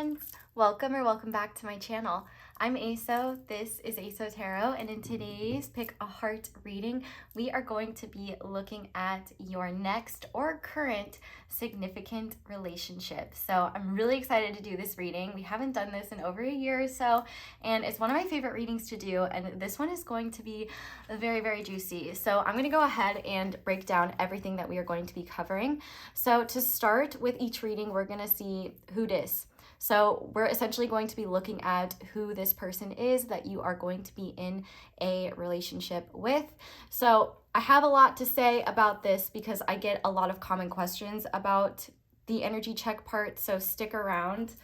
friends! Welcome back to my channel. I'm Aso, this is Aso Tarot, and in today's Pick a Heart reading, we are going to be looking at your next or current significant relationship. So I'm really excited to do this reading. We haven't done this in over a year or so, and it's one of my favorite readings to do, and this one is going to be very juicy. So I'm going to go ahead and break down everything that we are going to be covering. So to start with each reading, we're going to see who dis. So we're essentially going to be looking at who this person is that you are going to be in a relationship with. So I have a lot to say about this because I get a lot of common questions about the energy check part. So stick around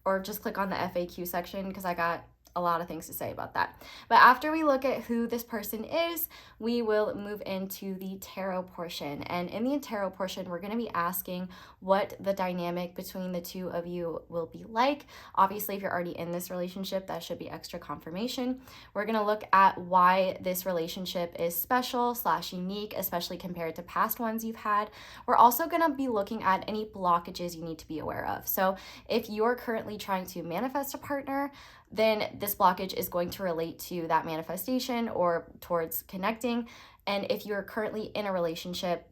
or just click on the FAQ section because I got a lot of things to say about that. But after we look at who this person is, we will move into the tarot portion. And in the tarot portion, we're going to be asking what the dynamic between the two of you will be like. Obviously, if you're already in this relationship, that should be extra confirmation. We're going to look at why this relationship is special / unique, especially compared to past ones you've had. We're also going to be looking at any blockages you need to be aware of. So if you're currently trying to manifest a partner, then this blockage is going to relate to that manifestation or towards connecting. And if you're currently in a relationship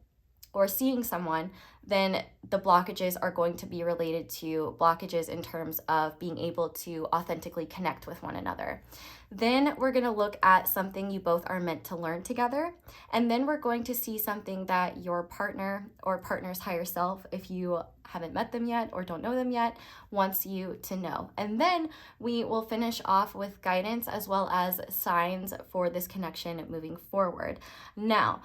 or seeing someone, then the blockages are going to be related to blockages in terms of being able to authentically connect with one another. Then we're going to look at something you both are meant to learn together. And then we're going to see something that your partner or partner's higher self, if you haven't met them yet or don't know them yet, wants you to know. And then we will finish off with guidance as well as signs for this connection moving forward. Now,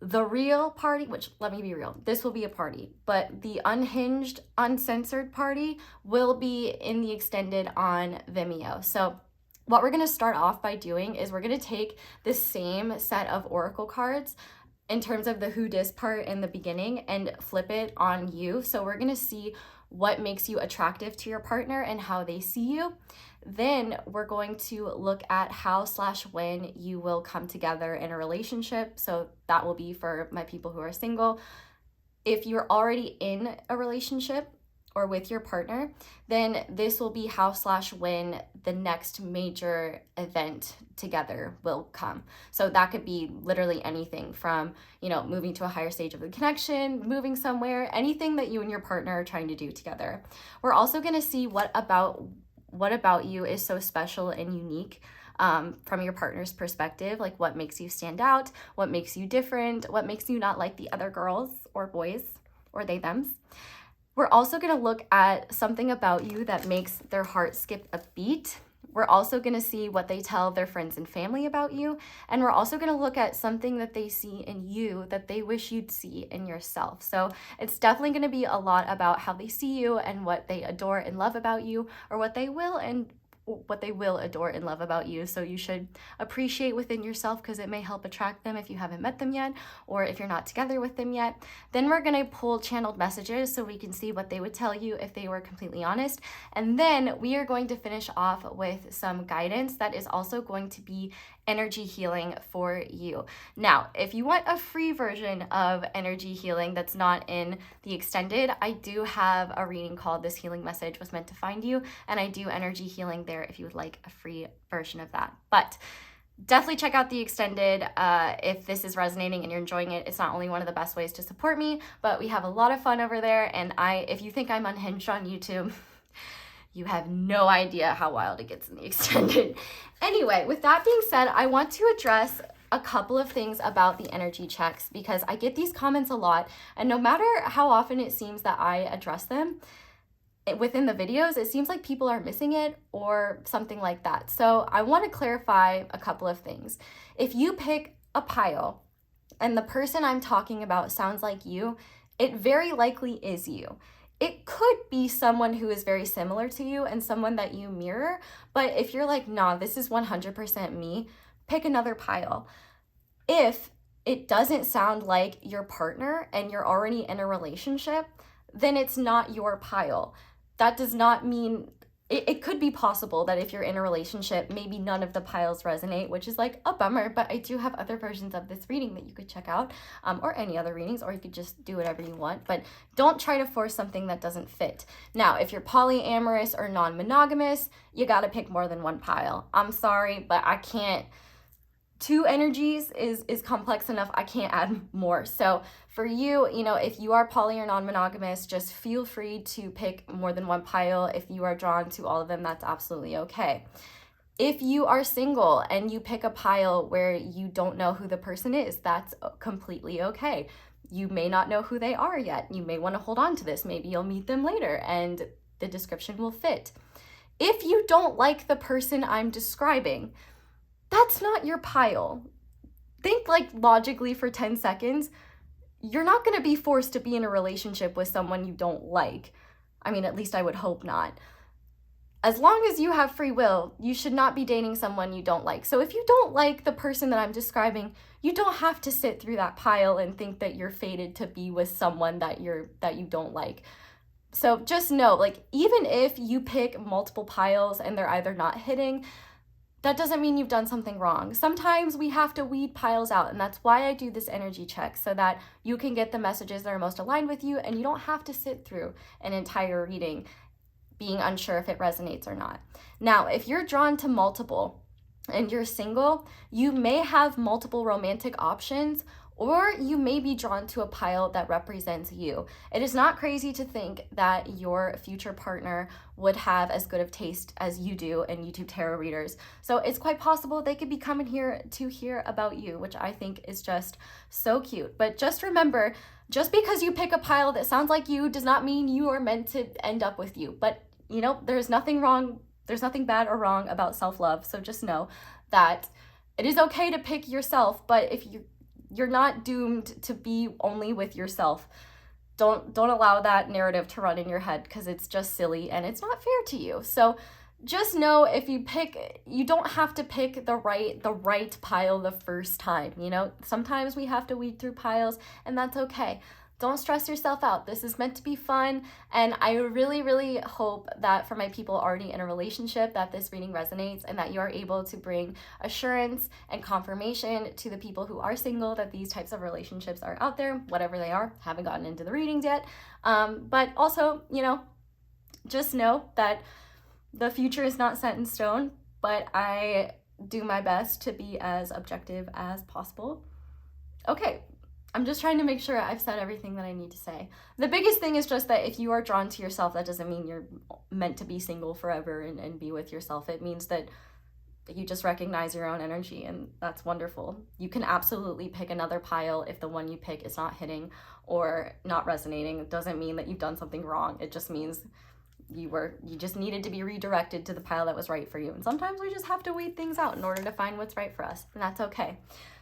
the real party, which let me be real, this will be a party, but the unhinged, uncensored party will be in the extended on Vimeo. So what we're going to start off by doing is we're going to take the same set of oracle cards in terms of the who dis part in the beginning and flip it on you. So we're going to see what makes you attractive to your partner and how they see you. Then we're going to look at how / when you will come together in a relationship. So that will be for my people who are single. If you're already in a relationship or with your partner, then this will be how / when the next major event together will come. So that could be literally anything from, moving to a higher stage of the connection, moving somewhere, anything that you and your partner are trying to do together. We're also going to see what about you is so special and unique from your partner's perspective, like what makes you stand out, what makes you different, what makes you not like the other girls or boys or they thems. We're also going to look at something about you that makes their heart skip a beat. We're also going to see what they tell their friends and family about you. And we're also going to look at something that they see in you that they wish you'd see in yourself. So it's definitely going to be a lot about how they see you and what they adore and love about you, or what they will adore and love about you. So you should appreciate within yourself because it may help attract them if you haven't met them yet or if you're not together with them yet. Then we're going to pull channeled messages so we can see what they would tell you if they were completely honest. And then we are going to finish off with some guidance that is also going to be energy healing for you. Now, if you want a free version of energy healing that's not in the extended, I do have a reading called This Healing Message Was Meant to Find You, and I do energy healing there if you would like a free version of that. But definitely check out the extended if this is resonating and you're enjoying it. It's not only one of the best ways to support me, but we have a lot of fun over there. And if you think I'm unhinged on YouTube, you have no idea how wild it gets in the extended. Anyway, with that being said, I want to address a couple of things about the energy checks because I get these comments a lot, and no matter how often it seems that I address them within the videos, it seems like people are missing it or something like that. So I want to clarify a couple of things. If you pick a pile and the person I'm talking about sounds like you, it very likely is you. It could be someone who is very similar to you and someone that you mirror, but if you're like, nah, this is 100% me, pick another pile. If it doesn't sound like your partner and you're already in a relationship, then it's not your pile. That does not mean it could be possible that if you're in a relationship, maybe none of the piles resonate, which is like a bummer, but I do have other versions of this reading that you could check out, or any other readings, or you could just do whatever you want, but don't try to force something that doesn't fit. Now, if you're polyamorous or non-monogamous, you got to pick more than one pile. I'm sorry, but I can't. Two energies is complex enough. I can't add more. So for you, you know, if you are poly or non-monogamous, just feel free to pick more than one pile. If you are drawn to all of them, that's absolutely okay. If you are single and you pick a pile where you don't know who the person is, that's completely okay. You may not know who they are yet. You may want to hold on to this. Maybe you'll meet them later and the description will fit. If you don't like the person I'm describing, that's not your pile. Think like logically for 10 seconds. You're not going to be forced to be in a relationship with someone you don't like. I mean, at least I would hope not. As long as you have free will, you should not be dating someone you don't like. So if you don't like the person that I'm describing, you don't have to sit through that pile and think that you're fated to be with someone that you don't like. So just know, like, even if you pick multiple piles and they're either not hitting, that doesn't mean you've done something wrong. Sometimes we have to weed piles out, and that's why I do this energy check, so that you can get the messages that are most aligned with you, and you don't have to sit through an entire reading being unsure if it resonates or not. Now, if you're drawn to multiple and you're single, you may have multiple romantic options, or you may be drawn to a pile that represents you. It is not crazy to think that your future partner would have as good of taste as you do in YouTube tarot readers. So it's quite possible they could be coming here to hear about you, which I think is just so cute. But just remember, just because you pick a pile that sounds like you does not mean you are meant to end up with you. But you know, there's nothing wrong, there's nothing bad or wrong about self-love. So just know that it is okay to pick yourself, but if you're not doomed to be only with yourself. Don't allow that narrative to run in your head, because it's just silly and it's not fair to you. So just know, if you pick, you don't have to pick the right pile the first time. You know, sometimes we have to weed through piles, and that's okay. Don't stress yourself out. This is meant to be fun, and I really, really hope that for my people already in a relationship, that this reading resonates and that you are able to bring assurance and confirmation to the people who are single that these types of relationships are out there, whatever they are. Haven't gotten into the readings yet. But also, you know, just know that the future is not set in stone, but I do my best to be as objective as possible. Okay. I'm just trying to make sure I've said everything that I need to say. The biggest thing is just that if you are drawn to yourself, that doesn't mean you're meant to be single forever and be with yourself. It means that you just recognize your own energy, and that's wonderful. You can absolutely pick another pile if the one you pick is not hitting or not resonating. It doesn't mean that you've done something wrong. It just means you just needed to be redirected to the pile that was right for you. And sometimes we just have to weed things out in order to find what's right for us, and that's okay.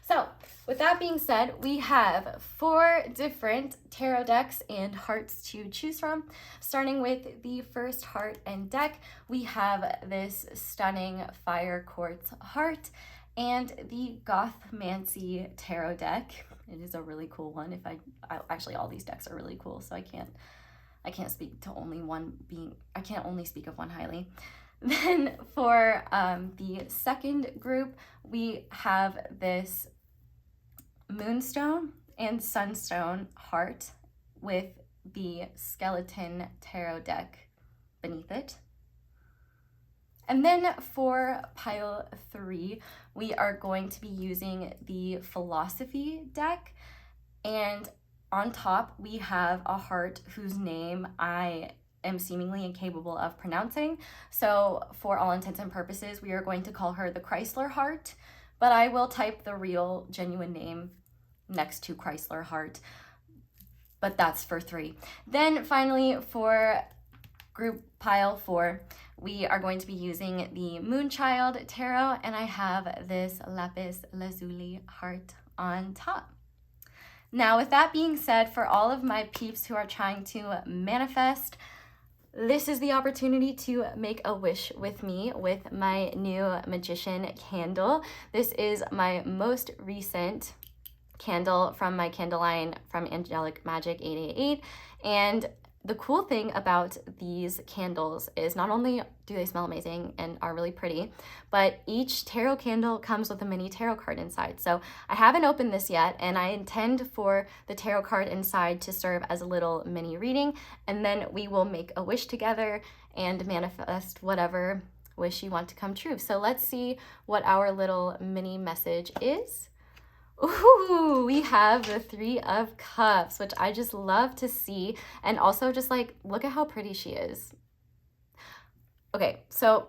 So with that being said, we have 4 different tarot decks and hearts to choose from. Starting with the first heart and deck, we have this stunning fire quartz heart and the Gothmancy Tarot deck. It is a really cool one. Actually, all these decks are really cool, so I can't speak to only one being, I can't only speak of one highly. Then for the second group, we have this Moonstone and Sunstone heart with the skeleton tarot deck beneath it. And then for pile 3, we are going to be using the philosophy deck, and on top we have a heart whose name I am seemingly incapable of pronouncing. So for all intents and purposes, we are going to call her the Chrysler heart, but I will type the real genuine name next to Chrysler heart, but that's for 3. Then finally for group pile 4, we are going to be using the Moonchild Tarot, and I have this Lapis Lazuli heart on top. Now, with that being said, for all of my peeps who are trying to manifest, this is the opportunity to make a wish with me with my new magician candle. This is my most recent candle from my candle line from Angelic Magic 888, and the cool thing about these candles is not only do they smell amazing and are really pretty, but each tarot candle comes with a mini tarot card inside. So I haven't opened this yet, and I intend for the tarot card inside to serve as a little mini reading, and then we will make a wish together and manifest whatever wish you want to come true. So let's see what our little mini message is. Ooh, we have the Three of Cups, which I just love to see. And also just like, look at how pretty she is. Okay, so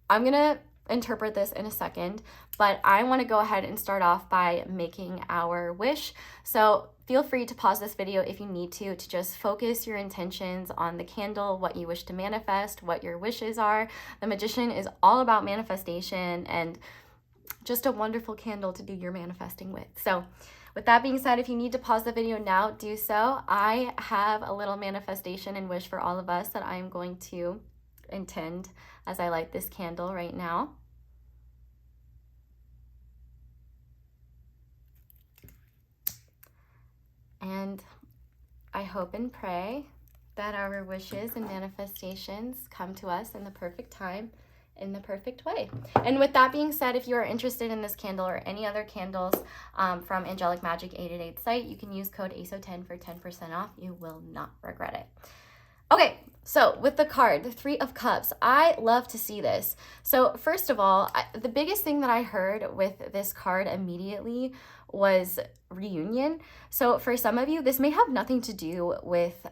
I'm gonna interpret this in a second, but I want to go ahead and start off by making our wish. So feel free to pause this video if you need to just focus your intentions on the candle, what you wish to manifest, what your wishes are. The Magician is all about manifestation and just a wonderful candle to do your manifesting with. So with that being said, if you need to pause the video now, do so. I have a little manifestation and wish for all of us that I am going to intend as I light this candle right now. And I hope and pray that our wishes and manifestations come to us in the perfect time, in the perfect way. And with that being said, if you are interested in this candle or any other candles from Angelic Magic 888 site, you can use code ASO10 for 10% off. You will not regret it. Okay, so with the card, the Three of Cups, I love to see this. So first of all, the biggest thing that I heard with this card immediately was reunion. So for some of you, this may have nothing to do with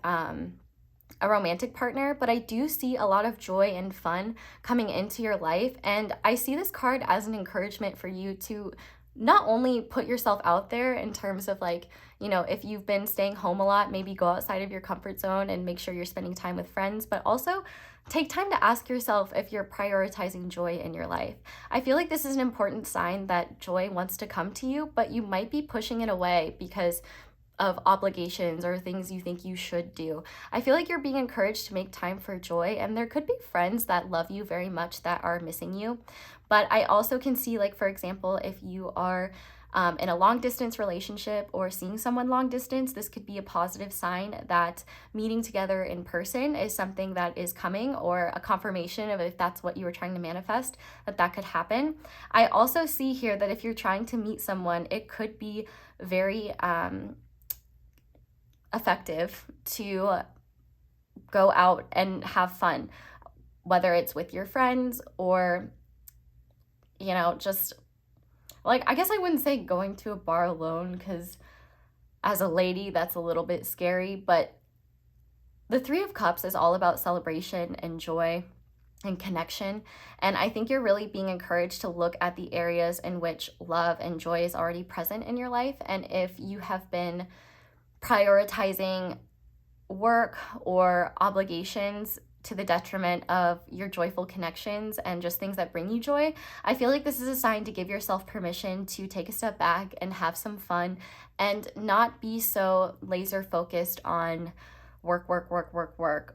a romantic partner, but I do see a lot of joy and fun coming into your life. And I see this card as an encouragement for you to not only put yourself out there in terms of like, you know, if you've been staying home a lot, maybe go outside of your comfort zone and make sure you're spending time with friends, but also take time to ask yourself if you're prioritizing joy in your life. I feel like this is an important sign that joy wants to come to you, but you might be pushing it away because of obligations or things you think you should do. I feel like you're being encouraged to make time for joy, and there could be friends that love you very much that are missing you. But I also can see, like, for example, if you are in a long distance relationship or seeing someone long distance, this could be a positive sign that meeting together in person is something that is coming, or a confirmation of if that's what you were trying to manifest, that could happen. I also see here that if you're trying to meet someone, it could be very effective to go out and have fun, whether it's with your friends or, you know, just like, I guess I wouldn't say going to a bar alone, because as a lady that's a little bit scary, but the Three of Cups is all about celebration and joy and connection. And I think you're really being encouraged to look at the areas in which love and joy is already present in your life. And if you have been prioritizing work or obligations to the detriment of your joyful connections and just things that bring you joy, I feel like this is a sign to give yourself permission to take a step back and have some fun and not be so laser focused on work,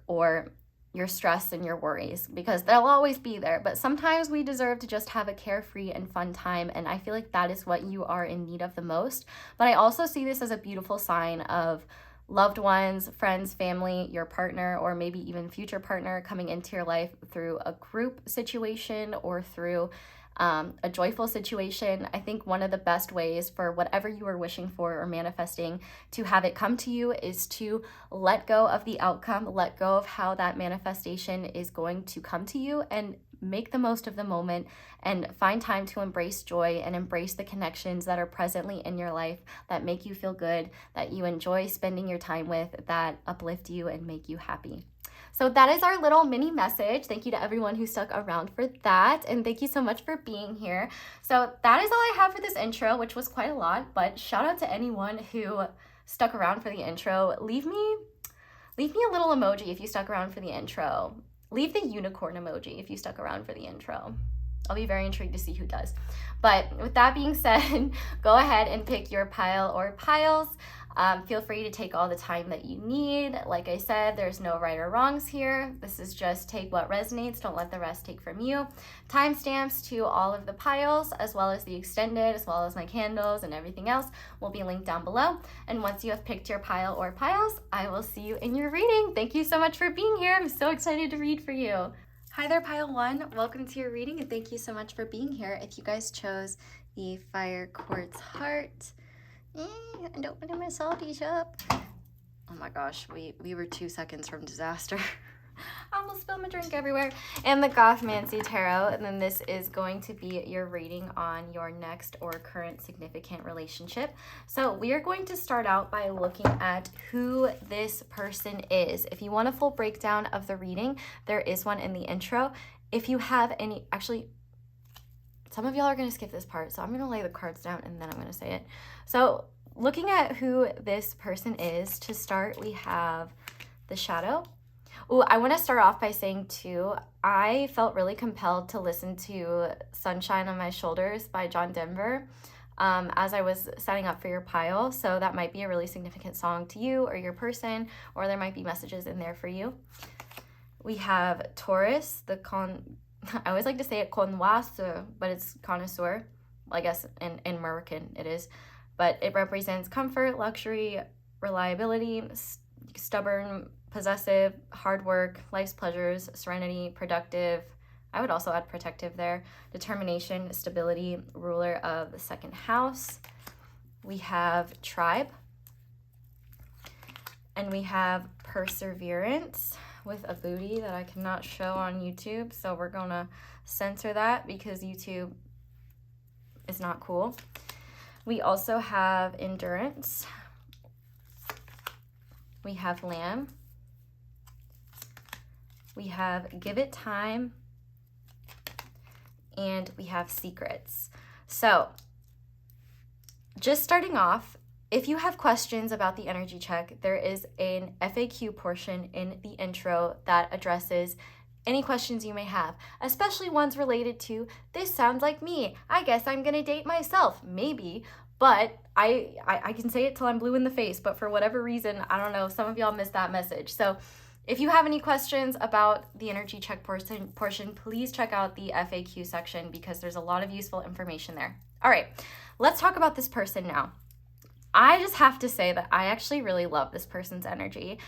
or your stress and your worries, because they'll always be there. But sometimes we deserve to just have a carefree and fun time, and I feel like that is what you are in need of the most. But I also see this as a beautiful sign of loved ones, friends, family, your partner, or maybe even future partner coming into your life through a group situation or through a joyful situation. I think one of the best ways for whatever you are wishing for or manifesting to have it come to you is to let go of the outcome, let go of how that manifestation is going to come to you, and make the most of the moment and find time to embrace joy and embrace the connections that are presently in your life that make you feel good, that you enjoy spending your time with, that uplift you and make you happy. So that is our little mini message. Thank you to everyone who stuck around for that. And thank you so much for being here. So that is all I have for this intro, which was quite a lot, but shout out to anyone who stuck around for the intro. Leave me a little emoji if you stuck around for the intro. Leave the unicorn emoji if you stuck around for the intro. I'll be very intrigued to see who does. But with that being said, go ahead and pick your pile or piles. Feel free to take all the time that you need. Like I said, there's no right or wrongs here. This is just take what resonates, don't let the rest take from you. Timestamps to all of the piles, as well as the extended, as well as my candles and everything else, will be linked down below. And once you have picked your pile or piles, I will see you in your reading. Thank you so much for being here. I'm so excited to read for you. Hi there, pile one. Welcome to your reading, and thank you so much for being here. If you guys chose the fire quartz heart, I don't want to mess all these up. Oh my gosh, we were 2 seconds from disaster. I almost spilled my drink everywhere. And the Gothmancy Tarot, and then this is going to be your reading on your next or current significant relationship. So we are going to start out by looking at who this person is. If you want a full breakdown of the reading, there is one in the intro. If you have any, actually, some of y'all are going to skip this part, so I'm going to lay the cards down and then I'm going to say it. So looking at who this person is, to start, we have the Shadow. Oh, I want to start off by saying too, I felt really compelled to listen to Sunshine on My Shoulders by John Denver as I was setting up for your pile. So that might be a really significant song to you or your person, or there might be messages in there for you. We have Taurus, I always like to say it connoisseur, but it's connoisseur. I guess in American it is. But it represents comfort, luxury, reliability, stubborn, possessive, hard work, life's pleasures, serenity, productive. I would also add protective there. Determination, stability, ruler of the second house. We have Tribe. And we have Perseverance with a booty that I cannot show on YouTube. So we're going to censor that because YouTube is not cool. We also have Endurance. We have Lamb. We have Give It Time, and we have Secrets. So just starting off, if you have questions about the energy check, there is an FAQ portion in the intro that addresses any questions you may have, especially ones related to, this sounds like me, I guess I'm gonna date myself, maybe, but I can say it till I'm blue in the face, but for whatever reason, I don't know, some of y'all missed that message. So if you have any questions about the energy check portion, please check out the FAQ section because there's a lot of useful information there. All right, let's talk about this person now. I just have to say that I actually really love this person's energy.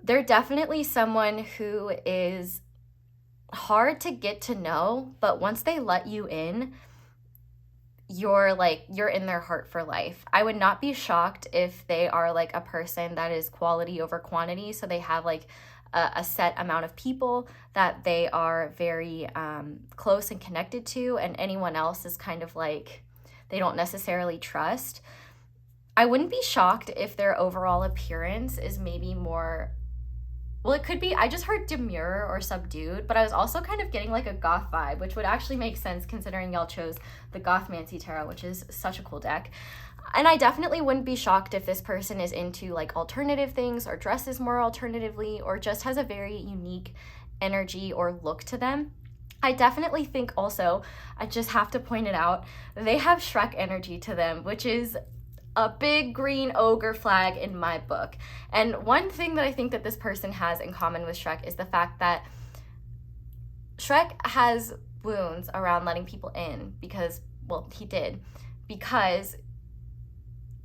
They're definitely someone who is hard to get to know, but once they let you in, you're in their heart for life. I would not be shocked if they are like a person that is quality over quantity. So they have like a set amount of people that they are very close and connected to, and anyone else is kind of like they don't necessarily trust. I wouldn't be shocked if their overall appearance is maybe more, well, it could be, I just heard demure or subdued, but I was also kind of getting like a goth vibe, which would actually make sense considering y'all chose the Gothmancy Tarot, which is such a cool deck. And I definitely wouldn't be shocked if this person is into like alternative things or dresses more alternatively or just has a very unique energy or look to them. I definitely think also, I just have to point it out, they have Shrek energy to them, which is a big green ogre flag in my book. And one thing that I think that this person has in common with Shrek is the fact that Shrek has wounds around letting people in because, well, he did, because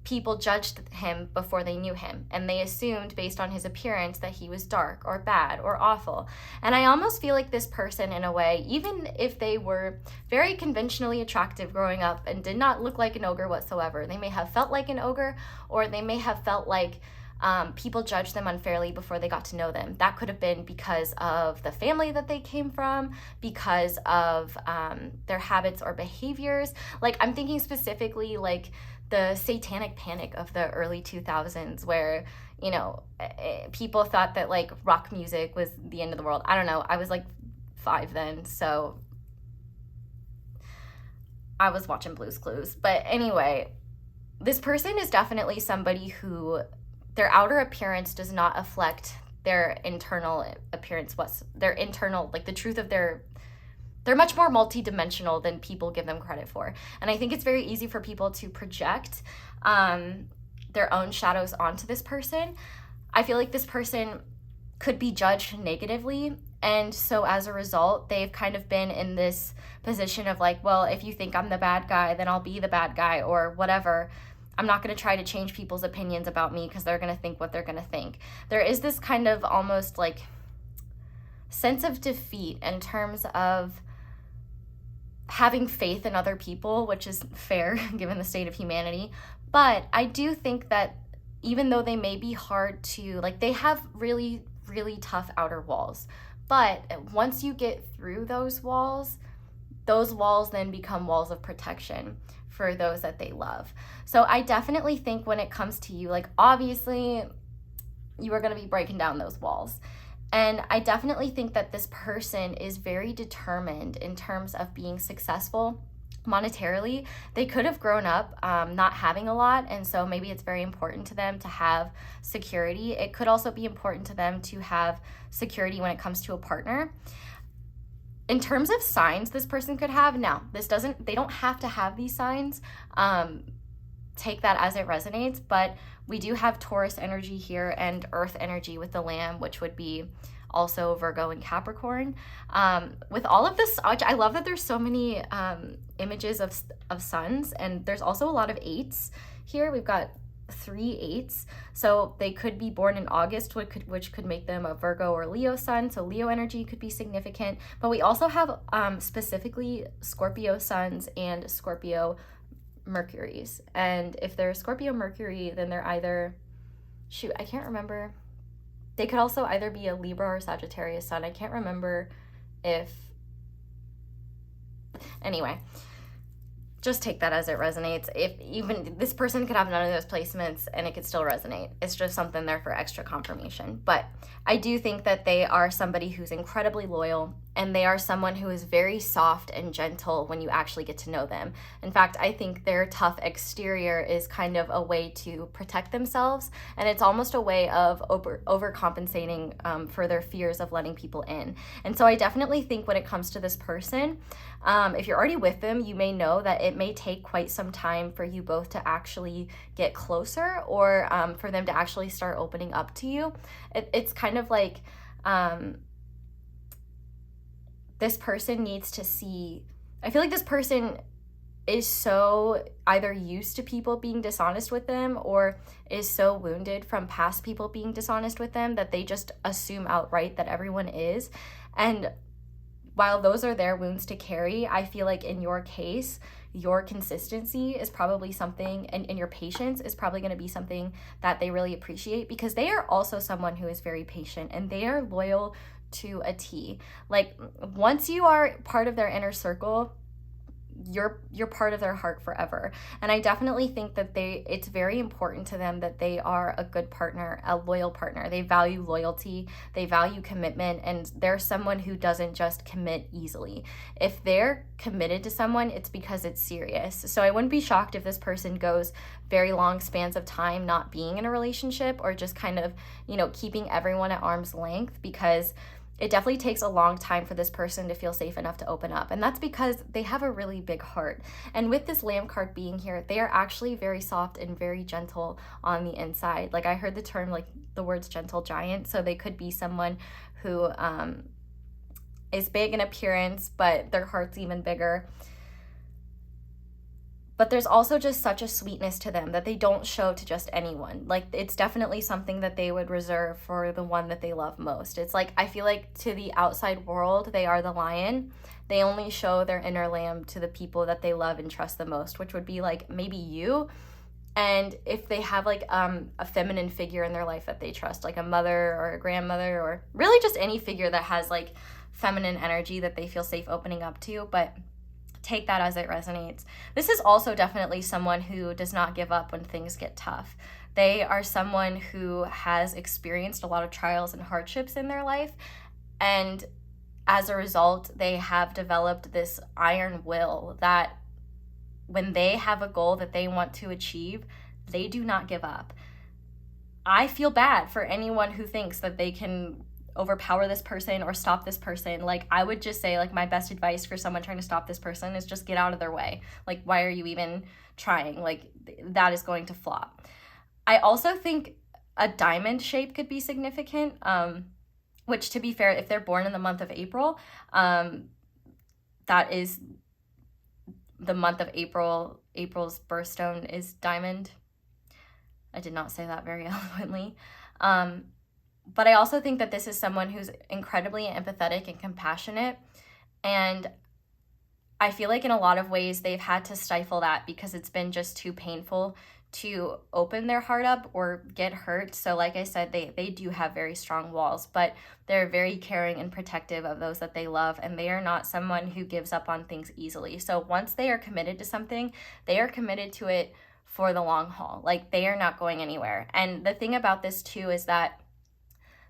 people judged him before they knew him, and they assumed based on his appearance that he was dark or bad or awful. And I almost feel like this person, in a way, even if they were very conventionally attractive growing up and did not look like an ogre whatsoever, they may have felt like an ogre, or they may have felt like people judged them unfairly before they got to know them. That could have been because of the family that they came from, because of their habits or behaviors. Like, I'm thinking specifically like the satanic panic of the early 2000s where, you know, people thought that like rock music was the end of the world. I don't know. I was like 5 then, so I was watching Blue's Clues. But anyway, this person is definitely somebody who their outer appearance does not reflect their internal appearance. What's their internal, like the truth of they're much more multidimensional than people give them credit for. And I think it's very easy for people to project their own shadows onto this person, I feel like this person could be judged negatively. And so as a result, they've kind of been in this position of like, well, if you think I'm the bad guy, then I'll be the bad guy or whatever. I'm not going to try to change people's opinions about me because they're going to think what they're going to think. There is this kind of almost like sense of defeat in terms of having faith in other people, which is fair given the state of humanity. But I do think that even though they may be hard to, like, they have really, really tough outer walls. But once you get through those walls then become walls of protection for those that they love. So I definitely think when it comes to you, like, obviously you are going to be breaking down those walls. And I definitely think that this person is very determined in terms of being successful monetarily. They could have grown up not having a lot, and so maybe it's very important to them to have security. It could also be important to them to have security when it comes to a partner. In terms of signs this person could have, now, they don't have to have these signs. Take that as it resonates, but we do have Taurus energy here and Earth energy with the Lamb, which would be also Virgo and Capricorn. With all of this, I love that there's so many images of suns, and there's also a lot of 8s here. We've got 3 8s, so they could be born in August, which could make them a Virgo or Leo sun, so Leo energy could be significant. But we also have specifically Scorpio suns and Scorpio Mercuries, and if they're Scorpio Mercury, then they're either, I can't remember, they could also either be a Libra or Sagittarius sun. I can't remember if, anyway, just take that as it resonates. If even this person could have none of those placements and it could still resonate. It's just something there for extra confirmation. But I do think that they are somebody who's incredibly loyal, and they are someone who is very soft and gentle when you actually get to know them. In fact, I think their tough exterior is kind of a way to protect themselves, and it's almost a way of overcompensating for their fears of letting people in. And so I definitely think when it comes to this person, if you're already with them, you may know that it may take quite some time for you both to actually get closer, or for them to actually start opening up to you. It's kind of like this person needs to see, I feel like this person is so either used to people being dishonest with them, or is so wounded from past people being dishonest with them that they just assume outright that everyone is. And while those are their wounds to carry, I feel like in your case, your consistency is probably something, and your patience is probably going to be something that they really appreciate, because they are also someone who is very patient, and they are loyal to a T. Like, once you are part of their inner circle, you're part of their heart forever. And I definitely think that it's very important to them that they are a good partner, a loyal partner. They value loyalty, they value commitment, and they're someone who doesn't just commit easily. If they're committed to someone, it's because it's serious. So I wouldn't be shocked if this person goes very long spans of time not being in a relationship, or just kind of, keeping everyone at arm's length, because it definitely takes a long time for this person to feel safe enough to open up. And that's because they have a really big heart. And with this Lamb card being here, they are actually very soft and very gentle on the inside. Like, I heard the term, like, the words gentle giant. So they could be someone who is big in appearance, but their heart's even bigger. But there's also just such a sweetness to them that they don't show to just anyone. Like, it's definitely something that they would reserve for the one that they love most. It's like, I feel like to the outside world, they are the lion. They only show their inner lamb to the people that they love and trust the most, which would be like maybe you. And if they have like a feminine figure in their life that they trust, like a mother or a grandmother, or really just any figure that has like feminine energy that they feel safe opening up to. But take that as it resonates. This is also definitely someone who does not give up when things get tough. They are someone who has experienced a lot of trials and hardships in their life, and as a result, they have developed this iron will that when they have a goal that they want to achieve, they do not give up. I feel bad for anyone who thinks that they can overpower this person or stop this person. Like, I would just say, like, my best advice for someone trying to stop this person is just get out of their way. Like, why are you even trying? Like, that is going to flop. I also think a diamond shape could be significant, which, to be fair, if they're born in the month of April, that is the month of April. April's birthstone is diamond. I did not say that very eloquently. But I also think that this is someone who's incredibly empathetic and compassionate. And I feel like in a lot of ways they've had to stifle that because it's been just too painful to open their heart up or get hurt. So like I said, they do have very strong walls, but they're very caring and protective of those that they love, and they are not someone who gives up on things easily. So once they are committed to something, they are committed to it for the long haul. Like, they are not going anywhere. And the thing about this too is that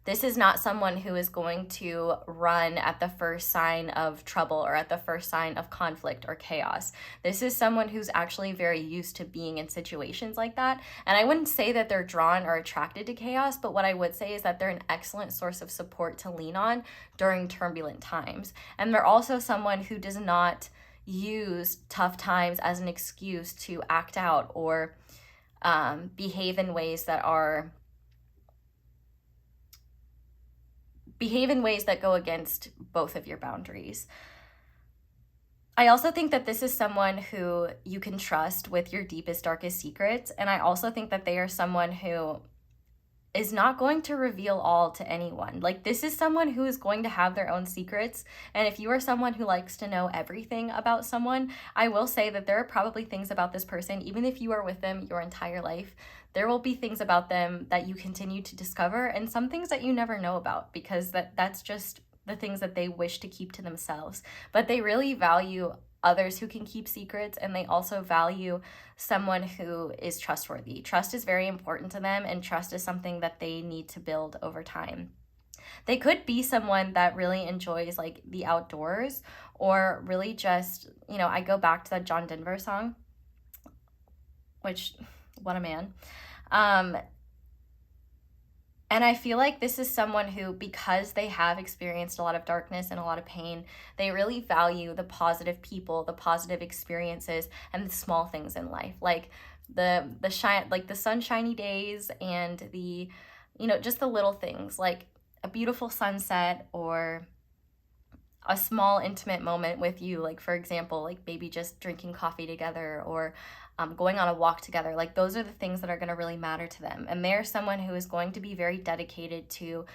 this is not someone who is going to run at the first sign of trouble or at the first sign of conflict or chaos. This is someone who's actually very used to being in situations like that. And I wouldn't say that they're drawn or attracted to chaos, but what I would say is that they're an excellent source of support to lean on during turbulent times. And they're also someone who does not use tough times as an excuse to act out or behave in ways that go against both of your boundaries. I also think that this is someone who you can trust with your deepest, darkest secrets. And I also think that they are someone who is not going to reveal all to anyone. Like, this is someone who is going to have their own secrets. And if you are someone who likes to know everything about someone, I will say that there are probably things about this person, even if you are with them your entire life, there will be things about them that you continue to discover, and some things that you never know about, because that's just the things that they wish to keep to themselves. But they really value others who can keep secrets, and they also value someone who is trustworthy. Trust is very important to them, and trust is something that they need to build over time. They could be someone that really enjoys like the outdoors, or really just, I go back to that John Denver song, which, what a man. And I feel like this is someone who, because they have experienced a lot of darkness and a lot of pain, they really value the positive people, the positive experiences, and the small things in life, like the sunshiny days, and the, just the little things, like a beautiful sunset, or a small intimate moment with you, like, for example, like maybe just drinking coffee together, or going on a walk together. Like, those are the things that are going to really matter to them. And they're someone who is going to be very dedicated to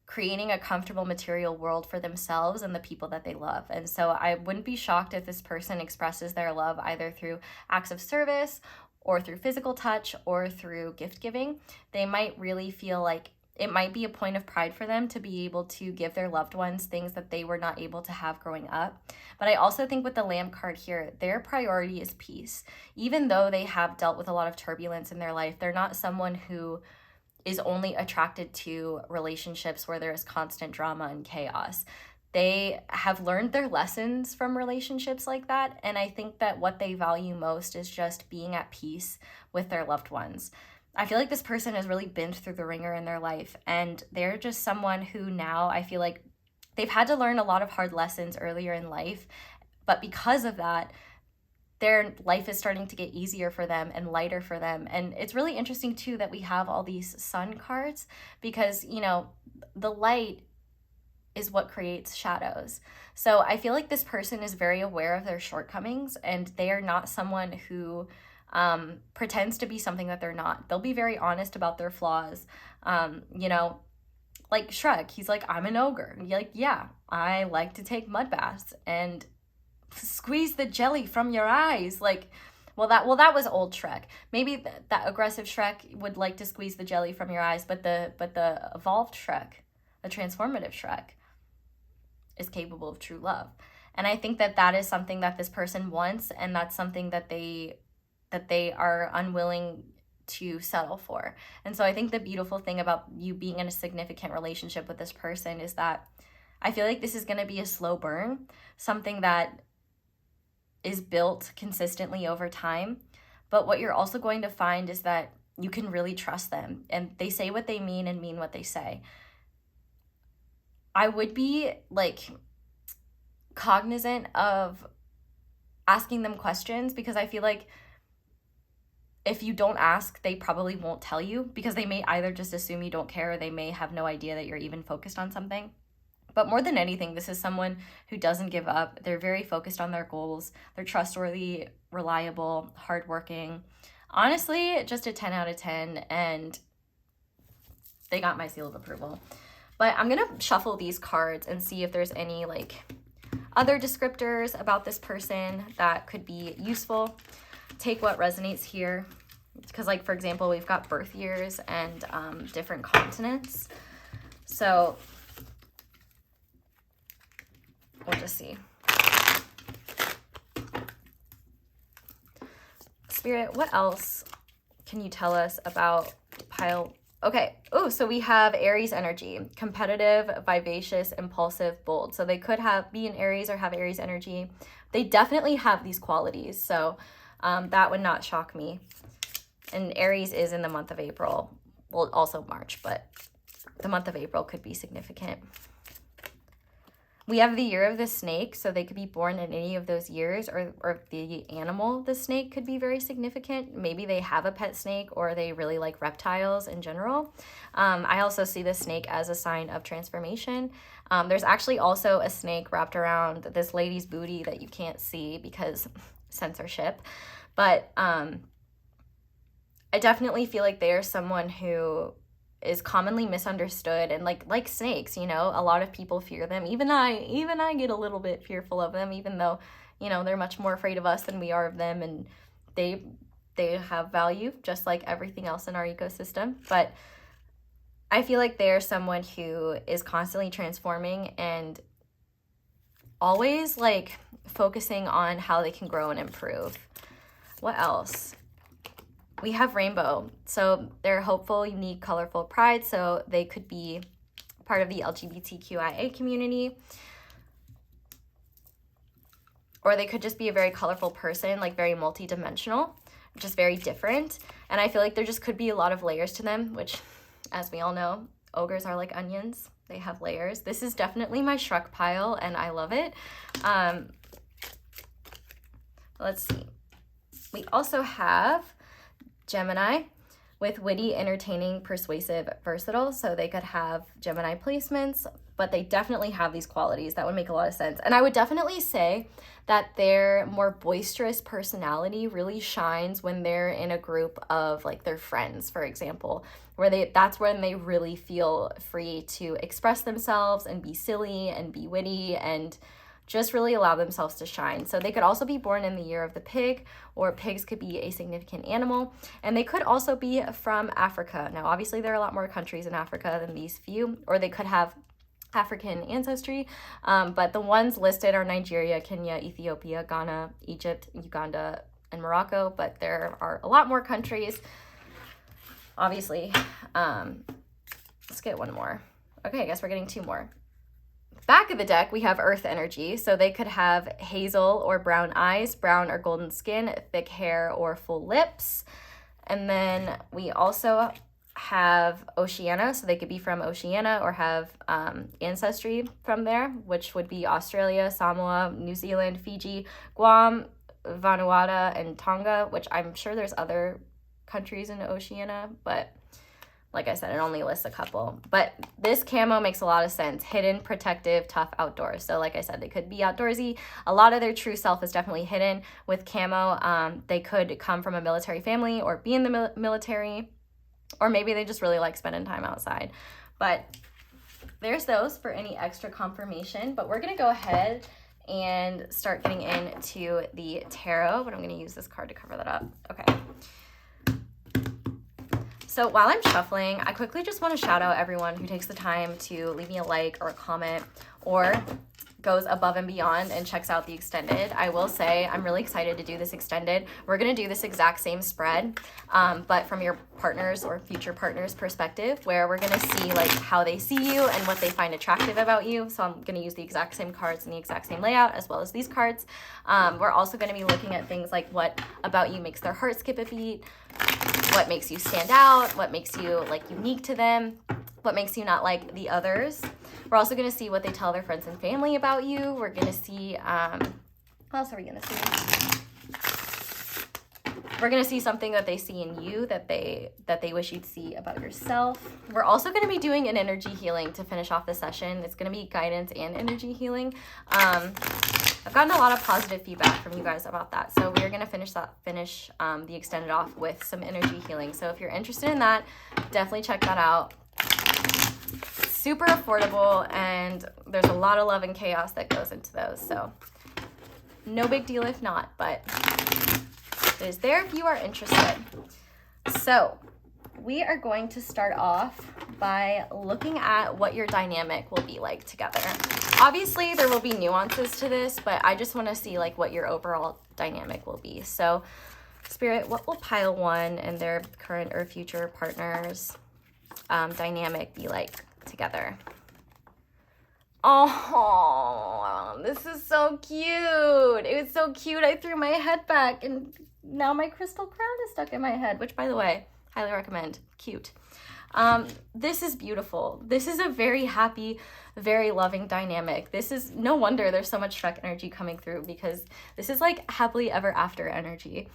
creating a comfortable material world for themselves and the people that they love. And so I wouldn't be shocked if this person expresses their love either through acts of service, or through physical touch, or through gift giving. They might really feel like it might be a point of pride for them to be able to give their loved ones things that they were not able to have growing up. But I also think with the Lamb card here, their priority is peace. Even though they have dealt with a lot of turbulence in their life, they're not someone who is only attracted to relationships where there is constant drama and chaos. They have learned their lessons from relationships like that, and I think that what they value most is just being at peace with their loved ones. I feel like this person has really been through the ringer in their life, and they're just someone who now, I feel like they've had to learn a lot of hard lessons earlier in life, but because of that, their life is starting to get easier for them and lighter for them. And it's really interesting too that we have all these sun cards, because, the light is what creates shadows. So I feel like this person is very aware of their shortcomings, and they are not someone who pretends to be something that they're not. They'll be very honest about their flaws. Like Shrek, he's like, I'm an ogre. And you're like, yeah, I like to take mud baths and squeeze the jelly from your eyes. Like, that was old Shrek. Maybe that aggressive Shrek would like to squeeze the jelly from your eyes, but the evolved Shrek, the transformative Shrek, is capable of true love. And I think that is something that this person wants, and that's something that they are unwilling to settle for. And so I think the beautiful thing about you being in a significant relationship with this person is that I feel like this is going to be a slow burn, something that is built consistently over time. But what you're also going to find is that you can really trust them, and they say what they mean and mean what they say. I would be like cognizant of asking them questions, because I feel like if you don't ask, they probably won't tell you, because they may either just assume you don't care, or they may have no idea that you're even focused on something. But more than anything, this is someone who doesn't give up. They're very focused on their goals. They're trustworthy, reliable, hardworking. Honestly, just a 10 out of 10, and they got my seal of approval. But I'm gonna shuffle these cards and see if there's any like other descriptors about this person that could be useful. Take what resonates here, because like, for example, we've got birth years and different continents. So we'll just see. Spirit, what else can you tell us about pile? Okay. Oh, so we have Aries energy, competitive, vivacious, impulsive, bold. So they could be in Aries or have Aries energy. They definitely have these qualities. So that would not shock me. And Aries is in the month of April. Well, also March, but the month of April could be significant. We have the year of the snake, so they could be born in any of those years, or the animal, the snake, could be very significant. Maybe they have a pet snake, or they really like reptiles in general. I also see the snake as a sign of transformation. There's actually also a snake wrapped around this lady's booty that you can't see because censorship. But I definitely feel like they are someone who is commonly misunderstood, and like snakes, you know, a lot of people fear them. Even I get a little bit fearful of them, even though, you know, they're much more afraid of us than we are of them, and they have value just like everything else in our ecosystem. But I feel like they're someone who is constantly transforming and always like focusing on how they can grow and improve. What else? We have rainbow. So they're hopeful, unique, colorful, pride. So they could be part of the LGBTQIA community. Or they could just be a very colorful person, like very multidimensional, just very different. And I feel like there just could be a lot of layers to them, which, as we all know, ogres are like onions. They have layers. This is definitely my Shrek pile, and I love it. Let's see. We also have Gemini with witty, entertaining, persuasive, versatile. So they could have Gemini placements, but they definitely have these qualities that would make a lot of sense. And I would definitely say that their more boisterous personality really shines when they're in a group of like their friends, for example, where that's when they really feel free to express themselves and be silly and be witty and just really allow themselves to shine. So they could also be born in the year of the pig, or pigs could be a significant animal. And they could also be from Africa. Now, obviously, there are a lot more countries in Africa than these few, or they could have African ancestry. But the ones listed are Nigeria, Kenya, Ethiopia, Ghana, Egypt, Uganda, and Morocco. But there are a lot more countries, obviously. Let's get one more. Okay, I guess we're getting two more. Back of the deck, we have earth energy. So they could have hazel or brown eyes, brown or golden skin, thick hair or full lips. And then we also have Oceania. So they could be from Oceania or have ancestry from there, which would be Australia, Samoa, New Zealand, Fiji, Guam, Vanuatu, and Tonga, which I'm sure there's other countries in Oceania, but like I said, it only lists a couple. But this camo makes a lot of sense. Hidden, protective, tough, outdoors. So like I said, they could be outdoorsy. A lot of their true self is definitely hidden with camo. They could come from a military family or be in the military, or maybe they just really like spending time outside. But there's those for any extra confirmation. But we're going to go ahead and start getting into the tarot. But I'm going to use this card to cover that up. Okay. So while I'm shuffling, I quickly just want to shout out everyone who takes the time to leave me a like or a comment or goes above and beyond and checks out the extended. I will say I'm really excited to do this extended. We're going to do this exact same spread, but from your partner's or future partner's perspective, where we're going to see like how they see you and what they find attractive about you. So I'm going to use the exact same cards and the exact same layout as well as these cards. We're also going to be looking at things like what about you makes their heart skip a beat, what makes you stand out, what makes you like unique to them, what makes you not like the others. We're also going to see what they tell their friends and family about you. We're going to see, what else are we going to see? We're going to see something that they see in you that they wish you'd see about yourself. We're also going to be doing an energy healing to finish off the session. It's going to be guidance and energy healing. I've gotten a lot of positive feedback from you guys about that. So we're going to finish the extended off with some energy healing. So if you're interested in that, definitely check that out. Super affordable, and there's a lot of love and chaos that goes into those. So no big deal if not, but it is there if you are interested. So we are going to start off by looking at what your dynamic will be like together. Obviously, there will be nuances to this, but I just want to see like what your overall dynamic will be. So Spirit, what will pile 1 and their current or future partners dynamic be like together? Oh, this is so cute. It was so cute. I threw my head back and now my crystal crown is stuck in my head, which, by the way, highly recommend. Cute. This is beautiful. This is a very happy, very loving dynamic. This is no wonder there's so much Shrek energy coming through, because this is like happily ever after energy.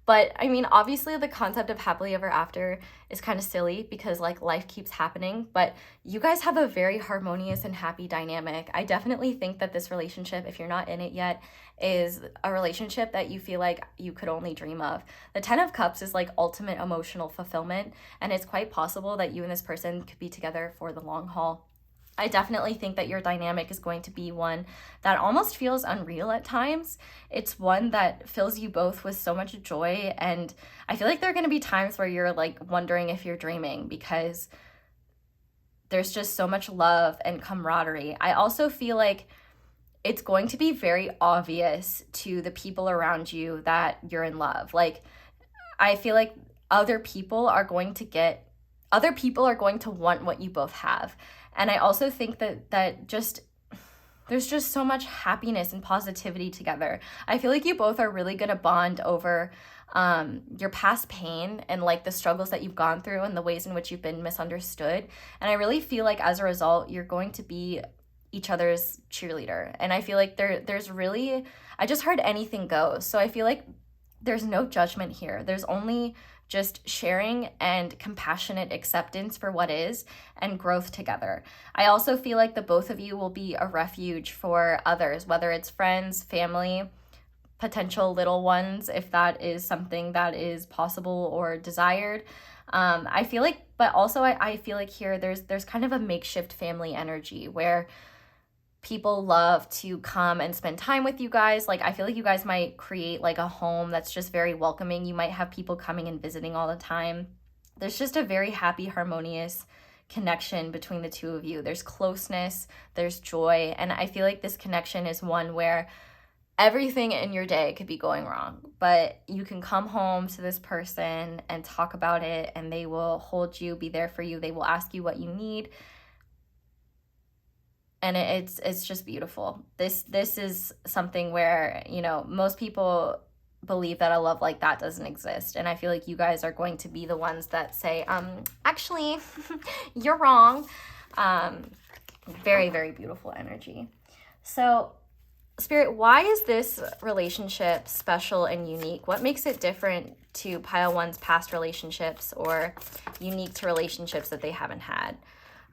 But I mean, obviously the concept of happily ever after is kind of silly because like life keeps happening, but you guys have a very harmonious and happy dynamic. I definitely think that this relationship, if you're not in it yet, is a relationship that you feel like you could only dream of. The 10 of Cups is like ultimate emotional fulfillment, and it's quite possible that you and this person could be together for the long haul. I definitely think that your dynamic is going to be one that almost feels unreal at times. It's one that fills you both with so much joy, and I feel like there are going to be times where you're like wondering if you're dreaming, because there's just so much love and camaraderie. I also feel like it's going to be very obvious to the people around you that you're in love. Like, I feel like other people are going to want what you both have. And I also think that there's just so much happiness and positivity together. I feel like you both are really going to bond over your past pain and like the struggles that you've gone through and the ways in which you've been misunderstood. And I really feel like as a result, you're going to be each other's cheerleader. And I feel like there's really, I just heard anything goes. So I feel like there's no judgment here. There's only just sharing and compassionate acceptance for what is and growth together. I also feel like the both of you will be a refuge for others, whether it's friends, family, potential little ones, if that is something that is possible or desired. I feel like, but also I feel like here there's kind of a makeshift family energy where people love to come and spend time with you guys. Like, I feel like you guys might create like a home that's just very welcoming. You might have people coming and visiting all the time. There's just a very happy, harmonious connection between the two of you. There's closeness, there's joy, and I feel like this connection is one where everything in your day could be going wrong, but you can come home to this person and talk about it, and they will hold you, be there for you. They will ask you what you need. And it's just beautiful. This is something where, you know, most people believe that a love like that doesn't exist. And I feel like you guys are going to be the ones that say, actually, you're wrong. Very, very beautiful energy. So, Spirit, why is this relationship special and unique? What makes it different to pile 1's past relationships or unique to relationships that they haven't had?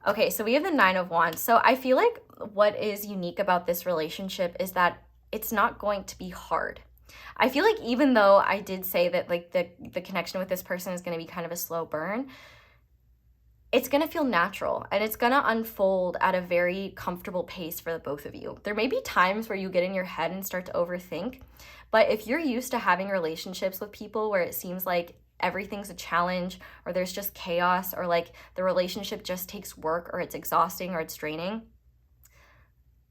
Okay, so we have the 9 of Wands. So I feel like what is unique about this relationship is that it's not going to be hard. I feel like even though I did say that like the connection with this person is going to be kind of a slow burn, it's going to feel natural and it's going to unfold at a very comfortable pace for the both of you. There may be times where you get in your head and start to overthink, but if you're used to having relationships with people where it seems like everything's a challenge or there's just chaos or like the relationship just takes work or it's exhausting or it's draining,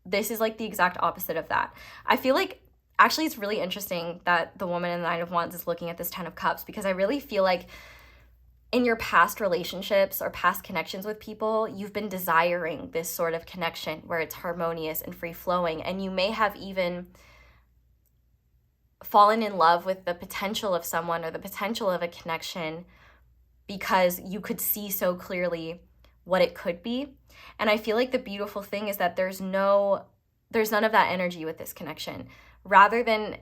this is like the exact opposite of that. I feel like actually it's really interesting that the woman in the 9 of Wands is looking at this 10 of Cups, because I really feel like in your past relationships or past connections with people, you've been desiring this sort of connection where it's harmonious and free-flowing, and you may have even fallen in love with the potential of someone or the potential of a connection because you could see so clearly what it could be. And I feel like the beautiful thing is that there's none of that energy with this connection. Rather than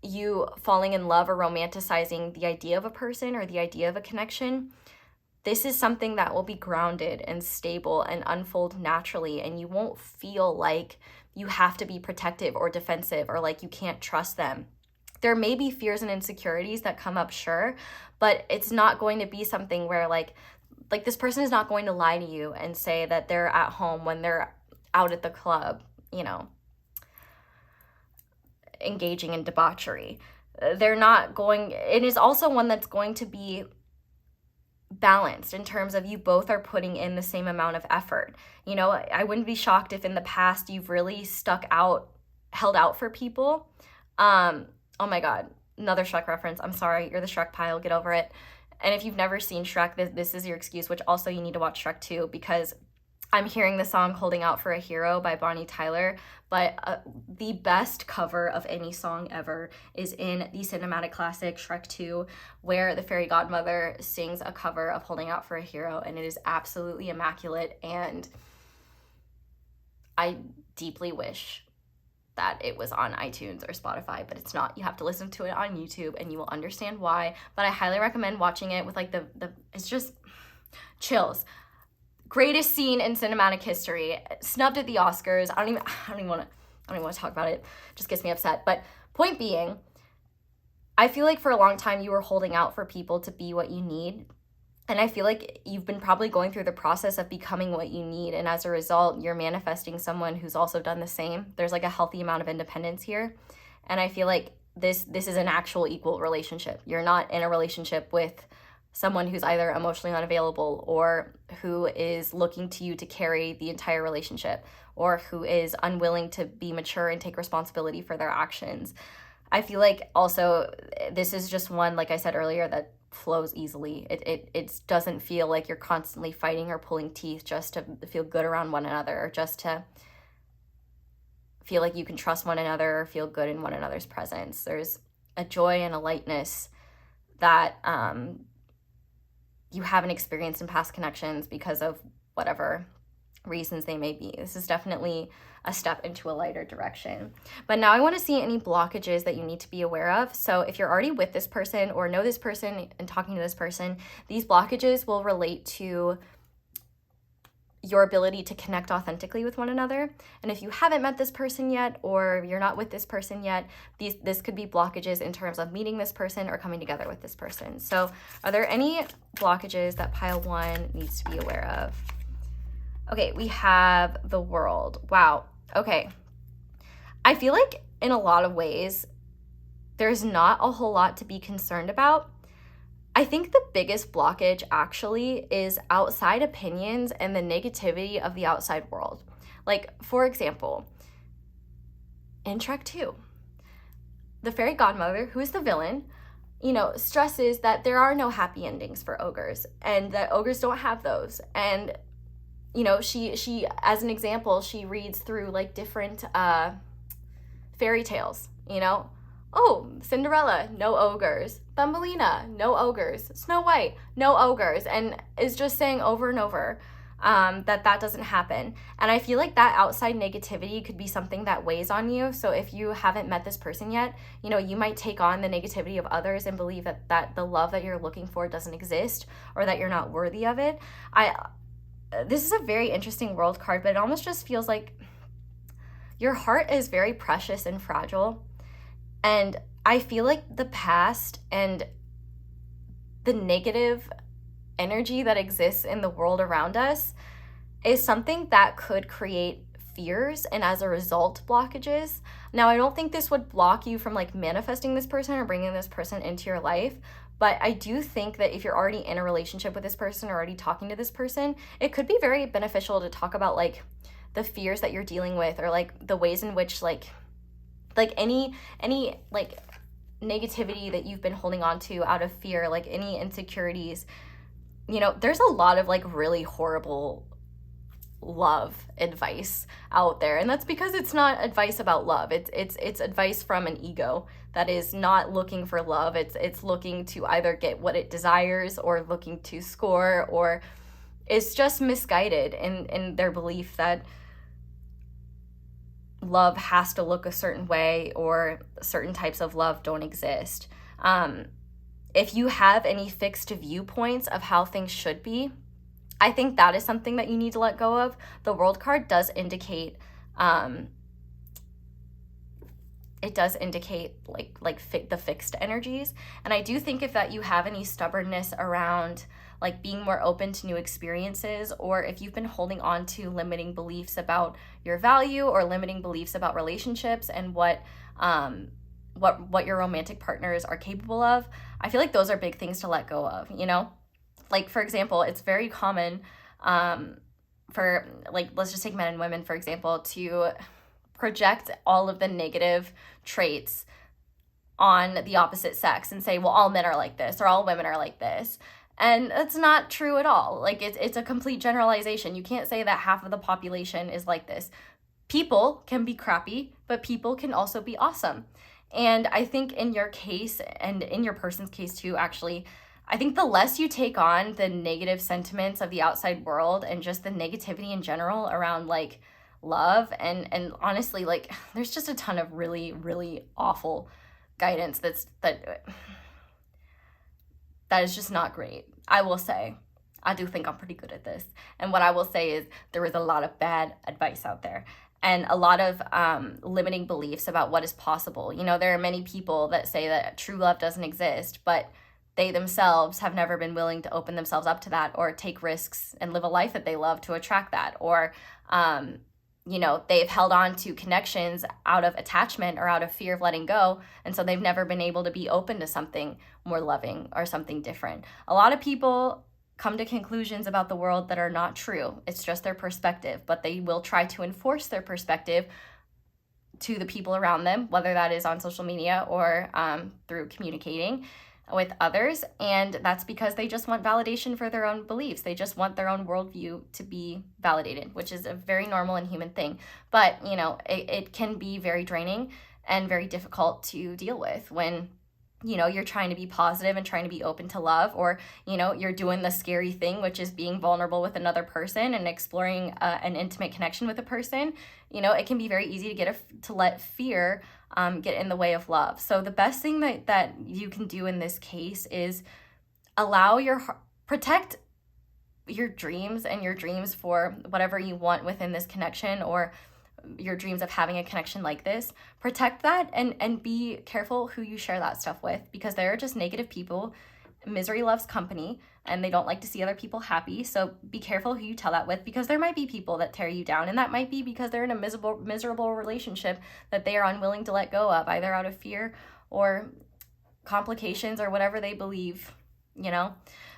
you falling in love or romanticizing the idea of a person or the idea of a connection, this is something that will be grounded and stable and unfold naturally, and you won't feel like you have to be protective or defensive or like you can't trust them. There may be fears and insecurities that come up, sure, but it's not going to be something where like this person is not going to lie to you and say that they're at home when they're out at the club, you know, engaging in debauchery. They're not going, it is also one that's going to be balanced in terms of you both are putting in the same amount of effort. You know, I wouldn't be shocked if in the past you've really held out for people. Oh my God, another Shrek reference. I'm sorry, you're the Shrek pile, get over it. And if you've never seen Shrek, this is your excuse, which also you need to watch Shrek 2, because I'm hearing the song Holding Out for a Hero by Bonnie Tyler, but the best cover of any song ever is in the cinematic classic Shrek 2, where the fairy godmother sings a cover of Holding Out for a Hero, and it is absolutely immaculate, and I deeply wish that it was on iTunes or Spotify, but it's not. You have to listen to it on YouTube and you will understand why, but I highly recommend watching it with like it's just chills. Greatest scene in cinematic history, snubbed at the Oscars. I don't even want to talk about it. It just gets me upset. But point being, I feel like for a long time you were holding out for people to be what you need. And I feel like you've been probably going through the process of becoming what you need. And as a result, you're manifesting someone who's also done the same. There's like a healthy amount of independence here. And I feel like this is an actual equal relationship. You're not in a relationship with someone who's either emotionally unavailable or who is looking to you to carry the entire relationship or who is unwilling to be mature and take responsibility for their actions. I feel like also this is just one, like I said earlier, that flows easily. It doesn't feel like you're constantly fighting or pulling teeth just to feel good around one another or just to feel like you can trust one another or feel good in one another's presence. There's a joy and a lightness that you haven't experienced in past connections because of whatever reasons they may be. This is definitely a step into a lighter direction. But now I want to see any blockages that you need to be aware of. So if you're already with this person or know this person and talking to this person, these blockages will relate to your ability to connect authentically with one another. And if you haven't met this person yet, or you're not with this person yet, this could be blockages in terms of meeting this person or coming together with this person. So are there any blockages that pile 1 needs to be aware of? Okay, we have the World. Wow. Okay. I feel like in a lot of ways, there's not a whole lot to be concerned about. I think the biggest blockage actually is outside opinions and the negativity of the outside world. Like, for example, in Shrek 2, the fairy godmother, who is the villain, you know, stresses that there are no happy endings for ogres and that ogres don't have those. And you know, she as an example, she reads through like different fairy tales, you know. Oh, Cinderella, no ogres. Thumbelina, no ogres. Snow White, no ogres. And is just saying over and over that doesn't happen. And I feel like that outside negativity could be something that weighs on you. So if you haven't met this person yet, you know, you might take on the negativity of others and believe that the love that you're looking for doesn't exist or that you're not worthy of it. This is a very interesting World card, but it almost just feels like your heart is very precious and fragile. And I feel like the past and the negative energy that exists in the world around us is something that could create fears and as a result blockages. Now, I don't think this would block you from like manifesting this person or bringing this person into your life, but I do think that if you're already in a relationship with this person or already talking to this person, it could be very beneficial to talk about like the fears that you're dealing with or like the ways in which like any like negativity that you've been holding on to out of fear, like any insecurities. You know, there's a lot of like really horrible love advice out there, and that's because it's not advice about love. It's advice from an ego that is not looking for love. It's looking to either get what it desires or looking to score, or it's just misguided in their belief that love has to look a certain way or certain types of love don't exist. If you have any fixed viewpoints of how things should be, I think that is something that you need to let go of. The World card does indicate, it does indicate the fixed energies. And I do think if that you have any stubbornness around like being more open to new experiences, or if you've been holding on to limiting beliefs about your value or limiting beliefs about relationships and what your romantic partners are capable of, I feel like those are big things to let go of, you know? Like, for example, it's very common for, like, let's just take men and women, for example, to project all of the negative traits on the opposite sex and say, well, all men are like this or all women are like this. And that's not true at all. Like, it's a complete generalization. You can't say that half of the population is like this. People can be crappy, but people can also be awesome. And I think in your case, and in your person's case too, actually, I think the less you take on the negative sentiments of the outside world and just the negativity in general around like love and honestly, like, there's just a ton of really, really awful guidance that is just not great. I will say, I do think I'm pretty good at this. And what I will say is there is a lot of bad advice out there and a lot of limiting beliefs about what is possible. You know, there are many people that say that true love doesn't exist, but they themselves have never been willing to open themselves up to that or take risks and live a life that they love to attract that. Or, you know, they've held on to connections out of attachment or out of fear of letting go. And so they've never been able to be open to something more loving or something different. A lot of people come to conclusions about the world that are not true. It's just their perspective, but they will try to enforce their perspective to the people around them, whether that is on social media or through communicating with others. And that's because they just want validation for their own beliefs. They just want their own worldview to be validated, which is a very normal and human thing. But, you know, it can be very draining and very difficult to deal with when, you know, you're trying to be positive and trying to be open to love, or, you know, you're doing the scary thing, which is being vulnerable with another person and exploring an intimate connection with a person. You know, it can be very easy to let fear get in the way of love. So the best thing that you can do in this case is protect your dreams and your dreams for whatever you want within this connection, or your dreams of having a connection like this. Protect that and be careful who you share that stuff with, because there are just negative people. Misery loves company and they don't like to see other people happy. So be careful who you tell that with, because there might be people that tear you down, and that might be because they're in a miserable relationship that they are unwilling to let go of, either out of fear or complications or whatever they believe, you know?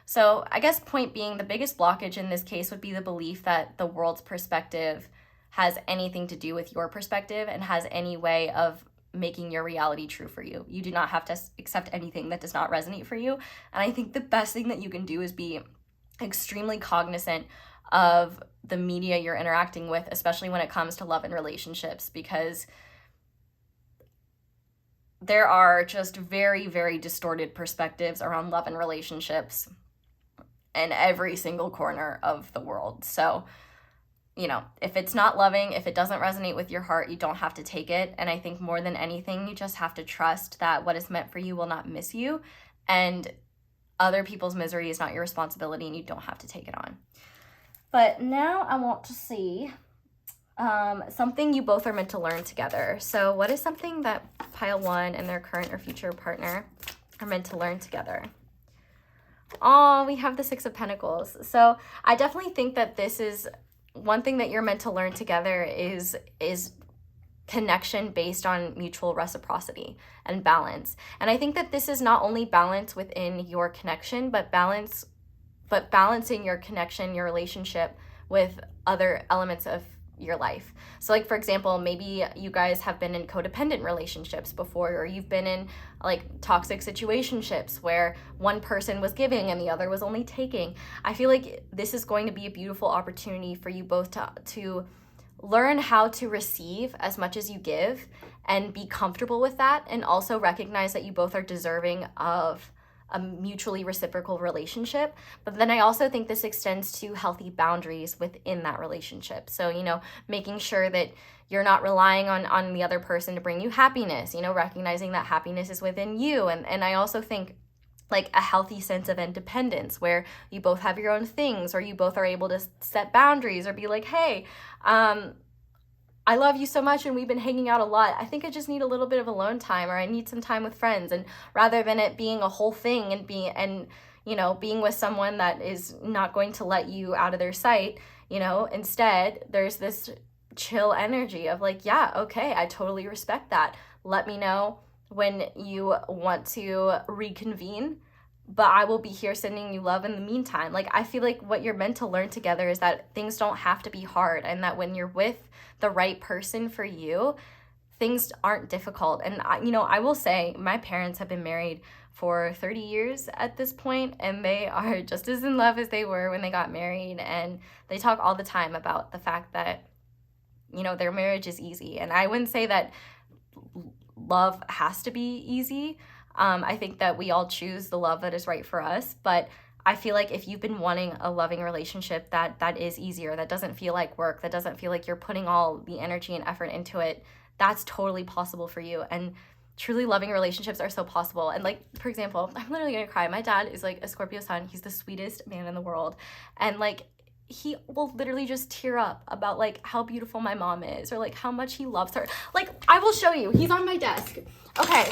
So I guess point being, the biggest blockage in this case would be the belief that the world's perspective has anything to do with your perspective and has any way of making your reality true for you. You do not have to accept anything that does not resonate for you. And I think the best thing that you can do is be extremely cognizant of the media you're interacting with, especially when it comes to love and relationships, because there are just very, very distorted perspectives around love and relationships in every single corner of the world. So, you know, if it's not loving, if it doesn't resonate with your heart, you don't have to take it. And I think more than anything, you just have to trust that what is meant for you will not miss you. And other people's misery is not your responsibility, and you don't have to take it on. But now I want to see something you both are meant to learn together. So what is something that pile one and their current or future partner are meant to learn together? Oh, we have the Six of Pentacles. So I definitely think that this is one thing that you're meant to learn together is connection based on mutual reciprocity and balance. And I think that this is not only balance within your connection, but balancing your connection, your relationship with other elements of your life. So like, for example, maybe you guys have been in codependent relationships before, or you've been in like toxic situationships where one person was giving and the other was only taking. I feel like this is going to be a beautiful opportunity for you both to learn how to receive as much as you give and be comfortable with that, and also recognize that you both are deserving of a mutually reciprocal relationship. But then I also think this extends to healthy boundaries within that relationship. So, you know, making sure that you're not relying on the other person to bring you happiness, you know, recognizing that happiness is within you. And I also think like a healthy sense of independence where you both have your own things, or you both are able to set boundaries or be like, hey, I love you so much and we've been hanging out a lot. I think I just need a little bit of alone time, or I need some time with friends. And rather than it being a whole thing and being with someone that is not going to let you out of their sight, you know, instead there's this chill energy of like, yeah, okay, I totally respect that. Let me know when you want to reconvene, but I will be here sending you love in the meantime. Like, I feel like what you're meant to learn together is that things don't have to be hard, and that when you're with the right person for you, things aren't difficult. And I will say my parents have been married for 30 years at this point, and they are just as in love as they were when they got married. And they talk all the time about the fact that, you know, their marriage is easy. And I wouldn't say that love has to be easy. I think that we all choose the love that is right for us, but I feel like if you've been wanting a loving relationship that is easier, that doesn't feel like work, that doesn't feel like you're putting all the energy and effort into it, that's totally possible for you. And truly loving relationships are so possible. And like, for example, I'm literally gonna cry. My dad is like a Scorpio sun. He's the sweetest man in the world. And like, he will literally just tear up about like how beautiful my mom is, or like how much he loves her. Like, I will show you. He's on my desk. Okay.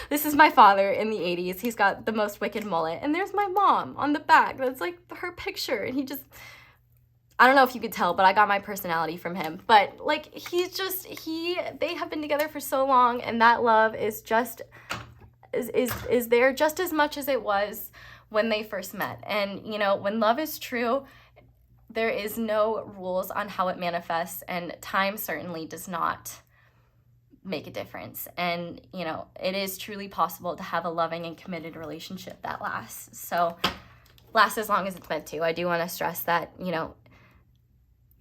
This is my father in the 80s. He's got the most wicked mullet. And there's my mom on the back. That's like her picture. And I don't know if you could tell, but I got my personality from him. But like, they have been together for so long, and that love is there just as much as it was when they first met. And, you know, when love is true, there is no rules on how it manifests, and time certainly does not make a difference. And, you know, it is truly possible to have a loving and committed relationship that lasts. So lasts as long as it's meant to. I do want to stress that, you know,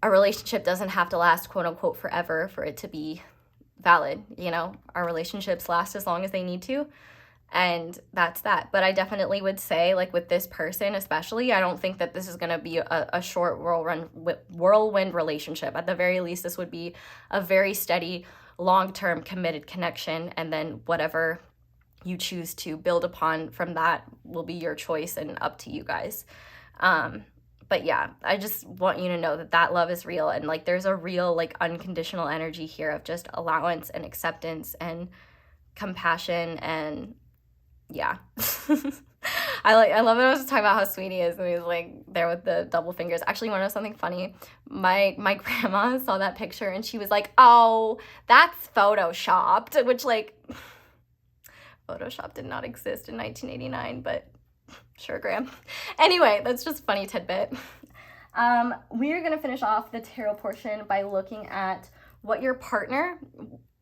a relationship doesn't have to last quote unquote forever for it to be valid. You know, our relationships last as long as they need to. And that's that. But I definitely would say, like with this person especially, I don't think that this is going to be a short whirlwind relationship. At the very least, this would be a very steady, long-term committed connection. And then whatever you choose to build upon from that will be your choice and up to you guys. But yeah, I just want you to know that love is real. And like, there's a real like unconditional energy here of just allowance and acceptance and compassion. And yeah. I love it. I was talking about how sweet he is, and he's like there with the double fingers. Actually, you want to know something funny? My grandma saw that picture and she was like, oh, that's photoshopped, which like Photoshop did not exist in 1989, but sure, Graham. Anyway, that's just a funny tidbit. We're going to finish off the tarot portion by looking at what your partner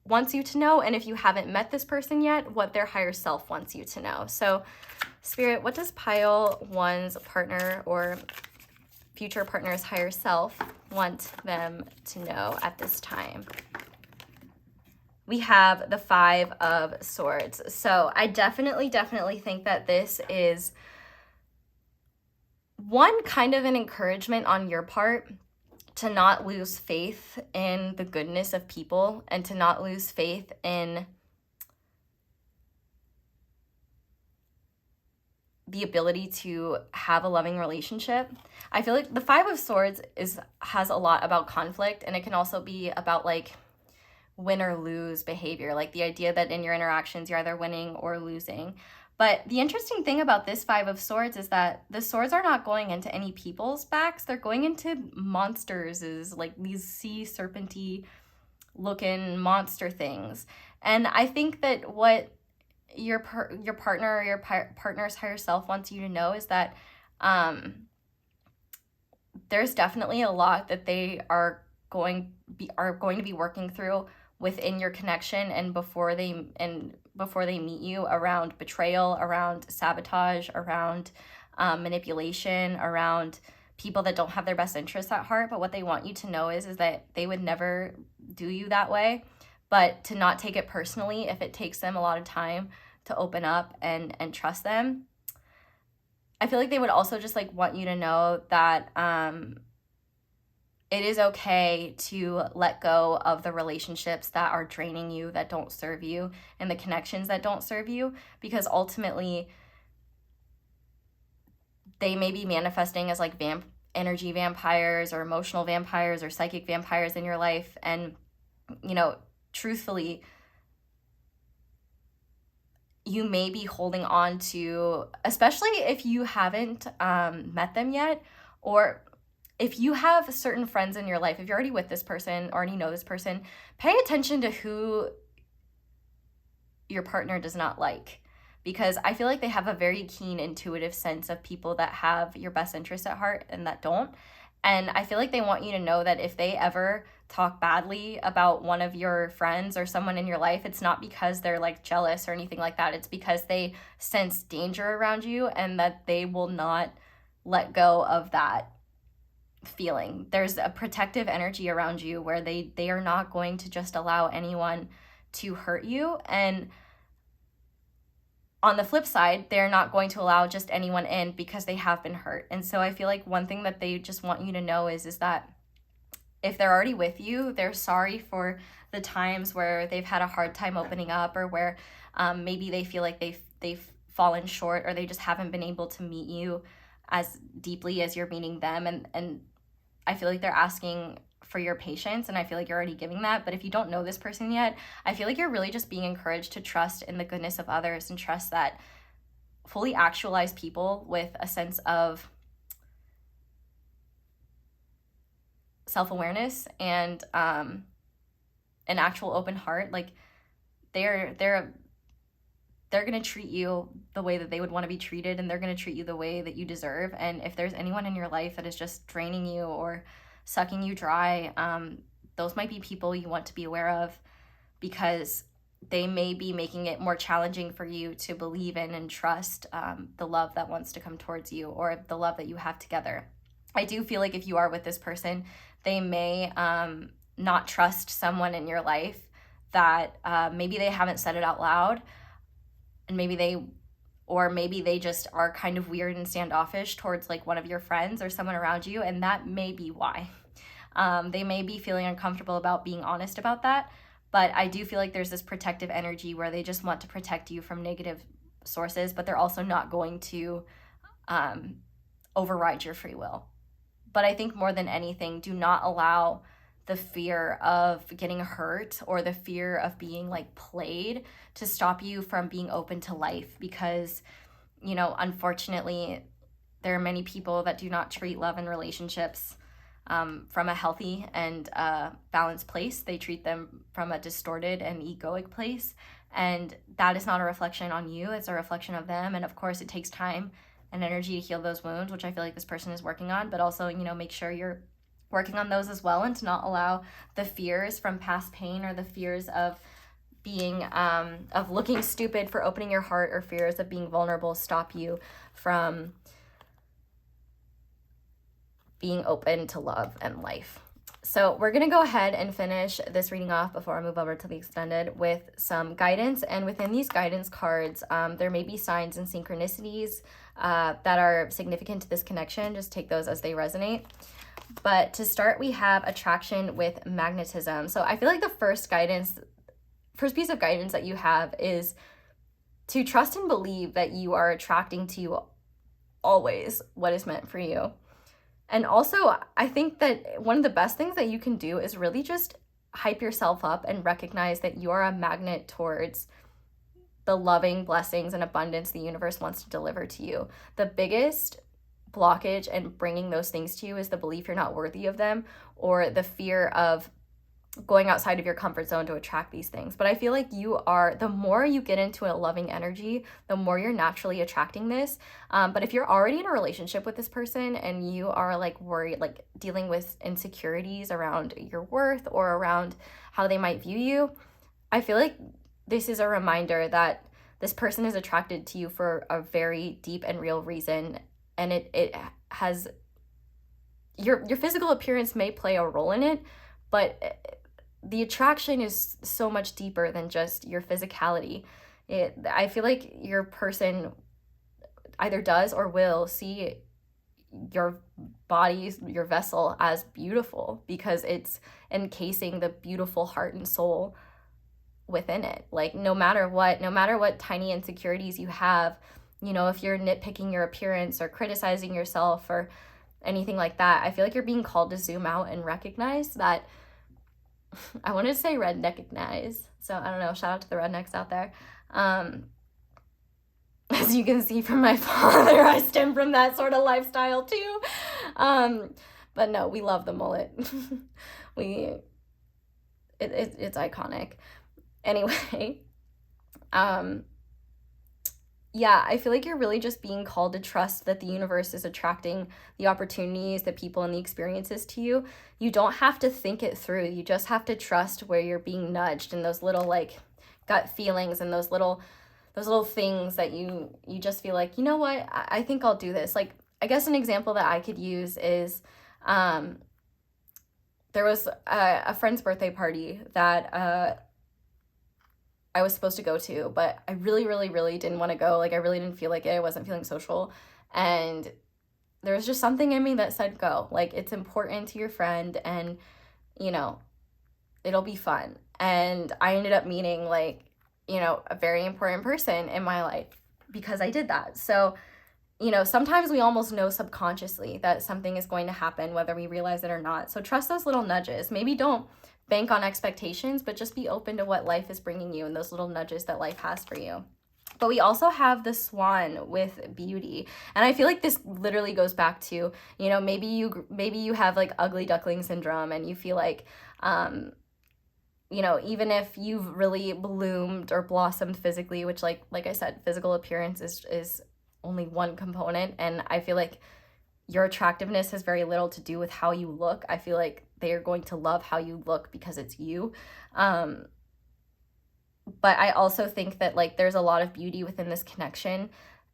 wants you to know, and if you haven't met this person yet, what their higher self wants you to know. So, Spirit, what does pile one's partner or future partner's higher self want them to know at this time? We have the 5 of Swords. So I definitely think that this is one kind of an encouragement on your part to not lose faith in the goodness of people, and to not lose faith in the ability to have a loving relationship. I feel like the 5 of Swords has a lot about conflict, and it can also be about like win or lose behavior, like the idea that in your interactions you're either winning or losing. But the interesting thing about this 5 of Swords is that the swords are not going into any people's backs. They're going into monsters, like these sea serpenty looking monster things. And I think that what your partner or your partner's higher self wants you to know is that there's definitely a lot that they are going to be working through within your connection, and before they meet you, around betrayal, around sabotage, around manipulation, around people that don't have their best interests at heart. But what they want you to know is that they would never do you that way, but to not take it personally if it takes them a lot of time to open up and trust them. I feel like they would also just like want you to know that it is okay to let go of the relationships that are draining you, that don't serve you, and the connections that don't serve you, because ultimately they may be manifesting as like energy vampires or emotional vampires or psychic vampires in your life. And, you know, truthfully, you may be holding on to, especially if you haven't met them yet, or if you have certain friends in your life, if you're already with this person, already know this person, pay attention to who your partner does not like. Because I feel like they have a very keen intuitive sense of people that have your best interest at heart and that don't. And I feel like they want you to know that if they ever talk badly about one of your friends or someone in your life, it's not because they're like jealous or anything like that. It's because they sense danger around you and that they will not let go of that feeling. There's a protective energy around you where they are not going to just allow anyone to hurt you. And on the flip side, they're not going to allow just anyone in because they have been hurt. And so I feel like one thing that they just want you to know is that if they're already with you, they're sorry for the times where they've had a hard time opening up, or where maybe they feel like they've fallen short, or they just haven't been able to meet you as deeply as you're meeting them. And I feel like they're asking for your patience, and I feel like you're already giving that. But if you don't know this person yet, I feel like you're really just being encouraged to trust in the goodness of others and trust that fully actualized people with a sense of self-awareness and an actual open heart, like they're going to treat you the way that they would want to be treated, and they're going to treat you the way that you deserve. And if there's anyone in your life that is just draining you or sucking you dry, those might be people you want to be aware of, because they may be making it more challenging for you to believe in and trust the love that wants to come towards you, or the love that you have together. I do feel like if you are with this person, they may not trust someone in your life that maybe they haven't said it out loud, and maybe they just are kind of weird and standoffish towards like one of your friends or someone around you, and that may be why. They may be feeling uncomfortable about being honest about that, but I do feel like there's this protective energy where they just want to protect you from negative sources, but they're also not going to override your free will. But I think more than anything, do not allow the fear of getting hurt or the fear of being like played to stop you from being open to life, because, you know, unfortunately, there are many people that do not treat love and relationships from a healthy and balanced place. They treat them from a distorted and egoic place, and that is not a reflection on you. It's a reflection of them. And of course, it takes time and energy to heal those wounds, which I feel like this person is working on, but also, you know, make sure you're working on those as well, and to not allow the fears from past pain, or the fears of being of looking stupid for opening your heart, or fears of being vulnerable stop you from being open to love and life. So we're going to go ahead and finish this reading off before I move over to the extended with some guidance. And within these guidance cards, there may be signs and synchronicities that are significant to this connection. Just take those as they resonate. But to start, we have attraction with magnetism. So I feel like the first piece of guidance that you have is to trust and believe that you are attracting to you always what is meant for you. And also, I think that one of the best things that you can do is really just hype yourself up and recognize that you are a magnet towards the loving blessings and abundance the universe wants to deliver to you. The biggest blockage in bringing those things to you is the belief you're not worthy of them, or the fear of going outside of your comfort zone to attract these things. But I feel like the more you get into a loving energy, the more you're naturally attracting this. But if you're already in a relationship with this person and you are like worried, like dealing with insecurities around your worth or around how they might view you, I feel like this is a reminder that this person is attracted to you for a very deep and real reason. And it has, your physical appearance may play a role in it, but the attraction is so much deeper than just your physicality. I feel like your person either does or will see your body, your vessel, as beautiful because it's encasing the beautiful heart and soul within it. Like no matter what tiny insecurities you have, you know, if you're nitpicking your appearance or criticizing yourself or anything like that, I feel like you're being called to zoom out and recognize that. I wanted to say rednecknize, so I don't know, shout out to the rednecks out there. As you can see from my father, I stem from that sort of lifestyle too. But no, we love the mullet. It's iconic. Anyway, yeah, I feel like you're really just being called to trust that the universe is attracting the opportunities, the people, and the experiences to you. You don't have to think it through. You just have to trust where you're being nudged and those little like gut feelings and those little things that you just feel like, you know what, I think I'll do this. Like, I guess an example that I could use is there was a friend's birthday party that I was supposed to go to, but I really, really, really didn't want to go. Like, I really didn't feel like it. I wasn't feeling social. And there was just something in me that said go. Like, it's important to your friend and, you know, it'll be fun. And I ended up meeting, like, you know, a very important person in my life because I did that. So, you know, sometimes we almost know subconsciously that something is going to happen, whether we realize it or not. So trust those little nudges. Maybe don't bank on expectations, but just be open to what life is bringing you and those little nudges that life has for you. But we also have the swan with beauty. And I feel like this literally goes back to, you know, maybe you have like ugly duckling syndrome and you feel like, you know, even if you've really bloomed or blossomed physically, which like I said, physical appearance is only one component. And I feel like your attractiveness has very little to do with how you look. I feel like they are going to love how you look because it's you. But I also think that like there's a lot of beauty within this connection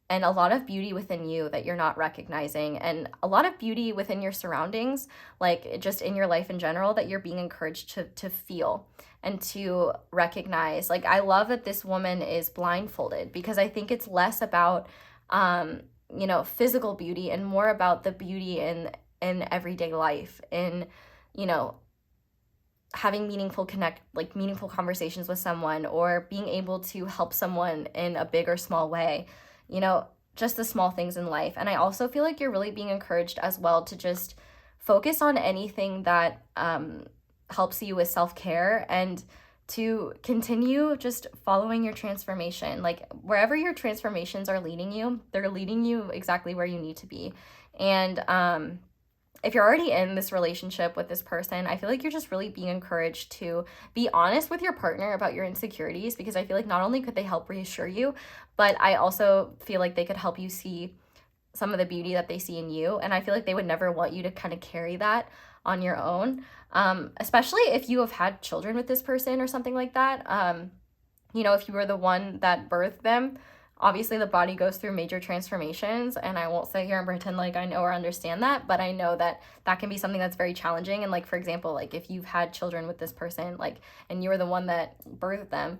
and a lot of beauty within you that you're not recognizing and a lot of beauty within your surroundings, like just in your life in general, that you're being encouraged to feel and to recognize. Like, I love that this woman is blindfolded because I think it's less about, you know, physical beauty and more about the beauty in everyday life, in, you know, having meaningful conversations with someone or being able to help someone in a big or small way, you know, just the small things in life. And I also feel like you're really being encouraged as well to just focus on anything that helps you with self-care and to continue just following your transformation. Like, wherever your transformations are leading you, they're leading you exactly where you need to be. And if you're already in this relationship with this person, I feel like you're just really being encouraged to be honest with your partner about your insecurities, because I feel like not only could they help reassure you, but I also feel like they could help you see some of the beauty that they see in you. And I feel like they would never want you to kind of carry that on your own, especially if you have had children with this person or something like that. You know, if you were the one that birthed them, obviously the body goes through major transformations, and I won't sit here and pretend like I know or understand that, but I know that that can be something that's very challenging. And like, for example, like if you've had children with this person, like, and you were the one that birthed them,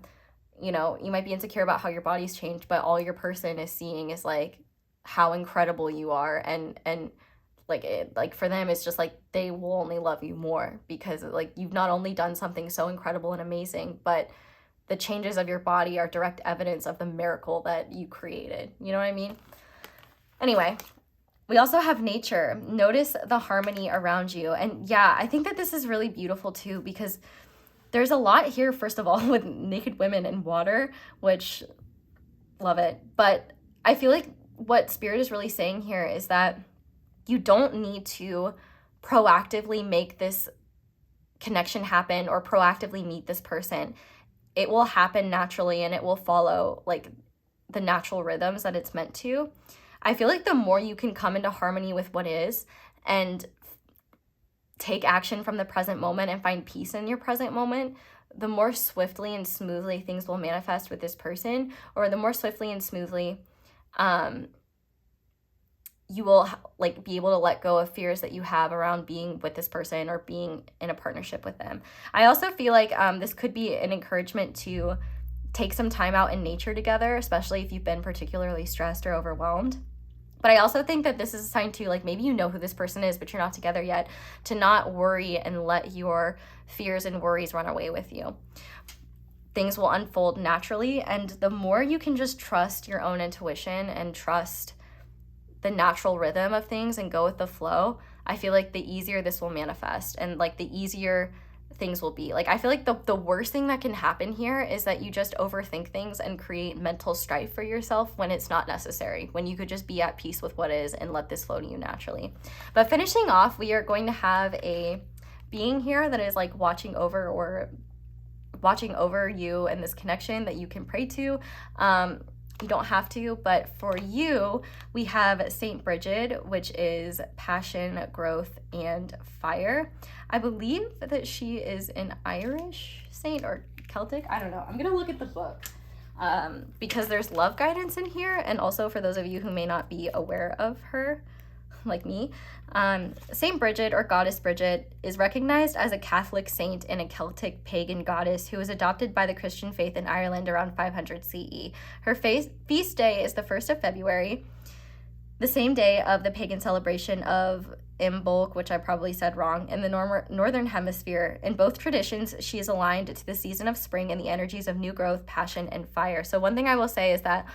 you know, you might be insecure about how your body's changed, but all your person is seeing is like how incredible you are. And like it, like for them, it's just like they will only love you more because like you've not only done something so incredible and amazing, but the changes of your body are direct evidence of the miracle that you created. You know what I mean? Anyway, we also have nature. Notice the harmony around you. And yeah, I think that this is really beautiful too, because there's a lot here, first of all, with naked women and water, which love it. But I feel like what Spirit is really saying here is that you don't need to proactively make this connection happen or proactively meet this person. It will happen naturally and it will follow like the natural rhythms that it's meant to. I feel like the more you can come into harmony with what is and take action from the present moment and find peace in your present moment, the more swiftly and smoothly things will manifest with this person, or the more swiftly and smoothly you will like be able to let go of fears that you have around being with this person or being in a partnership with them. I also feel like this could be an encouragement to take some time out in nature together, especially if you've been particularly stressed or overwhelmed. But I also think that this is a sign too, like maybe you know who this person is, but you're not together yet, to not worry and let your fears and worries run away with you. Things will unfold naturally, and the more you can just trust your own intuition and trust the natural rhythm of things and go with the flow, I feel like the easier this will manifest, and like the easier things will be. Like, I feel like the worst thing that can happen here is that you just overthink things and create mental strife for yourself when it's not necessary, when you could just be at peace with what is and let this flow to you naturally. But finishing off, we are going to have a being here that is like watching over you and this connection that you can pray to. You don't have to, but for you, we have Saint Bridget, which is passion, growth, and fire. I believe that she is an Irish saint or Celtic. I don't know. I'm going to look at the book because there's love guidance in here. And also for those of you who may not be aware of her, like me, Saint Bridget, or Goddess Bridget, is recognized as a Catholic saint and a Celtic pagan goddess who was adopted by the Christian faith in Ireland around 500 CE. Her feast day is the 1st of February, the same day of the pagan celebration of Imbolc, which I probably said wrong, in the northern hemisphere. In both traditions, she is aligned to the season of spring and the energies of new growth, passion, and fire. So one thing I will say is that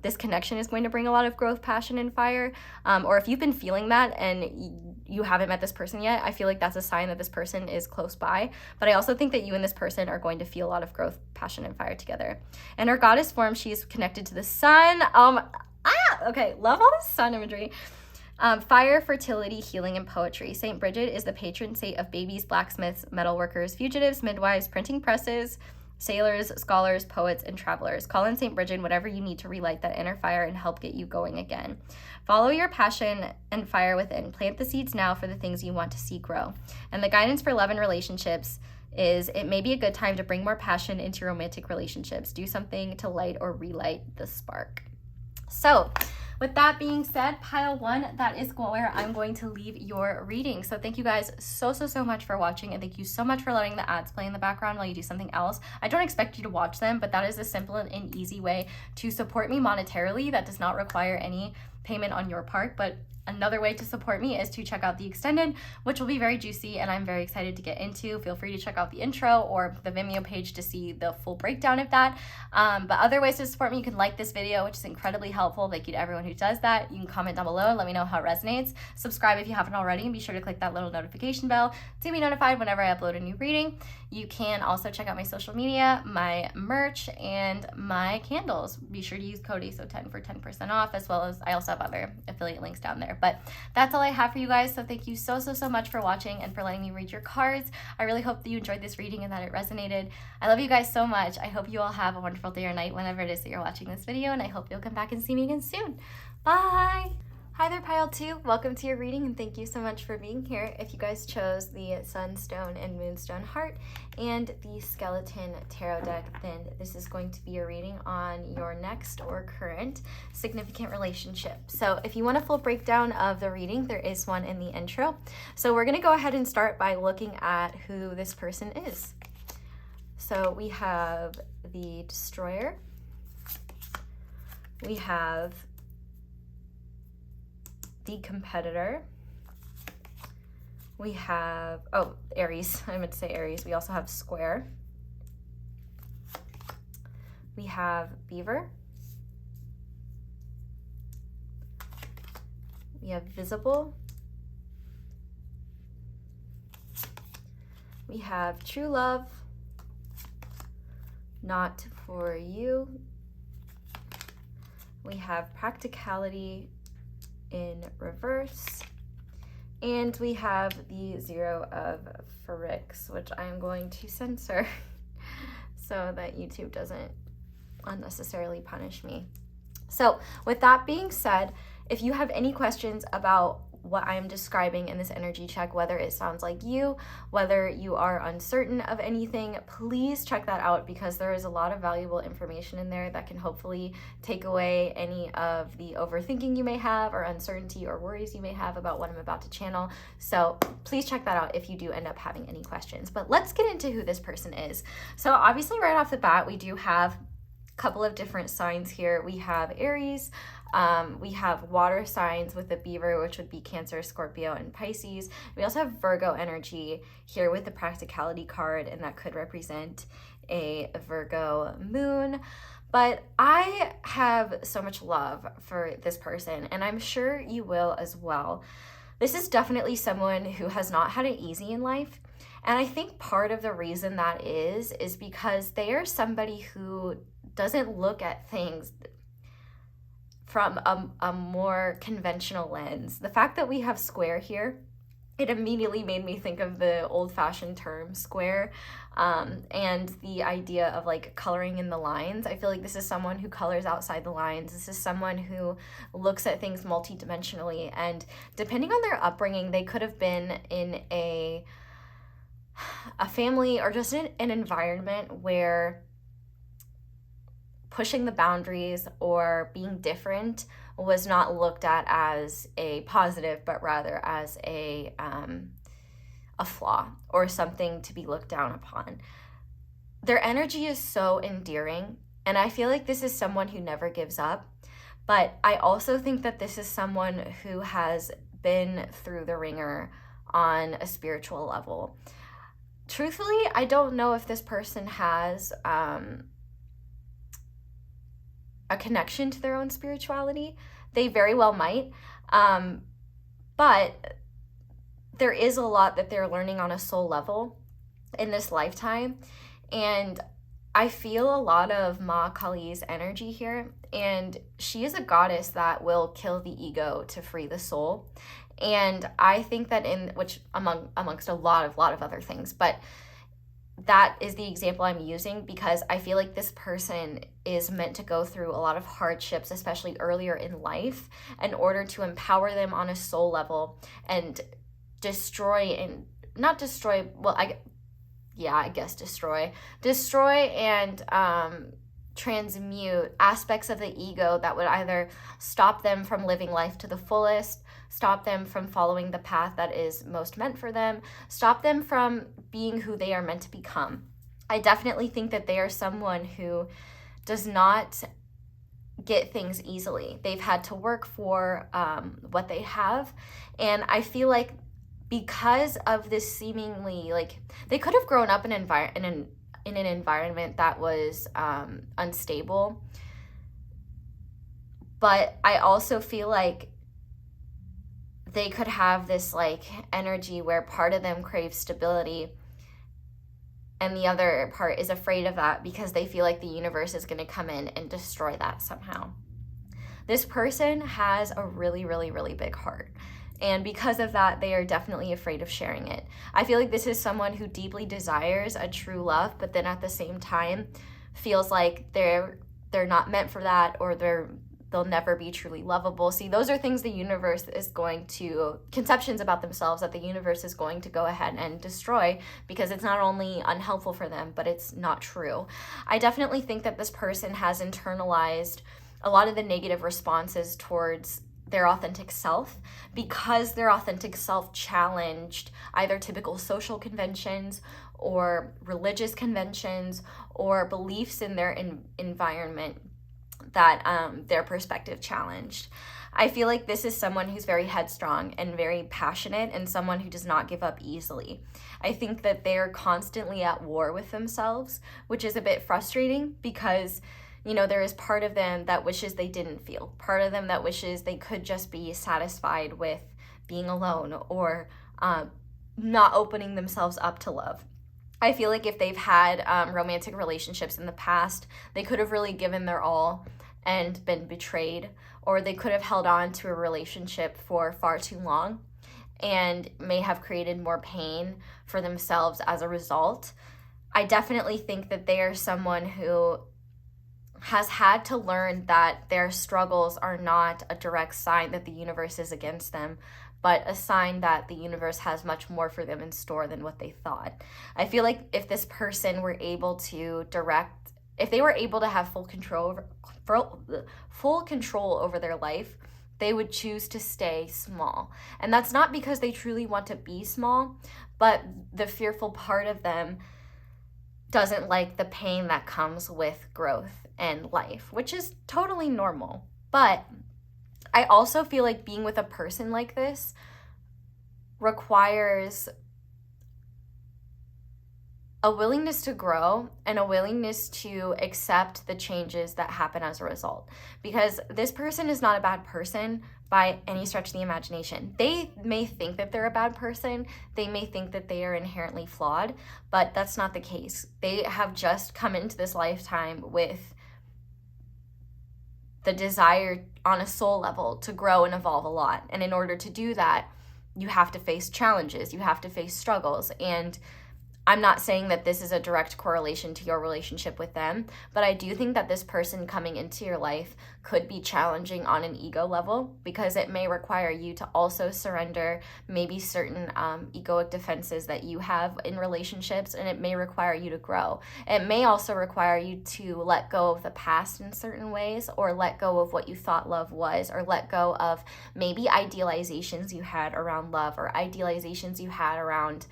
this connection is going to bring a lot of growth, passion, and fire. Or if you've been feeling that and you haven't met this person yet, I feel like that's a sign that this person is close by. But I also think that you and this person are going to feel a lot of growth, passion, and fire together. In her goddess form, she's connected to the sun. Okay, love all this sun imagery. Fire, fertility, healing, and poetry. Saint Bridget is the patron saint of babies, blacksmiths, metalworkers, fugitives, midwives, printing presses, sailors, scholars, poets, and travelers. Call in Saint Bridget whatever you need to relight that inner fire and help get you going again. Follow your passion and fire within. Plant the seeds now for the things you want to see grow. And the guidance for love and relationships is it may be a good time to bring more passion into romantic relationships. Do something to light or relight the spark. So, with that being said, pile 1, that is where I'm going to leave your reading. So thank you guys so much for watching, and thank you so much for letting the ads play in the background while you do something else. I don't expect you to watch them, but that is a simple and easy way to support me monetarily that does not require any payment on your part. But another way to support me is to check out the extended, which will be very juicy and I'm very excited to get into. Feel free to check out the intro or the Vimeo page to see the full breakdown of that. But other ways to support me, you can like this video, which is incredibly helpful. Thank you to everyone who does that. You can comment down below and let me know how it resonates. Subscribe if you haven't already, and be sure to click that little notification bell to be notified whenever I upload a new reading. You can also check out my social media, my merch, and my candles. Be sure to use code ASO10 for 10% off, as well as I also have other affiliate links down there. But that's all I have for you guys. So thank you so much for watching and for letting me read your cards. I really hope that you enjoyed this reading and that it resonated. I love you guys so much. I hope you all have a wonderful day or night whenever it is that you're watching this video, and I hope you'll come back and see me again soon. Bye! Hi there, pile 2. Welcome to your reading, and thank you so much for being here. If you guys chose the Sunstone and Moonstone heart and the skeleton tarot deck, then this is going to be your reading on your next or current significant relationship. So if you want a full breakdown of the reading, there is one in the intro. So we're going to go ahead and start by looking at who this person is. So we have the Destroyer. We have the Competitor. We have, Aries. I meant to say Aries. We also have Square. We have Beaver. We have Visible. We have True Love. Not for you. We have Practicality in reverse, and we have the 0 of Phyrrhix, which I'm going to censor so that YouTube doesn't unnecessarily punish me. So with that being said, if you have any questions about what I'm describing in this energy check, whether it sounds like you, whether you are uncertain of anything, please check that out, because there is a lot of valuable information in there that can hopefully take away any of the overthinking you may have, or uncertainty or worries you may have about what I'm about to channel. So please check that out if you do end up having any questions. But let's get into who this person is. So obviously right off the bat, we do have a couple of different signs here. We have Aries, we have water signs with the beaver, which would be Cancer, Scorpio, and Pisces. We also have Virgo energy here with the practicality card, and that could represent a Virgo moon. But I have so much love for this person, and I'm sure you will as well. This is definitely someone who has not had it easy in life. And I think part of the reason that is because they are somebody who doesn't look at things from a more conventional lens. The fact that we have square here, it immediately made me think of the old-fashioned term square, and the idea of like coloring in the lines. I feel like this is someone who colors outside the lines. This is someone who looks at things multidimensionally, and depending on their upbringing, they could have been in a family or just in an environment where pushing the boundaries or being different was not looked at as a positive, but rather as a flaw or something to be looked down upon. Their energy is so endearing, and I feel like this is someone who never gives up. But I also think that this is someone who has been through the ringer on a spiritual level. Truthfully, I don't know if this person has a connection to their own spirituality. They very well might, but there is a lot that they're learning on a soul level in this lifetime, and I feel a lot of Ma Kali's energy here, and she is a goddess that will kill the ego to free the soul. And I think that amongst a lot of other things, but that is the example I'm using because I feel like this person is meant to go through a lot of hardships, especially earlier in life, in order to empower them on a soul level and destroy and transmute aspects of the ego that would either stop them from living life to the fullest, stop them from following the path that is most meant for them, stop them from being who they are meant to become. I definitely think that they are someone who does not get things easily. They've had to work for what they have, and I feel like because of this seemingly, like, they could have grown up in an environment that was unstable, but I also feel like they could have this like energy where part of them craves stability and the other part is afraid of that because they feel like the universe is going to come in and destroy that somehow. This person has a really, really, really big heart. And because of that, they are definitely afraid of sharing it. I feel like this is someone who deeply desires a true love, but then at the same time feels like they're not meant for that, or they'll never be truly lovable. See, those are things the universe is going to, conceptions about themselves that the universe is going to go ahead and destroy because it's not only unhelpful for them, but it's not true. I definitely think that this person has internalized a lot of the negative responses towards their authentic self because their authentic self challenged either typical social conventions or religious conventions or beliefs in their environment that their perspective challenged. I feel like this is someone who's very headstrong and very passionate and someone who does not give up easily. I think that they're constantly at war with themselves, which is a bit frustrating because there is part of them that wishes they didn't feel, part of them that wishes they could just be satisfied with being alone or not opening themselves up to love. I feel like if they've had romantic relationships in the past, they could have really given their all and been betrayed, or they could have held on to a relationship for far too long and may have created more pain for themselves as a result. I definitely think that they are someone who has had to learn that their struggles are not a direct sign that the universe is against them, but a sign that the universe has much more for them in store than what they thought. I feel like if this person were able to if they were able to have full control over their life, they would choose to stay small. And that's not because they truly want to be small, but the fearful part of them doesn't like the pain that comes with growth and life, which is totally normal. But I also feel like being with a person like this requires a willingness to grow and a willingness to accept the changes that happen as a result. Because this person is not a bad person by any stretch of the imagination. They may think that they're a bad person. They may think that they are inherently flawed, but that's not the case. They have just come into this lifetime with the desire on a soul level to grow and evolve a lot. And in order to do that, you have to face challenges, you have to face struggles. And I'm not saying that this is a direct correlation to your relationship with them, but I do think that this person coming into your life could be challenging on an ego level, because it may require you to also surrender maybe certain egoic defenses that you have in relationships, and it may require you to grow. It may also require you to let go of the past in certain ways, or let go of what you thought love was, or let go of maybe idealizations you had around love, or idealizations you had around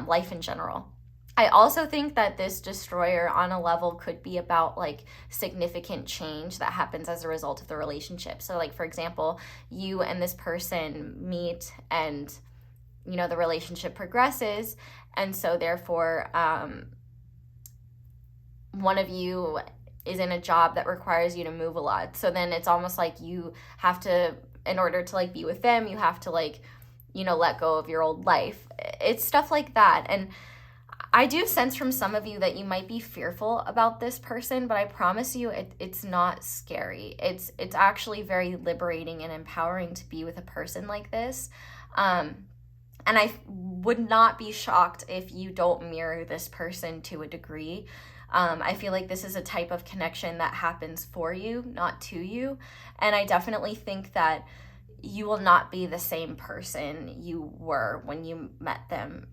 life in general. I also think that this destroyer on a level could be about like significant change that happens as a result of the relationship. So like, for example, you and this person meet and, you know, the relationship progresses. And so therefore, one of you is in a job that requires you to move a lot. So then it's almost like you have to, in order to like be with them, you have to like, you know, let go of your old life. It's stuff like that. And I do sense from some of you that you might be fearful about this person, but I promise you it's not scary. It's actually very liberating and empowering to be with a person like this. And I would not be shocked if you don't mirror this person to a degree. I feel like this is a type of connection that happens for you, not to you. And I definitely think that you will not be the same person you were when you met them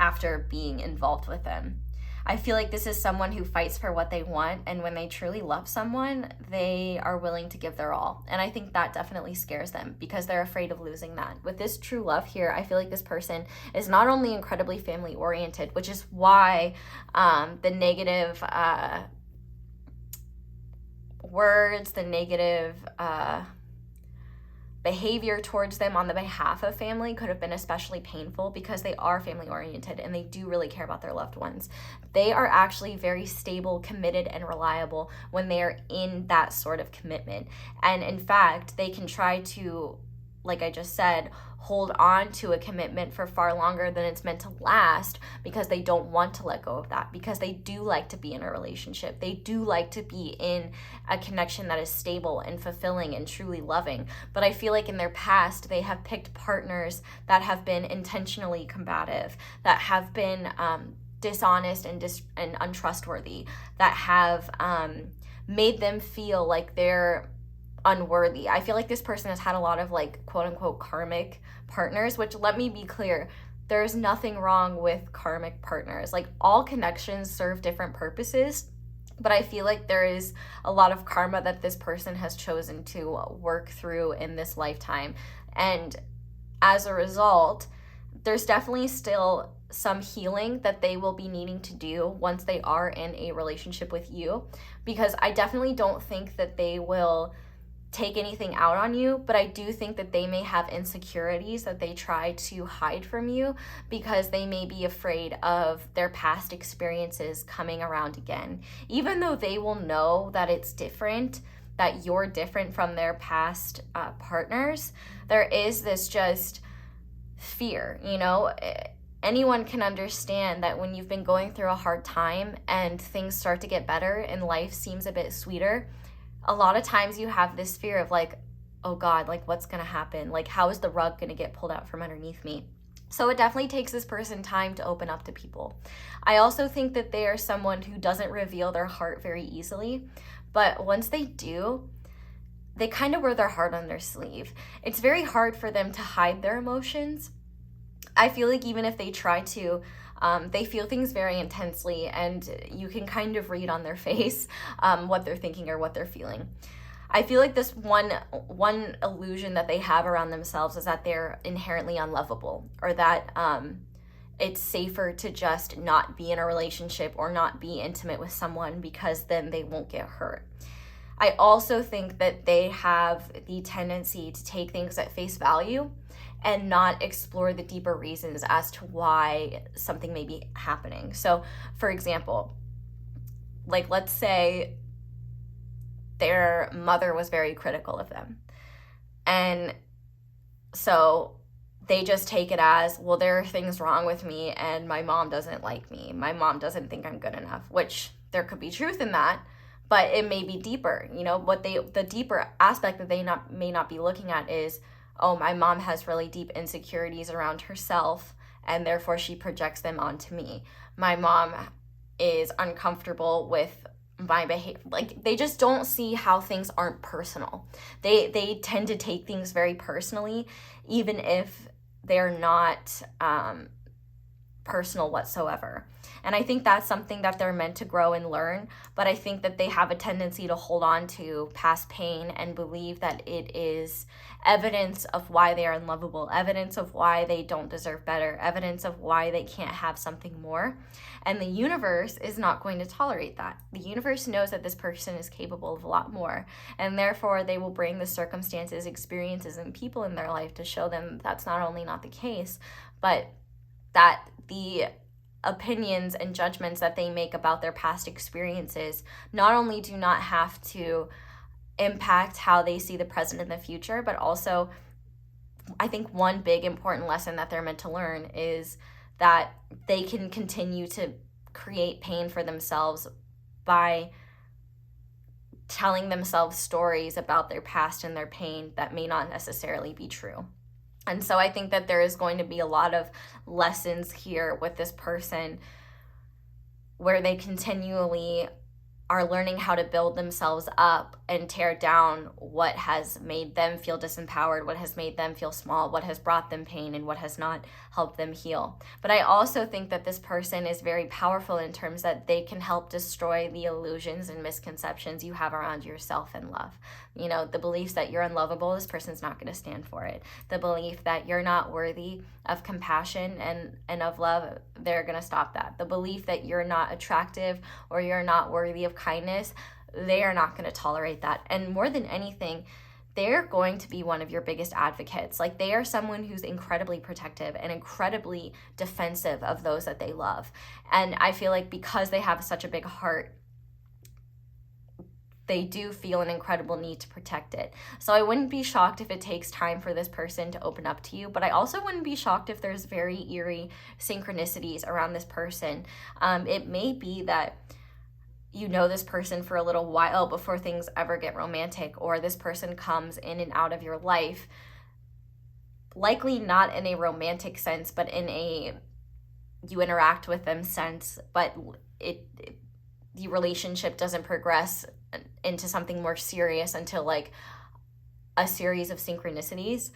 after being involved with them. I feel like this is someone who fights for what they want, and when they truly love someone, they are willing to give their all. And I think that definitely scares them because they're afraid of losing that. With this true love here, I feel like this person is not only incredibly family oriented, which is why the negative words, the negative behavior towards them on the behalf of family could have been especially painful, because they are family oriented and they do really care about their loved ones. They are actually very stable, committed, and reliable when they are in that sort of commitment. And in fact, they can try to, like I just said, hold on to a commitment for far longer than it's meant to last, because they don't want to let go of that, because they do like to be in a relationship. They do like to be in a connection that is stable and fulfilling and truly loving. But I feel like in their past, they have picked partners that have been intentionally combative, that have been dishonest and untrustworthy, that have made them feel like they're unworthy. I feel like this person has had a lot of like quote unquote karmic partners, which, let me be clear, there's nothing wrong with karmic partners. Like, all connections serve different purposes, but I feel like there is a lot of karma that this person has chosen to work through in this lifetime. And as a result, there's definitely still some healing that they will be needing to do once they are in a relationship with you, because I definitely don't think that they will take anything out on you, but I do think that they may have insecurities that they try to hide from you, because they may be afraid of their past experiences coming around again. Even though they will know that it's different, that you're different from their past partners, there is this just fear, you know? Anyone can understand that when you've been going through a hard time and things start to get better and life seems a bit sweeter, a lot of times you have this fear of like, oh God, like what's gonna happen? Like, how is the rug gonna get pulled out from underneath me? So it definitely takes this person time to open up to people. I also think that they are someone who doesn't reveal their heart very easily, but once they do, they kind of wear their heart on their sleeve. It's very hard for them to hide their emotions. I feel like even if they try to, they feel things very intensely, and you can kind of read on their face what they're thinking or what they're feeling. I feel like this one illusion that they have around themselves is that they're inherently unlovable, or that it's safer to just not be in a relationship or not be intimate with someone because then they won't get hurt. I also think that they have the tendency to take things at face value and not explore the deeper reasons as to why something may be happening. So, for example, like, let's say their mother was very critical of them. And so they just take it as, well, there are things wrong with me and my mom doesn't like me. My mom doesn't think I'm good enough, which there could be truth in that, but it may be deeper. You know, the deeper aspect that they may not be looking at is, oh, my mom has really deep insecurities around herself and therefore she projects them onto me. My mom is uncomfortable with my behavior. Like, they just don't see how things aren't personal. They tend to take things very personally, even if they're not personal whatsoever. And I think that's something that they're meant to grow and learn, but I think that they have a tendency to hold on to past pain and believe that it is evidence of why they are unlovable, evidence of why they don't deserve better, evidence of why they can't have something more. And the universe is not going to tolerate that. The universe knows that this person is capable of a lot more, and therefore they will bring the circumstances, experiences, and people in their life to show them that's not only not the case, but that the opinions and judgments that they make about their past experiences not only do not have to impact how they see the present and the future, but also I think one big important lesson that they're meant to learn is that they can continue to create pain for themselves by telling themselves stories about their past and their pain that may not necessarily be true. And so I think that there is going to be a lot of lessons here with this person where they continually are learning how to build themselves up and tear down what has made them feel disempowered, what has made them feel small, what has brought them pain, and what has not helped them heal. But I also think that this person is very powerful in terms that they can help destroy the illusions and misconceptions you have around yourself and love. You know, the beliefs that you're unlovable, this person's not going to stand for it. The belief that you're not worthy of compassion and of love, they're going to stop that. The belief that you're not attractive or you're not worthy of kindness, they are not going to tolerate that. And more than anything, they're going to be one of your biggest advocates. Like, they are someone who's incredibly protective and incredibly defensive of those that they love. And I feel like because they have such a big heart, they do feel an incredible need to protect it. So I wouldn't be shocked if it takes time for this person to open up to you, but I also wouldn't be shocked if there's very eerie synchronicities around this person. It may be that you know this person for a little while before things ever get romantic, or this person comes in and out of your life, likely not in a romantic sense, but in a you interact with them sense, but the relationship doesn't progress into something more serious until like a series of synchronicities.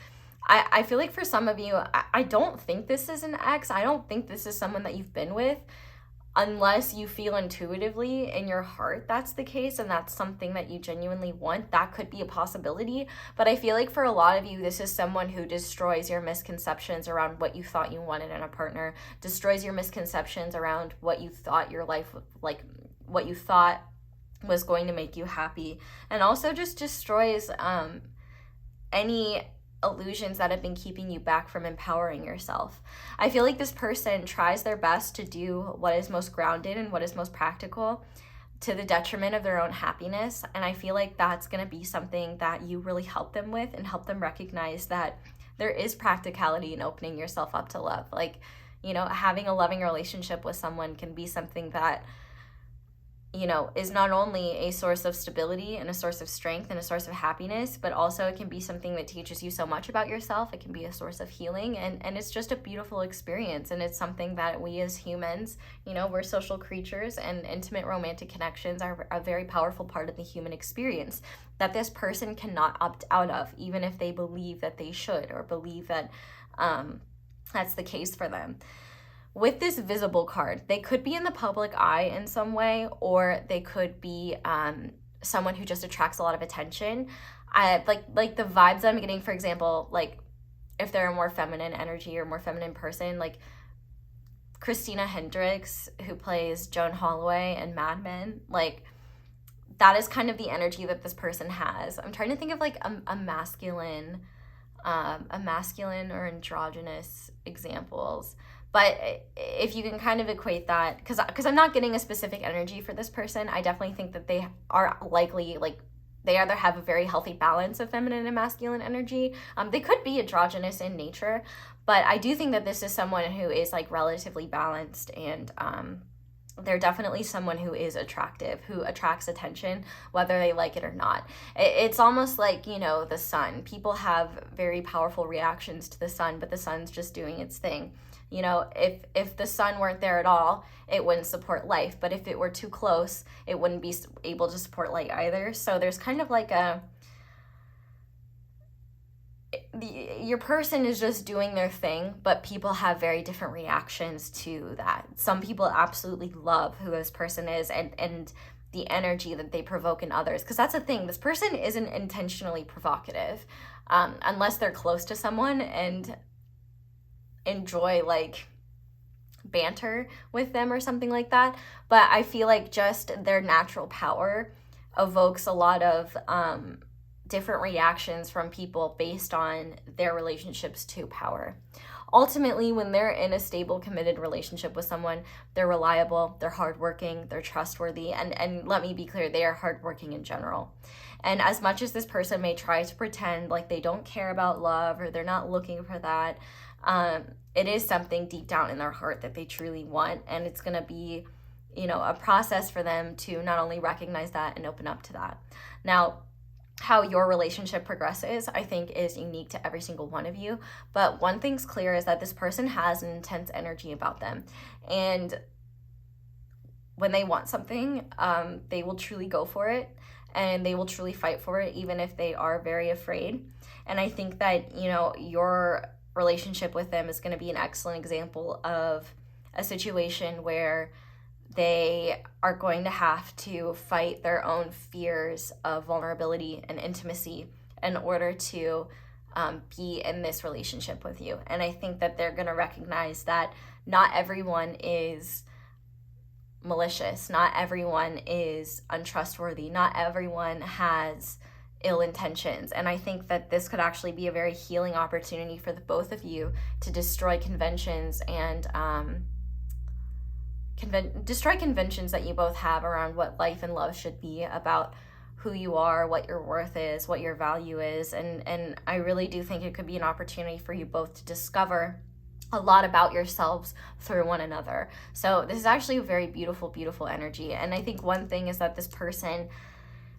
I feel like for some of you, I don't think this is an ex. I don't think this is someone that you've been with, unless you feel intuitively in your heart that's the case and that's something that you genuinely want. That could be a possibility. But I feel like for a lot of you, this is someone who destroys your misconceptions around what you thought you wanted in a partner, destroys your misconceptions around what you thought your life, like what you thought was going to make you happy, and also just destroys any illusions that have been keeping you back from empowering yourself. I feel like this person tries their best to do what is most grounded and what is most practical to the detriment of their own happiness. And I feel like that's going to be something that you really help them with and help them recognize that there is practicality in opening yourself up to love. Like, you know, having a loving relationship with someone can be something that you know, is not only a source of stability and a source of strength and a source of happiness, but also it can be something that teaches you so much about yourself. It can be a source of healing, and it's just a beautiful experience. And it's something that we as humans, you know, we're social creatures, and intimate romantic connections are a very powerful part of the human experience that this person cannot opt out of, even if they believe that they should, or believe that that's the case for them. With this visible card, they could be in the public eye in some way, or they could be someone who just attracts a lot of attention. Like the vibes I'm getting, for example, like if they're a more feminine energy or more feminine person, like Christina Hendricks, who plays Joan Holloway in Mad Men, like that is kind of the energy that this person has. I'm trying to think of like a masculine or androgynous examples. But if you can kind of equate that, because I'm not getting a specific energy for this person, I definitely think that they are likely, like, they either have a very healthy balance of feminine and masculine energy. They could be androgynous in nature, but I do think that this is someone who is, like, relatively balanced, and they're definitely someone who is attractive, who attracts attention, whether they like it or not. It's almost like, you know, the sun. People have very powerful reactions to the sun, but the sun's just doing its thing. You know, if the sun weren't there at all, it wouldn't support life. But if it were too close, it wouldn't be able to support light either. So there's kind of like your person is just doing their thing, but people have very different reactions to that. Some people absolutely love who this person is, and the energy that they provoke in others. Because that's the thing, this person isn't intentionally provocative, unless they're close to someone and enjoy like banter with them or something like that. But I feel like just their natural power evokes a lot of different reactions from people based on their relationships to power. Ultimately, when they're in a stable, committed relationship with someone, they're reliable, they're hardworking, they're trustworthy, and let me be clear, they are hardworking in general. And as much as this person may try to pretend like they don't care about love or they're not looking for that, it is something deep down in their heart that they truly want, and it's going to be, you know, a process for them to not only recognize that and open up to that. Now, how your relationship progresses, I think, is unique to every single one of you, but one thing's clear is that this person has an intense energy about them, and when they want something, they will truly go for it, and they will truly fight for it, even if they are very afraid. And I think that, you know, your relationship with them is going to be an excellent example of a situation where they are going to have to fight their own fears of vulnerability and intimacy in order to be in this relationship with you. And I think that they're going to recognize that not everyone is malicious, not everyone is untrustworthy, not everyone has ill intentions. And I think that this could actually be a very healing opportunity for the both of you to destroy conventions and destroy conventions that you both have around what life and love should be, about who you are, what your worth is, what your value is. And I really do think it could be an opportunity for you both to discover a lot about yourselves through one another. So this is actually a very beautiful, beautiful energy. And I think one thing is that this person,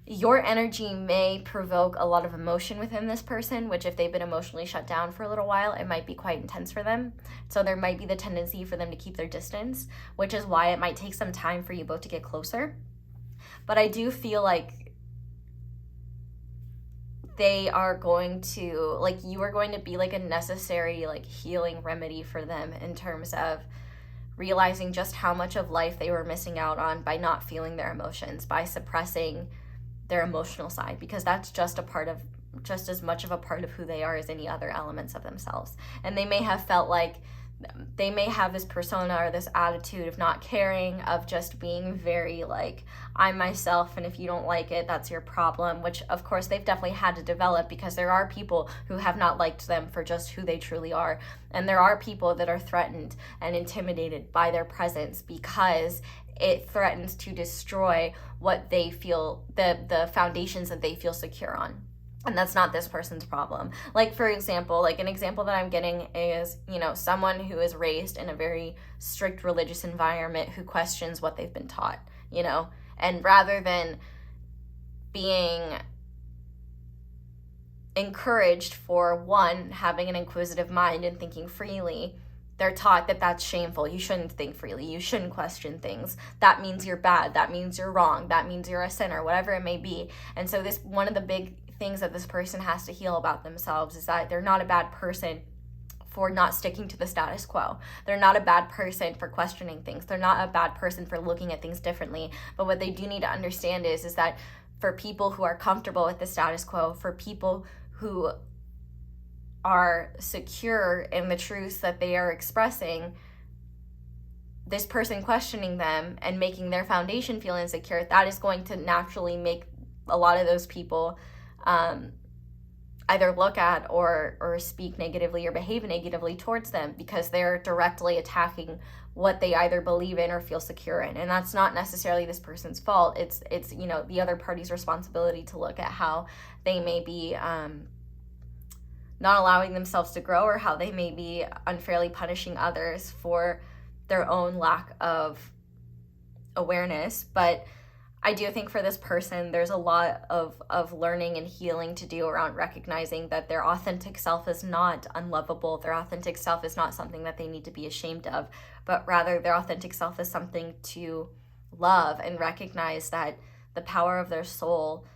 your energy may provoke a lot of emotion within this person, which if they've been emotionally shut down for a little while, it might be quite intense for them. So there might be the tendency for them to keep their distance, which is why it might take some time for you both to get closer. But I do feel like they are going to, like, you are going to be like a necessary, like, healing remedy for them in terms of realizing just how much of life they were missing out on by not feeling their emotions, by suppressing their emotional side, because that's just as much of a part of who they are as any other elements of themselves. And they may have felt like they may have this persona or this attitude of not caring, of just being very like, I'm myself, and if you don't like it, that's your problem, which of course they've definitely had to develop, because there are people who have not liked them for just who they truly are. And there are people that are threatened and intimidated by their presence because it threatens to destroy what they feel, the foundations that they feel secure on. And that's not this person's problem. Like, for example, like an example that I'm getting is, you know, someone who is raised in a very strict religious environment who questions what they've been taught, you know, And rather than being encouraged for, one, having an inquisitive mind and thinking freely, they're taught that that's shameful. You shouldn't think freely. You shouldn't question things. That means you're bad. That means you're wrong. That means you're a sinner, whatever it may be. And so this, one of the big things that this person has to heal about themselves is that they're not a bad person for not sticking to the status quo. They're not a bad person for questioning things. They're not a bad person for looking at things differently. But what they do need to understand is that for people who are comfortable with the status quo, for people who are secure in the truths that they are expressing, this person questioning them and making their foundation feel insecure, that is going to naturally make a lot of those people either look at or speak negatively or behave negatively towards them, because they're directly attacking what they either believe in or feel secure in. And that's not necessarily this person's fault. It's you know, the other party's responsibility to look at how they may be not allowing themselves to grow, or how they may be unfairly punishing others for their own lack of awareness. But I do think for this person, there's a lot of learning and healing to do around recognizing that their authentic self is not unlovable. Their authentic self is not something that they need to be ashamed of, but rather their authentic self is something to love, and recognize that the power of their soul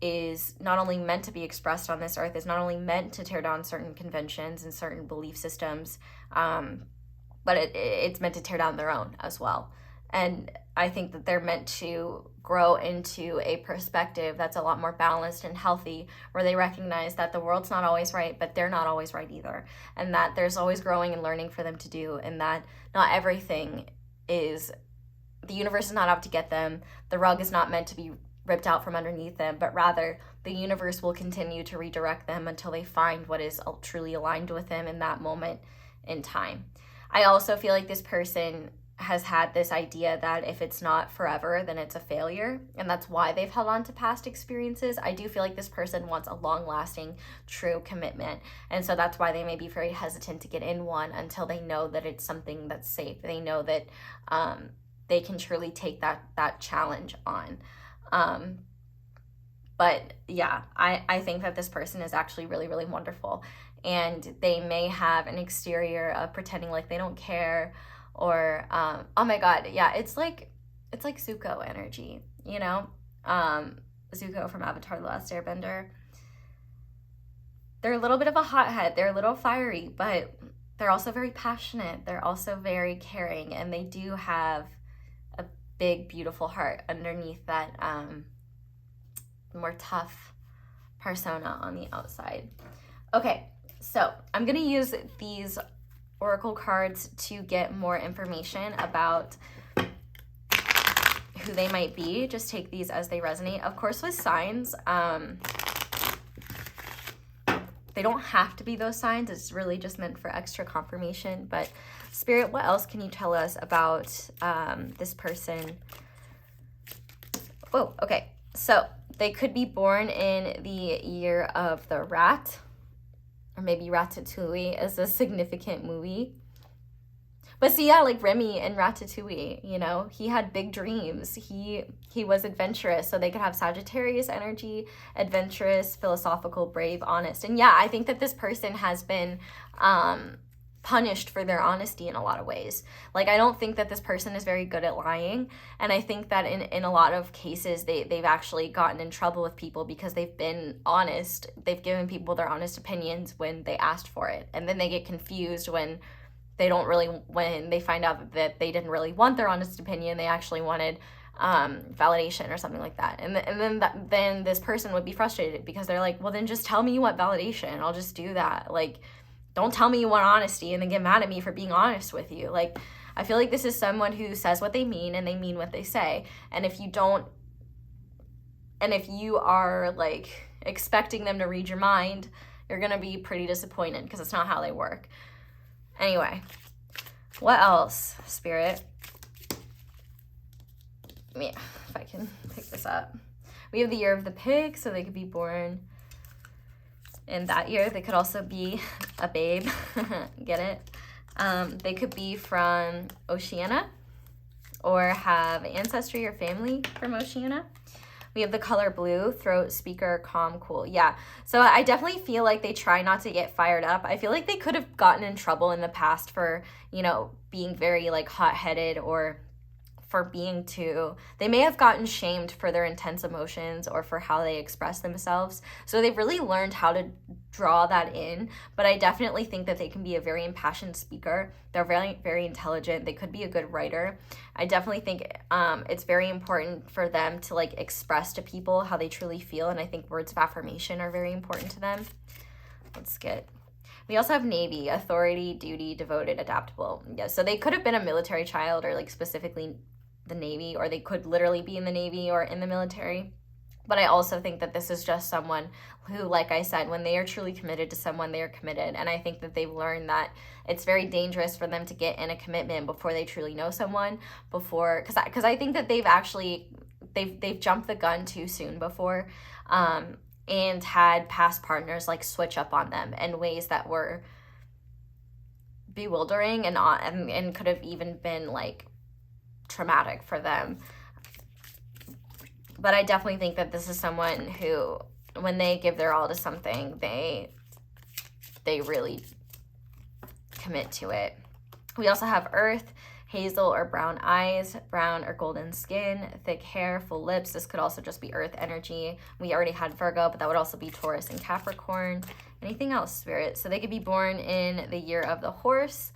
is not only meant to be expressed on this earth, is not only meant to tear down certain conventions and certain belief systems, but it's meant to tear down their own as well. And I think that they're meant to grow into a perspective that's a lot more balanced and healthy, where they recognize that the world's not always right, but they're not always right either. And that there's always growing and learning for them to do, and that not everything is, the universe is not out to get them. The rug is not meant to be ripped out from underneath them, but rather the universe will continue to redirect them until they find what is truly aligned with them in that moment in time. I also feel like this person has had this idea that if it's not forever, then it's a failure, and that's why they've held on to past experiences. I do feel like this person wants a long-lasting, true commitment, and so that's why they may be very hesitant to get in one until they know that it's something that's safe. They know that they can truly take that challenge on. But yeah, I think that this person is actually really, really wonderful, and they may have an exterior of pretending like they don't care, or oh my god, yeah, it's like Zuko energy, you know? Zuko from Avatar: The Last Airbender. They're a little bit of a hothead, they're a little fiery, but they're also very passionate, they're also very caring, and they do have a big, beautiful heart underneath that more tough persona on the outside. Okay, so I'm gonna use these oracle cards to get more information about who they might be. Just take these as they resonate. Of course, with signs, they don't have to be those signs. It's really just meant for extra confirmation. But Spirit, what else can you tell us about this person? Oh, okay. So they could be born in the year of the rat, or maybe Ratatouille is a significant movie. But see, yeah, like Remy and Ratatouille, you know, he had big dreams. He was adventurous, so they could have Sagittarius energy, adventurous, philosophical, brave, honest. And yeah, I think that this person has been punished for their honesty in a lot of ways. Like, I don't think that this person is very good at lying, and I think that in a lot of cases they've actually gotten in trouble with people because they've been honest. They've given people their honest opinions when they asked for it, and then they get confused when they find out that they didn't really want their honest opinion. They actually wanted validation or something like that, and then this person would be frustrated because they're like, well, then just tell me you want validation, I'll just do that. Like, don't tell me you want honesty and then get mad at me for being honest with you. Like, I feel like this is someone who says what they mean and they mean what they say. And if you are like expecting them to read your mind, you're gonna be pretty disappointed because it's not how they work. Anyway, what else, Spirit? Yeah, if I can pick this up. We have the year of the pig, so they could be born in that year. They could also be a babe. Get it? They could be from Oceania, or have ancestry or family for Moshiana. We have the color blue, throat, speaker, calm, cool. Yeah, so I definitely feel like they try not to get fired up. I feel like they could have gotten in trouble in the past for, you know, being very like hot-headed, or for being too, they may have gotten shamed for their intense emotions or for how they express themselves. So they've really learned how to draw that in. But I definitely think that they can be a very impassioned speaker. They're very, very intelligent. They could be a good writer. I definitely think it's very important for them to like express to people how they truly feel. And I think words of affirmation are very important to them. We also have Navy, authority, duty, devoted, adaptable. Yeah, so they could have been a military child, or like specifically the Navy, or they could literally be in the Navy or in the military. But I also think that this is just someone who, like I said, when they are truly committed to someone, they are committed. And I think that they've learned that it's very dangerous for them to get in a commitment before they truly know someone, because I think that they've jumped the gun too soon before, and had past partners like switch up on them in ways that were bewildering and could have even been like traumatic for them. But I definitely think that this is someone who, when they give their all to something, they really commit to it. We also have Earth, hazel or brown eyes, brown or golden skin, thick hair, full lips. This could also just be Earth energy. We already had Virgo, but that would also be Taurus and Capricorn. Anything else, Spirit? So they could be born in the year of the horse,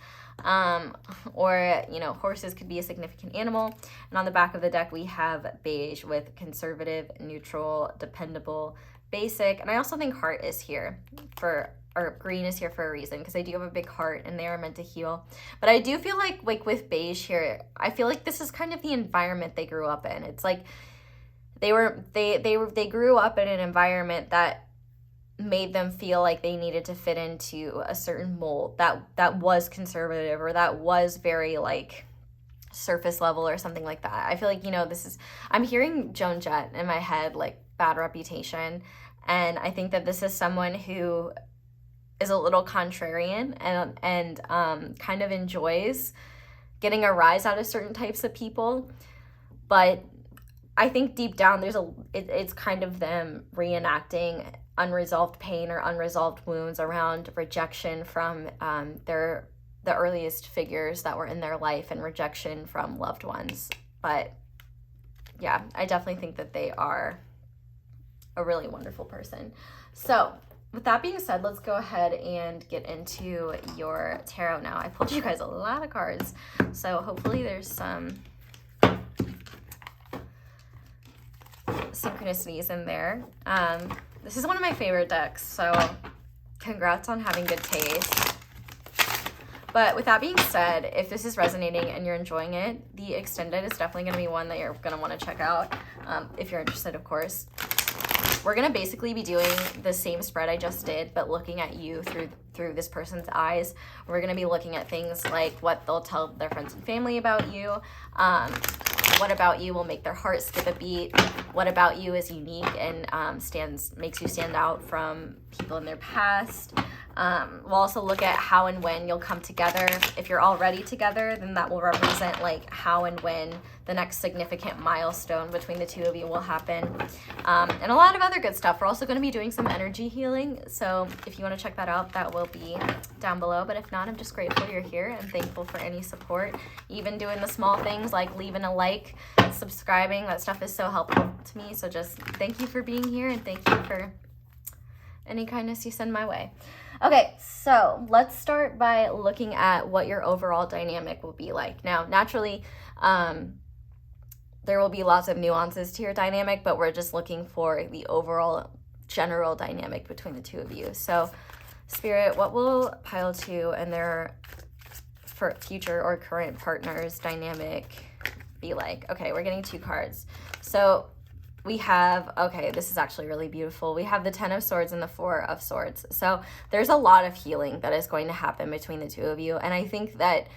or, you know, horses could be a significant animal. And on the back of the deck, we have beige with conservative, neutral, dependable, basic. And I also think heart is here or green is here for a reason, because I do have a big heart and they are meant to heal. But I do feel like with beige here, I feel like this is kind of the environment they grew up in. It's like they grew up in an environment that made them feel like they needed to fit into a certain mold that was conservative, or that was very like surface level or something like that. I feel like, you know, I'm hearing Joan Jett in my head, like bad reputation. And I think that this is someone who is a little contrarian and kind of enjoys getting a rise out of certain types of people. But I think deep down it's kind of them reenacting unresolved pain or unresolved wounds around rejection from the earliest figures that were in their life, and rejection from loved ones. But yeah, I definitely think that they are a really wonderful person. So with that being said, let's go ahead and get into your tarot now. I pulled you guys a lot of cards, so hopefully there's some synchronicities in there. This is one of my favorite decks, so congrats on having good taste. But with that being said, if this is resonating and you're enjoying it, the extended is definitely going to be one that you're going to want to check out, if you're interested, of course. We're going to basically be doing the same spread I just did, but looking at you through this person's eyes. We're going to be looking at things like what they'll tell their friends and family about you, what about you will make their heart skip a beat, what about you is unique and makes you stand out from people in their past. We'll also look at how and when you'll come together. If you're already together, then that will represent like how and when the next significant milestone between the two of you will happen. And a lot of other good stuff. We're also going to be doing some energy healing. So if you want to check that out, that will be down below. But if not, I'm just grateful you're here and thankful for any support. Even doing the small things like leaving a like, subscribing, that stuff is so helpful to me. So just thank you for being here, and thank you for any kindness you send my way. Okay, so let's start by looking at what your overall dynamic will be like. Now, naturally, there will be lots of nuances to your dynamic, but we're just looking for the overall general dynamic between the two of you. So, Spirit, what will pile 2 and their future or current partners dynamic be like? Okay, we're getting 2 cards. So we have, okay, this is actually really beautiful. We have the 10 of Swords and the 4 of Swords. So there's a lot of healing that is going to happen between the two of you. And I think that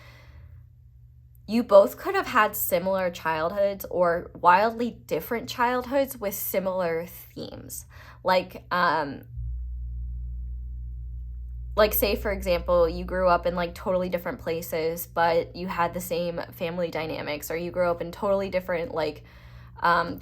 you both could have had similar childhoods or wildly different childhoods with similar themes. Like, like, say for example, you grew up in like totally different places, but you had the same family dynamics, or you grew up in totally different like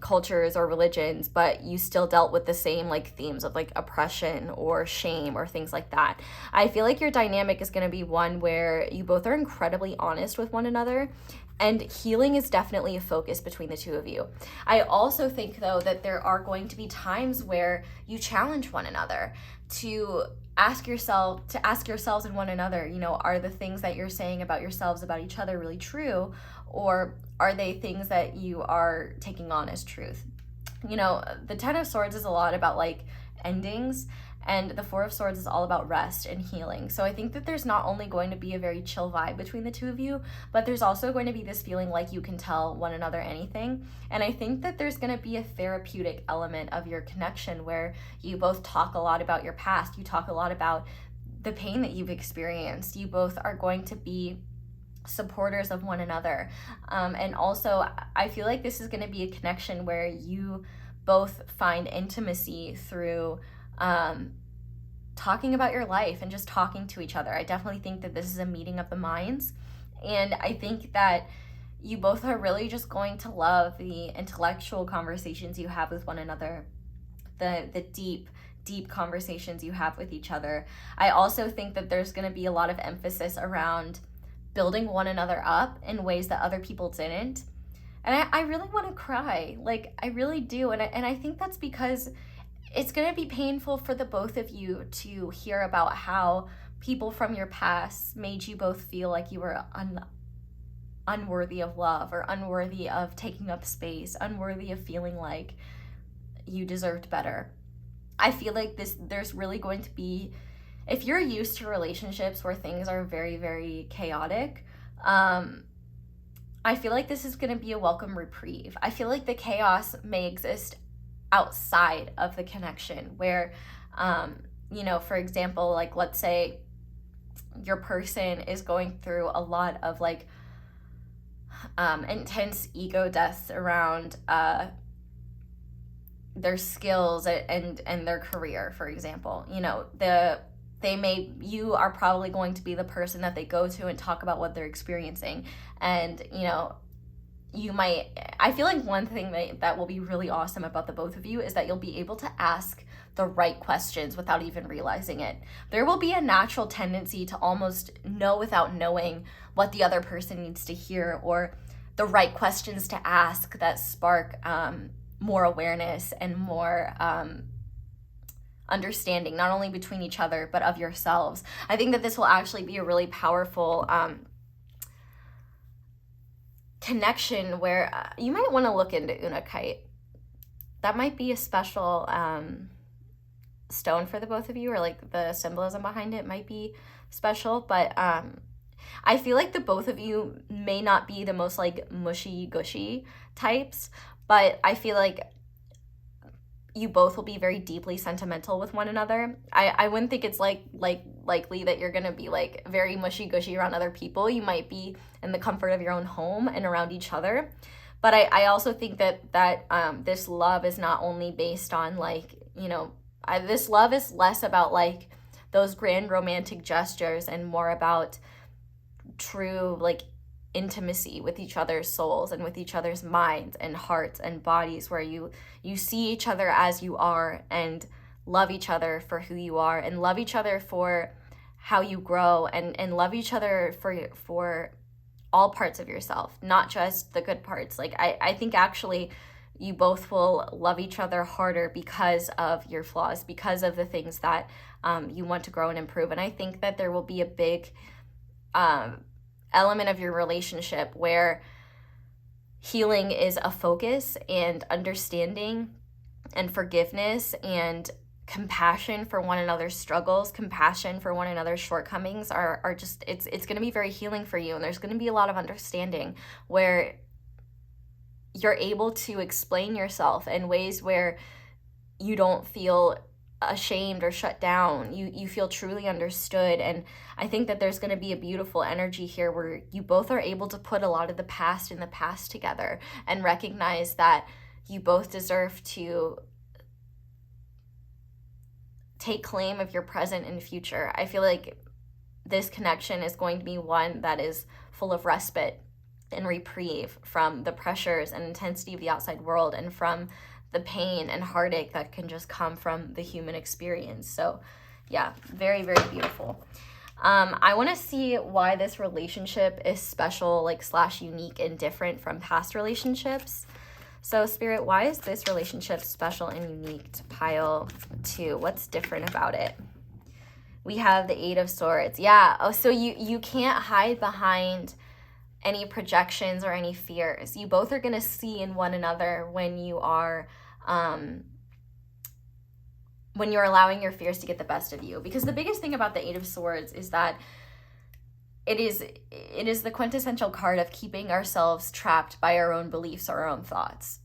cultures or religions, but you still dealt with the same like themes of like oppression or shame or things like that. I feel like your dynamic is going to be one where you both are incredibly honest with one another, and healing is definitely a focus between the two of you. I also think though that there are going to be times where you challenge one another to ask yourselves and one another, you know, are the things that you're saying about yourselves about each other really true, or are they things that you are taking on as truth? You know, the Ten of Swords is a lot about like endings, and the Four of Swords is all about rest and healing. So I think that there's not only going to be a very chill vibe between the two of you, but there's also going to be this feeling like you can tell one another anything. And I think that there's going to be a therapeutic element of your connection where you both talk a lot about your past. You talk a lot about the pain that you've experienced. You both are going to be supporters of one another. And also, I feel like this is going to be a connection where you both find intimacy through talking about your life and just talking to each other. I definitely think that this is a meeting of the minds. And I think that you both are really just going to love the intellectual conversations you have with one another, the deep conversations you have with each other. I also think that there's going to be a lot of emphasis around building one another up in ways that other people didn't. And I really want to cry. Like, I really do. And I think that's because it's going to be painful for the both of you to hear about how people from your past made you both feel like you were unworthy of love, or unworthy of taking up space, unworthy of feeling like you deserved better. I feel like there's really going to be, if you're used to relationships where things are very, very chaotic, I feel like this is going to be a welcome reprieve. I feel like the chaos may exist outside of the connection where, you know, for example, like let's say your person is going through a lot of like intense ego deaths around their skills and their career, for example. You know, you are probably going to be the person that they go to and talk about what they're experiencing. And, you know, I feel like one thing that will be really awesome about the both of you is that you'll be able to ask the right questions without even realizing it. There will be a natural tendency to almost know without knowing what the other person needs to hear, or the right questions to ask that spark more awareness and more understanding, not only between each other, but of yourselves. I think that this will actually be a really powerful connection where you might want to look into Unakite. That might be a special stone for the both of you, or like the symbolism behind it might be special. But I feel like the both of you may not be the most like mushy gushy types, but I feel like you both will be very deeply sentimental with one another. I wouldn't think it's likely that you're gonna be like very mushy gushy around other people. You might be in the comfort of your own home and around each other. But I also think that this love is not only based on like, you know, this love is less about like those grand romantic gestures and more about true like intimacy with each other's souls and with each other's minds and hearts and bodies, where you see each other as you are and love each other for who you are, and love each other for how you grow, and love each other for all parts of yourself, not just the good parts. Like I think actually you both will love each other harder because of your flaws, because of the things that you want to grow and improve. And I think that there will be a big element of your relationship where healing is a focus, and understanding and forgiveness and compassion for one another's struggles, compassion for one another's shortcomings are just, it's going to be very healing for you. And there's going to be a lot of understanding where you're able to explain yourself in ways where you don't feel ashamed or shut down. You feel truly understood. And I think that there's going to be a beautiful energy here where you both are able to put a lot of the past in the past together and recognize that you both deserve to take claim of your present and future. I feel like this connection is going to be one that is full of respite and reprieve from the pressures and intensity of the outside world and from the pain and heartache that can just come from the human experience. So yeah, very, very beautiful. I want to see why this relationship is special, like / unique and different from past relationships. So Spirit, why is this relationship special and unique to pile 2? What's different about it? We have the 8 of Swords. Yeah. Oh, so you can't hide behind any projections or any fears. You both are going to see in one another when you are allowing your fears to get the best of you. Because the biggest thing about the 8 of Swords is that it is the quintessential card of keeping ourselves trapped by our own beliefs or our own thoughts.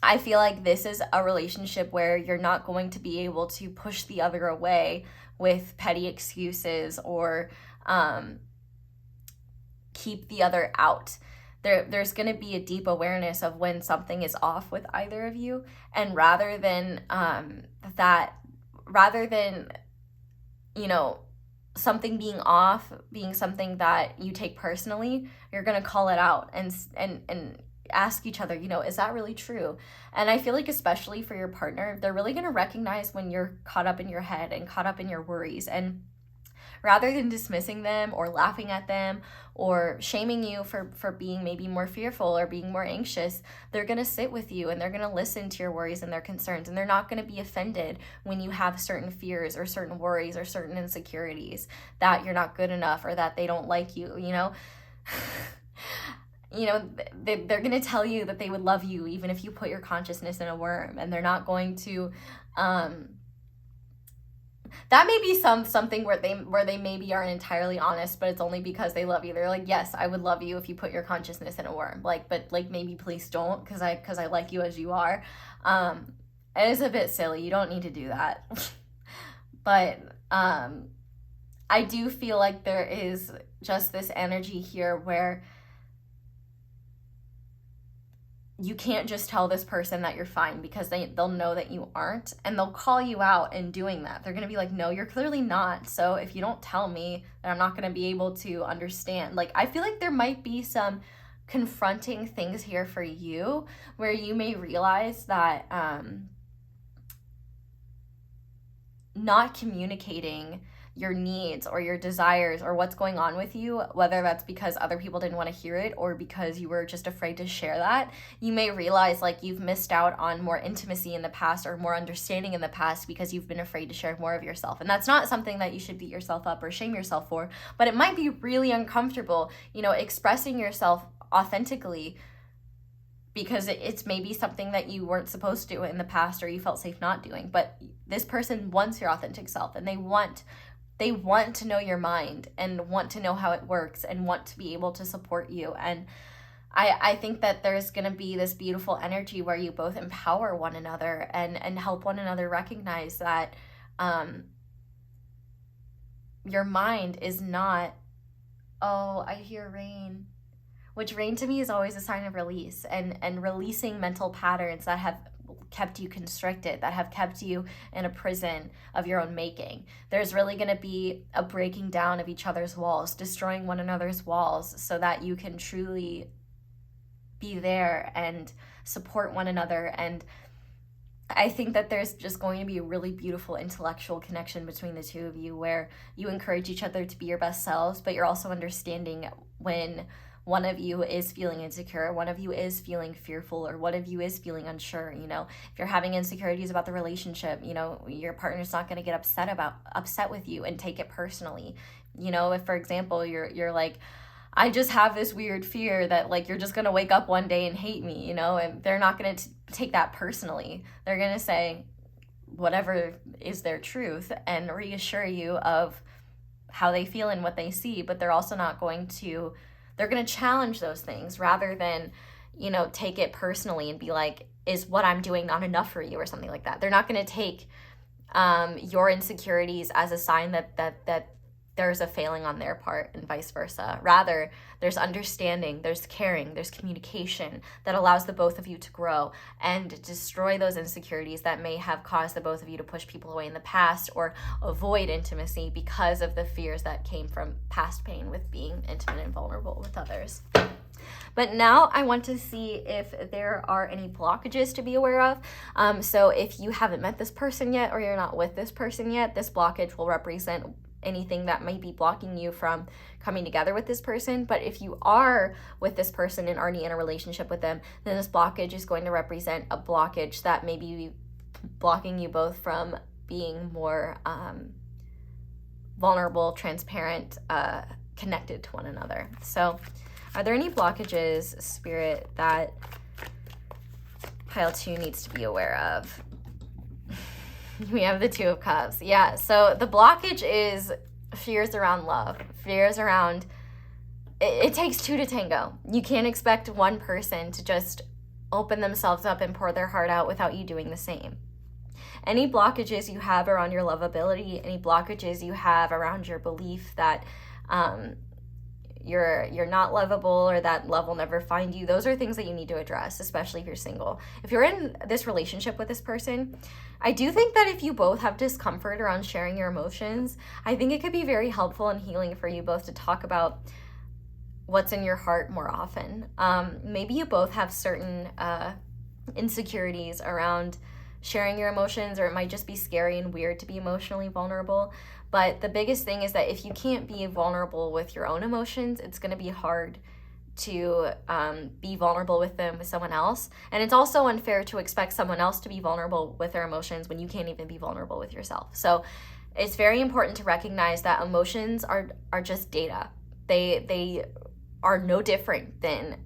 I feel like this is a relationship where you're not going to be able to push the other away with petty excuses or keep the other out. There's going to be a deep awareness of when something is off with either of you, and rather than something being off being something that you take personally, you're going to call it out and ask each other, is that really true? And I feel like especially for your partner, they're really going to recognize when you're caught up in your head and caught up in your worries. And rather than dismissing them or laughing at them or shaming you for being maybe more fearful or being more anxious, they're going to sit with you and they're going to listen to your worries and their concerns. And they're not going to be offended when you have certain fears or certain worries or certain insecurities that you're not good enough or that they don't like you, they're going to tell you that they would love you even if you put your consciousness in a worm, and they're not going to that may be something where they maybe aren't entirely honest, but it's only because they love you. They're like, yes, I would love you if you put your consciousness in a worm, but maybe please don't, because I like you as you are. It is a bit silly. You don't need to do that. But I do feel like there is just this energy here where you can't just tell this person that you're fine, because they'll know that you aren't, and they'll call you out in doing that. They're going to be like, no, you're clearly not. So if you don't tell me, then I'm not going to be able to understand. Like, I feel like there might be some confronting things here for you where you may realize that not communicating your needs or your desires or what's going on with you, whether that's because other people didn't want to hear it or because you were just afraid to share that, you may realize like you've missed out on more intimacy in the past or more understanding in the past because you've been afraid to share more of yourself. And that's not something that you should beat yourself up or shame yourself for, but it might be really uncomfortable, expressing yourself authentically, because it's maybe something that you weren't supposed to do in the past or you felt safe not doing. But this person wants your authentic self, and they want to know your mind and want to know how it works and want to be able to support you. And I think that there's going to be this beautiful energy where you both empower one another and help one another recognize that your mind is not, oh, I hear rain. Which rain to me is always a sign of release and releasing mental patterns that have kept you constricted, that have kept you in a prison of your own making. There's really going to be a breaking down of each other's walls, destroying one another's walls so that you can truly be there and support one another. And I think that there's just going to be a really beautiful intellectual connection between the two of you where you encourage each other to be your best selves, but you're also understanding when one of you is feeling insecure, one of you is feeling fearful, or one of you is feeling unsure. If you're having insecurities about the relationship, your partner's not going to get upset with you and take it personally. If, for example, you're like, I just have this weird fear that like you're just going to wake up one day and hate me, and they're not going to take that personally. They're going to say whatever is their truth and reassure you of how they feel and what they see, but they're also not going to they're going to challenge those things rather than, take it personally and be like, is what I'm doing not enough for you or something like that. They're not going to take your insecurities as a sign that there's a failing on their part and vice versa. Rather, there's understanding, there's caring, there's communication that allows the both of you to grow and destroy those insecurities that may have caused the both of you to push people away in the past or avoid intimacy because of the fears that came from past pain with being intimate and vulnerable with others. But now I want to see if there are any blockages to be aware of. So if you haven't met this person yet or you're not with this person yet, this blockage will represent anything that might be blocking you from coming together with this person. But if you are with this person and already in a relationship with them, then this blockage is going to represent a blockage that may be blocking you both from being more vulnerable, transparent, connected to one another. So are there any blockages, Spirit, that pile 2 needs to be aware of? We have the 2 of Cups. Yeah, so the blockage is fears around love, fears around, it takes 2 to tango. You can't expect one person to just open themselves up and pour their heart out without you doing the same. Any blockages you have around your lovability, any blockages you have around your belief that you're not lovable or that love will never find you, those are things that you need to address, especially if you're single. If you're in this relationship with this person, I do think that if you both have discomfort around sharing your emotions, I think it could be very helpful and healing for you both to talk about what's in your heart more often. Maybe you both have certain insecurities around sharing your emotions, or it might just be scary and weird to be emotionally vulnerable. But the biggest thing is that if you can't be vulnerable with your own emotions, it's going to be hard to be vulnerable with them with someone else. And it's also unfair to expect someone else to be vulnerable with their emotions when you can't even be vulnerable with yourself. So it's very important to recognize that emotions are just data. They are no different than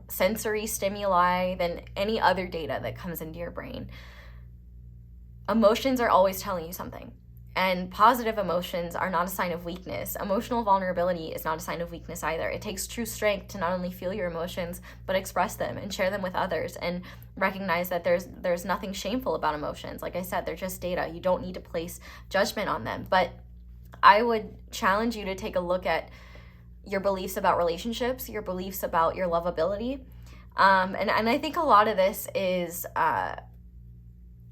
sensory stimuli, than any other data that comes into your brain. Emotions are always telling you something. And positive emotions are not a sign of weakness. Emotional vulnerability is not a sign of weakness either. It takes true strength to not only feel your emotions, but express them and share them with others, and recognize that there's nothing shameful about emotions. Like I said, they're just data. You don't need to place judgment on them. But I would challenge you to take a look at your beliefs about relationships, your beliefs about your lovability. And I think a lot of this is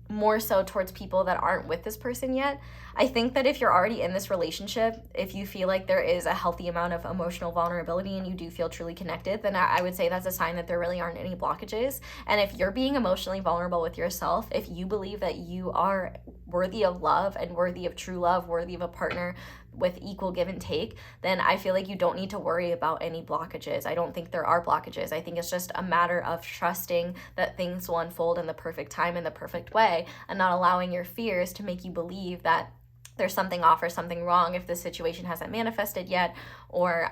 more so towards people that aren't with this person yet. I think that if you're already in this relationship, if you feel like there is a healthy amount of emotional vulnerability and you do feel truly connected, then I would say that's a sign that there really aren't any blockages. And if you're being emotionally vulnerable with yourself, if you believe that you are worthy of love and worthy of true love, worthy of a partner with equal give and take, then I feel like you don't need to worry about any blockages. I don't think there are blockages. I think it's just a matter of trusting that things will unfold in the perfect time, in the perfect way, and not allowing your fears to make you believe that there's something off or something wrong if the situation hasn't manifested yet, or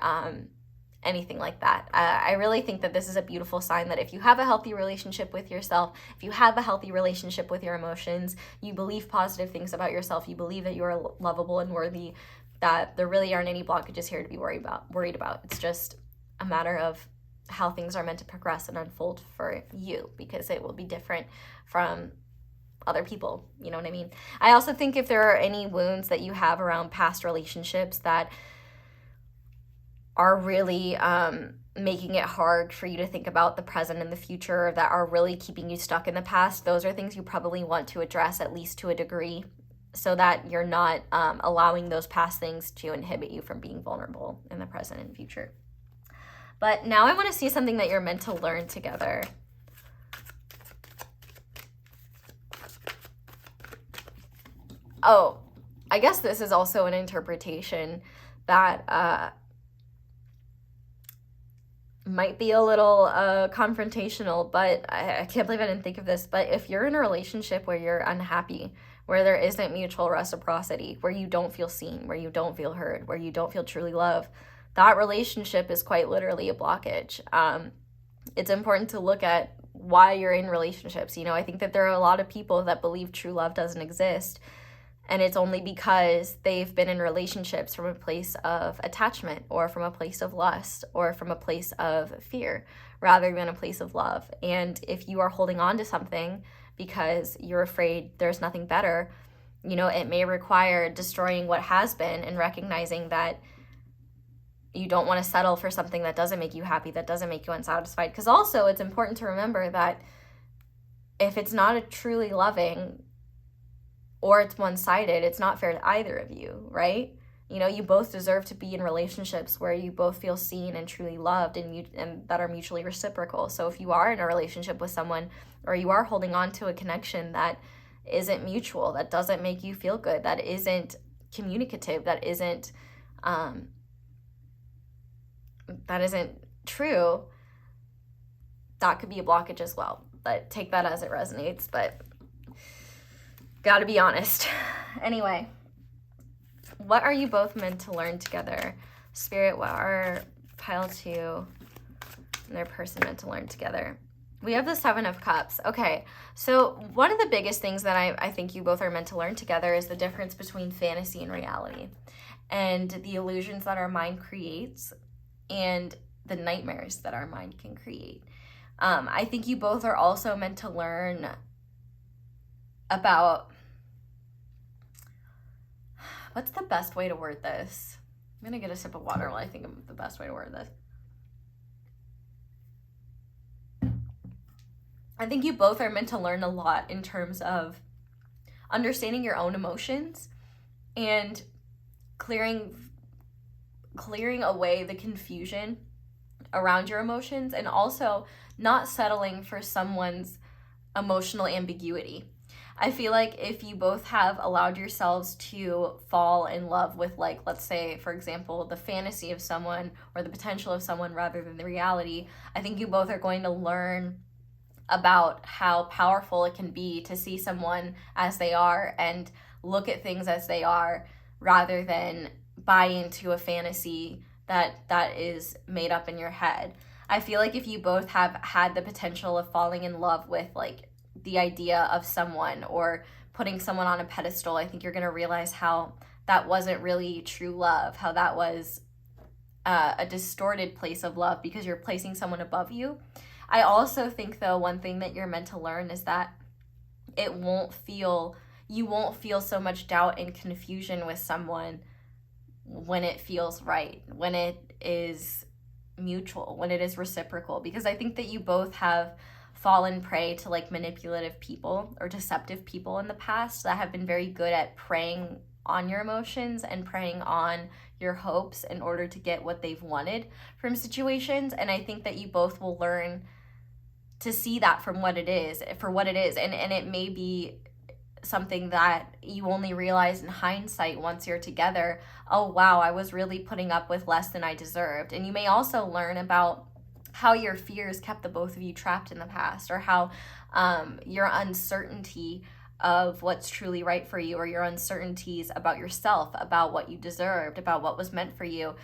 anything like that. I really think that this is a beautiful sign that if you have a healthy relationship with yourself, if you have a healthy relationship with your emotions, you believe positive things about yourself, you believe that you are lovable and worthy, that there really aren't any blockages here to be worried about. It's just a matter of how things are meant to progress and unfold for you, because it will be different from other people. You know what I mean? I also think if there are any wounds that you have around past relationships that are really making it hard for you to think about the present and the future, that are really keeping you stuck in the past, those are things you probably want to address, at least to a degree, so that you're not allowing those past things to inhibit you from being vulnerable in the present and future. But now I want to see something that you're meant to learn together. Oh, I guess this is also an interpretation that might be a little confrontational, but I can't believe I didn't think of this. But if you're in a relationship where you're unhappy, where there isn't mutual reciprocity, where you don't feel seen, where you don't feel heard, where you don't feel truly loved, that relationship is quite literally a blockage. It's important to look at why you're in relationships. You know, I think that there are a lot of people that believe true love doesn't exist, and it's only because they've been in relationships from a place of attachment, or from a place of lust, or from a place of fear, rather than a place of love. And if you are holding on to something because you're afraid there's nothing better, You know, it may require destroying what has been and recognizing that you don't want to settle for something that doesn't make you happy, that doesn't make you unsatisfied. Because also it's important to remember that if it's not a truly loving or it's one-sided, it's not fair to either of you, right? You know, you both deserve to be in relationships where you both feel seen and truly loved and that are mutually reciprocal. So if you are in a relationship with someone, or you are holding on to a connection that isn't mutual, that doesn't make you feel good, that isn't communicative, that isn't true, that could be a blockage as well. But take that as it resonates, but gotta be honest. Anyway, what are you both meant to learn together? Spirit, what are pile 2 and their person meant to learn together? We have the 7 of Cups. Okay, so one of the biggest things that I think you both are meant to learn together is the difference between fantasy and reality, and the illusions that our mind creates and the nightmares that our mind can create. I think you both are also meant to learn about, what's the best way to word this? I'm gonna get a sip of water while I think of the best way to word this. I think you both are meant to learn a lot in terms of understanding your own emotions and clearing away the confusion around your emotions, and also not settling for someone's emotional ambiguity. I feel like if you both have allowed yourselves to fall in love with, like, let's say, for example, the fantasy of someone or the potential of someone rather than the reality, I think you both are going to learn about how powerful it can be to see someone as they are and look at things as they are, rather than buy into a fantasy that is made up in your head. I feel like if you both have had the potential of falling in love with, like, the idea of someone or putting someone on a pedestal, I think you're going to realize how that wasn't really true love, how that was a distorted place of love because you're placing someone above you. I also think, though, one thing that you're meant to learn is that you won't feel so much doubt and confusion with someone when it feels right, when it is mutual, when it is reciprocal, because I think that you both have fallen prey to, like, manipulative people or deceptive people in the past that have been very good at preying on your emotions and preying on your hopes in order to get what they've wanted from situations. And I think that you both will learn to see that for what it is, and it may be something that you only realize in hindsight once you're together. Oh wow, I was really putting up with less than I deserved. And you may also learn about how your fears kept the both of you trapped in the past, or how your uncertainty of what's truly right for you, or your uncertainties about yourself, about what you deserved, about what was meant for you.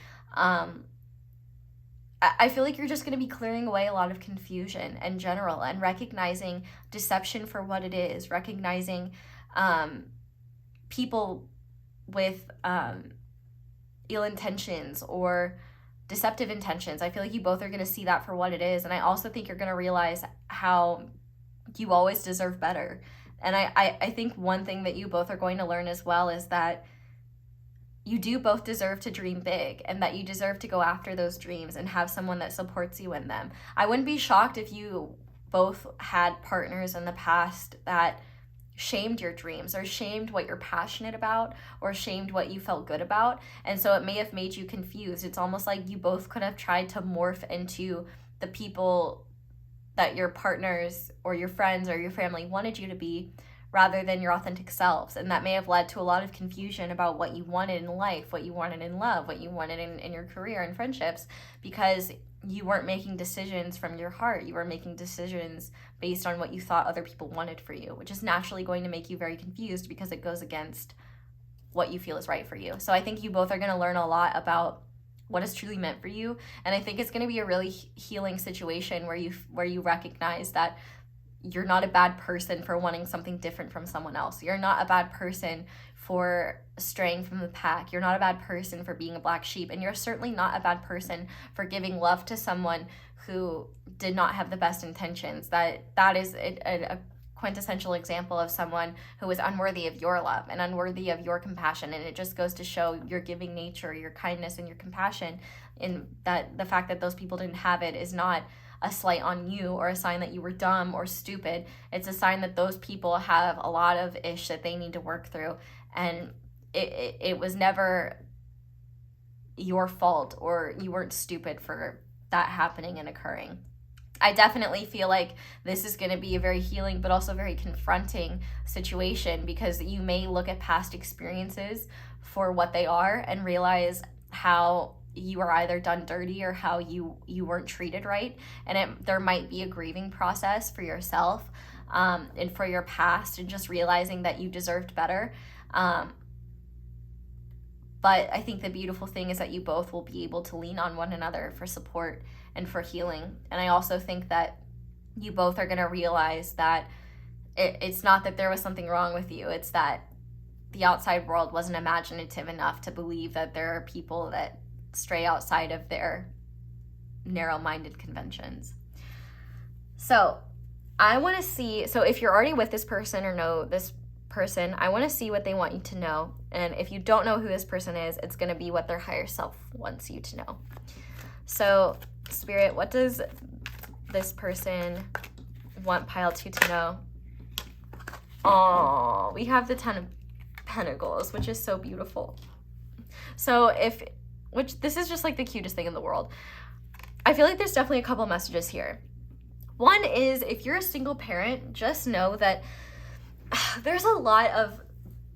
I feel like you're just going to be clearing away a lot of confusion in general and recognizing deception for what it is, recognizing people with ill intentions or deceptive intentions. I feel like you both are going to see that for what it is. And I also think you're going to realize how you always deserve better. And I think one thing that you both are going to learn as well is that you do both deserve to dream big, and that you deserve to go after those dreams and have someone that supports you in them. I wouldn't be shocked if you both had partners in the past that shamed your dreams, or shamed what you're passionate about, or shamed what you felt good about. And so it may have made you confused. It's almost like you both could have tried to morph into the people that your partners or your friends or your family wanted you to be, rather than your authentic selves. And that may have led to a lot of confusion about what you wanted in life, what you wanted in love, what you wanted in your career and friendships, because you weren't making decisions from your heart. You were making decisions based on what you thought other people wanted for you, which is naturally going to make you very confused because it goes against what you feel is right for you. So I think you both are going to learn a lot about what is truly meant for you. And I think it's going to be a really healing situation where you recognize that you're not a bad person for wanting something different from someone else. You're not a bad person for straying from the pack. You're not a bad person for being a black sheep. And you're certainly not a bad person for giving love to someone who did not have the best intentions. That is a quintessential example of someone who is unworthy of your love and unworthy of your compassion. And it just goes to show your giving nature, your kindness, and your compassion, in that the fact that those people didn't have it is not a slight on you or a sign that you were dumb or stupid. It's a sign that those people have a lot of ish that they need to work through. And it was never your fault, or you weren't stupid for that happening and occurring. I definitely feel like this is going to be a very healing but also very confronting situation, because you may look at past experiences for what they are and realize how you were either done dirty or how you weren't treated right. And there might be a grieving process for yourself and for your past, and just realizing that you deserved better. But I think the beautiful thing is that you both will be able to lean on one another for support and for healing. And I also think that you both are going to realize that it's not that there was something wrong with you. It's that the outside world wasn't imaginative enough to believe that there are people that stray outside of their narrow-minded conventions. So I want to see, so if you're already with this person or know this person, I want to see what they want you to know. And if you don't know who this person is, it's going to be what their higher self wants you to know. So Spirit, what does this person want pile 2 to know? Oh, we have the 10 of Pentacles, which is so beautiful. So this is just like the cutest thing in the world. I feel like there's definitely a couple messages here. One is, if you're a single parent, just know that there's a lot of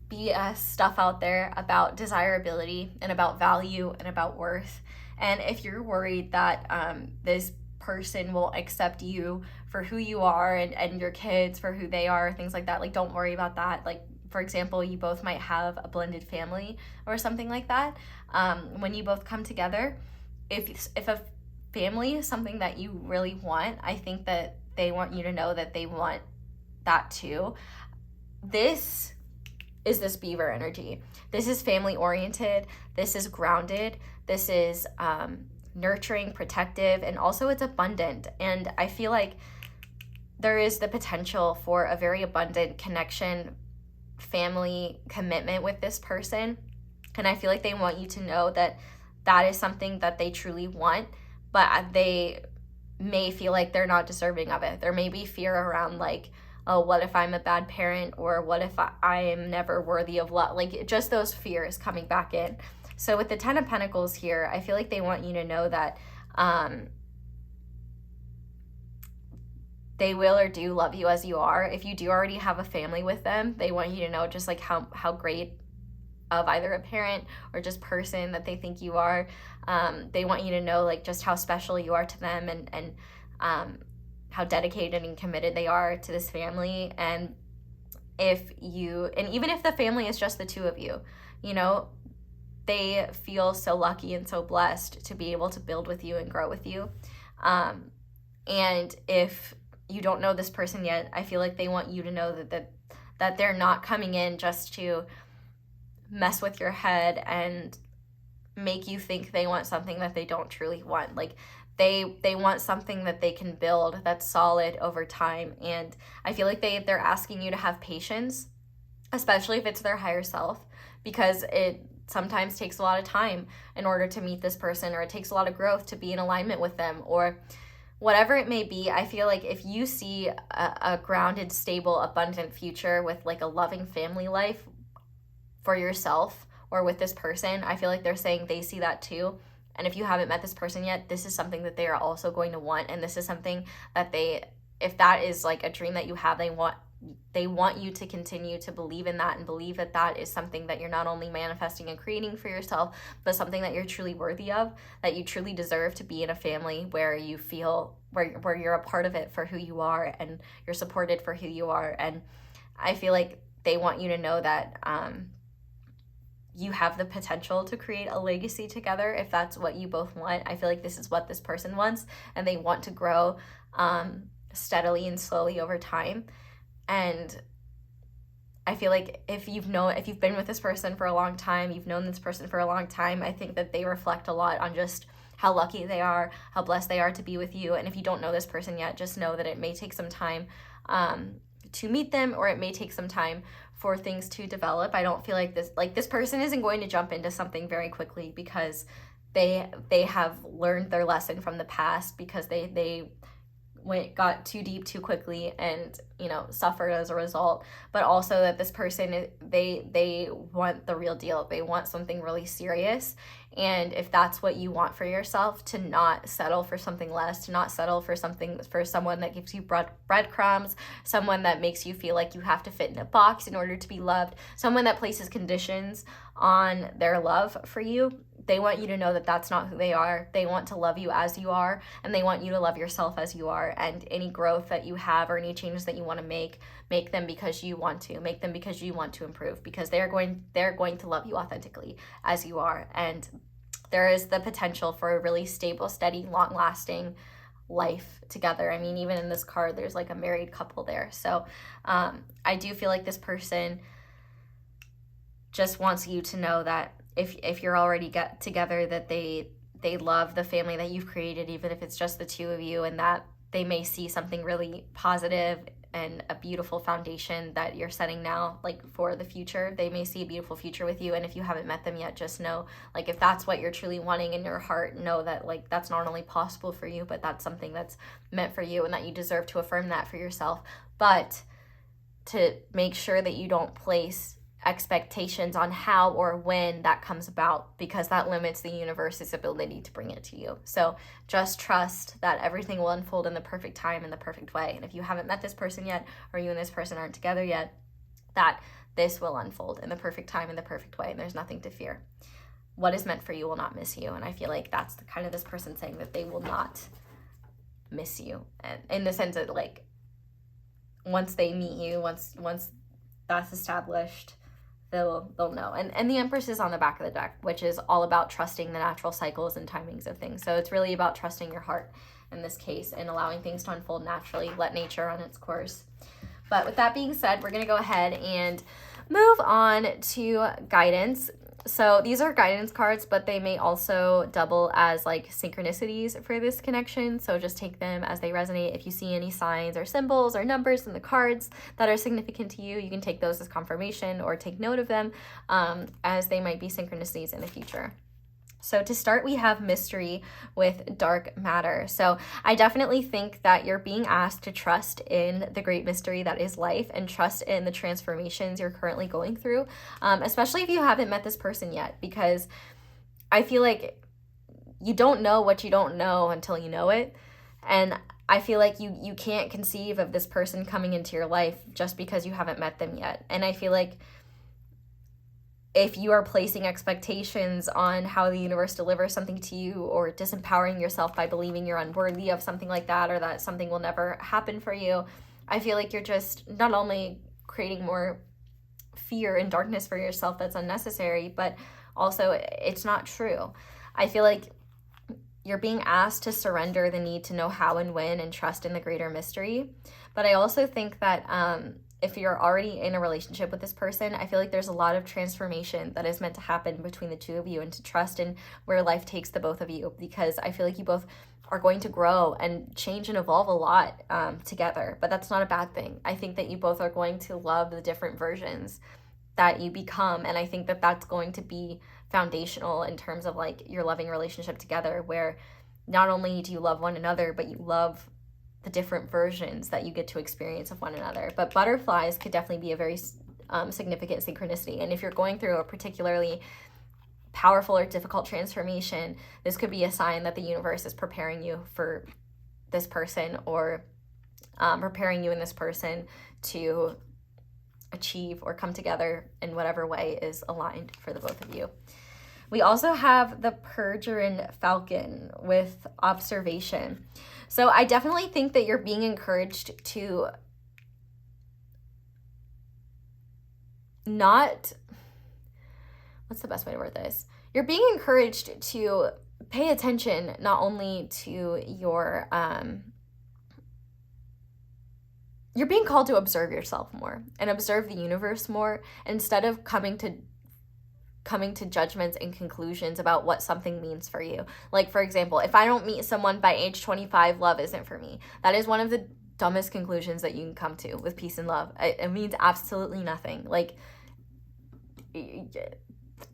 BS stuff out there about desirability and about value and about worth. And if you're worried that this person will accept you for who you are and your kids for who they are, things like that, like, don't worry about that. Like, for example, you both might have a blended family or something like that. When you both come together, if a family is something that you really want, I think that they want you to know that they want that too. This is this beaver energy. This is family oriented. This is grounded. This is nurturing, protective, and also it's abundant. And I feel like there is the potential for a very abundant connection, family commitment with this person. And I feel like they want you to know that that is something that they truly want, but they may feel like they're not deserving of it. There may be fear around, like, oh, what if I'm a bad parent? Or what if I am never worthy of love? Like, just those fears coming back in. So with the 10 of Pentacles here, I feel like they want you to know that they will or do love you as you are. If you do already have a family with them, they want you to know just like how great of either a parent or just person that they think you are. They want you to know like just how special you are to them, and how dedicated and committed they are to this family. And even if the family is just the two of you, you know, they feel so lucky and so blessed to be able to build with you and grow with you. And if you don't know this person yet, I feel like they want you to know that they're not coming in just to mess with your head and make you think they want something that they don't truly want. Like, they want something that they can build that's solid over time. And I feel like they're asking you to have patience, especially if it's their higher self, because it sometimes takes a lot of time in order to meet this person, or it takes a lot of growth to be in alignment with them, or whatever it may be. I feel like if you see a grounded, stable, abundant future with like a loving family life for yourself or with this person, I feel like they're saying they see that too. And if you haven't met this person yet, this is something that they are also going to want. And this is something that if that is like a dream that you have, they want you to continue to believe in that and believe that that is something that you're not only manifesting and creating for yourself, but something that you're truly worthy of, that you truly deserve to be in a family where you feel where you're a part of it for who you are and you're supported for who you are. And I feel like they want you to know that you have the potential to create a legacy together if that's what you both want. I feel like this is what this person wants, and they want to grow steadily and slowly over time. And I feel like if you've been with this person for a long time, you've known this person for a long time, I think that they reflect a lot on just how lucky they are, how blessed they are to be with you. And if you don't know this person yet, just know that it may take some time to meet them, or it may take some time for things to develop. I don't feel like this person isn't going to jump into something very quickly, because they have learned their lesson from the past, because they got too deep too quickly and, you know, suffered as a result. But also that this person, they want the real deal. They want something really serious. And if that's what you want for yourself, to not settle for something less, to not settle for someone that gives you breadcrumbs, someone that makes you feel like you have to fit in a box in order to be loved, someone that places conditions on their love for you. They want you to know that that's not who they are. They want to love you as you are, and they want you to love yourself as you are. And any growth that you have, or any changes that you want to make them because you want to. Make them because you want to improve, because they're going to love you authentically as you are. And there is the potential for a really stable, steady, long-lasting life together. I mean, even in this card, there's like a married couple there. So I do feel like this person just wants you to know that if you're already get together, that they love the family that you've created, even if it's just the two of you, and that they may see something really positive and a beautiful foundation that you're setting now, like for the future. They may see a beautiful future with you. And if you haven't met them yet, just know, like, if that's what you're truly wanting in your heart, know that, like, that's not only possible for you, but that's something that's meant for you, and that you deserve to affirm that for yourself. But to make sure that you don't place expectations on how or when that comes about, because that limits the universe's ability to bring it to you. So just trust that everything will unfold in the perfect time, in the perfect way. And if you haven't met this person yet, or you and this person aren't together yet, that this will unfold in the perfect time, in the perfect way, and there's nothing to fear. What is meant for you will not miss you. And I feel like that's the kind of this person saying that they will not miss you, and in the sense that, like, once they meet you, once that's established, they'll know. And the Empress is on the back of the deck, which is all about trusting the natural cycles and timings of things. So it's really about trusting your heart in this case, and allowing things to unfold naturally. Let nature run its course. But with that being said, we're going to go ahead and move on to guidance. So these are guidance cards, but they may also double as like synchronicities for this connection. So just take them as they resonate. If you see any signs or symbols or numbers in the cards that are significant to you, you can take those as confirmation, or take note of them as they might be synchronicities in the future. So to start, we have mystery with dark matter. So I definitely think that you're being asked to trust in the great mystery that is life, and trust in the transformations you're currently going through, especially if you haven't met this person yet, because I feel like you don't know what you don't know until you know it. And I feel like you can't conceive of this person coming into your life just because you haven't met them yet. And I feel like if you are placing expectations on how the universe delivers something to you, or disempowering yourself by believing you're unworthy of something like that, or that something will never happen for you, I feel like you're just not only creating more fear and darkness for yourself that's unnecessary, but also it's not true. I feel like you're being asked to surrender the need to know how and when, and trust in the greater mystery. But I also think that if you're already in a relationship with this person, I feel like there's a lot of transformation that is meant to happen between the two of you, and to trust in where life takes the both of you, because I feel like you both are going to grow and change and evolve a lot together. But that's not a bad thing. I think that you both are going to love the different versions that you become, and I think that that's going to be foundational in terms of like your loving relationship together, where not only do you love one another, but you love the different versions that you get to experience of one another. But butterflies could definitely be a very significant synchronicity. And if you're going through a particularly powerful or difficult transformation, this could be a sign that the universe is preparing you for this person, or preparing you and this person to achieve or come together in whatever way is aligned for the both of you. We also have the Pergerin Falcon with observation. So I definitely think that you're being encouraged to not, what's the best way to word this? You're being encouraged to pay attention not only to your, you're being called to observe yourself more and observe the universe more, instead of coming to judgments and conclusions about what something means for you. Like, for example, if I don't meet someone by age 25, love isn't for me. That is one of the dumbest conclusions that you can come to with peace and love. It means absolutely nothing. Like,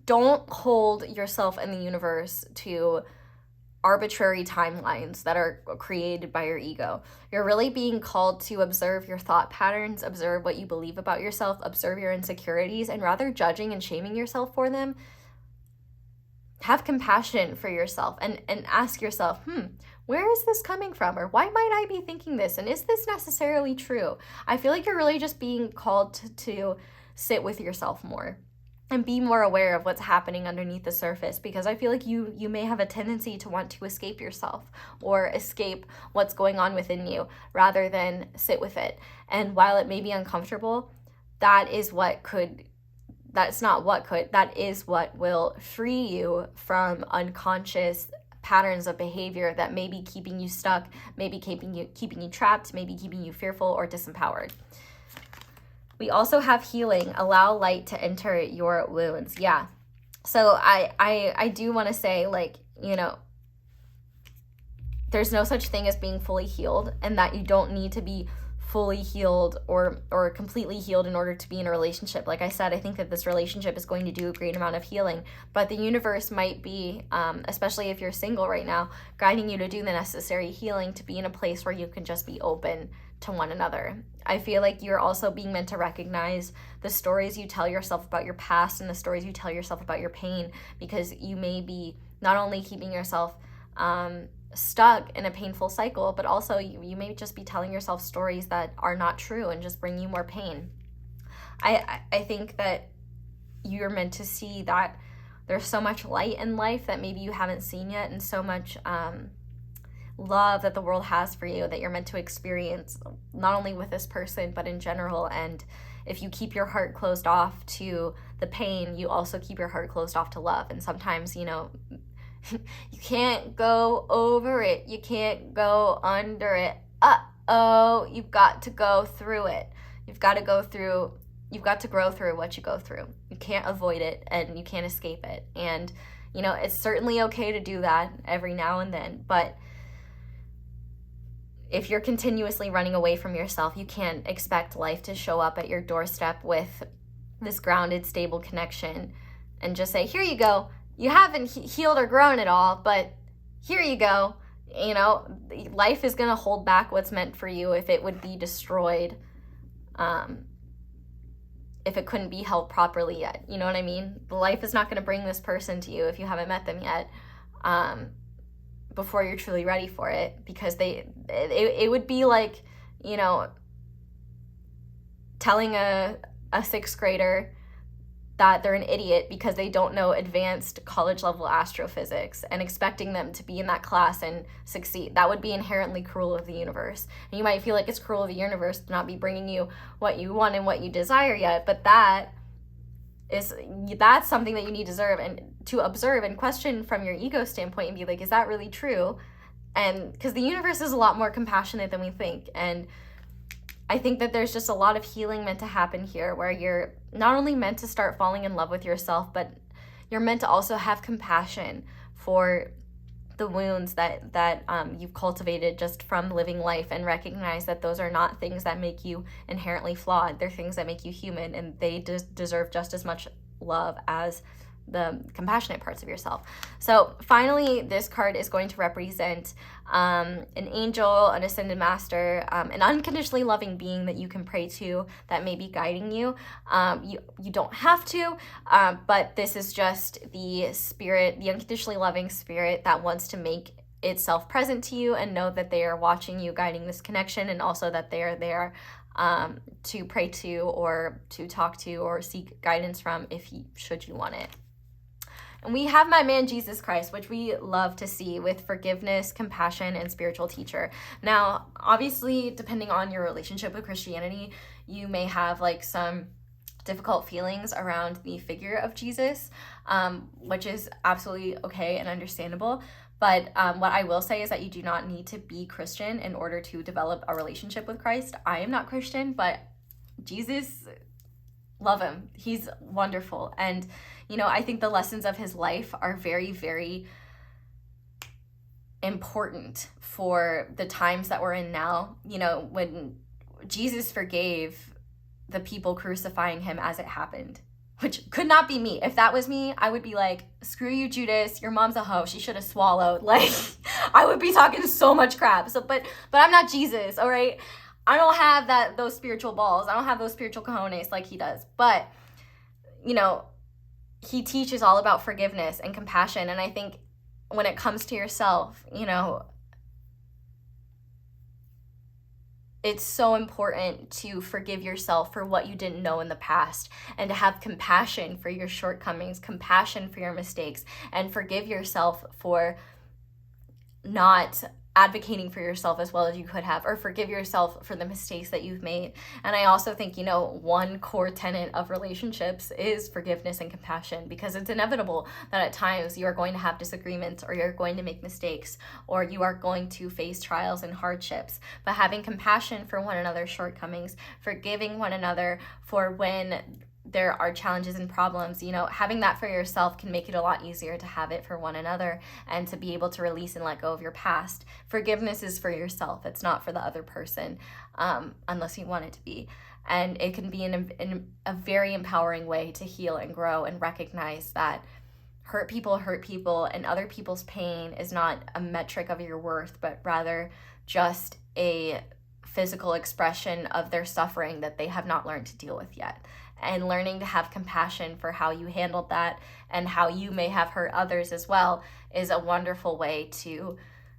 don't hold yourself and the universe to arbitrary timelines that are created by your ego. You're really being called to observe your thought patterns, observe what you believe about yourself, observe your insecurities, and rather judging and shaming yourself for them, have compassion for yourself and ask yourself, where is this coming from? Or why might I be thinking this? And is this necessarily true? I feel like you're really just being called to sit with yourself more and be more aware of what's happening underneath the surface, because I feel like you may have a tendency to want to escape yourself or escape what's going on within you rather than sit with it. And while it may be uncomfortable, that is what will free you from unconscious patterns of behavior that may be keeping you stuck, maybe keeping you trapped, maybe keeping you fearful or disempowered. We also have healing. Allow light to enter your wounds. Yeah. So I do want to say, like, you know, there's no such thing as being fully healed, and that you don't need to be fully healed or completely healed in order to be in a relationship. Like I said, I think that this relationship is going to do a great amount of healing, but the universe might be, especially if you're single right now, guiding you to do the necessary healing to be in a place where you can just be open to one another. I feel like you're also being meant to recognize the stories you tell yourself about your past and the stories you tell yourself about your pain, because you may be not only keeping yourself stuck in a painful cycle, but also you may just be telling yourself stories that are not true and just bring you more pain. I think that you're meant to see that there's so much light in life that maybe you haven't seen yet, and so much love that the world has for you that you're meant to experience, not only with this person, but in general. And if you keep your heart closed off to the pain, you also keep your heart closed off to love. And sometimes, you know, you can't go over it. You can't go under it. You've got to go through it. You've got to grow through what you go through. You can't avoid it and you can't escape it. And, you know, it's certainly okay to do that every now and then, but if you're continuously running away from yourself, you can't expect life to show up at your doorstep with this grounded, stable connection and just say, here you go. You haven't healed or grown at all, but here you go. You know, life is going to hold back what's meant for you if it would be destroyed, if it couldn't be held properly yet. You know what I mean? Life is not going to bring this person to you if you haven't met them yet, before you're truly ready for it, because it would be like, you know, telling a sixth grader that they're an idiot because they don't know advanced college level astrophysics and expecting them to be in that class and succeed. That would be inherently cruel of the universe. And you might feel like it's cruel of the universe to not be bringing you what you want and what you desire yet, but that's something that you need to observe and question from your ego standpoint and be like, is that really true? And because the universe is a lot more compassionate than we think. And I think that there's just a lot of healing meant to happen here, where you're not only meant to start falling in love with yourself, but you're meant to also have compassion for the wounds that you've cultivated just from living life, and recognize that those are not things that make you inherently flawed. They're things that make you human, and they deserve just as much love as the compassionate parts of yourself. So finally, this card is going to represent an angel, an ascended master, an unconditionally loving being that you can pray to that may be guiding you. You don't have to, but this is just the spirit, the unconditionally loving spirit that wants to make itself present to you and know that they are watching you, guiding this connection, and also that they are there to pray to or to talk to or seek guidance from should you want it. And we have my man, Jesus Christ, which we love to see with forgiveness, compassion, and spiritual teacher. Now, obviously, depending on your relationship with Christianity, you may have like some difficult feelings around the figure of Jesus, which is absolutely okay and understandable. But what I will say is that you do not need to be Christian in order to develop a relationship with Christ. I am not Christian, but Jesus, love him. He's wonderful. And, you know, I think the lessons of his life are very, very important for the times that we're in now. You know, when Jesus forgave the people crucifying him as it happened, which could not be me. If that was me, I would be like, screw you, Judas, your mom's a hoe, she should have swallowed. Like, I would be talking so much crap. So, but I'm not Jesus, all right? I don't have those spiritual balls. I don't have those spiritual cojones like he does. But, you know, he teaches all about forgiveness and compassion. And I think when it comes to yourself, you know, it's so important to forgive yourself for what you didn't know in the past, and to have compassion for your shortcomings, compassion for your mistakes, and forgive yourself for not advocating for yourself as well as you could have, or forgive yourself for the mistakes that you've made. And I also think, you know, one core tenet of relationships is forgiveness and compassion, because it's inevitable that at times you are going to have disagreements, or you're going to make mistakes, or you are going to face trials and hardships. But having compassion for one another's shortcomings, forgiving one another for when there are challenges and problems, you know, having that for yourself can make it a lot easier to have it for one another, and to be able to release and let go of your past. Forgiveness is for yourself. It's not for the other person, unless you want it to be. And it can be a very empowering way to heal and grow, and recognize that hurt people, and other people's pain is not a metric of your worth, but rather just a physical expression of their suffering that they have not learned to deal with yet. And learning to have compassion for how you handled that, and how you may have hurt others as well, is a wonderful way to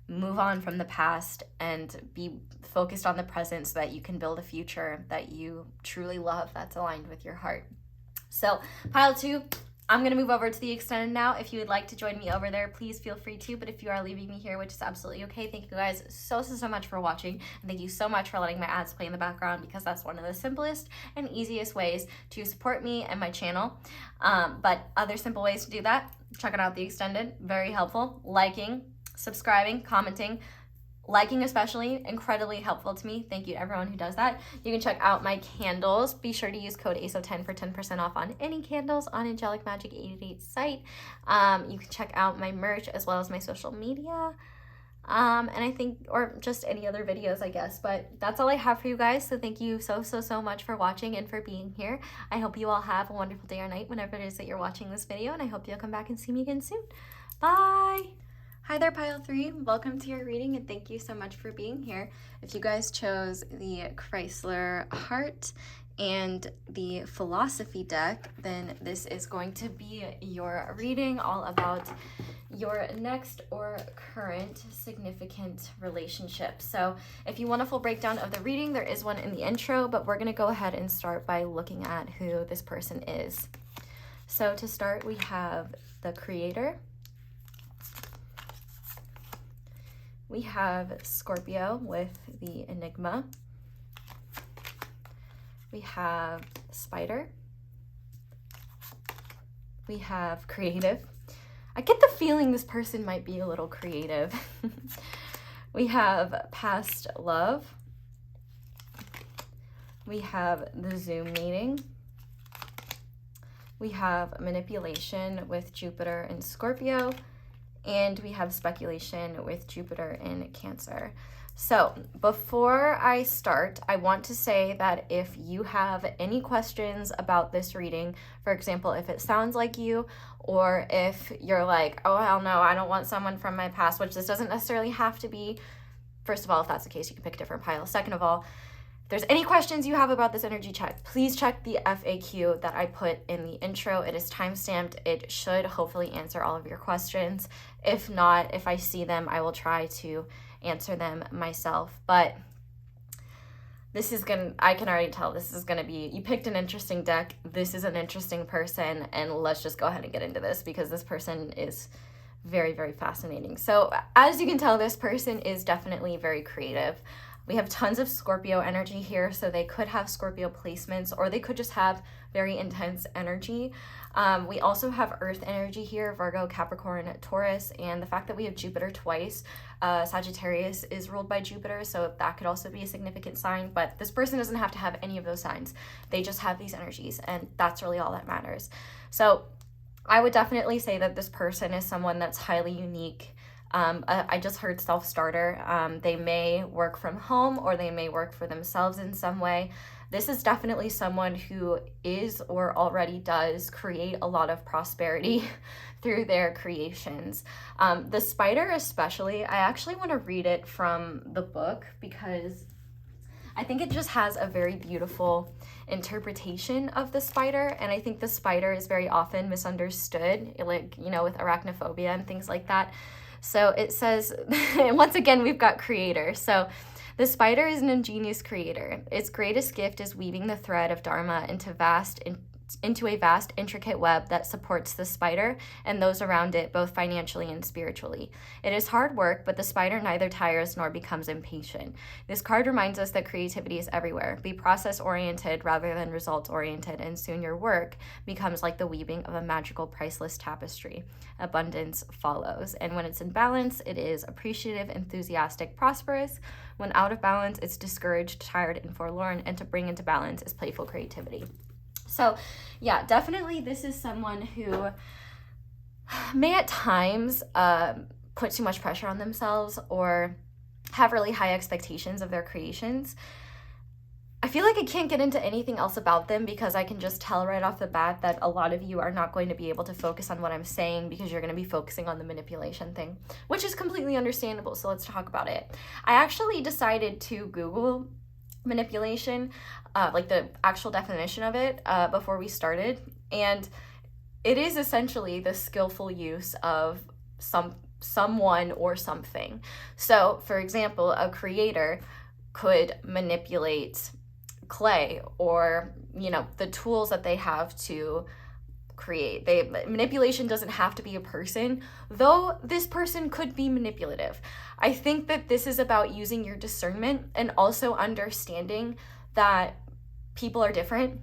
move on from the past and be focused on the present, so that you can build a future that you truly love, that's aligned with your heart. So pile 2, I'm going to move over to the extended now. If you would like to join me over there, please feel free to. But if you are leaving me here, which is absolutely okay, thank you guys so much for watching. And thank you so much for letting my ads play in the background, because that's one of the simplest and easiest ways to support me and my channel. But other simple ways to do that, checking out the extended, very helpful. Liking, subscribing, commenting. Liking especially, incredibly helpful to me. Thank you to everyone who does that. You can check out my candles. Be sure to use code ASO10 for 10% off on any candles on Angelic Magic 888 site. You can check out my merch as well as my social media. And I think, or just any other videos, I guess. But that's all I have for you guys. So thank you so much for watching and for being here. I hope you all have a wonderful day or night whenever it is that you're watching this video. And I hope you'll come back and see me again soon. Bye! Hi there, pile 3. Welcome to your reading, and thank you so much for being here. If you guys chose the Chrysler Heart and the Philosophy deck, then this is going to be your reading, all about your next or current significant relationship. So if you want a full breakdown of the reading, there is one in the intro, but we're going to go ahead and start by looking at who this person is. So to start, we have the Creator. We have Scorpio with the Enigma. We have Spider. We have Creative. I get the feeling this person might be a little creative. We have Past Love. We have the Zoom meeting. We have Manipulation with Jupiter and Scorpio. And we have Speculation with Jupiter in Cancer. So before I start, I want to say that if you have any questions about this reading, for example, if it sounds like you, or if you're like, oh, hell no, I don't want someone from my past, which this doesn't necessarily have to be. First of all, if that's the case, you can pick a different pile. Second of all, if there's any questions you have about this energy check, please check the FAQ that I put in the intro. It is timestamped. It should hopefully answer all of your questions. If not, if I see them, I will try to answer them myself. But this is I can already tell this is gonna be, you picked an interesting deck. This is an interesting person, and let's just go ahead and get into this, because this person is very fascinating. So as you can tell, this person is definitely very creative. We have tons of Scorpio energy here, so they could have Scorpio placements, or they could just have very intense energy. We also have Earth energy here, Virgo, Capricorn, Taurus, and the fact that we have Jupiter twice. Sagittarius is ruled by Jupiter, so that could also be a significant sign, but this person doesn't have to have any of those signs. They just have these energies, and that's really all that matters. So I would definitely say that this person is someone that's highly unique, I just heard self-starter. They may work from home or they may work for themselves in some way. This is definitely someone who is or already does create a lot of prosperity through their creations. The spider especially, I actually want to read it from the book because I think it just has a very beautiful interpretation of the spider, and I think the spider is very often misunderstood, like, you know, with arachnophobia and things like that. So it says, and once again, we've got creator. So the spider is an ingenious creator. Its greatest gift is weaving the thread of Dharma into a vast, intricate web that supports the spider and those around it, both financially and spiritually. It is hard work, but the spider neither tires nor becomes impatient. This card reminds us that creativity is everywhere. Be process-oriented rather than results-oriented, and soon your work becomes like the weaving of a magical, priceless tapestry. Abundance follows. And when it's in balance, it is appreciative, enthusiastic, prosperous. When out of balance, it's discouraged, tired, and forlorn, and to bring into balance is playful creativity. So yeah, definitely this is someone who may at times put too much pressure on themselves or have really high expectations of their creations. I feel like I can't get into anything else about them because I can just tell right off the bat that a lot of you are not going to be able to focus on what I'm saying because you're going to be focusing on the manipulation thing, which is completely understandable. So let's talk about it. I actually decided to Google manipulation, like the actual definition of it, before we started, and it is essentially the skillful use of someone or something. So for example, a creator could manipulate clay or, you know, the tools that they have to create. Manipulation doesn't have to be a person, though this person could be manipulative. I think that this is about using your discernment and also understanding that people are different.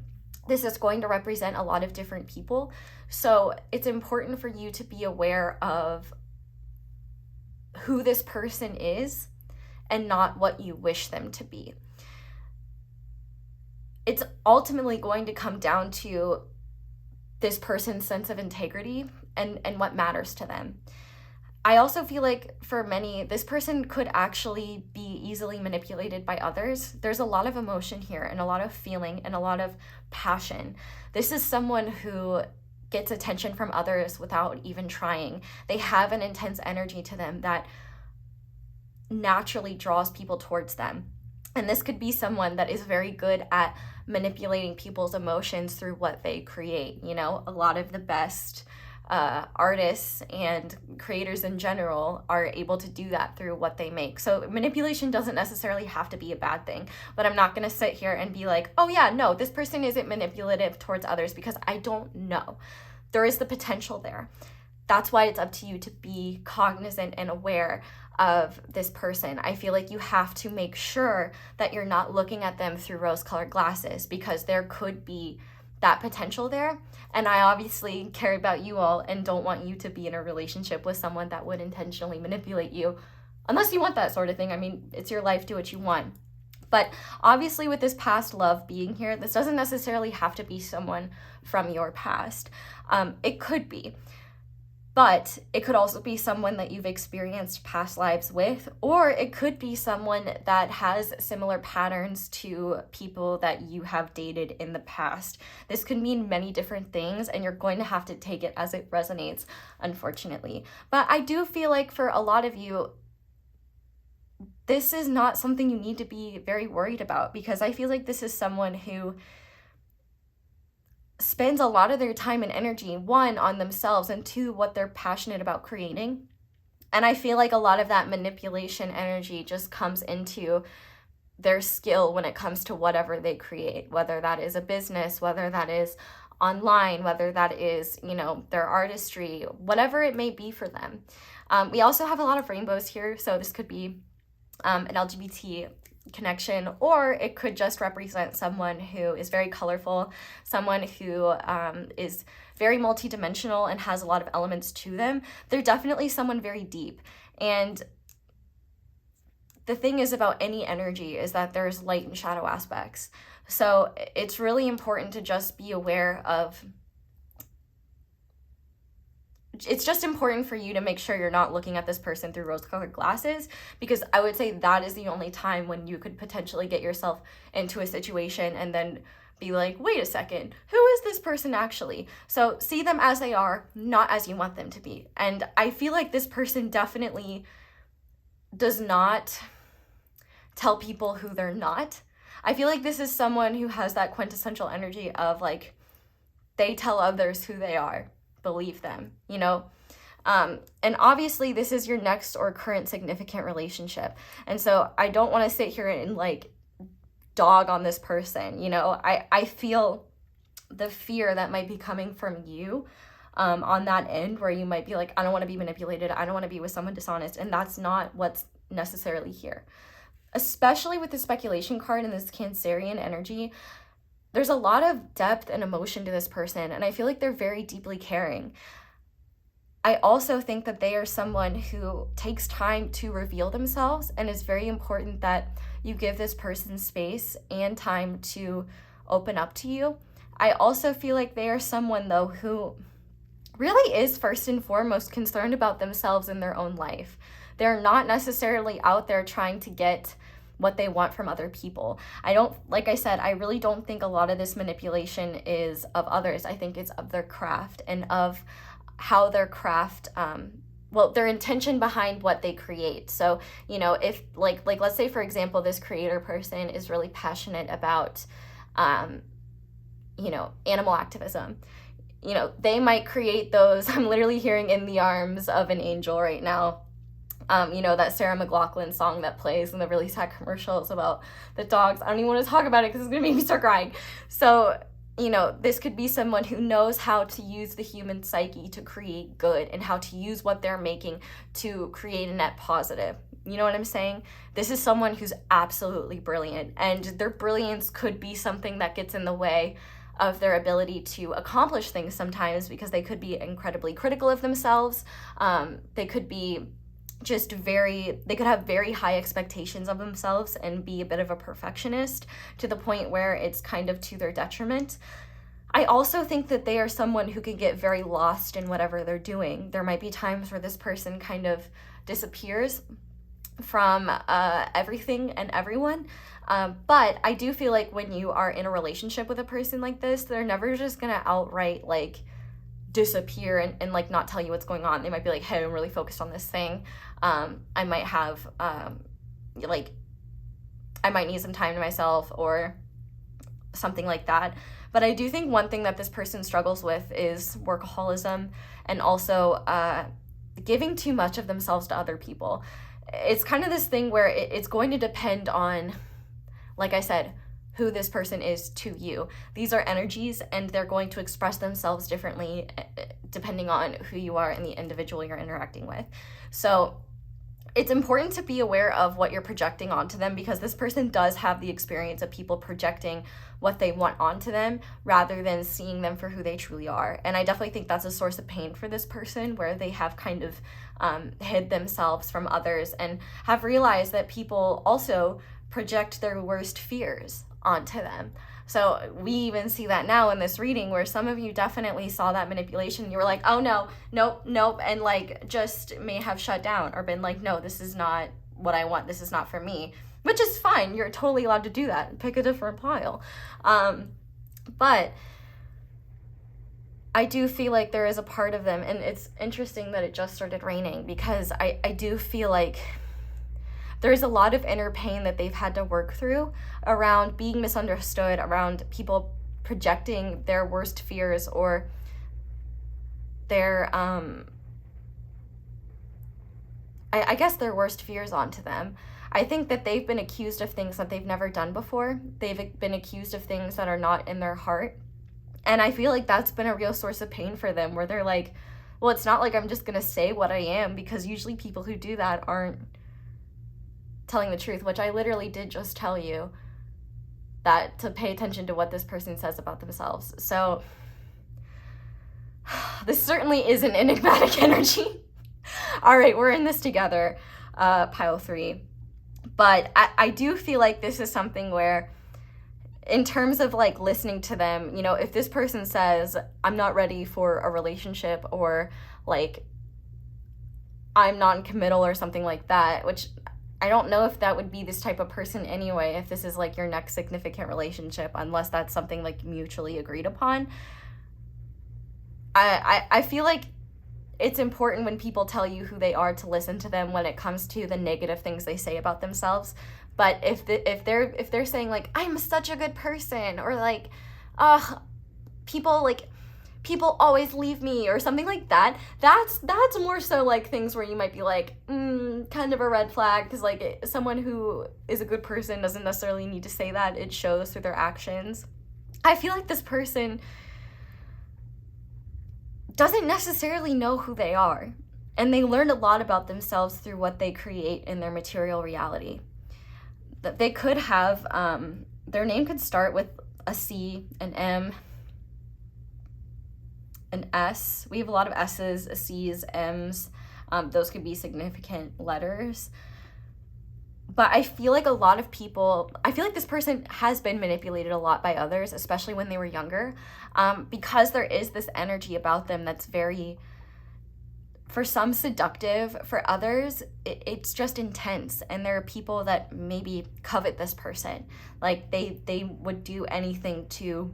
This is going to represent a lot of different people. So it's important for you to be aware of who this person is and not what you wish them to be. It's ultimately going to come down to this person's sense of integrity and what matters to them. I also feel like for many, this person could actually be easily manipulated by others. There's a lot of emotion here and a lot of feeling and a lot of passion. This is someone who gets attention from others without even trying. They have an intense energy to them that naturally draws people towards them. And this could be someone that is very good at manipulating people's emotions through what they create. You know, a lot of the best artists and creators in general are able to do that through what they make. So manipulation doesn't necessarily have to be a bad thing, but I'm not going to sit here and be like, oh yeah, no, this person isn't manipulative towards others, because I don't know. There is the potential there. That's why it's up to you to be cognizant and aware of this person. I feel like you have to make sure that you're not looking at them through rose-colored glasses, because there could be that potential there. And I obviously care about you all and don't want you to be in a relationship with someone that would intentionally manipulate you, unless you want that sort of thing. I mean, it's your life, do what you want. But obviously with this past love being here, this doesn't necessarily have to be someone from your past. It could be. But it could also be someone that you've experienced past lives with, or it could be someone that has similar patterns to people that you have dated in the past. This could mean many different things, and you're going to have to take it as it resonates, unfortunately. But I do feel like for a lot of you, this is not something you need to be very worried about, because I feel like this is someone who spends a lot of their time and energy, one, on themselves, and two, what they're passionate about creating. And I feel like a lot of that manipulation energy just comes into their skill when it comes to whatever they create, whether that is a business, whether that is online, whether that is, you know, their artistry, whatever it may be for them. We also have a lot of rainbows here, so this could be an LGBT connection, or it could just represent someone who is very colorful, someone who is very multidimensional and has a lot of elements to them. They're definitely someone very deep. And the thing is about any energy is that there's light and shadow aspects. So it's really important to just be aware of it's just important for you to make sure you're not looking at this person through rose-colored glasses, because I would say that is the only time when you could potentially get yourself into a situation and then be like, wait a second, who is this person actually? So see them as they are, not as you want them to be. And I feel like this person definitely does not tell people who they're not. I feel like this is someone who has that quintessential energy of like, they tell others who they are, believe them, you know? And obviously this is your next or current significant relationship. And so I don't want to sit here and like dog on this person, you know? I feel the fear that might be coming from you on that end, where you might be like, I don't want to be manipulated. I don't want to be with someone dishonest. And that's not what's necessarily here. Especially with the speculation card and this Cancerian energy, there's a lot of depth and emotion to this person, and I feel like they're very deeply caring. I also think that they are someone who takes time to reveal themselves, and it's very important that you give this person space and time to open up to you. I also feel like they are someone, though, who really is first and foremost concerned about themselves in their own life. They're not necessarily out there trying to get what they want from other people. Like I said, I really don't think a lot of this manipulation is of others. I think it's of their craft and of how their craft, their intention behind what they create. So, you know, if like let's say, for example, this creator person is really passionate about, you know, animal activism. You know, they might create those, I'm literally hearing In the Arms of an Angel right now. You know, that Sarah McLachlan song that plays in the really sad commercials about the dogs. I don't even want to talk about it because it's going to make me start crying. So, you know, this could be someone who knows how to use the human psyche to create good and how to use what they're making to create a net positive. You know what I'm saying? This is someone who's absolutely brilliant, and their brilliance could be something that gets in the way of their ability to accomplish things sometimes, because they could be incredibly critical of themselves. They could be they could have very high expectations of themselves and be a bit of a perfectionist to the point where it's kind of to their detriment. I also think that they are someone who can get very lost in whatever they're doing. There might be times where this person kind of disappears from everything and everyone. But I do feel like when you are in a relationship with a person like this, they're never just gonna outright like disappear and like not tell you what's going on. They might be like, hey, I'm really focused on this thing. I might have I might need some time to myself or something like that. But I do think one thing that this person struggles with is workaholism, and also giving too much of themselves to other people. It's kind of this thing where it's going to depend on, like I said, who this person is to you. These are energies, and they're going to express themselves differently depending on who you are and the individual you're interacting with. So it's important to be aware of what you're projecting onto them, because this person does have the experience of people projecting what they want onto them rather than seeing them for who they truly are. And I definitely think that's a source of pain for this person, where they have kind of hid themselves from others and have realized that people also project their worst fears onto them. So we even see that now in this reading, where some of you definitely saw that manipulation. You were like, oh no, nope, and like just may have shut down or been like, no, this is not what I want, this is not for me, which is fine. You're totally allowed to do that. Pick a different pile. But I do feel like there is a part of them, and it's interesting that it just started raining, because I do feel like there's a lot of inner pain that they've had to work through around being misunderstood, around people projecting their worst fears or their, I guess their worst fears onto them. I think that they've been accused of things that they've never done before. They've been accused of things that are not in their heart. And I feel like that's been a real source of pain for them, where they're like, well, it's not like I'm just going to say what I am, because usually people who do that aren't telling the truth, which I literally did just tell you, that to pay attention to what this person says about themselves. So this certainly is an enigmatic energy. All right, we're in this together, pile 3. But I do feel like this is something where in terms of like listening to them, you know, if this person says, I'm not ready for a relationship, or like I'm non-committal or something like that, which I don't know if that would be this type of person anyway, if this is like your next significant relationship, unless that's something like mutually agreed upon. I feel like it's important when people tell you who they are to listen to them when it comes to the negative things they say about themselves. But if they're saying like, I'm such a good person, or like, people always leave me, or something like that, that's more so like things where you might be like, kind of a red flag, because like someone who is a good person doesn't necessarily need to say that. It shows through their actions. I feel like this person doesn't necessarily know who they are, and they learn a lot about themselves through what they create in their material reality. That they could have, their name could start with a C, an M, an S. We have a lot of S's, C's, M's. Those could be significant letters. But I feel like a lot of people, I feel like this person has been manipulated a lot by others, especially when they were younger, because there is this energy about them that's very, for some, seductive. For others, it's just intense. And there are people that maybe covet this person. Like they would do anything to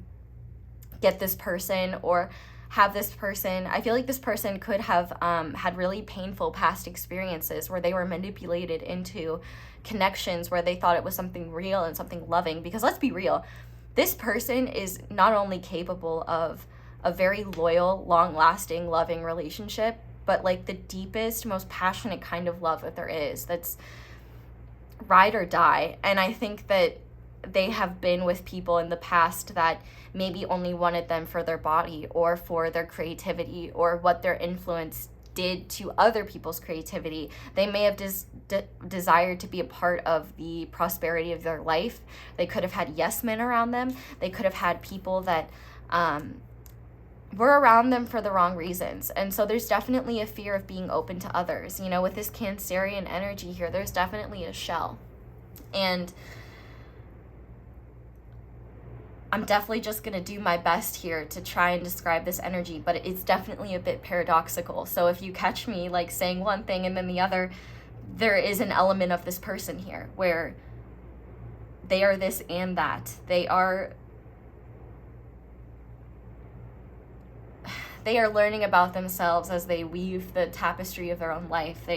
get this person or have this person. I feel like this person could have had really painful past experiences where they were manipulated into connections where they thought it was something real and something loving. Because let's be real, this person is not only capable of a very loyal, long-lasting, loving relationship, but like the deepest, most passionate kind of love that there is, that's ride or die. And I think that they have been with people in the past that maybe only wanted them for their body or for their creativity or what their influence did to other people's creativity. They may have desired to be a part of the prosperity of their life. They could have had yes men around them. They could have had people that were around them for the wrong reasons. And so there's definitely a fear of being open to others. You know, with this Cancerian energy here, there's definitely a shell. And I'm definitely just going to do my best here to try and describe this energy, but it's definitely a bit paradoxical. So if you catch me like saying one thing and then the other, there is an element of this person here where they are this and that. They are learning about themselves as they weave the tapestry of their own life.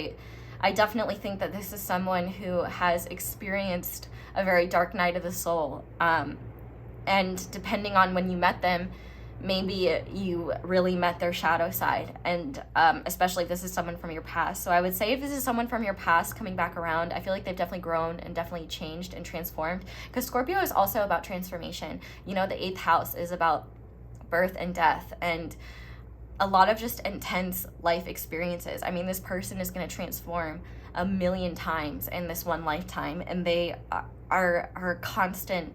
I definitely think that this is someone who has experienced a very dark night of the soul. And depending on when you met them, maybe you really met their shadow side. And especially if this is someone from your past. So I would say if this is someone from your past coming back around, I feel like they've definitely grown and definitely changed and transformed. Because Scorpio is also about transformation. You know, the 8th house is about birth and death and a lot of just intense life experiences. I mean, this person is going to transform 1,000,000 times in this one lifetime. And they are constant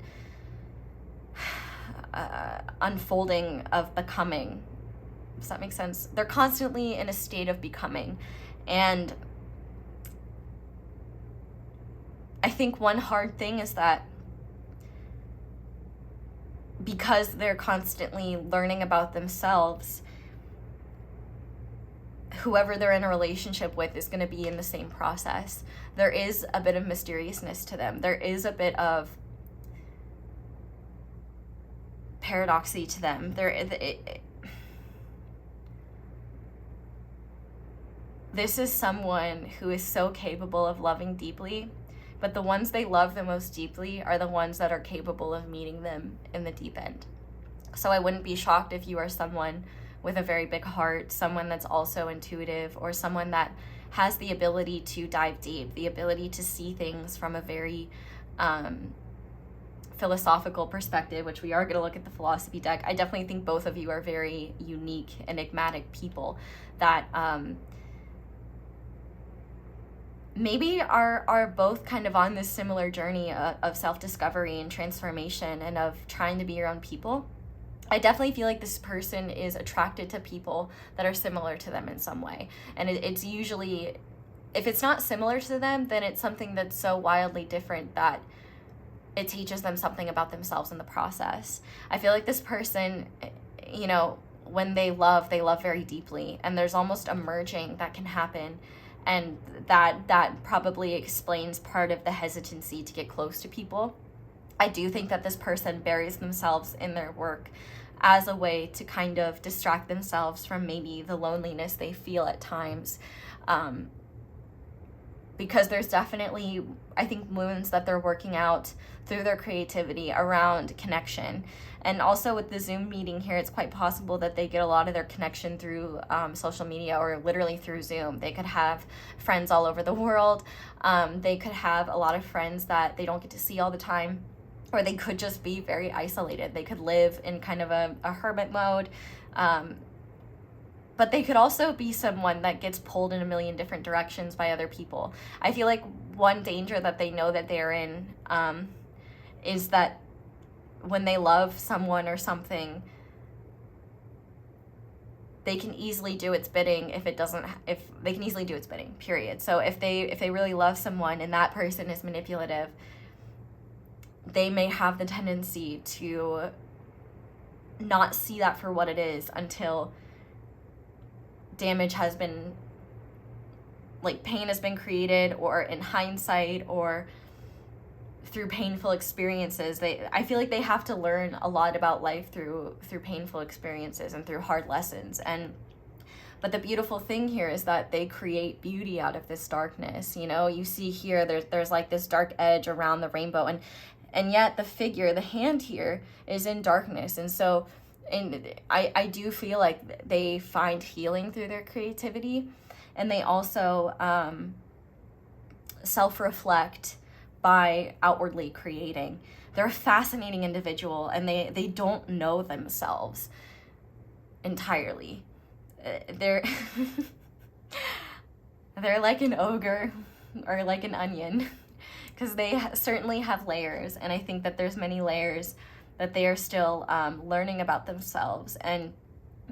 unfolding of becoming. Does that make sense? They're constantly in a state of becoming. And I think one hard thing is that because they're constantly learning about themselves, whoever they're in a relationship with is going to be in the same process. There is a bit of mysteriousness to them. There is a bit of paradoxy to them. This is someone who is so capable of loving deeply, but the ones they love the most deeply are the ones that are capable of meeting them in the deep end. So I wouldn't be shocked if you are someone with a very big heart, someone that's also intuitive, or someone that has the ability to dive deep, the ability to see things from a very philosophical perspective, which we are going to look at the philosophy deck. I definitely think both of you are very unique, enigmatic people that maybe are both kind of on this similar journey of self-discovery and transformation and of trying to be your own people. I definitely feel like this person is attracted to people that are similar to them in some way. And it's usually, if it's not similar to them, then it's something that's so wildly different that it teaches them something about themselves in the process. I feel like this person, you know, when they love very deeply, and there's almost a merging that can happen, and that probably explains part of the hesitancy to get close to people. I do think that this person buries themselves in their work as a way to kind of distract themselves from maybe the loneliness they feel at times. Because there's definitely, I think, wounds that they're working out through their creativity around connection. And also with the Zoom meeting here, it's quite possible that they get a lot of their connection through social media, or literally through Zoom. They could have friends all over the world. They could have a lot of friends that they don't get to see all the time, or they could just be very isolated. They could live in kind of a hermit mode. But they could also be someone that gets pulled in a million different directions by other people. I feel like one danger that they know that they're in is that when they love someone or something, they can easily do its bidding if they can easily do its bidding, period. So if they really love someone and that person is manipulative, they may have the tendency to not see that for what it is until damage has been, like, pain has been created, or in hindsight, or through painful experiences. I feel like they have to learn a lot about life through painful experiences and through hard lessons. But the beautiful thing here is that they create beauty out of this darkness. You know, you see here there's like this dark edge around the rainbow, and yet the figure, the hand here, is in darkness. And so I do feel like they find healing through their creativity, and they also self-reflect by outwardly creating. They're a fascinating individual, and they don't know themselves entirely. They're like an ogre or like an onion, because they certainly have layers, and I think that there's many layers that they are still learning about themselves. And,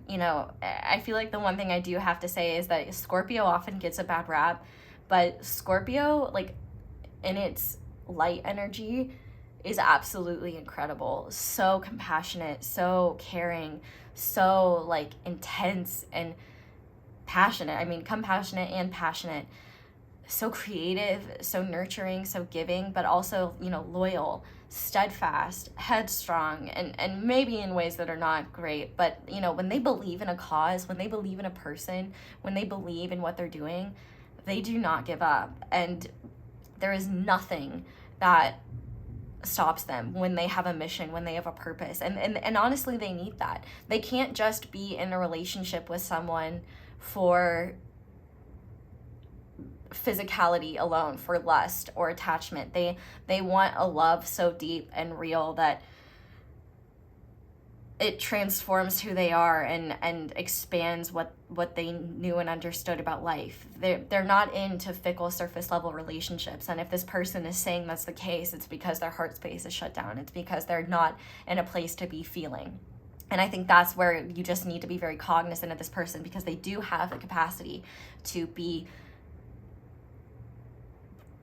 you know, I feel like the one thing I do have to say is that Scorpio often gets a bad rap, but Scorpio, like, in its light energy, is absolutely incredible. So compassionate, so caring, so, like, intense and passionate. I mean, compassionate and passionate. So creative, so nurturing, so giving, but also, you know, loyal, steadfast, headstrong, and maybe in ways that are not great. But, you know, when they believe in a cause, when they believe in a person, when they believe in what they're doing, they do not give up. And there is nothing that stops them when they have a mission, when they have a purpose. And honestly, they need that. They can't just be in a relationship with someone for physicality alone, for lust or attachment. They want a love so deep and real that it transforms who they are and expands what they knew and understood about life. They're not into fickle surface level relationships. And if this person is saying that's the case, it's because their heart space is shut down. It's because they're not in a place to be feeling. And I think that's where you just need to be very cognizant of this person, because they do have the capacity to be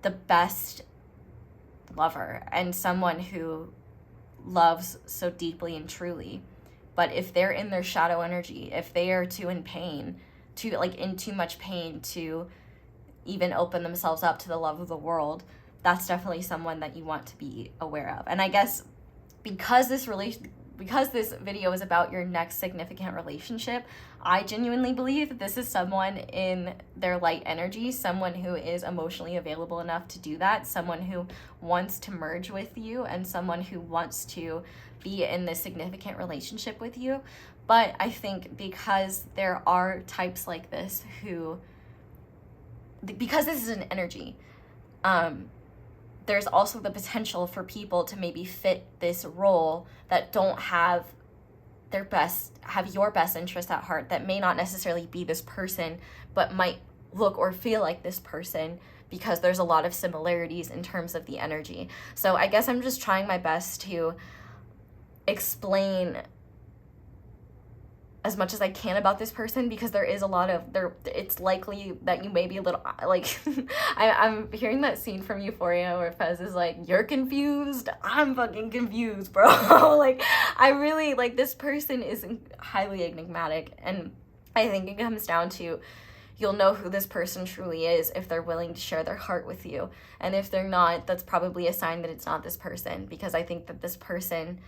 the best lover and someone who loves so deeply and truly. But if they're in their shadow energy, if they are too in too much pain to even open themselves up to the love of the world, that's definitely someone that you want to be aware of. And I guess because this video is about your next significant relationship, I genuinely believe that this is someone in their light energy, someone who is emotionally available enough to do that, someone who wants to merge with you, and someone who wants to be in this significant relationship with you. But I think because there are types like this because this is an energy, there's also the potential for people to maybe fit this role that don't have your best interest at heart, that may not necessarily be this person, but might look or feel like this person, because there's a lot of similarities in terms of the energy. So I guess I'm just trying my best to explain as much as I can about this person, because there is a lot of it's likely that you may be a little like I'm hearing that scene from Euphoria where Fez is like, you're confused, I'm fucking confused, bro. Like, I really, like, this person is highly enigmatic, and I think it comes down to, you'll know who this person truly is if they're willing to share their heart with you. And if they're not, that's probably a sign that it's not this person, because I think that this person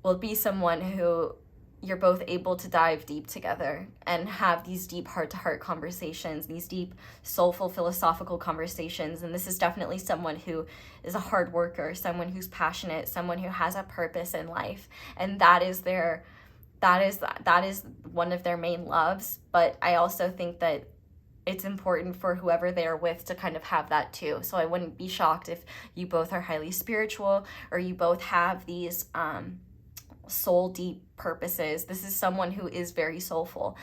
will be someone who you're both able to dive deep together and have these deep heart-to-heart conversations, these deep, soulful, philosophical conversations. And this is definitely someone who is a hard worker, someone who's passionate, someone who has a purpose in life. And that is one of their main loves. But I also think that it's important for whoever they are with to kind of have that too. So I wouldn't be shocked if you both are highly spiritual, or you both have these soul deep purposes. This is someone who is very soulful.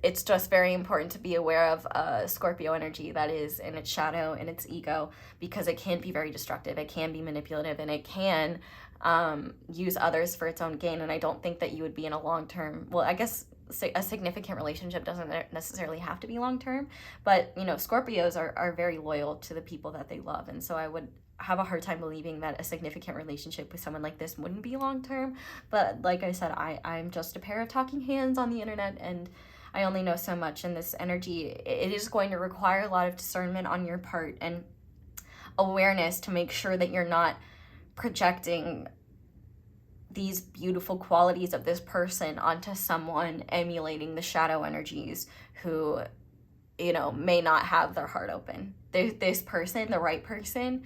It's just very important to be aware of Scorpio energy that is in its shadow and its ego, because it can be very destructive, it can be manipulative, and it can use others for its own gain. And I don't think that you would be in a long-term, well, I guess a significant relationship doesn't necessarily have to be long-term, but you know, Scorpios are very loyal to the people that they love. And so I would have a hard time believing that a significant relationship with someone like this wouldn't be long-term. But like I said, I'm just a pair of talking hands on the internet, and I only know so much. And this energy, it is going to require a lot of discernment on your part and awareness to make sure that you're not projecting these beautiful qualities of this person onto someone emulating the shadow energies who, you know, may not have their heart open. This person, the right person,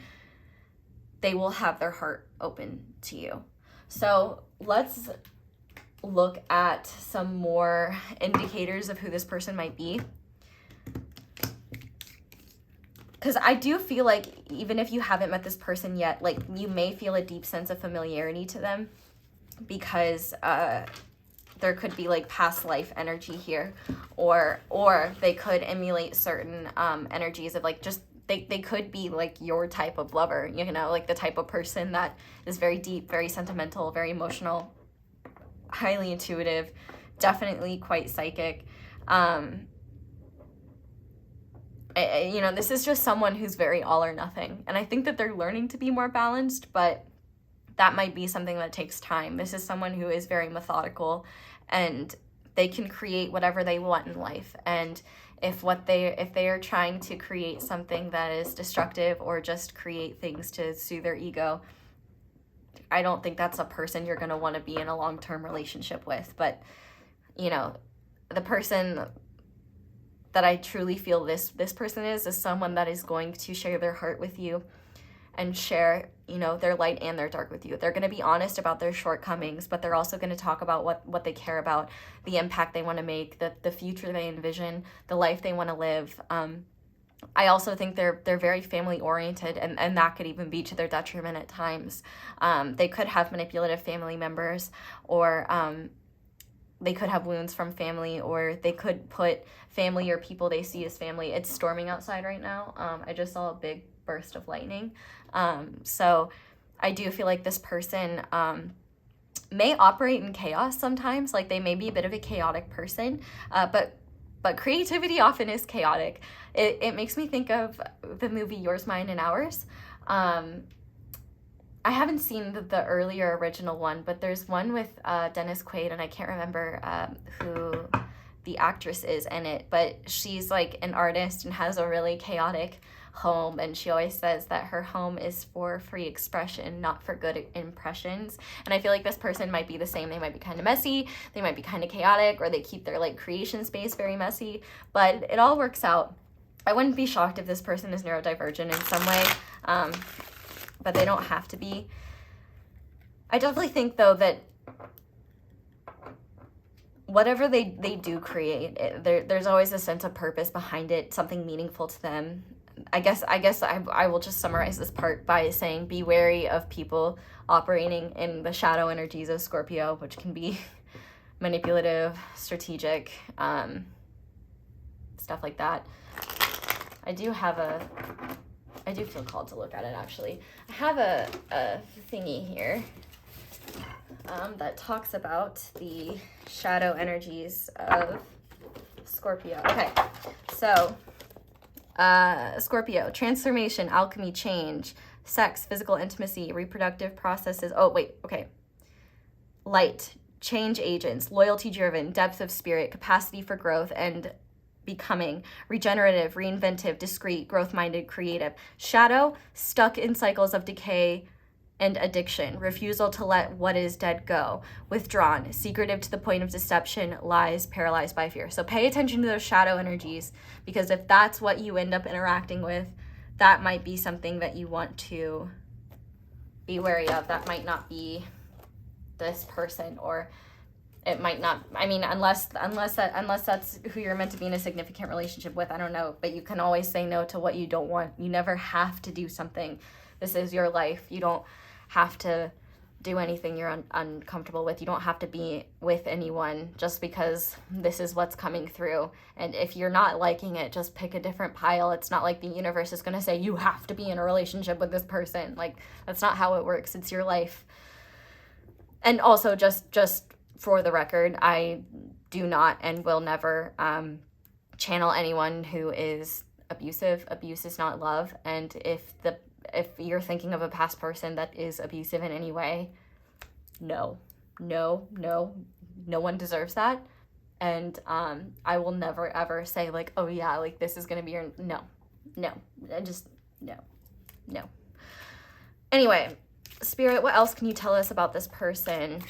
they will have their heart open to you. So let's look at some more indicators of who this person might be. Because I do feel like even if you haven't met this person yet, like, you may feel a deep sense of familiarity to them, because there could be like past life energy here, or they could emulate certain energies of like just they could be like your type of lover, you know, like the type of person that is very deep, very sentimental, very emotional, highly intuitive, definitely quite psychic. You know, this is just someone who's very all or nothing. And I think that they're learning to be more balanced, but that might be something that takes time. This is someone who is very methodical, and they can create whatever they want in life. And if they are trying to create something that is destructive, or just create things to soothe their ego, I don't think that's a person you're going to want to be in a long-term relationship with. But, you know, the person that I truly feel this person is someone that is going to share their heart with you and share, you know, their light and their dark with you. They're going to be honest about their shortcomings, but they're also going to talk about what they care about, the impact they want to make, the future they envision, the life they want to live. I also think they're very family oriented, and that could even be to their detriment at times. They could have manipulative family members, or they could have wounds from family, or they could put family or people they see as family. It's storming outside right now. I just saw a big burst of lightning. So I do feel like this person may operate in chaos sometimes. Like, they may be a bit of a chaotic person, but creativity often is chaotic. It makes me think of the movie Yours, Mine, and Ours. I haven't seen the earlier original one, but there's one with Dennis Quaid, and I can't remember who the actress is in it, but she's like an artist and has a really chaotic home, and she always says that her home is for free expression, not for good impressions. And I feel like this person might be the same. They might be kind of messy, they might be kind of chaotic, or they keep their like creation space very messy, but it all works out. I wouldn't be shocked if this person is neurodivergent in some way, but they don't have to be. I definitely think though that whatever they do create, there's always a sense of purpose behind it, something meaningful to them. I guess I will just summarize this part by saying, be wary of people operating in the shadow energies of Scorpio, which can be manipulative, strategic, stuff like that. I do feel called to look at it, actually. I have a thingy here. that talks about the shadow energies of Scorpio. Okay, so Scorpio, transformation, alchemy, change, sex, physical intimacy, reproductive processes. Oh, wait, okay. Light, change agents, loyalty driven, depth of spirit, capacity for growth and becoming, regenerative, reinventive, discreet, growth minded, creative. Shadow, stuck in cycles of decay and addiction, refusal to let what is dead go, withdrawn, secretive to the point of deception, lies, paralyzed by fear. So pay attention to those shadow energies, because if that's what you end up interacting with, that might be something that you want to be wary of. That might not be this person, or it might not, I mean, unless that's who you're meant to be in a significant relationship with, I don't know, but you can always say no to what you don't want. You never have to do something. This is your life. You don't have to do anything you're uncomfortable with. You don't have to be with anyone just because this is what's coming through. And if you're not liking it, just pick a different pile. It's not like the universe is going to say you have to be in a relationship with this person. Like, that's not how it works. It's your life. And also, just for the record, I do not and will never channel anyone who is abusive. Abuse is not love. And if you're thinking of a past person that is abusive in any way, no one deserves that. And I will never ever say like, oh yeah, like this is gonna be your, no, just no. Anyway, Spirit, what else can you tell us about this person?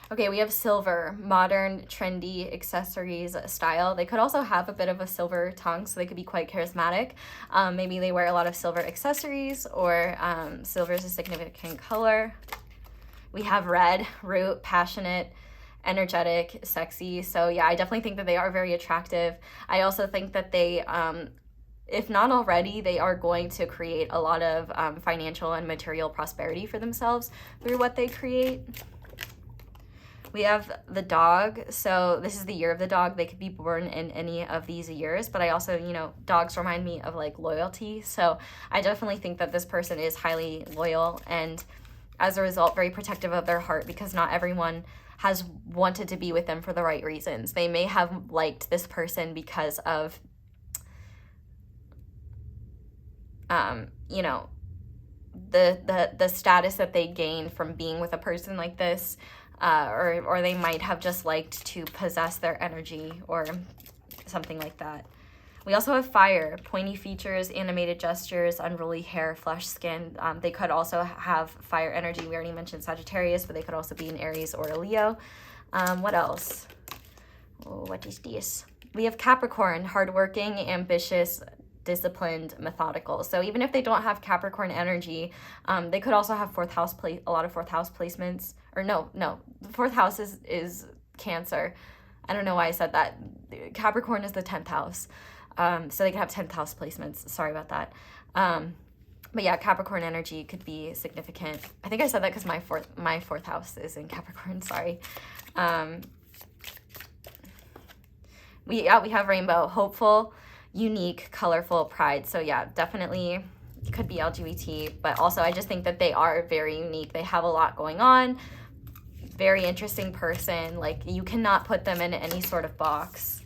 Okay, we have silver, modern, trendy accessories style. They could also have a bit of a silver tongue, so they could be quite charismatic. Maybe they wear a lot of silver accessories, or silver is a significant color. We have red, root, passionate, energetic, sexy. So yeah, I definitely think that they are very attractive. I also think that they, if not already, they are going to create a lot of financial and material prosperity for themselves through what they create. We have the dog. So this is the year of the dog. They could be born in any of these years, but I also, dogs remind me of like loyalty. So I definitely think that this person is highly loyal and as a result, very protective of their heart, because not everyone has wanted to be with them for the right reasons. They may have liked this person because of, the status that they gain from being with a person like this. Or they might have just liked to possess their energy or something like that. We also have fire, pointy features, animated gestures, unruly hair, flesh skin. They could also have fire energy. We already mentioned Sagittarius, but they could also be an Aries or a Leo. What else? Oh, what is this? We have Capricorn, hardworking, ambitious, disciplined, methodical. So even if they don't have Capricorn energy, they could also have a lot of fourth house placements. Or no, the fourth house is Cancer. I don't know why I said that. Capricorn is the 10th house. So they could have 10th house placements. Sorry about that. But yeah, Capricorn energy could be significant. I think I said that because my fourth house is in Capricorn. Sorry. We have rainbow, hopeful, unique, colorful, pride. So yeah, definitely could be LGBT, but also I just think that they are very unique. They have a lot going on. Very interesting person. Like, you cannot put them in any sort of box.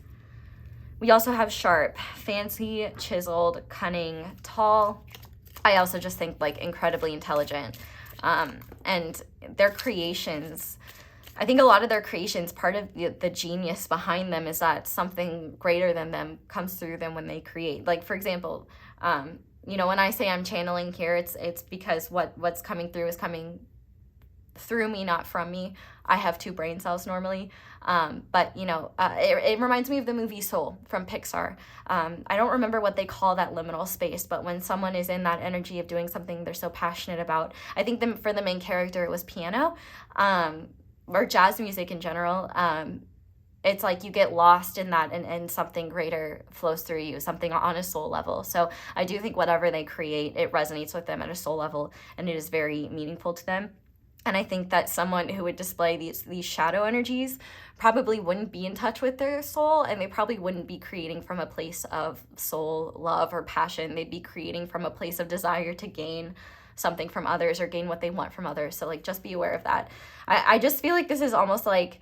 We also have sharp, fancy, chiseled, cunning, tall. I also just think like incredibly intelligent. And their creations, I think a lot of their creations, part of the genius behind them is that something greater than them comes through them when they create. Like, for example, when I say I'm channeling here, it's because what's coming through is coming through me, not from me. I have 2 brain cells normally. But it reminds me of the movie Soul from Pixar. I don't remember what they call that liminal space, but when someone is in that energy of doing something they're so passionate about, I think for the main character, it was piano, or jazz music in general. It's like you get lost in that and something greater flows through you, something on a soul level. So I do think whatever they create, it resonates with them at a soul level, and it is very meaningful to them. And I think that someone who would display these shadow energies probably wouldn't be in touch with their soul, and they probably wouldn't be creating from a place of soul love or passion. They'd be creating from a place of desire to gain something from others or gain what they want from others. So like, just be aware of that. I just feel like this is almost like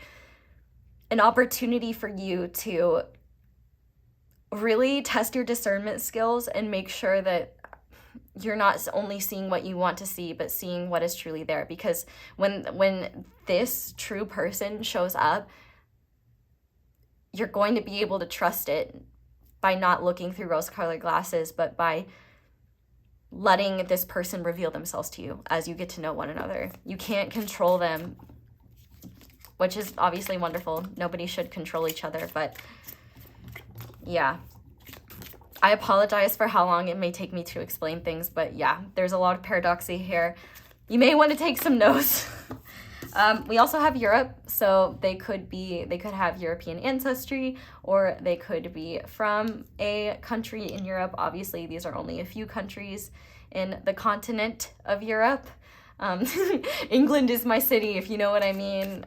an opportunity for you to really test your discernment skills and make sure that you're not only seeing what you want to see, but seeing what is truly there. Because when this true person shows up, you're going to be able to trust it by not looking through rose-colored glasses, but by letting this person reveal themselves to you as you get to know one another. You can't control them, which is obviously wonderful. Nobody should control each other, but yeah. I apologize for how long it may take me to explain things, but yeah, there's a lot of paradoxy here. You may want to take some notes. We also have Europe, so they could have European ancestry, or they could be from a country in Europe. Obviously, these are only a few countries in the continent of Europe. England is my city, if you know what I mean.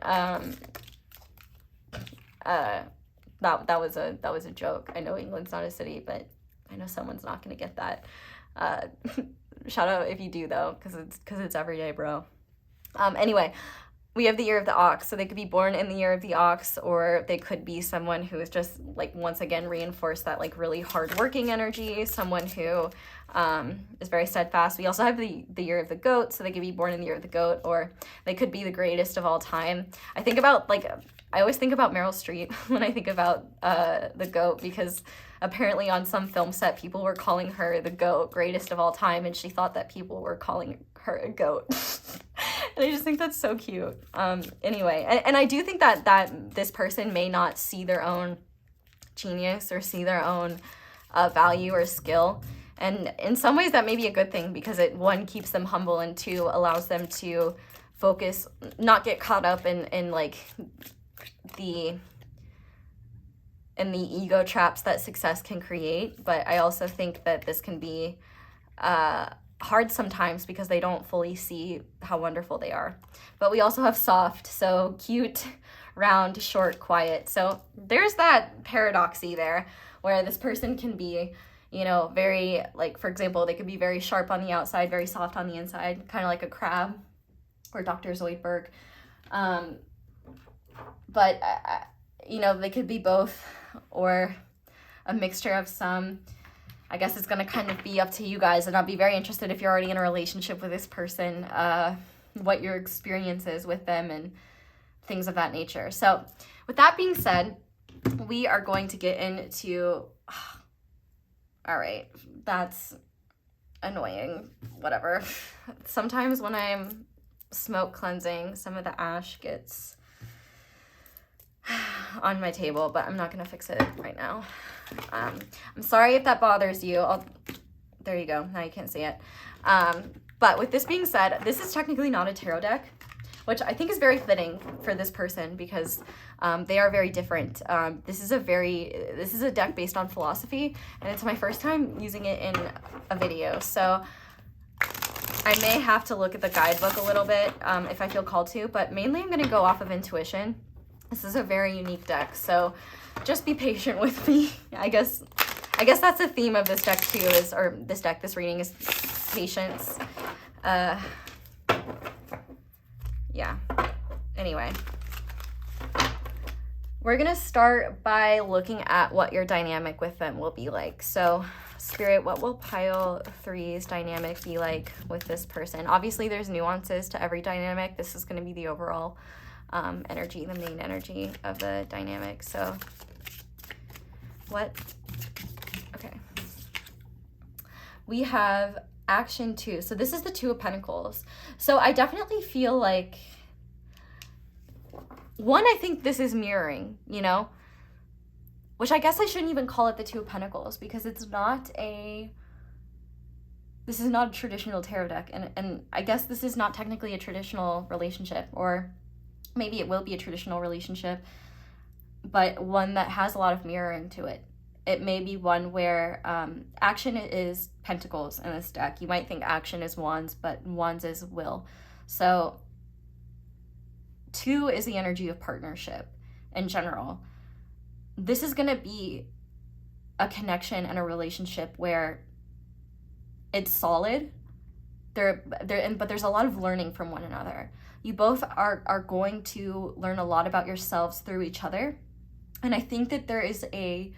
That was a joke. I know England's not a city, but I know someone's not gonna get that. Shout out if you do though, because it's everyday, bro. Anyway, we have the year of the ox, so they could be born in the year of the ox, or they could be someone who is just like, once again, reinforced that like really hardworking energy, someone who is very steadfast. We also have the year of the goat, so they could be born in the year of the goat, or they could be the greatest of all time. I always think about Meryl Streep when I think about the goat, because apparently on some film set, people were calling her the goat, greatest of all time, and she thought that people were calling her a goat. And I just think that's so cute. Anyway, and I do think that this person may not see their own genius or see their own value or skill. And in some ways that may be a good thing, because it, one, keeps them humble, and two, allows them to focus, not get caught up in like the ego traps that success can create. But I also think that this can be hard sometimes because they don't fully see how wonderful they are. But we also have soft, so cute, round, short, quiet. So there's that paradoxy there, where this person can be, you know, very, like, for example, they could be very sharp on the outside, very soft on the inside, kind of like a crab or Dr. Zoidberg. But you know, they could be both, or a mixture of some. I guess it's going to kind of be up to you guys, and I'll be very interested, if you're already in a relationship with this person, what your experience is with them and things of that nature. So with that being said, we are going to get into, all right, that's annoying, whatever. Sometimes when I'm smoke cleansing, some of the ash gets on my table, but I'm not gonna fix it right now. I'm sorry if that bothers you. There you go, now you can't see it. But with this being said, this is technically not a tarot deck, which I think is very fitting for this person, because they are very different. This is a deck based on philosophy, and it's my first time using it in a video, so I may have to look at the guidebook a little bit if I feel called to, but mainly I'm gonna go off of intuition. This is a very unique deck, so just be patient with me. I guess that's the theme of this deck too, this reading is patience. Yeah. Anyway, we're gonna start by looking at what your dynamic with them will be like. So, Spirit, what will pile 3's dynamic be like with this person? Obviously, there's nuances to every dynamic. This is gonna be the overall energy, the main energy of the dynamic. So okay, we have action 2. So this is the 2 of Pentacles. So I definitely feel like, one, I think this is mirroring, you know, which I guess I shouldn't even call it the 2 of Pentacles, because this is not a traditional tarot deck, and I guess this is not technically a traditional relationship, or maybe it will be a traditional relationship, but one that has a lot of mirroring to it. It may be one where action is pentacles in this deck. You might think action is wands, but wands is will. So 2 is the energy of partnership in general. This is going to be a connection and a relationship where it's solid, but there's a lot of learning from one another. You both are going to learn a lot about yourselves through each other. And I think that there is a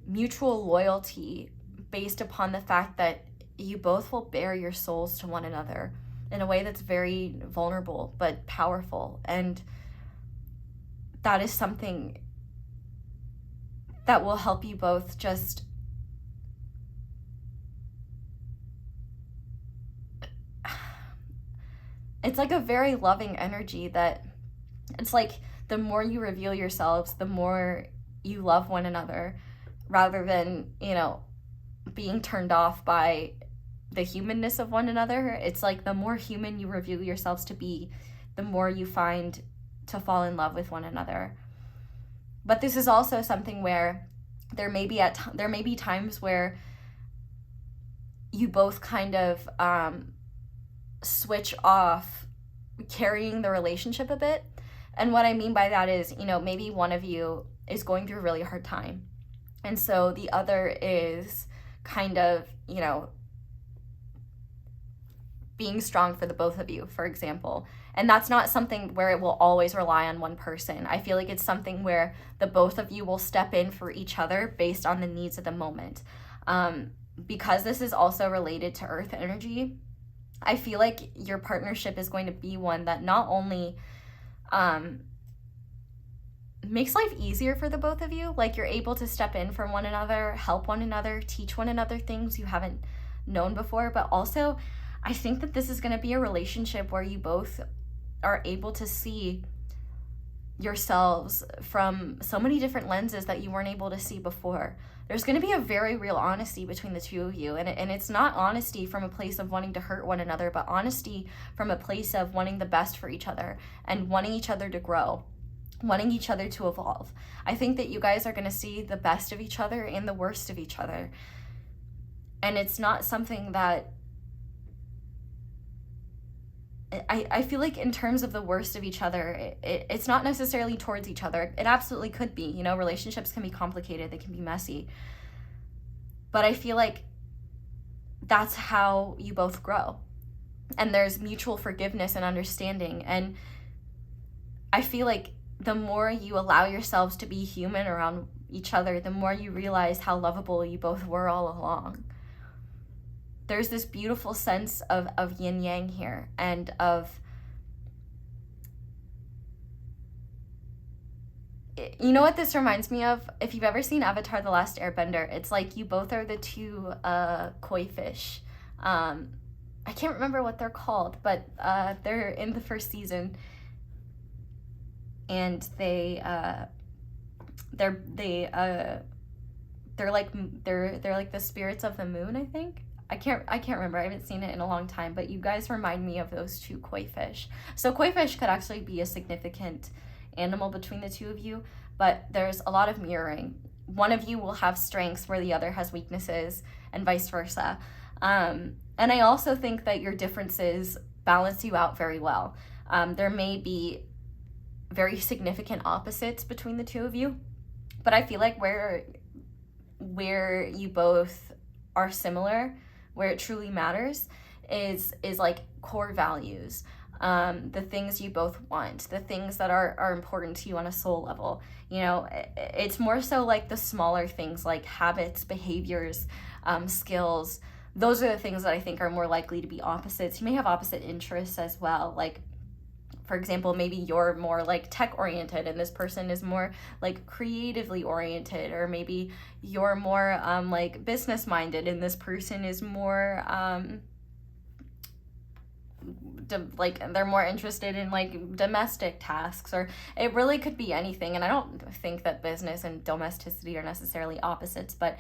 mutual loyalty based upon the fact that you both will bare your souls to one another in a way that's very vulnerable but powerful. And that is something that will help you both just it's like a very loving energy that it's like the more you reveal yourselves, the more you love one another, rather than, you know, being turned off by the humanness of one another. It's like the more human you reveal yourselves to be, the more you find to fall in love with one another. But this is also something where there may be times where you both kind of switch off carrying the relationship a bit. And what I mean by that is, you know, maybe one of you is going through a really hard time, and so the other is kind of, you know, being strong for the both of you, for example. And that's not something where it will always rely on one person. I feel like it's something where the both of you will step in for each other based on the needs of the moment. Because this is also related to earth energy, I feel like your partnership is going to be one that not only makes life easier for the both of you, like you're able to step in for one another, help one another, teach one another things you haven't known before, but also I think that this is going to be a relationship where you both are able to see yourselves from so many different lenses that you weren't able to see before. There's going to be a very real honesty between the two of you, and it's not honesty from a place of wanting to hurt one another, but honesty from a place of wanting the best for each other and wanting each other to grow, wanting each other to evolve. I think that you guys are going to see the best of each other and the worst of each other. And it's not something that I feel like in terms of the worst of each other, it's not necessarily towards each other. It absolutely could be. You know, relationships can be complicated. They can be messy. But I feel like that's how you both grow. And there's mutual forgiveness and understanding. And I feel like the more you allow yourselves to be human around each other, the more you realize how lovable you both were all along. There's this beautiful sense of yin yang here, and of, you know what this reminds me of? If you've ever seen Avatar: The Last Airbender, it's like you both are the two koi fish. I can't remember what they're called, but they're in the first season, and they're like the spirits of the moon, I think. I can't remember. I haven't seen it in a long time, but you guys remind me of those two koi fish. So koi fish could actually be a significant animal between the two of you, but there's a lot of mirroring. One of you will have strengths where the other has weaknesses, and vice versa. And I also think that your differences balance you out very well. There may be very significant opposites between the two of you, but I feel like where you both are similar, where it truly matters, is like core values, the things you both want, the things that are important to you on a soul level. You know, it's more so like the smaller things like habits, behaviors, skills. Those are the things that I think are more likely to be opposites. You may have opposite interests as well. Like, for example, maybe you're more like tech oriented and this person is more like creatively oriented, or maybe you're more like business minded and this person is more like they're more interested in like domestic tasks, or it really could be anything. And I don't think that business and domesticity are necessarily opposites, but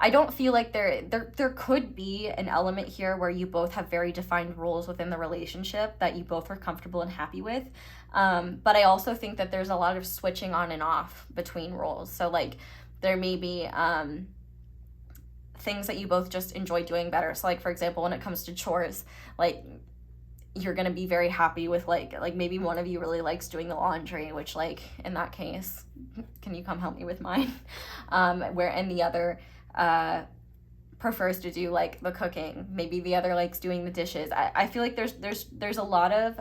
I don't feel like there could be an element here where you both have very defined roles within the relationship that you both are comfortable and happy with. But I also think that there's a lot of switching on and off between roles. So like there may be things that you both just enjoy doing better. So like, for example, when it comes to chores, like you're going to be very happy with like maybe one of you really likes doing the laundry, which like in that case, can you come help me with mine? And the other prefers to do like the cooking. Maybe the other likes doing the dishes. I feel like there's a lot of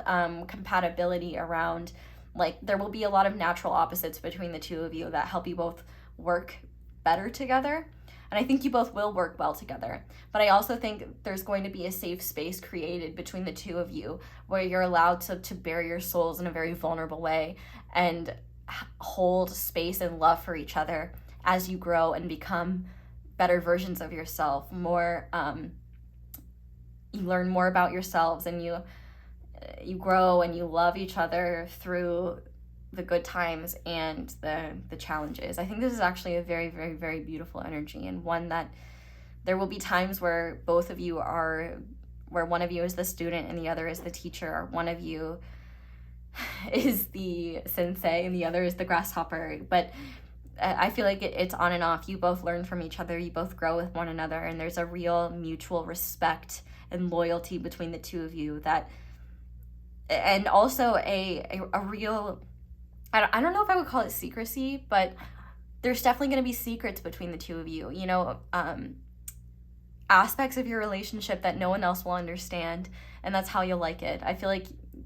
compatibility around, like there will be a lot of natural opposites between the two of you that help you both work better together. And I think you both will work well together. But I also think there's going to be a safe space created between the two of you where you're allowed to bare your souls in a very vulnerable way and hold space and love for each other as you grow and become better versions of yourself. More, you learn more about yourselves, and you grow and you love each other through the good times and the challenges. I think this is actually a very, very, very beautiful energy, and one that there will be times where both of you are, where one of you is the student and the other is the teacher, or one of you is the sensei and the other is the grasshopper. But I feel like it's on and off. You both learn from each other, you both grow with one another, and there's a real mutual respect and loyalty between the two of you, that, and also a real, I don't know if I would call it secrecy, but there's definitely going to be secrets between the two of you, you know, aspects of your relationship that no one else will understand, and that's how you'll like it. I feel like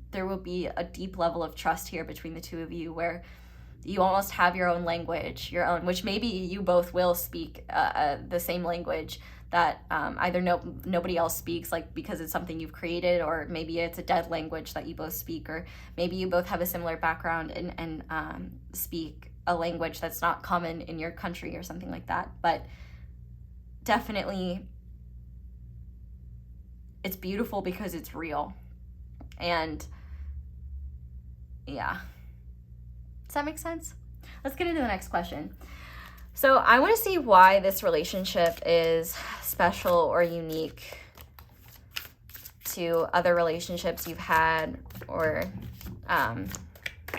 there will be a deep level of trust here between the two of you, where you almost have your own language, which maybe you both will speak the same language that either nobody else speaks, like because it's something you've created, or maybe it's a dead language that you both speak, or maybe you both have a similar background and speak a language that's not common in your country or something like that. But definitely it's beautiful because it's real. And yeah. Does that make sense? Let's get into the next question. So I want to see why this relationship is special or unique to other relationships you've had, or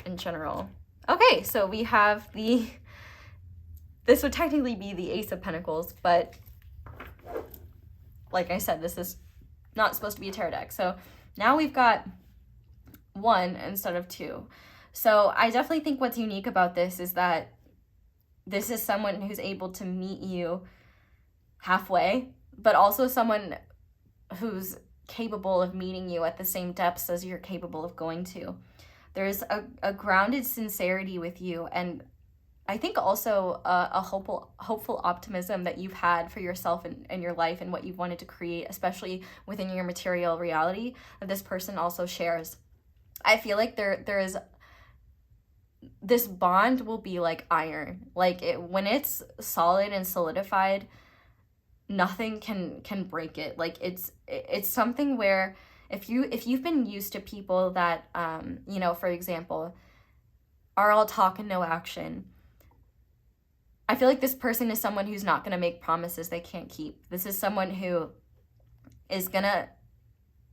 in general. Okay, so we have this would technically be the Ace of Pentacles, but like I said, this is not supposed to be a tarot deck. So now we've got 1 instead of 2. So I definitely think what's unique about this is that this is someone who's able to meet you halfway, but also someone who's capable of meeting you at the same depths as you're capable of going to. There's a grounded sincerity with you, and I think also a hopeful optimism that you've had for yourself and your life and what you've wanted to create, especially within your material reality, that this person also shares. I feel like there is, this bond will be like iron. Like when it's solid and solidified, nothing can break it. Like it's something where if you've been used to people that you know, for example, are all talk and no action, I feel like this person is someone who's not going to make promises they can't keep. This is someone who is going to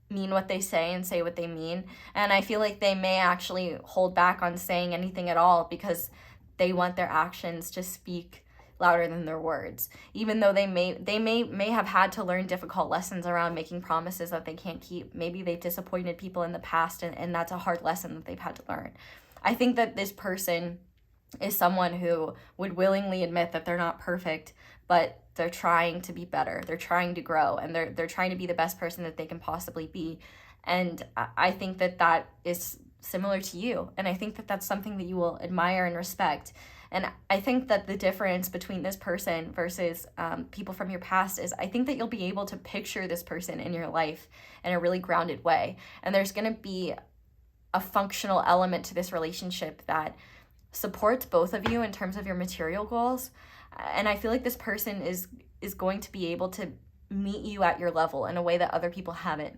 mean what they say and say what they mean. And I feel like they may actually hold back on saying anything at all because they want their actions to speak louder than their words. Even though they may have had to learn difficult lessons around making promises that they can't keep. Maybe they've disappointed people in the past, and that's a hard lesson that they've had to learn. I think that this person is someone who would willingly admit that they're not perfect, but they're trying to be better. They're trying to grow, and they're trying to be the best person that they can possibly be. And I think that is similar to you. And I think that that's something that you will admire and respect. And I think that the difference between this person versus people from your past is I think that you'll be able to picture this person in your life in a really grounded way. And there's going to be a functional element to this relationship that supports both of you in terms of your material goals. And I feel like this person is going to be able to meet you at your level in a way that other people haven't.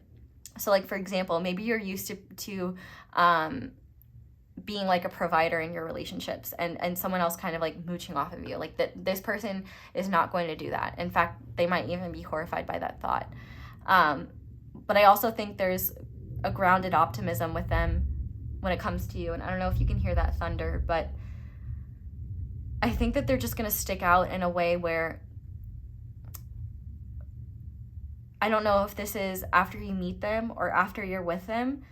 So like, for example, maybe you're used to being like a provider in your relationships, and someone else kind of like mooching off of you. Like that, this person is not going to do that. In fact, they might even be horrified by that thought. But I also think there's a grounded optimism with them when it comes to you. And I don't know if you can hear that thunder, but I think that they're just going to stick out in a way where, I don't know if this is after you meet them or after you're with them,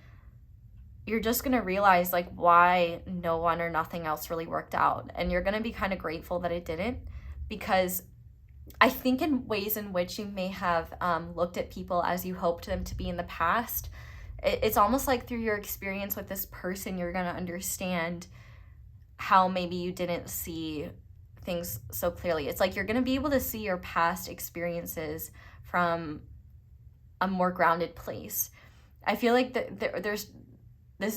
you're just going to realize like why no one or nothing else really worked out. And you're going to be kind of grateful that it didn't, because I think in ways in which you may have looked at people as you hoped them to be in the past, it's almost like through your experience with this person, you're going to understand how maybe you didn't see things so clearly. It's like you're going to be able to see your past experiences from a more grounded place. I feel like this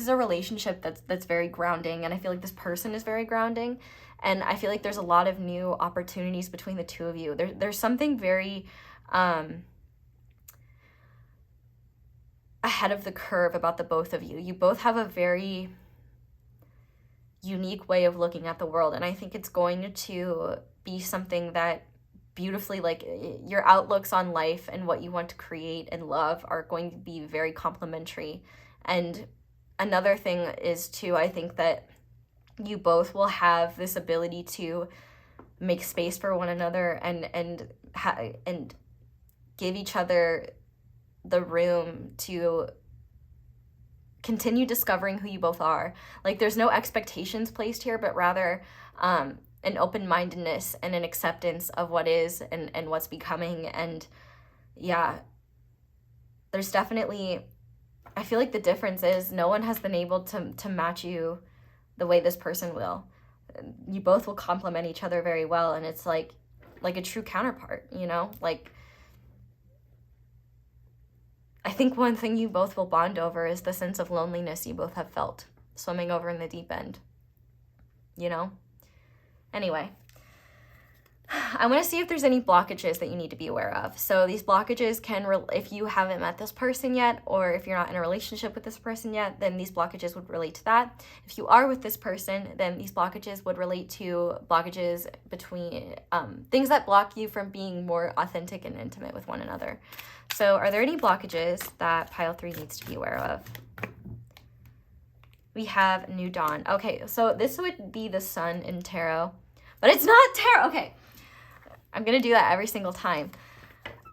is a relationship that's very grounding, and I feel like this person is very grounding, and I feel like there's a lot of new opportunities between the two of you. There's something very ahead of the curve about the both of you. You both have a very unique way of looking at the world, and I think it's going to be something that beautifully, like, your outlooks on life and what you want to create and love are going to be very complementary. And another thing is too, I think that you both will have this ability to make space for one another and give each other the room to continue discovering who you both are. Like, there's no expectations placed here, but rather an open-mindedness and an acceptance of what is and what's becoming. And yeah, there's definitely, I feel like the difference is no one has been able to match you the way this person will. You both will complement each other very well, and it's like a true counterpart, you know? Like, I think one thing you both will bond over is the sense of loneliness you both have felt swimming over in the deep end, you know? Anyway, I want to see if there's any blockages that you need to be aware of. So these blockages can, if you haven't met this person yet, or if you're not in a relationship with this person yet, then these blockages would relate to that. If you are with this person, then these blockages would relate to blockages between things that block you from being more authentic and intimate with one another. So are there any blockages that pile 3 needs to be aware of? We have New Dawn. Okay, so this would be the Sun in tarot, but it's not tarot. Okay, I'm gonna do that every single time.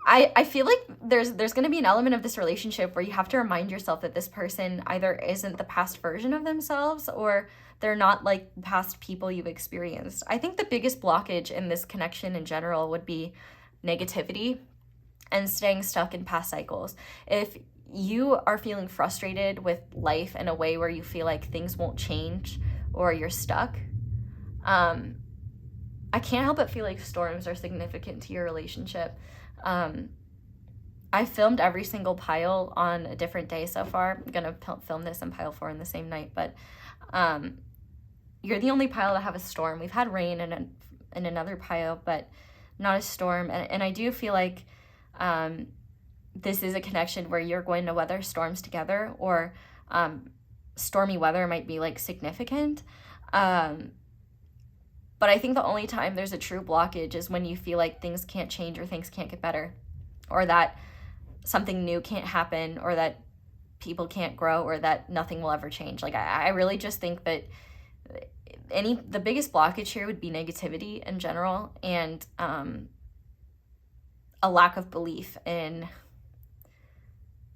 I feel like there's gonna be an element of this relationship where you have to remind yourself that this person either isn't the past version of themselves, or they're not like past people you've experienced. I think the biggest blockage in this connection in general would be negativity and staying stuck in past cycles. If you are feeling frustrated with life in a way where you feel like things won't change or you're stuck, I can't help but feel like storms are significant to your relationship. I filmed every single pile on a different day so far. I'm gonna film this and pile 4 in the same night, but you're the only pile to have a storm. We've had rain in another pile, but not a storm. And I do feel like this is a connection where you're going to weather storms together, or stormy weather might be like significant. But I think the only time there's a true blockage is when you feel like things can't change or things can't get better, or that something new can't happen, or that people can't grow, or that nothing will ever change. Like, I really just think that the biggest blockage here would be negativity in general, and a lack of belief in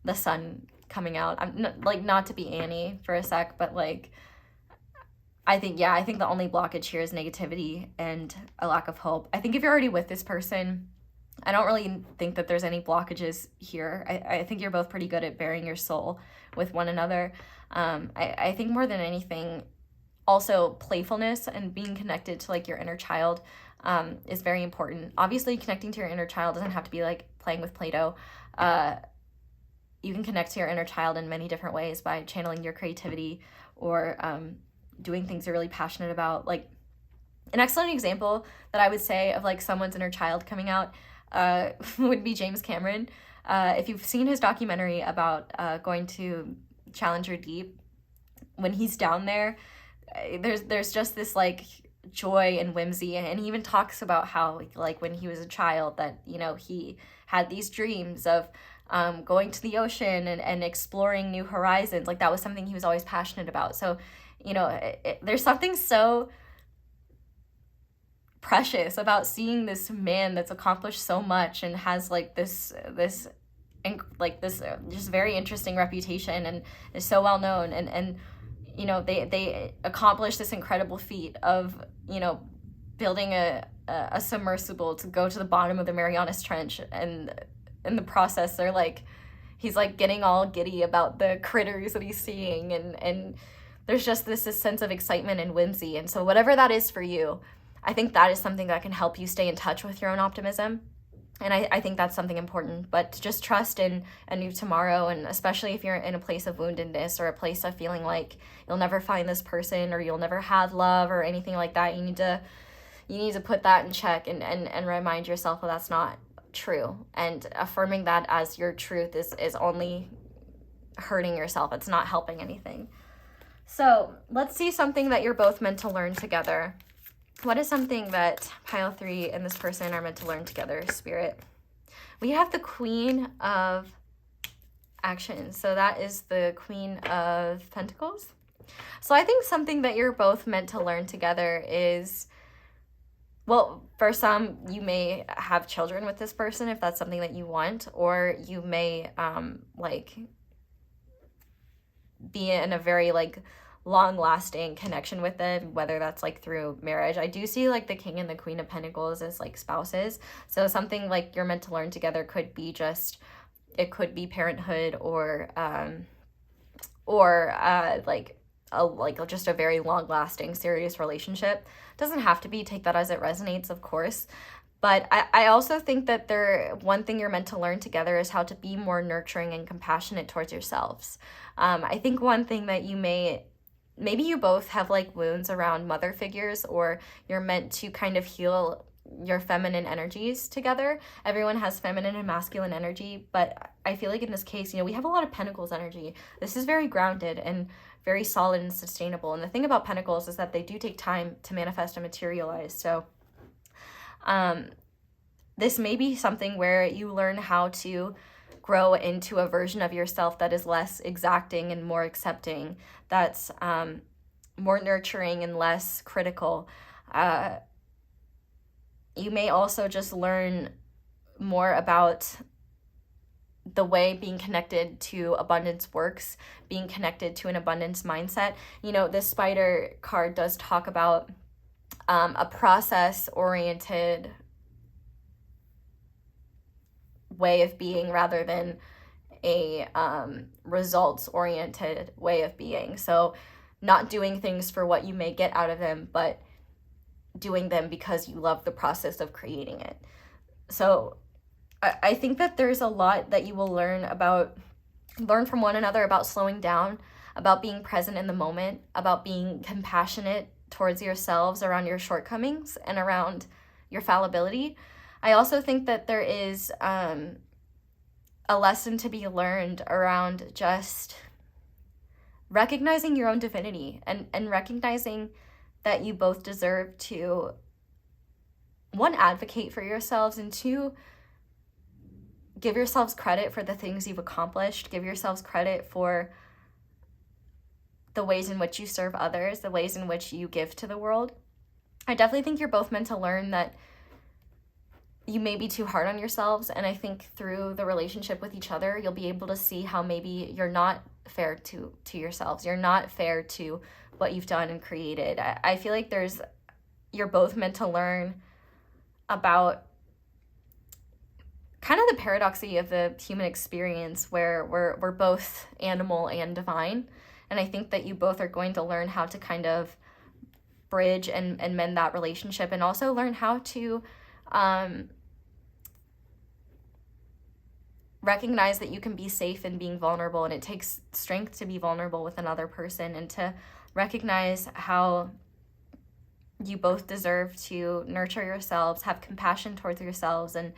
the sun coming out. I'm not to be Annie for a sec, but like, I think the only blockage here is negativity and a lack of hope. I think if you're already with this person, I don't really think that there's any blockages here. I think you're both pretty good at bearing your soul with one another. I think more than anything, also playfulness and being connected to like your inner child is very important. Obviously, connecting to your inner child doesn't have to be like playing with Play-Doh. You can connect to your inner child in many different ways by channeling your creativity, or doing things you're really passionate about. Like, an excellent example that I would say of like someone's inner child coming out would be James Cameron. If you've seen his documentary about going to Challenger Deep, when he's down there, there's just this like joy and whimsy, and he even talks about how like when he was a child that, you know, he had these dreams of going to the ocean and exploring new horizons. Like, that was something he was always passionate about. So, you know, there's something so precious about seeing this man that's accomplished so much and has like this just very interesting reputation and is so well known, and you know, they accomplished this incredible feat of, you know, building a submersible to go to the bottom of the Marianas Trench, and in the process they're like, he's like getting all giddy about the critters that he's seeing, and there's just this sense of excitement and whimsy. And so whatever that is for you, I think that is something that can help you stay in touch with your own optimism. And I think that's something important. But to just trust in a new tomorrow, and especially if you're in a place of woundedness or a place of feeling like you'll never find this person or you'll never have love or anything like that, you need to put that in check and remind yourself that that's not true. And affirming that as your truth is only hurting yourself. It's not helping anything. So let's see something that you're both meant to learn together. What is something that pile 3 and this person are meant to learn together, Spirit? We have the Queen of Action. So that is the Queen of Pentacles. So I think something that you're both meant to learn together is, well, for some, you may have children with this person if that's something that you want, or you may like be in a very like long-lasting connection with them, whether that's like through marriage. I do see like the King and the Queen of Pentacles as like spouses. So something like you're meant to learn together could be just, it could be parenthood, or like just a very long-lasting serious relationship. Doesn't have to be. Take that as it resonates, of course. But I also think that one thing you're meant to learn together is how to be more nurturing and compassionate towards yourselves. I think one thing that maybe you both have like wounds around mother figures, or you're meant to kind of heal your feminine energies together. Everyone has feminine and masculine energy, but I feel like in this case, we have a lot of Pentacles energy. This is very grounded and very solid and sustainable. And the thing about Pentacles is that they do take time to manifest and materialize. So this may be something where you learn how to grow into a version of yourself that is less exacting and more accepting, that's more nurturing and less critical. You may also just learn more about the way being connected to abundance works, being connected to an abundance mindset. This spider card does talk about a process-oriented way of being rather than a results-oriented way of being. So not doing things for what you may get out of them, but doing them because you love the process of creating it. So I think that there's a lot that you will learn from one another about slowing down, about being present in the moment, about being compassionate towards yourselves around your shortcomings and around your fallibility. I also think that there is a lesson to be learned around just recognizing your own divinity and recognizing that you both deserve to, one, advocate for yourselves, and two, give yourselves credit for the things you've accomplished. Give yourselves credit for the ways in which you serve others, the ways in which you give to the world. I definitely think you're both meant to learn that you may be too hard on yourselves, and I think through the relationship with each other, you'll be able to see how maybe you're not fair to yourselves. You're not fair to what you've done and created. I feel like you're both meant to learn about kind of the paradoxy of the human experience, where we're both animal and divine. And I think that you both are going to learn how to kind of bridge and mend that relationship, and also learn how to recognize that you can be safe in being vulnerable, and it takes strength to be vulnerable with another person, and to recognize how you both deserve to nurture yourselves, have compassion towards yourselves, and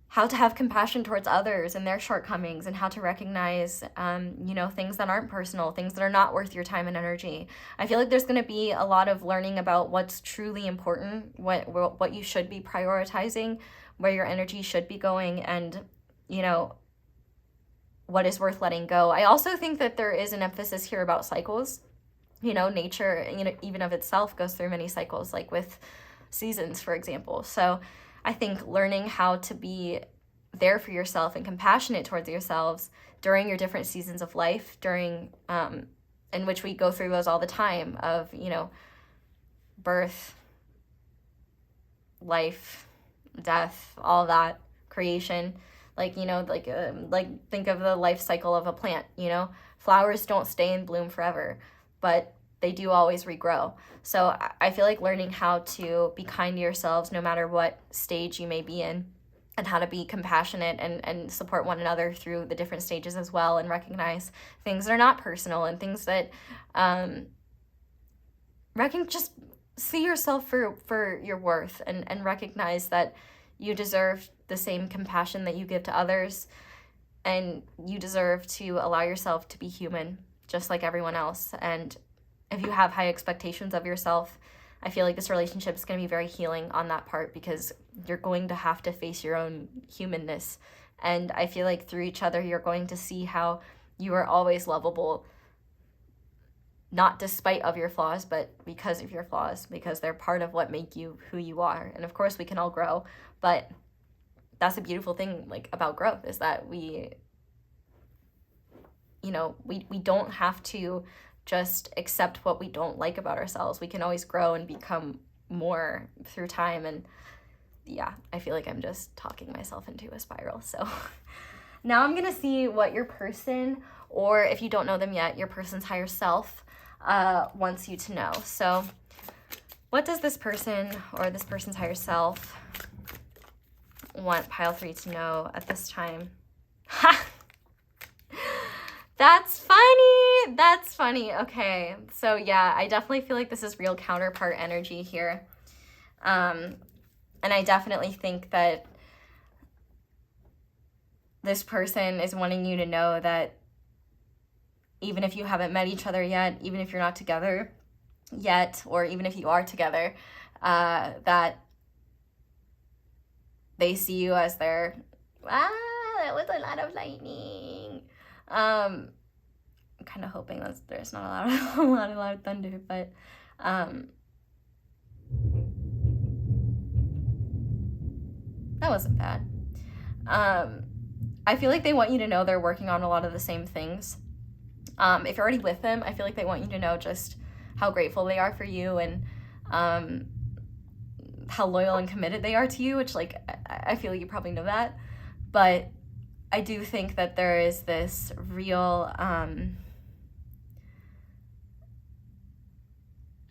how to have compassion towards others and their shortcomings, and how to recognize, things that aren't personal, things that are not worth your time and energy. I feel like there's going to be a lot of learning about what's truly important, what you should be prioritizing, where your energy should be going, and, what is worth letting go. I also think that there is an emphasis here about cycles. Nature, even of itself goes through many cycles, like with seasons, for example. So I think learning how to be there for yourself and compassionate towards yourselves during your different seasons of life, during in which we go through those all the time, of birth, life, death, all that, creation. Like, you know, like think of the life cycle of a plant, you know? Flowers don't stay in bloom forever, but they do always regrow. So I feel like learning how to be kind to yourselves no matter what stage you may be in, and how to be compassionate and support one another through the different stages as well, and recognize things that are not personal and things that just see yourself for your worth, and recognize that you deserve the same compassion that you give to others, and you deserve to allow yourself to be human just like everyone else. And if you have high expectations of yourself, I feel like this relationship is going to be very healing on that part, because you're going to have to face your own humanness. And I feel like through each other, you're going to see how you are always lovable, not despite of your flaws, but because of your flaws, because they're part of what make you who you are. And of course we can all grow, but that's a beautiful thing, like, about growth, is that we don't have to just accept what we don't like about ourselves. We can always grow and become more through time. And yeah, I feel like I'm just talking myself into a spiral. So now I'm gonna see what your person, or if you don't know them yet, your person's higher self wants you to know. So what does this person or this person's higher self want pile 3 to know at this time? Ha! That's funny. That's funny. Okay. So yeah, I definitely feel like this is real counterpart energy here. And I definitely think that this person is wanting you to know that even if you haven't met each other yet, even if you're not together yet, or even if you are together, that they see you as their, that was a lot of lightning. I'm kind of hoping that there's not a lot of loud thunder, but that wasn't bad. I feel like they want you to know they're working on a lot of the same things. If you're already with them, I feel like they want you to know just how grateful they are for you, and how loyal and committed they are to you, which, like, I feel like you probably know that. But I do think that there is this real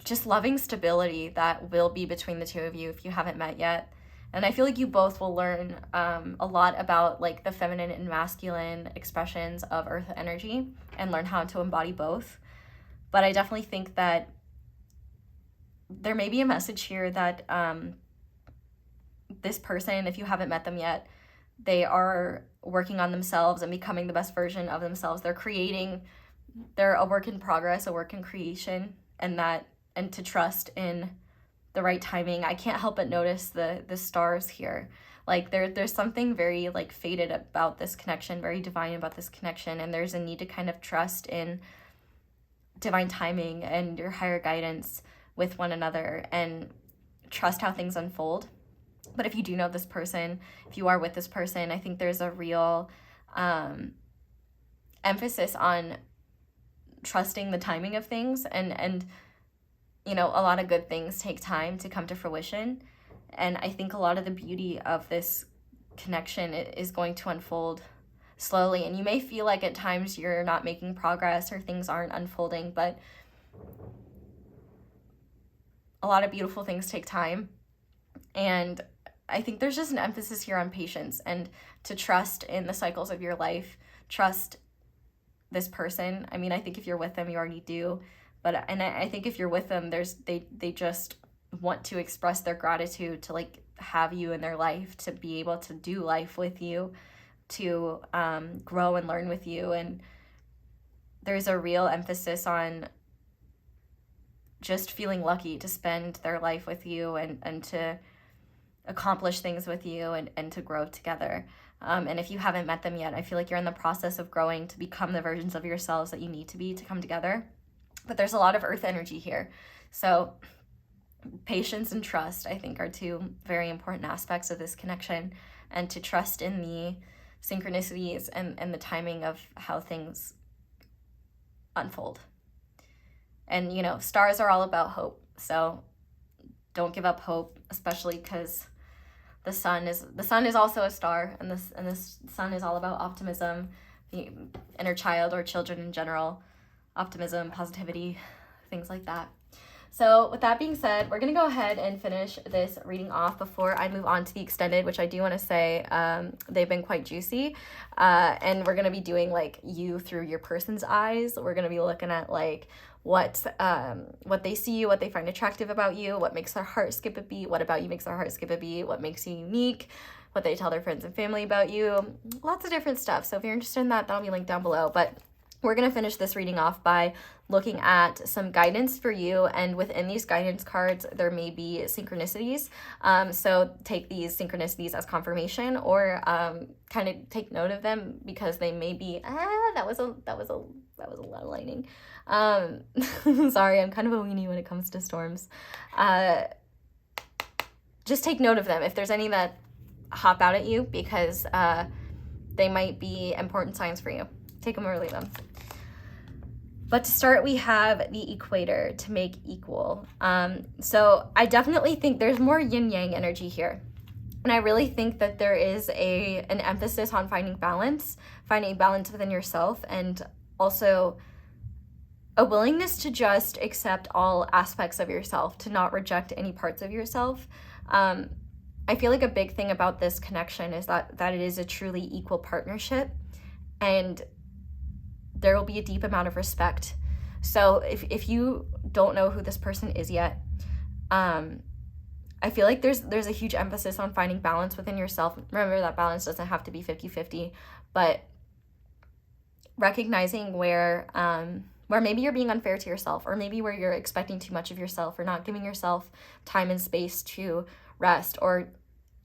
just loving stability that will be between the two of you if you haven't met yet. And I feel like you both will learn a lot about, like, the feminine and masculine expressions of earth energy, and learn how to embody both. But I definitely think that there may be a message here that this person, if you haven't met them yet, they are working on themselves and becoming the best version of themselves. They're a work in progress, a work in creation, and to trust in the right timing. I can't help but notice the stars here. Like, there's something very, like, fated about this connection, very divine about this connection, and there's a need to kind of trust in divine timing and your higher guidance with one another, and trust how things unfold. But if you do know this person, if you are with this person, I think there's a real emphasis on trusting the timing of things, and you know, a lot of good things take time to come to fruition. And I think a lot of the beauty of this connection is going to unfold slowly. And you may feel like at times you're not making progress or things aren't unfolding, but a lot of beautiful things take time. And I think there's just an emphasis here on patience, and to trust in the cycles of your life, trust this person. I mean, I think if you're with them, you already do. But I think if you're with them, they just want to express their gratitude to, like, have you in their life, to be able to do life with you, to grow and learn with you. And there's a real emphasis on just feeling lucky to spend their life with you, and to accomplish things with you, and to grow together. And if you haven't met them yet, I feel like you're in the process of growing to become the versions of yourselves that you need to be to come together. But there's a lot of earth energy here. So patience and trust, I think, are two very important aspects of this connection, and to trust in the synchronicities and the timing of how things unfold. And, you know, stars are all about hope. So don't give up hope, especially because the sun is also a star, and this sun is all about optimism, the inner child or children in general, optimism, positivity, things like that. So with that being said, we're going to go ahead and finish this reading off before I move on to the extended, which I do want to say they've been quite juicy. And we're going to be doing like you through your person's eyes. We're going to be looking at like what they see, what they find attractive about you, what makes their heart skip a beat, what about you makes their heart skip a beat, what makes you unique, what they tell their friends and family about you, lots of different stuff. So if you're interested in that, that'll be linked down below. But we're going to finish this reading off by looking at some guidance for you, and within these guidance cards there may be synchronicities, so take these synchronicities as confirmation, or kind of take note of them, because they may be that was a lot of lightning. Sorry, I'm kind of a weenie when it comes to storms. Just take note of them if there's any that hop out at you, because they might be important signs for you. Take them or leave them. But to start, we have the equator, to make equal. So I definitely think there's more yin-yang energy here. And I really think that there is an emphasis on finding balance within yourself, and also a willingness to just accept all aspects of yourself, to not reject any parts of yourself. I feel like a big thing about this connection is that it is a truly equal partnership, and there will be a deep amount of respect. So if you don't know who this person is yet, I feel like there's a huge emphasis on finding balance within yourself. Remember that balance doesn't have to be 50-50, but recognizing where maybe you're being unfair to yourself, or maybe where you're expecting too much of yourself, or not giving yourself time and space to rest, or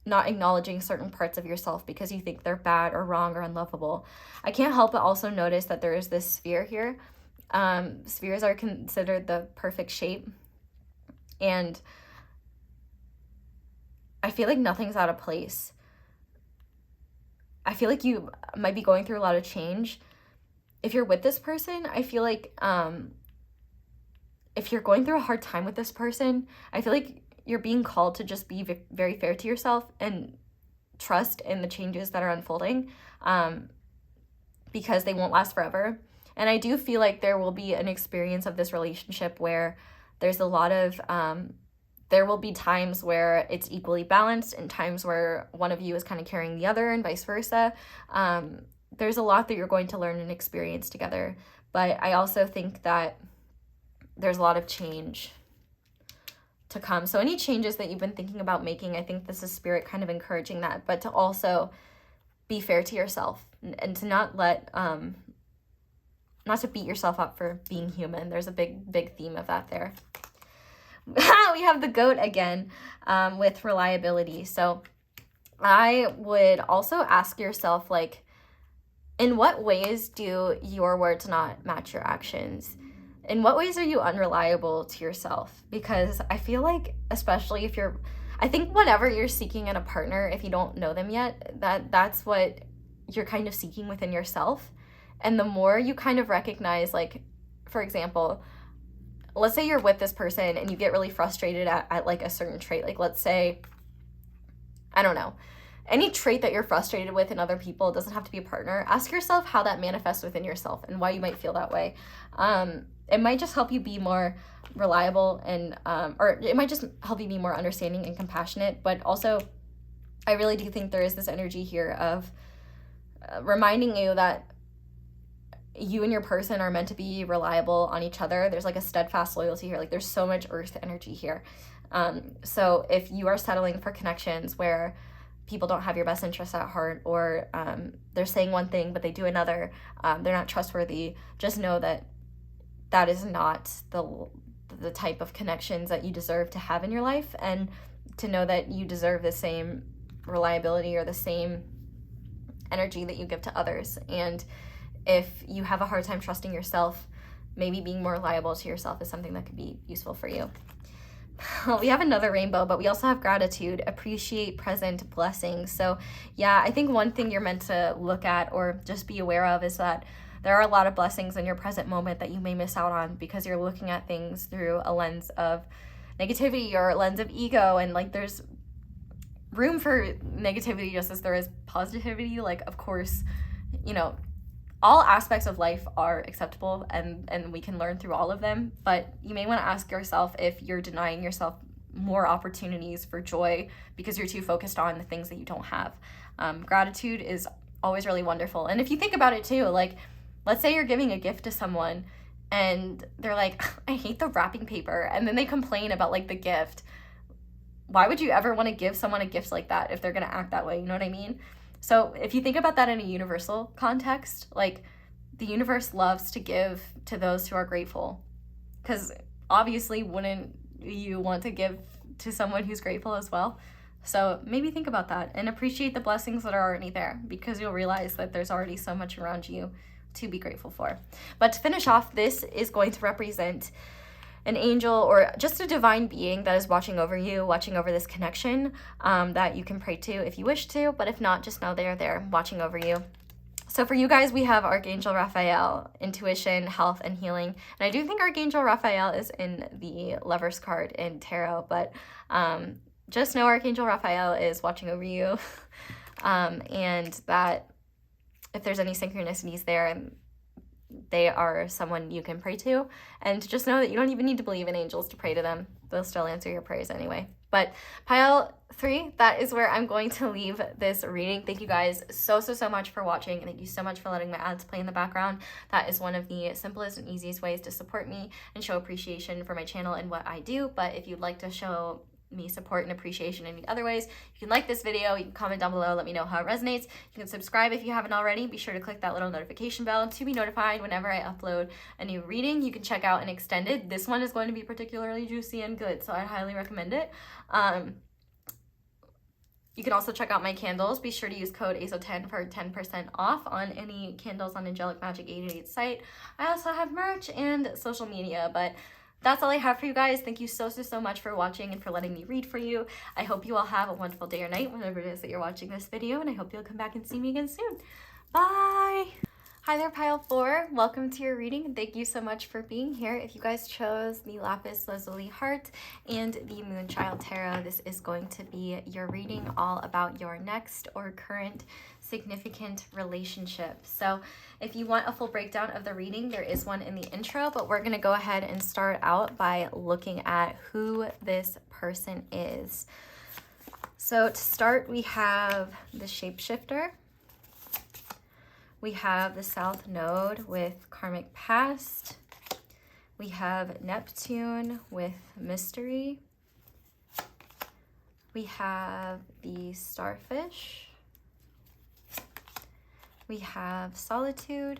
not acknowledging certain parts of yourself because you think they're bad or wrong or unlovable. I can't help but also notice that there is this sphere here. Spheres are considered the perfect shape, and I feel like nothing's out of place. I feel like you might be going through a lot of change. If you're with this person, I feel like if you're going through a hard time with this person, I feel like you're being called to just be very fair to yourself and trust in the changes that are unfolding, because they won't last forever. And I do feel like there will be an experience of this relationship where there's a lot of, there will be times where it's equally balanced, and times where one of you is kind of carrying the other, and vice versa. There's a lot that you're going to learn and experience together. But I also think that there's a lot of change to come. So any changes that you've been thinking about making, I think this is Spirit kind of encouraging that, but to also be fair to yourself, and to not let, not to beat yourself up for being human. There's a big theme of that there. We have the goat again, with reliability. So I would also ask yourself, like, in what ways do your words not match your actions? In what ways are you unreliable to yourself? Because I feel like, especially I think whatever you're seeking in a partner, if you don't know them yet, that's what you're kind of seeking within yourself. And the more you kind of recognize, like, for example, let's say you're with this person and you get really frustrated at like a certain trait. Like, let's say, I don't know, any trait that you're frustrated with in other people, it doesn't have to be a partner. Ask yourself how that manifests within yourself and why you might feel that way. It might just help you be more reliable, and or it might just help you be more understanding and compassionate. But also, I really do think there is this energy here of reminding you that you and your person are meant to be reliable on each other. There's like a steadfast loyalty here. Like, there's so much earth energy here. So if you are settling for connections where people don't have your best interests at heart, or they're saying one thing but they do another, they're not trustworthy, just know that that is not the type of connections that you deserve to have in your life, and to know that you deserve the same reliability or the same energy that you give to others. And if you have a hard time trusting yourself, maybe being more reliable to yourself is something that could be useful for you. We have another rainbow, but we also have gratitude, appreciate present blessings. So yeah, I think one thing you're meant to look at or just be aware of is that there are a lot of blessings in your present moment that you may miss out on because you're looking at things through a lens of negativity or lens of ego, and like there's room for negativity just as there is positivity. Like, of course, you know, all aspects of life are acceptable and we can learn through all of them, but you may want to ask yourself if you're denying yourself more opportunities for joy because you're too focused on the things that you don't have. Gratitude is always really wonderful. And if you think about it too, like, let's say you're giving a gift to someone and they're like, I hate the wrapping paper, and then they complain about like the gift. Why would you ever want to give someone a gift like that if they're going to act that way? You know what I mean? So if you think about that in a universal context, like, the universe loves to give to those who are grateful, because obviously wouldn't you want to give to someone who's grateful as well? So maybe think about that and appreciate the blessings that are already there, because you'll realize that there's already so much around you to be grateful for. But to finish off, this is going to represent an angel or just a divine being that is watching over you, watching over this connection, that you can pray to if you wish to, but if not, just know they are there watching over you. So for you guys, we have Archangel Raphael, intuition, health, and healing. And I do think Archangel Raphael is in the Lover's card in tarot, but just know Archangel Raphael is watching over you, and that if there's any synchronicities there, they are someone you can pray to. And just know that you don't even need to believe in angels to pray to them. They'll still answer your prayers anyway. But pile 3, that is where I'm going to leave this reading. Thank you guys so much for watching, and thank you so much for letting my ads play in the background. That is one of the simplest and easiest ways to support me and show appreciation for my channel and what I do. But if you'd like to show me support and appreciation in other ways, you can like this video, you can comment down below, let me know how it resonates. You can subscribe if you haven't already. Be sure to click that little notification bell to be notified whenever I upload a new reading. You can check out an extended. This one is going to be particularly juicy and good, so I highly recommend it. You can also check out my candles. Be sure to use code ASO10 for 10% off on any candles on Angelic Magic 88 site. I also have merch and social media, but that's all I have for you guys. Thank you so much for watching and for letting me read for you. I hope you all have a wonderful day or night whenever it is that you're watching this video, and I hope you'll come back and see me again soon. Bye! Hi there, pile 4. Welcome to your reading, and thank you so much for being here. If you guys chose the Lapis Lazuli Heart and the Moonchild Tarot, this is going to be your reading all about your next or current significant relationship. So if you want a full breakdown of the reading, there is one in the intro, but we're going to go ahead and start out by looking at who this person is. So to start, we have the Shapeshifter. We have the South Node with Karmic Past. We have Neptune with Mystery. We have the Starfish. We have Solitude.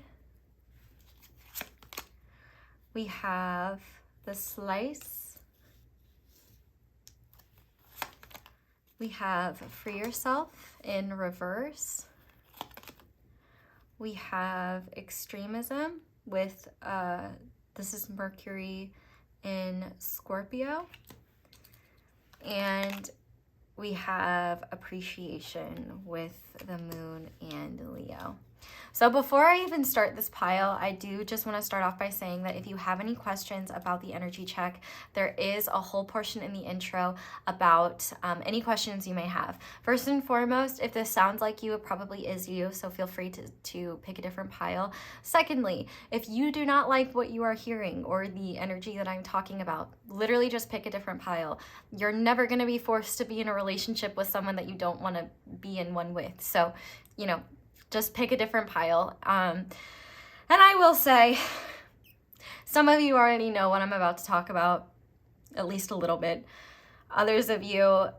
We have the Slice. We have Free Yourself in reverse. We have Extremism with, this is Mercury in Scorpio. And we have Appreciation with the Moon and Leo. So before I even start this pile, I do just want to start off by saying that if you have any questions about the energy check, there is a whole portion in the intro about any questions you may have. First and foremost, if this sounds like you, it probably is you, so feel free to pick a different pile. Secondly, if you do not like what you are hearing or the energy that I'm talking about, literally just pick a different pile. You're never going to be forced to be in a relationship with someone that you don't want to be in one with. So, you know, just pick a different pile. And I will say, some of you already know what I'm about to talk about, at least a little bit. Others of you, all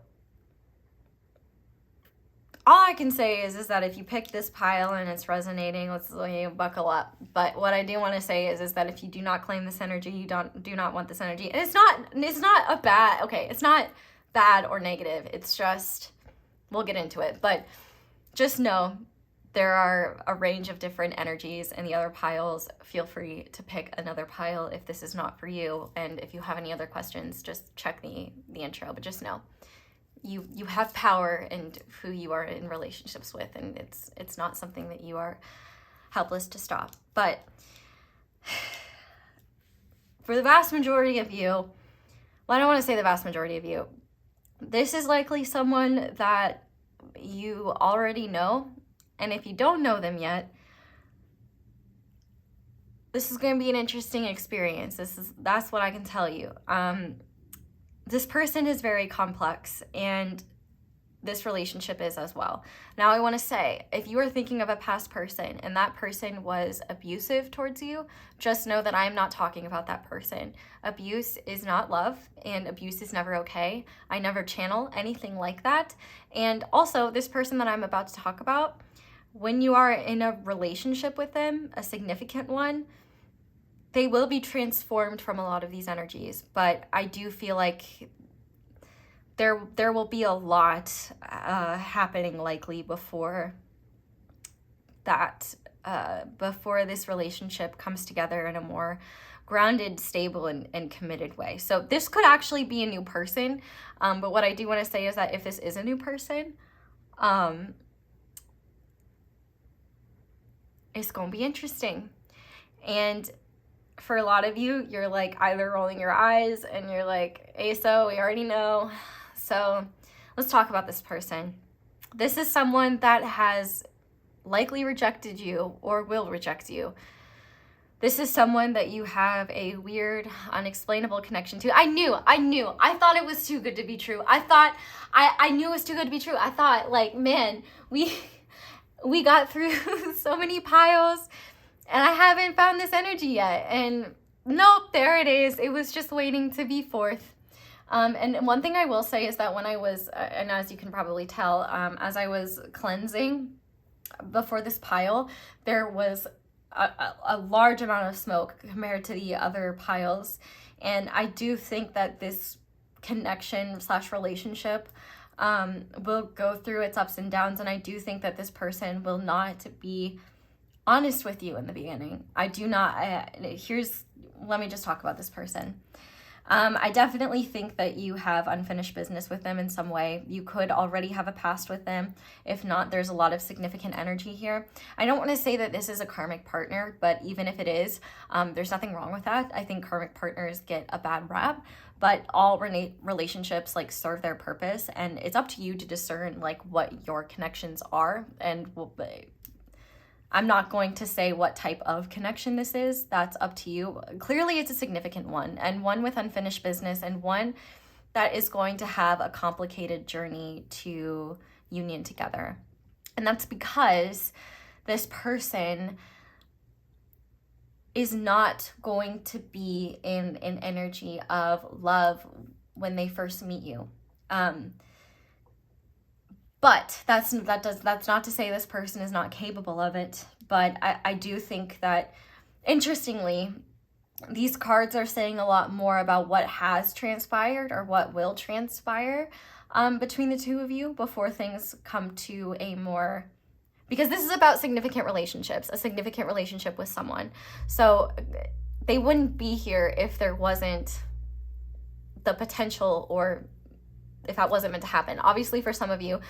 I can say is that if you pick this pile and it's resonating, let's buckle up. But what I do want to say is that if you do not claim this energy, you do not want this energy. And it's not a bad, okay, it's not bad or negative. It's just, we'll get into it. But just know, there are a range of different energies in the other piles. Feel free to pick another pile if this is not for you. And if you have any other questions, just check the intro. But just know, you have power in who you are in relationships with, and it's not something that you are helpless to stop. But for the vast majority of you, well, I don't want to say the vast majority of you. This is likely someone that you already know. And if you don't know them yet, this is going to be an interesting experience. That's what I can tell you. This person is very complex, and this relationship is as well. Now, I want to say, if you are thinking of a past person and that person was abusive towards you, just know that I'm not talking about that person. Abuse is not love, and abuse is never okay. I never channel anything like that. And also, this person that I'm about to talk about, when you are in a relationship with them, a significant one, they will be transformed from a lot of these energies. But I do feel like there will be a lot happening likely before that, before this relationship comes together in a more grounded, stable, and committed way. So this could actually be a new person. But what I do want to say is that if this is a new person, it's going to be interesting. And for a lot of you, you're like either rolling your eyes and you're like, ASO, we already know. So let's talk about this person. This is someone that has likely rejected you or will reject you. This is someone that you have a weird, unexplainable connection to. I knew. I thought it was too good to be true. I knew it was too good to be true. I thought, like, man, we got through so many piles and I haven't found this energy yet. And nope, there it is. It was just waiting to be forth. And one thing I will say is that when I was, and as you can probably tell, as I was cleansing before this pile, there was a large amount of smoke compared to the other piles. And I do think that this connection / relationship will go through its ups and downs. And I do think that this person will not be honest with you in the beginning. I do not. Let me just talk about this person. I definitely think that you have unfinished business with them in some way. You could already have a past with them. If not, there's a lot of significant energy here. I don't want to say that this is a karmic partner, but even if it is, there's nothing wrong with that. I think karmic partners get a bad rap, but all relationships like serve their purpose, and it's up to you to discern like what your connections are. And I'm not going to say what type of connection this is. That's up to you. Clearly, it's a significant one, and one with unfinished business, and one that is going to have a complicated journey to union together. And that's because this person is not going to be in an energy of love when they first meet you. But that's not to say this person is not capable of it. But I do think that, interestingly, these cards are saying a lot more about what has transpired or what will transpire between the two of you before things come to a more... Because this is about significant relationships, a significant relationship with someone. So they wouldn't be here if there wasn't the potential, or if that wasn't meant to happen. Obviously, for some of you,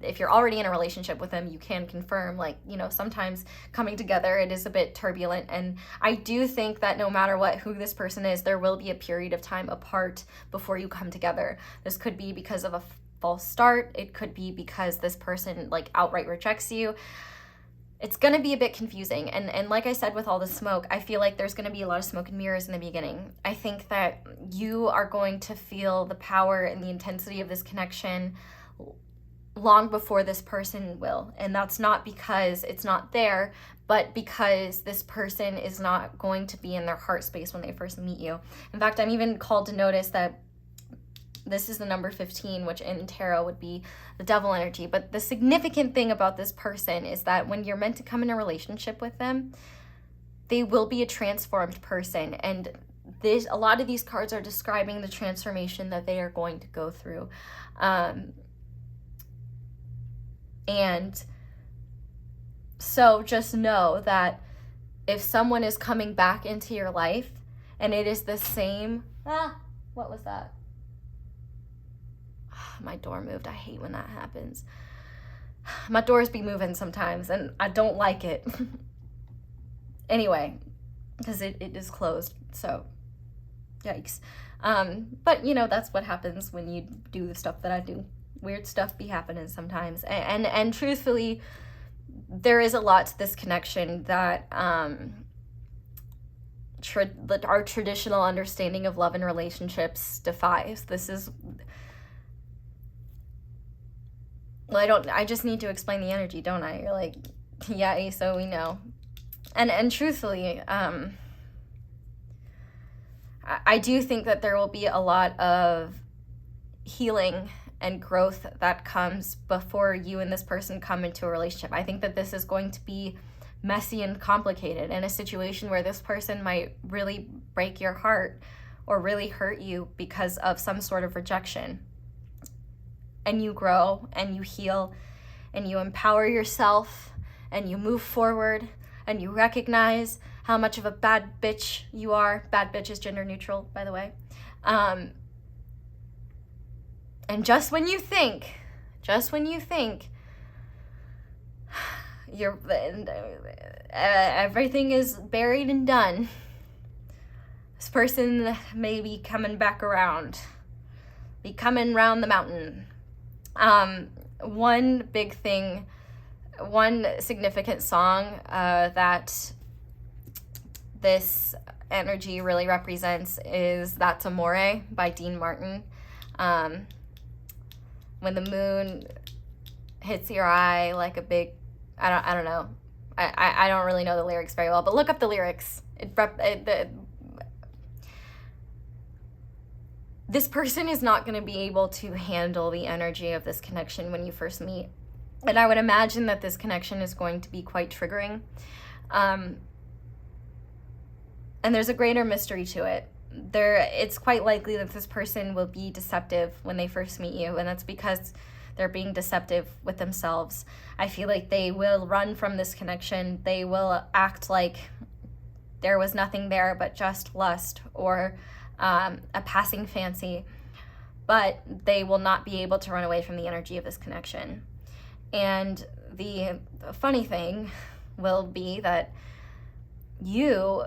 if you're already in a relationship with them, you can confirm, like, you know, sometimes coming together, it is a bit turbulent. And I do think that no matter who this person is, there will be a period of time apart before you come together. This could be because of a false start. It could be because this person like outright rejects you. It's going to be a bit confusing. And like I said, with all the smoke, I feel like there's going to be a lot of smoke and mirrors in the beginning. I think that you are going to feel the power and the intensity of this connection long before this person will. And that's not because it's not there, but because this person is not going to be in their heart space when they first meet you. In fact, I'm even called to notice that this is the number 15, which in tarot would be the devil energy. But the significant thing about this person is that when you're meant to come in a relationship with them, they will be a transformed person. And a lot of these cards are describing the transformation that they are going to go through. And so just know that if someone is coming back into your life and it is the same... what was that? My door moved. I hate when that happens. My doors be moving sometimes and I don't like it. Anyway, because it is closed. So Yikes. But you know, that's what happens when you do the stuff that I do. Weird stuff be happening sometimes. And truthfully, there is a lot to this connection that our traditional understanding of love and relationships defies. This is, well, I just need to explain the energy, don't I? You're like, yeah, so we know. And truthfully, I do think that there will be a lot of healing and growth that comes before you and this person come into a relationship. I think that this is going to be messy and complicated, in a situation where this person might really break your heart or really hurt you because of some sort of rejection. And you grow and you heal and you empower yourself and you move forward and you recognize how much of a bad bitch you are. Bad bitch is gender neutral, by the way. And just when you think everything is buried and done, this person may be coming back around, be coming round the mountain. One big thing, one significant song that this energy really represents is That's Amore by Dean Martin. When the moon hits your eye like a big, I don't know. I don't really know the lyrics very well, but look up the lyrics. This person is not going to be able to handle the energy of this connection when you first meet. And I would imagine that this connection is going to be quite triggering. And there's a greater mystery to it. It's quite likely that this person will be deceptive when they first meet you, and that's because they're being deceptive with themselves. I feel like they will run from this connection. They will act like there was nothing there but just lust or a passing fancy, but they will not be able to run away from the energy of this connection. And the funny thing will be that you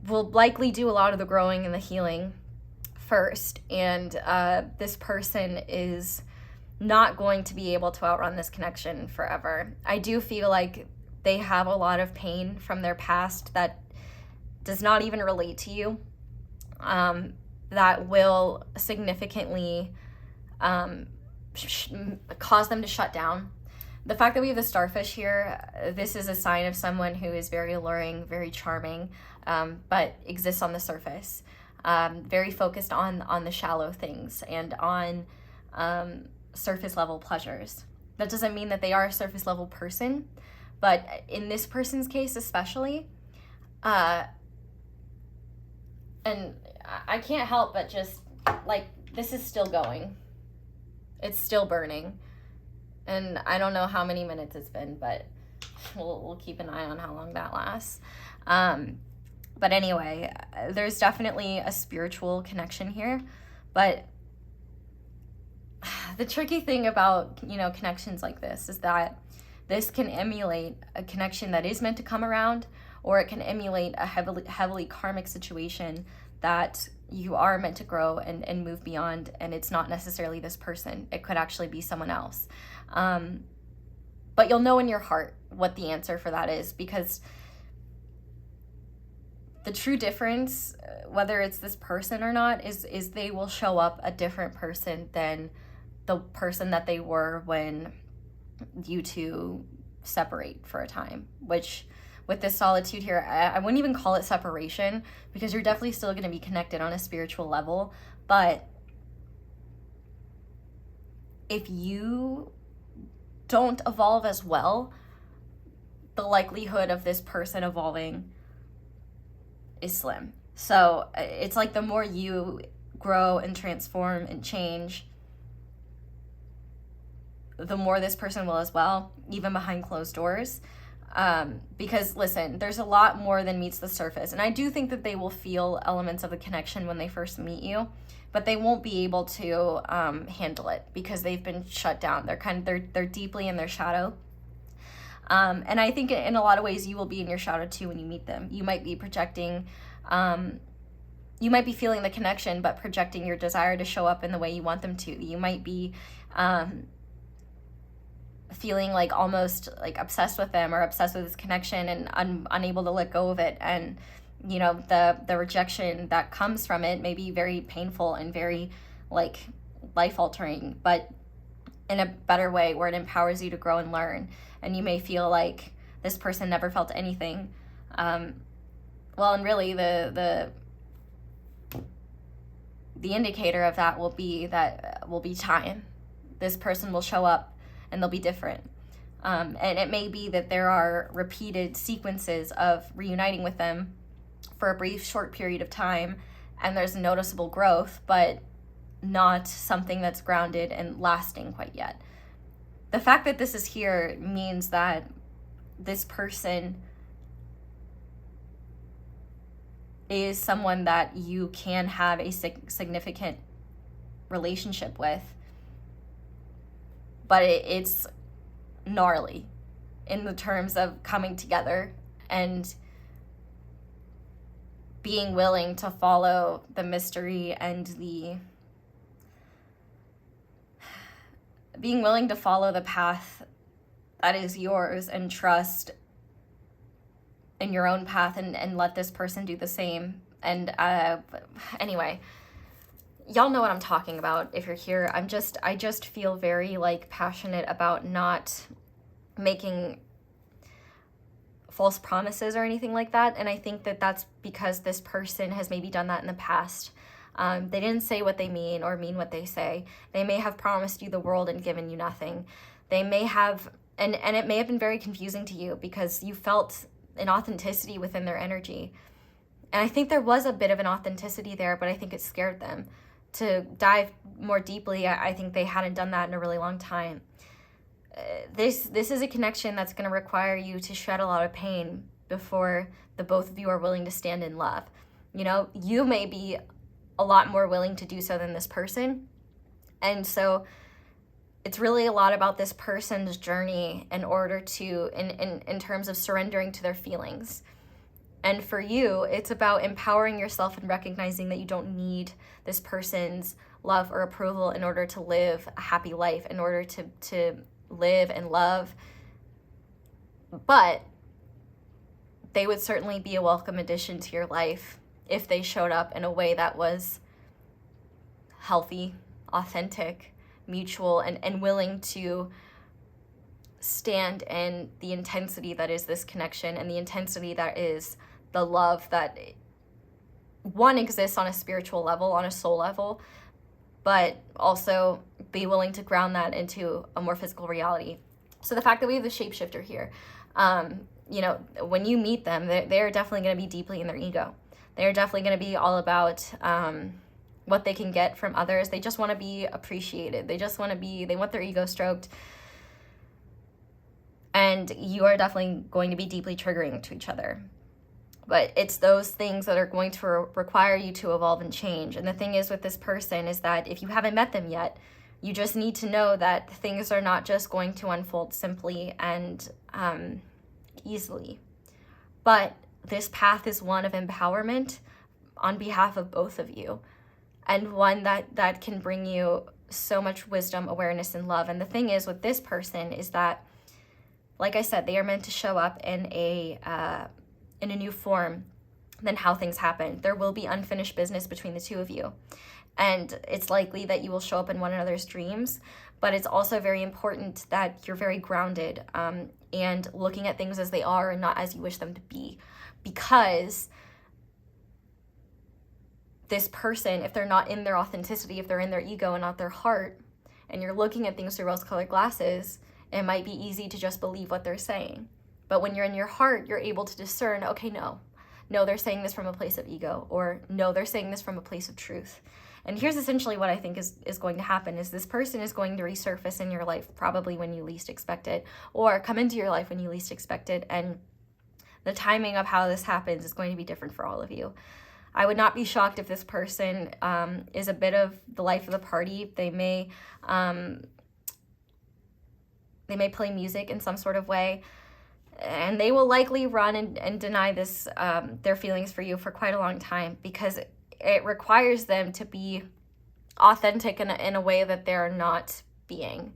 will likely do a lot of the growing and the healing first, and this person is not going to be able to outrun this connection forever. I do feel like they have a lot of pain from their past that does not even relate to you, that will significantly cause them to shut down. The fact that we have the starfish here, this is a sign of someone who is very alluring, very charming, but exists on the surface, very focused on the shallow things and on surface level pleasures. That doesn't mean that they are a surface level person, but in this person's case especially, and I can't help but just, like, this is still going. It's still burning. And I don't know how many minutes it's been, but we'll keep an eye on how long that lasts. But anyway, there's definitely a spiritual connection here. But the tricky thing about, connections like this is that this can emulate a connection that is meant to come around, or it can emulate a heavily karmic situation that you are meant to grow and move beyond, and it's not necessarily this person. It could actually be someone else. But you'll know in your heart what the answer for that is, because the true difference, whether it's this person or not, is they will show up a different person than the person that they were when you two separate for a time, which with this solitude here, I wouldn't even call it separation, because you're definitely still going to be connected on a spiritual level. But if you don't evolve as well, the likelihood of this person evolving is slim. So it's like the more you grow and transform and change, the more this person will as well, even behind closed doors. Because listen, there's a lot more than meets the surface. And I do think that they will feel elements of the connection when they first meet you, but they won't be able to handle it because they've been shut down. They're deeply in their shadow. And I think in a lot of ways you will be in your shadow too when you meet them. You might be projecting, you might be feeling the connection, but projecting your desire to show up in the way you want them to. You might be feeling like almost like obsessed with them or obsessed with this connection and unable to let go of it. And, you know, the rejection that comes from it may be very painful and very like life altering, but in a better way where it empowers you to grow and learn. And you may feel like this person never felt anything. Well, and really the indicator of that will be time. This person will show up and they'll be different. And it may be that there are repeated sequences of reuniting with them for a brief, short period of time, and there's noticeable growth, but not something that's grounded and lasting quite yet. The fact that this is here means that this person is someone that you can have a significant relationship with, but it's gnarly in the terms of coming together and being willing to follow the mystery and being willing to follow the path that is yours and trust in your own path and let this person do the same. And anyway, y'all know what I'm talking about if you're here. I just feel very like passionate about not making false promises or anything like that. And I think that that's because this person has maybe done that in the past. They didn't say what they mean or mean what they say. They may have promised you the world and given you nothing. They may have, and it may have been very confusing to you because you felt an authenticity within their energy. And I think there was a bit of an authenticity there, but I think it scared them. To dive more deeply, I think they hadn't done that in a really long time. This is a connection that's going to require you to shed a lot of pain before the both of you are willing to stand in love. You know, you may be a lot more willing to do so than this person. And so it's really a lot about this person's journey in order to, in terms of surrendering to their feelings. And for you, it's about empowering yourself and recognizing that you don't need this person's love or approval in order to live a happy life, in order to live and love. But they would certainly be a welcome addition to your life if they showed up in a way that was healthy, authentic, mutual, and willing to stand in the intensity that is this connection and the intensity that is the love that one exists on a spiritual level, on a soul level, but also be willing to ground that into a more physical reality. So the fact that we have the shapeshifter here, you know, when you meet them, they're definitely going to be deeply in their ego. They're definitely going to be all about what they can get from others. They just want to be appreciated. They want their ego stroked. And you are definitely going to be deeply triggering to each other. But it's those things that are going to require you to evolve and change. And the thing is with this person is that if you haven't met them yet, you just need to know that things are not just going to unfold simply and easily. But this path is one of empowerment on behalf of both of you, and one that can bring you so much wisdom, awareness, and love. And the thing is with this person is that, like I said, they are meant to show up in a new form than how things happen. There will be unfinished business between the two of you. And it's likely that you will show up in one another's dreams, but it's also very important that you're very grounded and looking at things as they are and not as you wish them to be. Because this person, if they're not in their authenticity, if they're in their ego and not their heart, and you're looking at things through rose-colored glasses, it might be easy to just believe what they're saying. But when you're in your heart, you're able to discern, okay, no, they're saying this from a place of ego, or no, they're saying this from a place of truth. And here's essentially what I think is going to happen is this person is going to resurface in your life probably when you least expect it, or come into your life when you least expect it. And the timing of how this happens is going to be different for all of you. I would not be shocked if this person is a bit of the life of the party. They may play music in some sort of way. and they will likely run and deny this, their feelings for you for quite a long time, because it requires them to be authentic in a way that they're not being.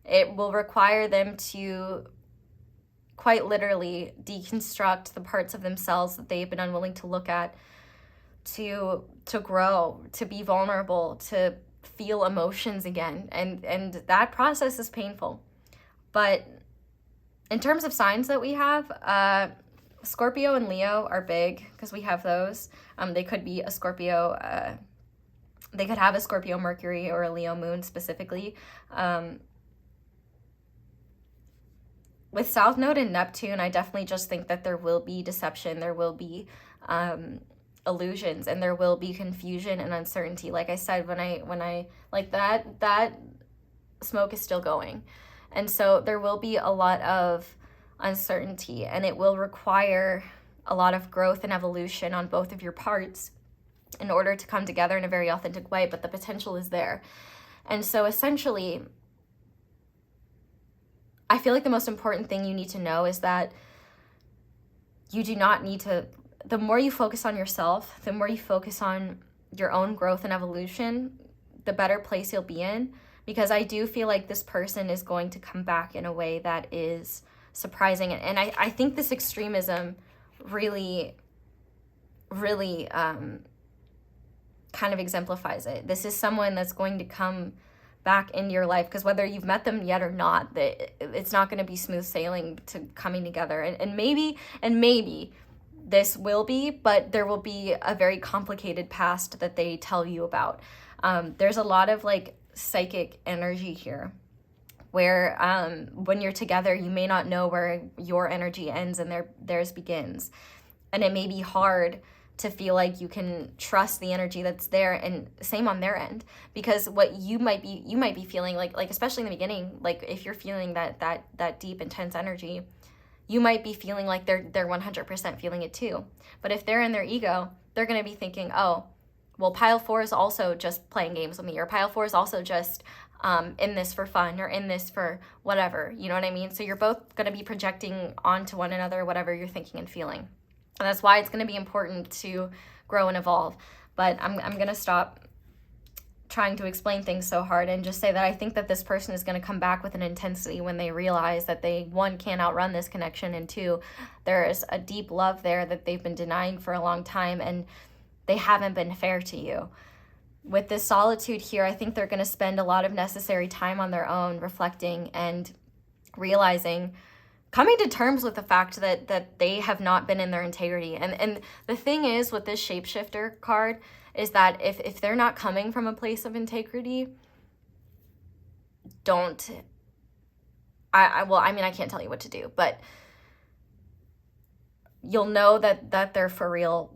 It will require them to quite literally deconstruct the parts of themselves that they've been unwilling to look at, to grow, to be vulnerable, to feel emotions again. And that process is painful. But in terms of signs that we have, Scorpio and Leo are big, because we have those. They could be a Scorpio, they could have a Scorpio Mercury or a Leo moon specifically. With South Node and Neptune, I definitely just think that there will be deception, there will be illusions, and there will be confusion and uncertainty. Like I said, when I like that smoke is still going. And so there will be a lot of uncertainty, and it will require a lot of growth and evolution on both of your parts in order to come together in a very authentic way, but the potential is there. And so essentially, I feel like the most important thing you need to know is that you do not need to, the more you focus on yourself, the more you focus on your own growth and evolution, the better place you'll be in. Because I do feel like this person is going to come back in a way that is surprising. And I think this extremism really kind of exemplifies it. This is someone that's going to come back into your life, because whether you've met them yet or not, it's not going to be smooth sailing to coming together. And maybe this will be, but there will be a very complicated past that they tell you about. There's a lot of like psychic energy here, where when you're together, you may not know where your energy ends and theirs begins. And it may be hard to feel like you can trust the energy that's there, and same on their end, because what you might be feeling like especially in the beginning, like if you're feeling that deep intense energy, you might be feeling like they're 100% feeling it too. But if they're in their ego, they're going to be thinking, oh, well, pile 4 is also just playing games with me, or pile 4 is also just in this for fun, or in this for whatever, you know what I mean? So you're both going to be projecting onto one another whatever you're thinking and feeling. And that's why it's going to be important to grow and evolve. But I'm going to stop trying to explain things so hard and just say that I think that this person is going to come back with an intensity when they realize that they, 1, can't outrun this connection, and 2, there is a deep love there that they've been denying for a long time, and they haven't been fair to you. With this solitude here, I think they're going to spend a lot of necessary time on their own, reflecting and realizing, coming to terms with the fact that they have not been in their integrity. And the thing is with this shapeshifter card is that if they're not coming from a place of integrity, I can't tell you what to do, but you'll know that they're for real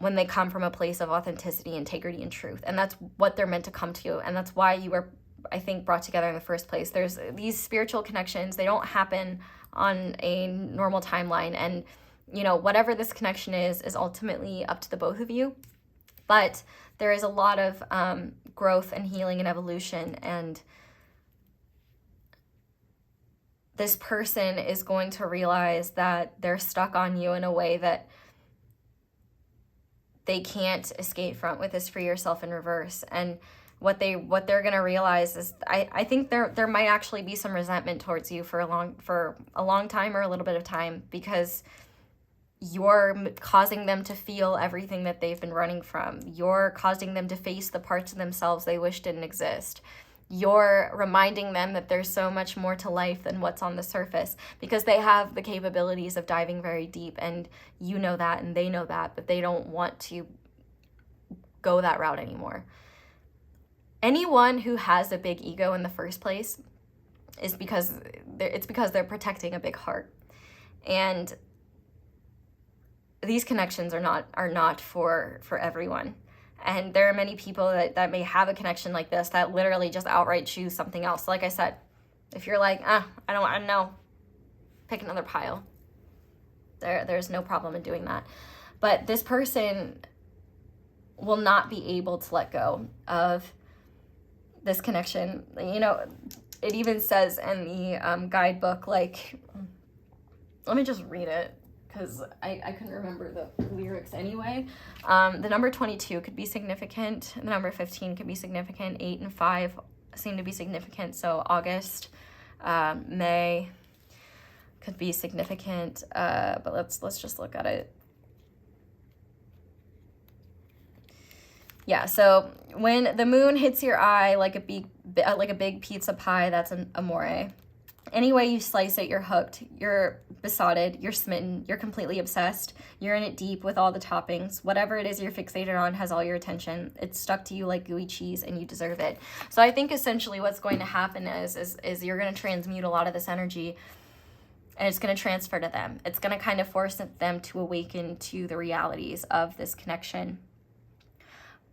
when they come from a place of authenticity, integrity, and truth. And that's what they're meant to come to. And that's why you were, I think, brought together in the first place. There's these spiritual connections. They don't happen on a normal timeline. And, you know, whatever this connection is ultimately up to the both of you. But there is a lot of growth and healing and evolution. And this person is going to realize that they're stuck on you in a way that they can't escape from with this free yourself in reverse. And what they're going to realize is, I think there might actually be some resentment towards you for a long time, or a little bit of time, because you're causing them to feel everything that they've been running from. You're causing them to face the parts of themselves they wish didn't exist. You're reminding them that there's so much more to life than what's on the surface, because they have the capabilities of diving very deep, and you know that and they know that, but they don't want to go that route anymore. Anyone who has a big ego in the first place is because they're protecting a big heart. And these connections are not for everyone. And there are many people that may have a connection like this that literally just outright choose something else. Like I said, if you're like, I don't know, pick another pile. There's no problem in doing that. But this person will not be able to let go of this connection. You know, it even says in the guidebook, like, let me just read it, because I couldn't remember the lyrics anyway. The number 22 could be significant. The number 15 could be significant. 8 and 5 seem to be significant. So August, May could be significant. But let's just look at it. Yeah, so when the moon hits your eye like a big pizza pie, that's an amore. Any way you slice it, you're hooked, you're besotted, you're smitten, you're completely obsessed, you're in it deep with all the toppings. Whatever it is you're fixated on has all your attention. It's stuck to you like gooey cheese and you deserve it. So I think essentially what's going to happen is you're going to transmute a lot of this energy and it's going to transfer to them. It's going to kind of force them to awaken to the realities of this connection.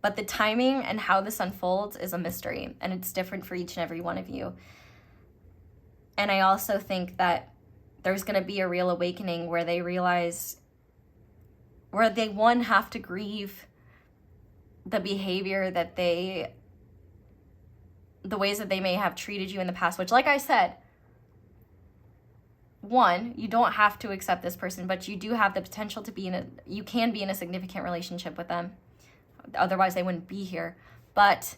But the timing and how this unfolds is a mystery, and it's different for each and every one of you. And I also think that there's going to be a real awakening where they realize, where they, one, have to grieve the behavior that the ways that they may have treated you in the past, which, like I said, one, you don't have to accept this person, but you do have the potential to be you can be in a significant relationship with them. Otherwise, they wouldn't be here. But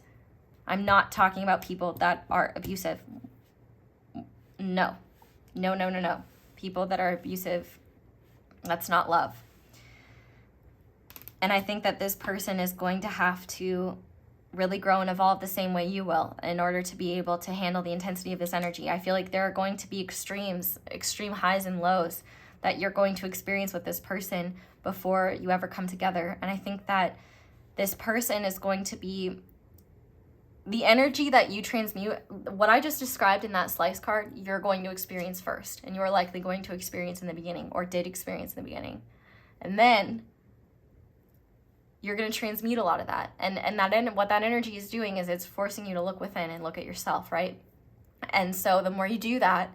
I'm not talking about people that are abusive. No. People that are abusive, that's not love. And I think that this person is going to have to really grow and evolve the same way you will in order to be able to handle the intensity of this energy. I feel like there are going to be extreme highs and lows that you're going to experience with this person before you ever come together. And I think that this person is going to be the energy that you transmute. What I just described in that slice card, you're going to experience first, and you're likely going to experience in the beginning, or did experience in the beginning. And then you're going to transmute a lot of that. And what that energy is doing is it's forcing you to look within and look at yourself, right? And so the more you do that,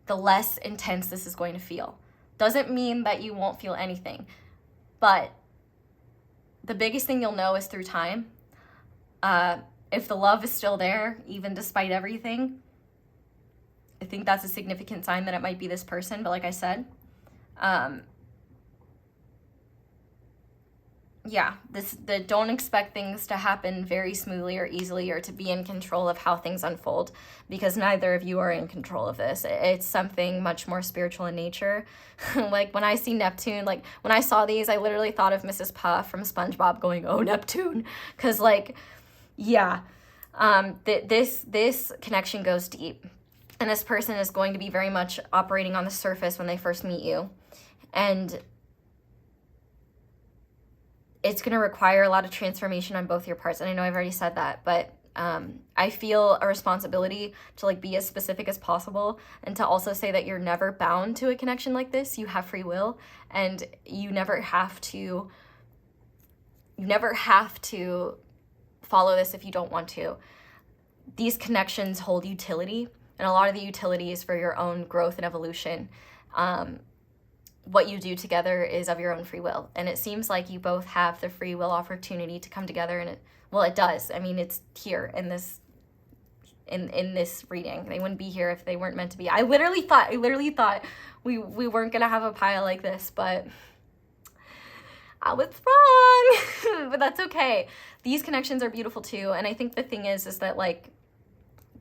the less intense this is going to feel. Doesn't mean that you won't feel anything, but the biggest thing you'll know is through time. If the love is still there, even despite everything, I think that's a significant sign that it might be this person. But like I said, don't expect things to happen very smoothly or easily, or to be in control of how things unfold, because neither of you are in control of this. It's something much more spiritual in nature. Like when I see Neptune, like when I saw these, I literally thought of Mrs. Puff from SpongeBob going, "Oh, Neptune," because like, yeah, this connection goes deep, and this person is going to be very much operating on the surface when they first meet you, and it's going to require a lot of transformation on both your parts. And I know I've already said that, but I feel a responsibility to like be as specific as possible, and to also say that you're never bound to a connection like this. You have free will, and you never have to follow this if you don't want to. These connections hold utility, and a lot of the utility is for your own growth and evolution. What you do together is of your own free will. And it seems like you both have the free will opportunity to come together, and it does. I mean, it's here in this reading. They wouldn't be here if they weren't meant to be. I literally thought we weren't gonna have a pile like this, but I was wrong. But that's okay. These connections are beautiful too. And I think the thing is that like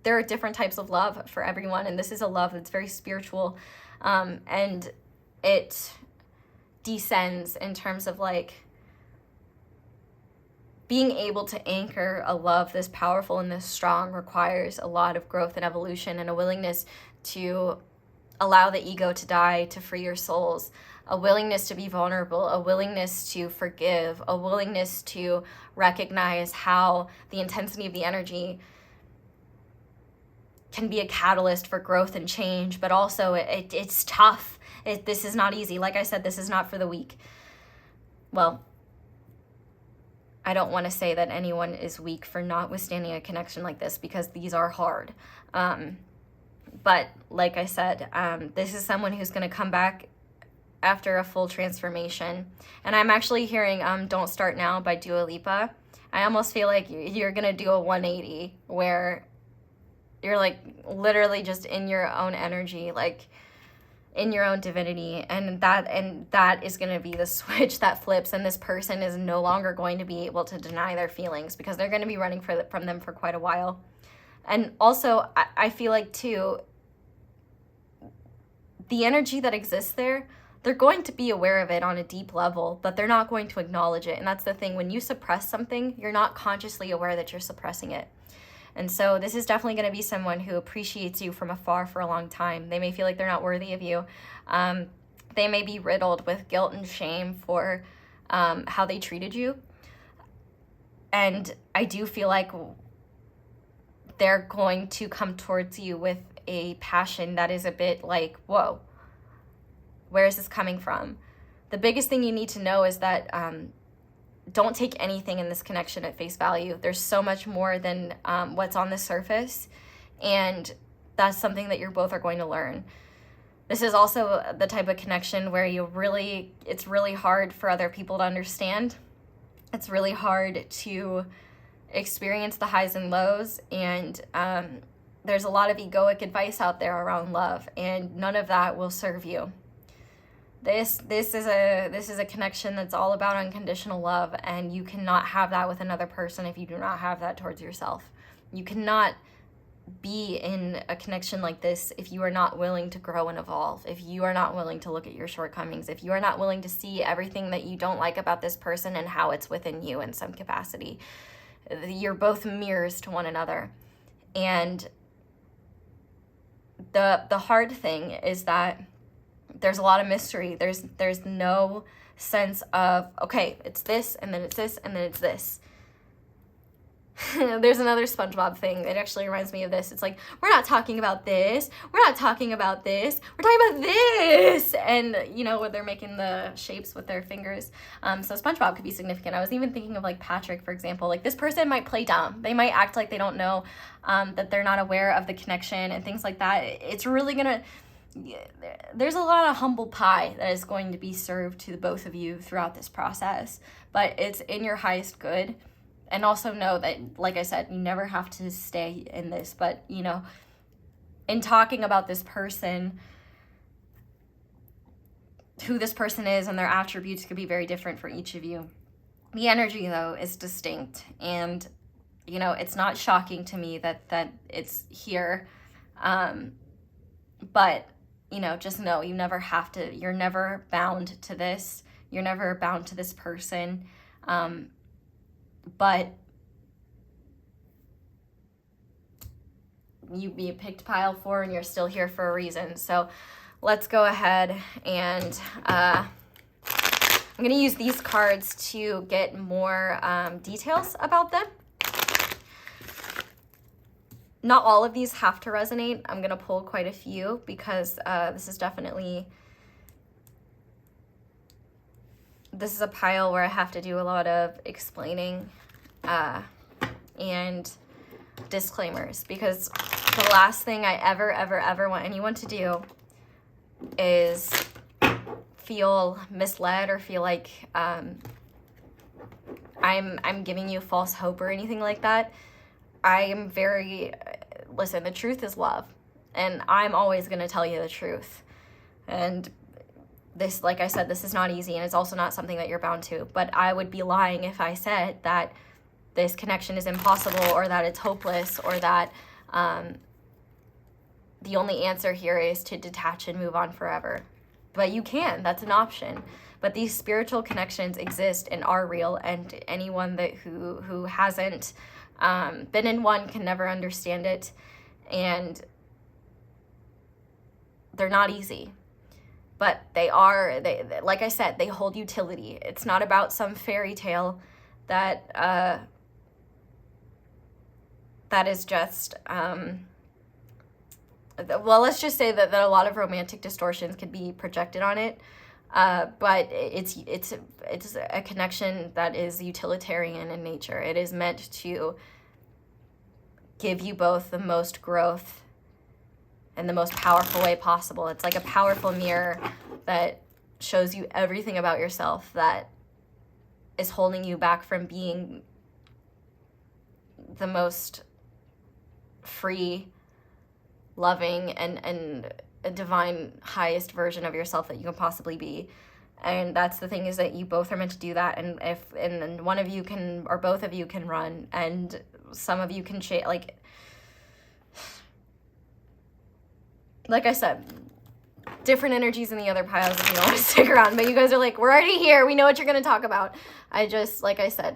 there are different types of love for everyone, and this is a love that's very spiritual, and it descends in terms of like being able to anchor a love this powerful and this strong requires a lot of growth and evolution, and a willingness to allow the ego to die, to free your souls, a willingness to be vulnerable, a willingness to forgive, a willingness to recognize how the intensity of the energy can be a catalyst for growth and change, but also it's tough. This is not easy. Like I said, this is not for the weak. Well, I don't want to say that anyone is weak for not withstanding a connection like this, because these are hard. But like I said, this is someone who's going to come back after a full transformation. And I'm actually hearing Don't Start Now by Dua Lipa. I almost feel like you're going to do a 180 where you're like literally just in your own energy, like in your own divinity, and that is going to be the switch that flips, and this person is no longer going to be able to deny their feelings, because they're going to be running from them for quite a while. And also, I feel like too, the energy that exists there, they're going to be aware of it on a deep level, but they're not going to acknowledge it. And that's the thing, when you suppress something, you're not consciously aware that you're suppressing it. And so this is definitely going to be someone who appreciates you from afar for a long time. They may feel like they're not worthy of you. They may be riddled with guilt and shame for how they treated you. And I do feel like they're going to come towards you with a passion that is a bit like, whoa, where is this coming from? The biggest thing you need to know is that don't take anything in this connection at face value. There's so much more than what's on the surface, and that's something that you both are going to learn. This is also the type of connection where it's really hard for other people to understand. It's really hard to experience the highs and lows, and there's a lot of egoic advice out there around love, and none of that will serve you. This is a connection that's all about unconditional love, and you cannot have that with another person if you do not have that towards yourself. You cannot be in a connection like this if you are not willing to grow and evolve, if you are not willing to look at your shortcomings, if you are not willing to see everything that you don't like about this person and how it's within you in some capacity. You're both mirrors to one another. And the hard thing is that there's a lot of mystery. There's no sense of, okay, it's this, and then it's this, and then it's this. There's another SpongeBob thing. It actually reminds me of this. It's like, we're not talking about this. We're not talking about this. We're talking about this. And, you know, when they're making the shapes with their fingers. So SpongeBob could be significant. I was even thinking of, like, Patrick, for example. Like, this person might play dumb. They might act like they don't know, that they're not aware of the connection and things like that. It's really going to... There's a lot of humble pie that is going to be served to the both of you throughout this process, but it's in your highest good. And also know that, like I said, you never have to stay in this, but, you know, in talking about this person, who this person is and their attributes could be very different for each of you. The energy, though, is distinct, and, you know, it's not shocking to me that it's here, but, you know, just know you never have to, you're never bound to this, you're never bound to this person, but you picked pile 4 and you're still here for a reason. So let's go ahead and I'm going to use these cards to get more details about them. Not all of these have to resonate. I'm going to pull quite a few because this is a pile where I have to do a lot of explaining and disclaimers, because the last thing I ever want anyone to do is feel misled or feel like I'm giving you false hope or anything like that. I am listen, the truth is love, and I'm always going to tell you the truth. And this, like I said, this is not easy, and it's also not something that you're bound to, but I would be lying if I said that this connection is impossible, or that it's hopeless, or that the only answer here is to detach and move on forever. But you can, that's an option. But these spiritual connections exist and are real, and anyone who hasn't been in one can never understand it, and they're not easy. But they like I said, they hold utility. It's not about some fairy tale that is just, well, let's just say that a lot of romantic distortions could be projected on it. But it's a connection that is utilitarian in nature. It is meant to give you both the most growth in the most powerful way possible. It's like a powerful mirror that shows you everything about yourself that is holding you back from being the most free, loving, and a divine highest version of yourself that you can possibly be. And that's the thing, is that you both are meant to do that. And if and one of you can, or both of you can run, and some of you can like I said, different energies in the other piles if you don't want to stick around. But you guys are like, we're already here, we know what you're going to talk about. I just, like I said,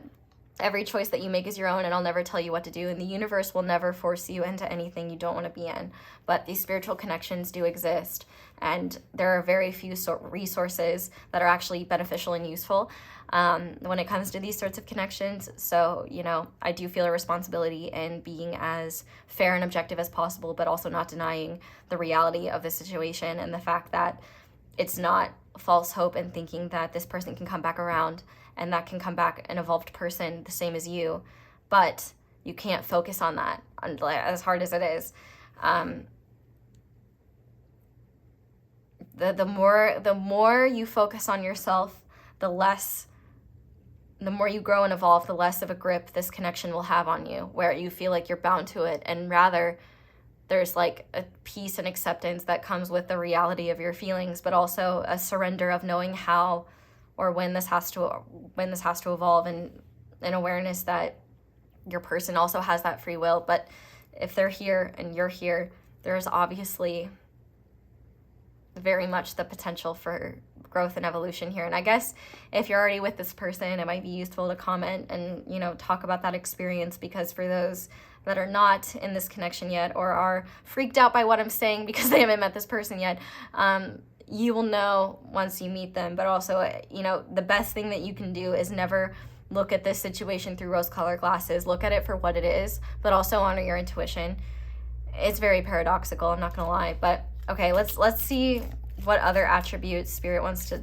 every choice that you make is your own, and I'll never tell you what to do, and the universe will never force you into anything you don't want to be in. But these spiritual connections do exist, and there are very few resources that are actually beneficial and useful when it comes to these sorts of connections. So, you know, I do feel a responsibility in being as fair and objective as possible, but also not denying the reality of the situation and the fact that it's not false hope and thinking that this person can come back around and that can come back an evolved person the same as you. But you can't focus on that, as hard as it is. The more you focus on yourself, the more you grow and evolve, the less of a grip this connection will have on you, where you feel like you're bound to it, and rather there's like a peace and acceptance that comes with the reality of your feelings, but also a surrender of knowing how or when this has to evolve, and an awareness that your person also has that free will. But if they're here and you're here, there's obviously very much the potential for growth and evolution here. And I guess if you're already with this person, it might be useful to comment and, you know, talk about that experience, because for those that are not in this connection yet, or are freaked out by what I'm saying because they haven't met this person yet, you will know once you meet them. But also, you know, the best thing that you can do is never look at this situation through rose-colored glasses. Look at it for what it is, but also honor your intuition. It's very paradoxical, I'm not gonna lie. But okay, let's see what other attributes Spirit wants to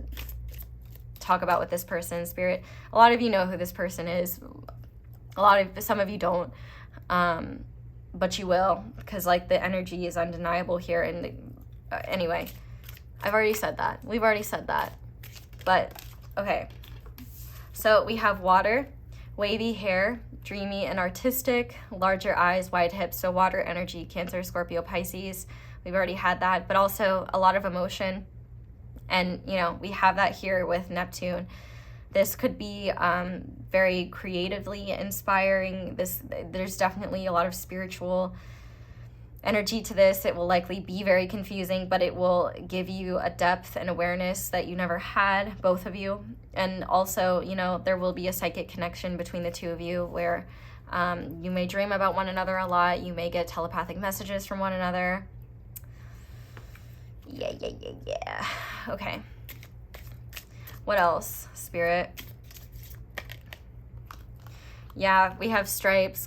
talk about with this person. Spirit, a lot of you know who this person is. Some of you don't, but you will, because like the energy is undeniable here. And anyway, I've already said that. We've already said that. But okay, so we have water, wavy hair, dreamy and artistic, larger eyes, wide hips. So water energy, Cancer, Scorpio, Pisces. We've already had that, but also a lot of emotion. And, you know, we have that here with Neptune. This could be very creatively inspiring. There's definitely a lot of spiritual energy to this. It will likely be very confusing, but it will give you a depth and awareness that you never had, both of you. And also, you know, there will be a psychic connection between the two of you, where you may dream about one another a lot. You may get telepathic messages from one another. Yeah. Okay. What else, Spirit? Yeah, we have stripes,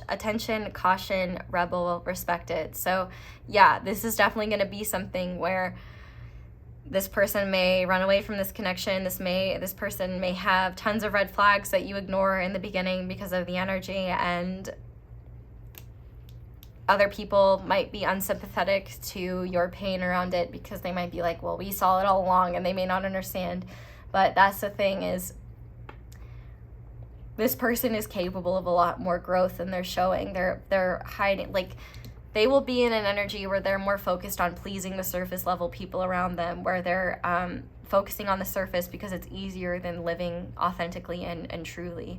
attention, caution, rebel, respected. So yeah, this is definitely going to be something where this person may run away from this connection. This person may have tons of red flags that you ignore in the beginning because of the energy, and other people might be unsympathetic to your pain around it, because they might be like, well, we saw it all along, and they may not understand. But that's the thing, is this person is capable of a lot more growth than they're showing. They're hiding, like they will be in an energy where they're more focused on pleasing the surface level people around them, where they're focusing on the surface because it's easier than living authentically and truly.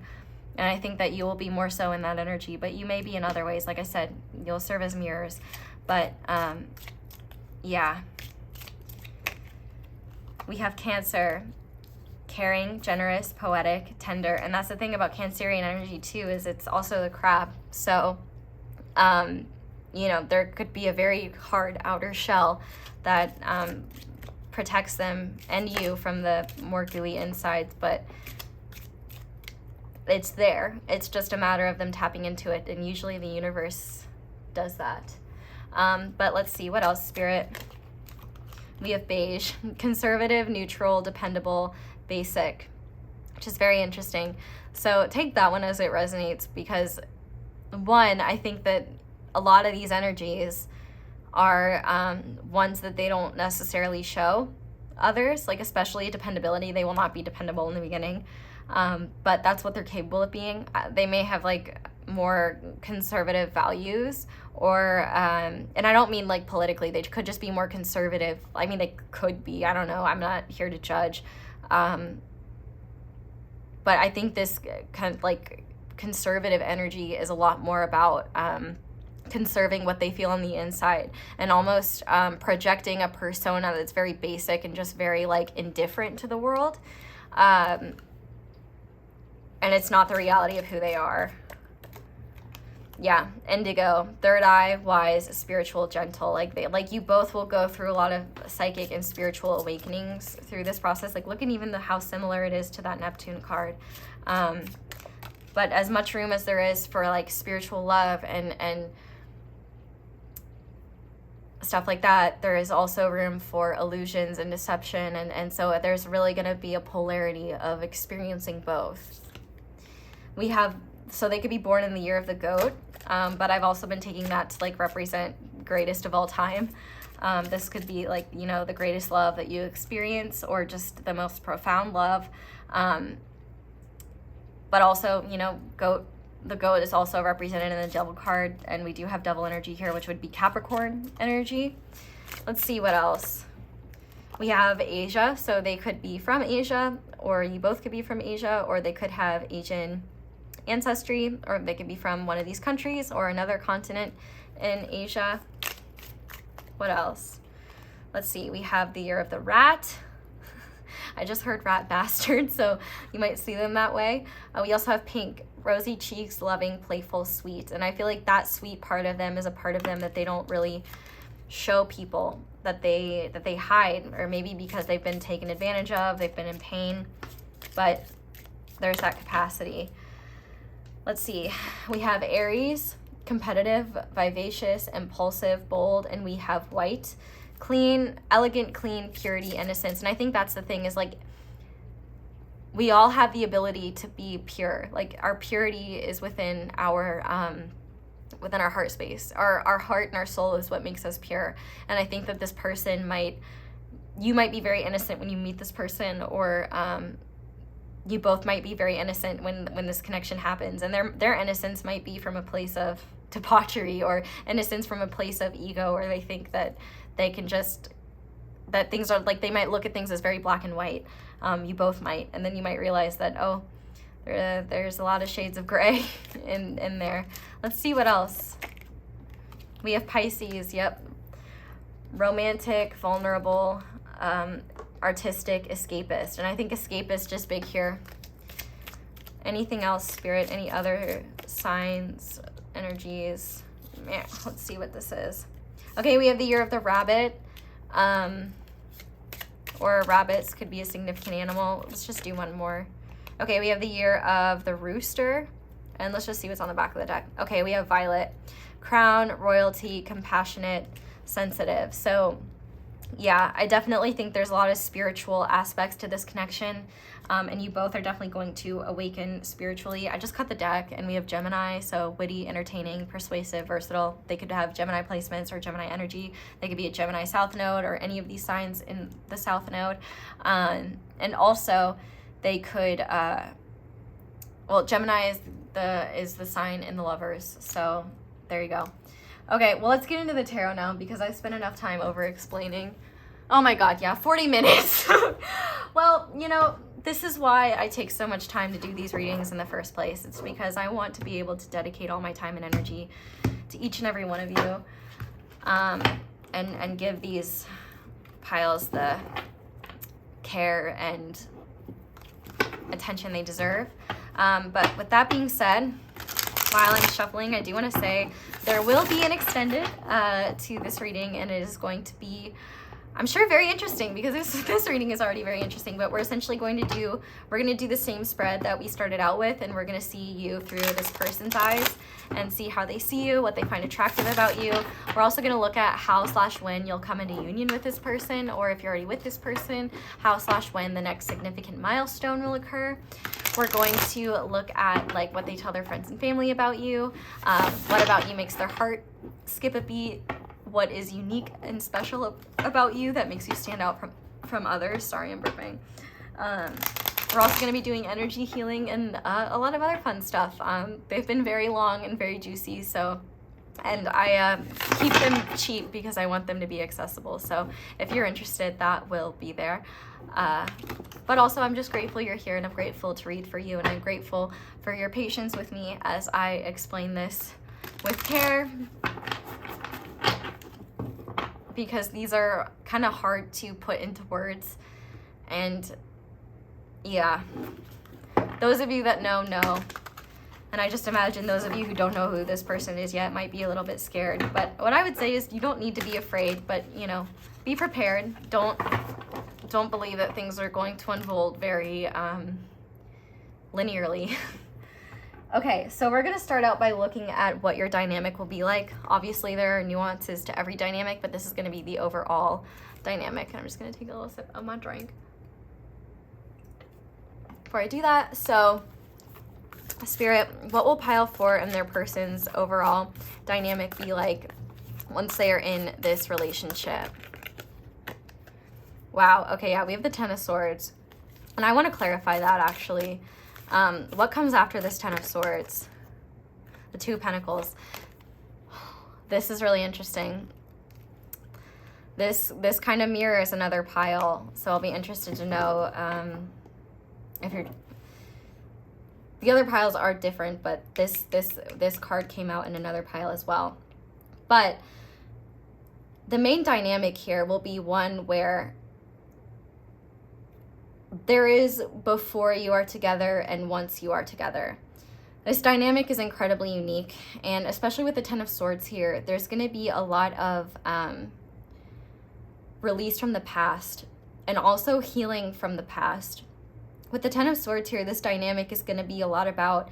And I think that you will be more so in that energy, but you may be in other ways. Like I said, you'll serve as mirrors. But yeah. We have Cancer, caring, generous, poetic, tender. And that's the thing about Cancerian energy too, is it's also the crab. So, you know, there could be a very hard outer shell that protects them and you from the more gooey insides, but it's there. It's just a matter of them tapping into it, and usually the universe does that. But let's see, what else, Spirit? We have beige, conservative, neutral, dependable, basic, which is very interesting. So take that one as it resonates, because one, I think that a lot of these energies are ones that they don't necessarily show others, like especially dependability. They will not be dependable in the beginning. But that's what they're capable of being. They may have like more conservative values, or and I don't mean like politically, they could just be more conservative. I mean, they could be, I don't know, I'm not here to judge, but I think this kind of like conservative energy is a lot more about conserving what they feel on the inside, and almost projecting a persona that's very basic and just very like indifferent to the world, and it's not the reality of who they are. Yeah, indigo, third eye, wise, spiritual, gentle. Like you both will go through a lot of psychic and spiritual awakenings through this process. Like look at even how similar it is to that Neptune card. But as much room as there is for like spiritual love and stuff like that, there is also room for illusions and deception, and so there's really going to be a polarity of experiencing both. We have, so they could be born in the year of the goat, but I've also been taking that to like represent greatest of all time. This could be like, you know, the greatest love that you experience, or just the most profound love, but also, you know, the goat is also represented in the devil card, and we do have devil energy here, which would be Capricorn energy. Let's see what else. We have Asia, so they could be from Asia, or you both could be from Asia, or they could have Asian ancestry, or they could be from one of these countries or another continent in Asia. What else? Let's see, we have the year of the rat. I just heard rat bastard, so you might see them that way. We also have pink, rosy cheeks, loving, playful, sweet. And I feel like that sweet part of them is a part of them that they don't really show people, that they hide, or maybe because they've been taken advantage of, they've been in pain, but there's that capacity. Let's see, we have Aries, competitive, vivacious, impulsive, bold, and we have white, clean, elegant, clean, purity, innocence. And I think that's the thing, is like we all have the ability to be pure. Like our purity is within our heart space. Our heart and our soul is what makes us pure. And I think that this person you might be very innocent when you meet this person, or you both might be very innocent when this connection happens, and their innocence might be from a place of debauchery, or innocence from a place of ego, or they think that they can just, that things are like, they might look at things as very black and white. You both might, and then you might realize that, oh, there's a lot of shades of gray in there. Let's see what else. We have Pisces. Yep, romantic, vulnerable, artistic, escapist. And I think escapist just big here. Anything else, Spirit? Any other signs, energies? Yeah, let's see what this is. Okay, we have the year of the rabbit, or rabbits could be a significant animal. Let's just do one more. Okay, we have the year of the rooster, and let's just see what's on the back of the deck. Okay, we have violet, crown, royalty, compassionate, sensitive. So yeah, I definitely think there's a lot of spiritual aspects to this connection, and you both are definitely going to awaken spiritually. I just cut the deck, and we have Gemini, so witty, entertaining, persuasive, versatile. They could have Gemini placements or Gemini energy. They could be a Gemini South Node, or any of these signs in the South Node. And also, they could, well, Gemini is the sign in the Lovers, so there you go. Okay, well, let's get into the tarot now, because I spent enough time over explaining. Oh my god, yeah, 40 minutes. Well, you know, this is why I take so much time to do these readings in the first place. It's because I want to be able to dedicate all my time and energy to each and every one of you, and give these piles the care and attention they deserve. But with that being said, while I'm shuffling, I do want to say there will be an extended to this reading, and it is going to be, I'm sure, very interesting, because this reading is already very interesting. But we're essentially going to do the same spread that we started out with, and we're going to see you through this person's eyes and see how they see you, what they find attractive about you. We're also going to look at how/when you'll come into union with this person, or if you're already with this person, how/when the next significant milestone will occur. We're going to look at like what they tell their friends and family about you, what about you makes their heart skip a beat, what is unique and special about you that makes you stand out from others. Sorry, I'm burping. We're also going to be doing energy healing and a lot of other fun stuff. They've been very long and very juicy, so, and I keep them cheap because I want them to be accessible. So if you're interested, that will be there. But also, I'm just grateful you're here, and I'm grateful to read for you, and I'm grateful for your patience with me as I explain this with care, because these are kind of hard to put into words. And yeah, those of you that know, and I just imagine those of you who don't know who this person is yet might be a little bit scared. But what I would say is you don't need to be afraid, but, you know, be prepared. Don't believe that things are going to unfold very linearly. Okay, so we're going to start out by looking at what your dynamic will be like. Obviously, there are nuances to every dynamic, but this is going to be the overall dynamic. And I'm just going to take a little sip of my drink before I do that. So, Spirit, what will pile 4 and their person's overall dynamic be like once they are in this relationship? Wow, okay, yeah, we have the 10 of Swords. And I want to clarify that, actually. What comes after this 10 of Swords? The 2 of Pentacles. This is really interesting. This kind of mirrors another pile, so I'll be interested to know if you're... The other piles are different, but this card came out in another pile as well. But the main dynamic here will be one where there is before you are together and once you are together. This dynamic is incredibly unique, and especially with the 10 of Swords here, there's going to be a lot of release from the past and also healing from the past. With the 10 of Swords here, this dynamic is going to be a lot about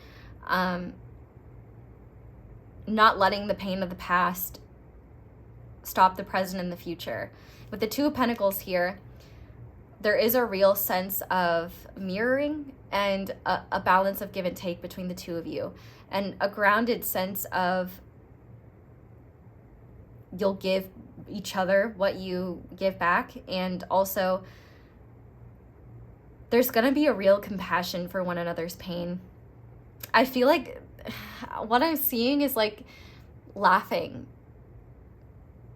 not letting the pain of the past stop the present and the future. With the 2 of Pentacles here, there is a real sense of mirroring and a balance of give and take between the two of you, and a grounded sense of you'll give each other what you give back, and also there's going to be a real compassion for one another's pain. I feel like what I'm seeing is like laughing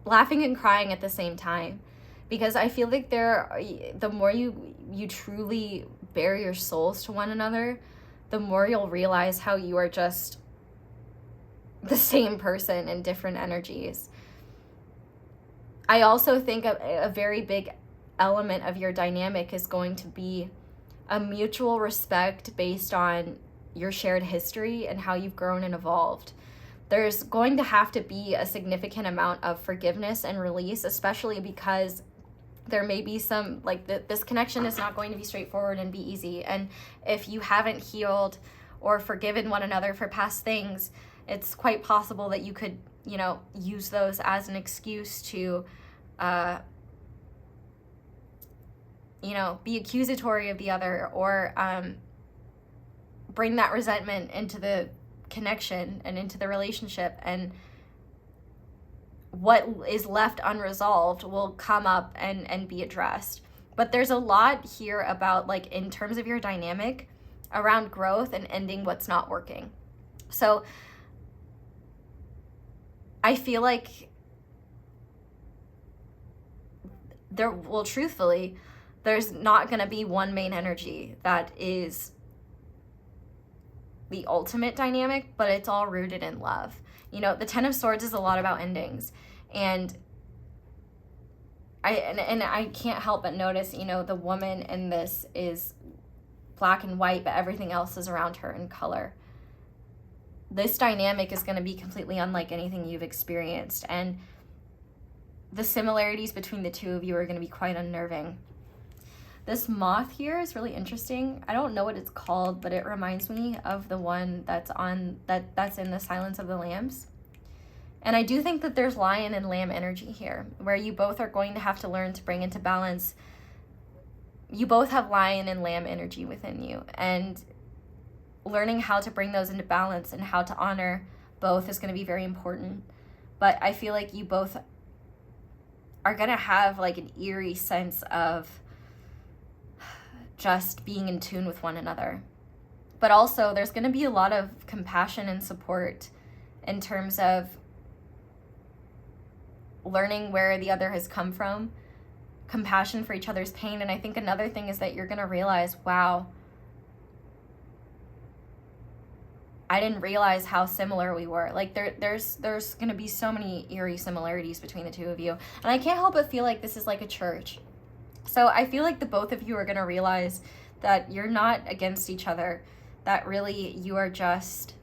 and crying at the same time, because I feel like the more you truly bare your souls to one another, the more you'll realize how you are just the same person in different energies. I also think a very big element of your dynamic is going to be a mutual respect based on your shared history and how you've grown and evolved. There's going to have to be a significant amount of forgiveness and release, especially because there may be some, like, this connection is not going to be straightforward and be easy. And if you haven't healed or forgiven one another for past things, it's quite possible that you could, you know, use those as an excuse to, you know, be accusatory of the other, or bring that resentment into the connection and into the relationship, and what is left unresolved will come up and be addressed. But there's a lot here about, like, in terms of your dynamic around growth and ending what's not working. So I feel like truthfully, there's not going to be one main energy that is the ultimate dynamic, but it's all rooted in love. You know, the 10 of Swords is a lot about endings, and I can't help but notice, you know, the woman in this is black and white, but everything else is around her in color. This dynamic is going to be completely unlike anything you've experienced, and the similarities between the two of you are going to be quite unnerving. This moth here is really interesting. I don't know what it's called, but it reminds me of the one that's in the Silence of the Lambs. And I do think that there's lion and lamb energy here, where you both are going to have to learn to bring into balance. You both have lion and lamb energy within you, and learning how to bring those into balance and how to honor both is going to be very important. But I feel like you both are going to have like an eerie sense of just being in tune with one another. But also there's going to be a lot of compassion and support in terms of learning where the other has come from, compassion for each other's pain. And I think another thing is that you're going to realize, wow, I didn't realize how similar we were. Like there's going to be so many eerie similarities between the two of you. And I can't help but feel like this is like a church. So I feel like the both of you are going to realize that you're not against each other, that really you are just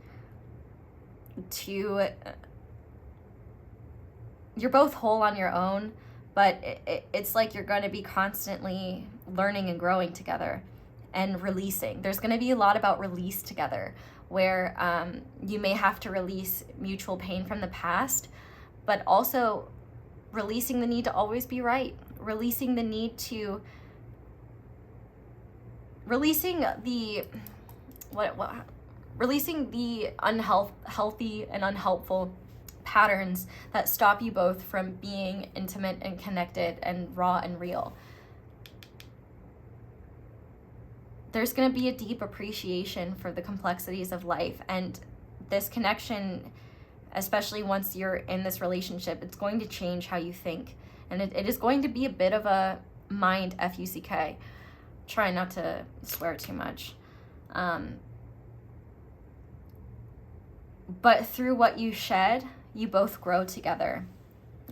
you're both whole on your own, but it's like you're going to be constantly learning and growing together and releasing. There's going to be a lot about release together, where you may have to release mutual pain from the past, but also releasing the need to always be right, releasing the need to, releasing the unhealthy and unhelpful patterns that stop you both from being intimate and connected and raw and real. There's going to be a deep appreciation for the complexities of life, and this connection, especially once you're in this relationship, it's going to change how you think, and it is going to be a bit of a mind FUCK. Try not to swear too much. But through what you shed, you both grow together.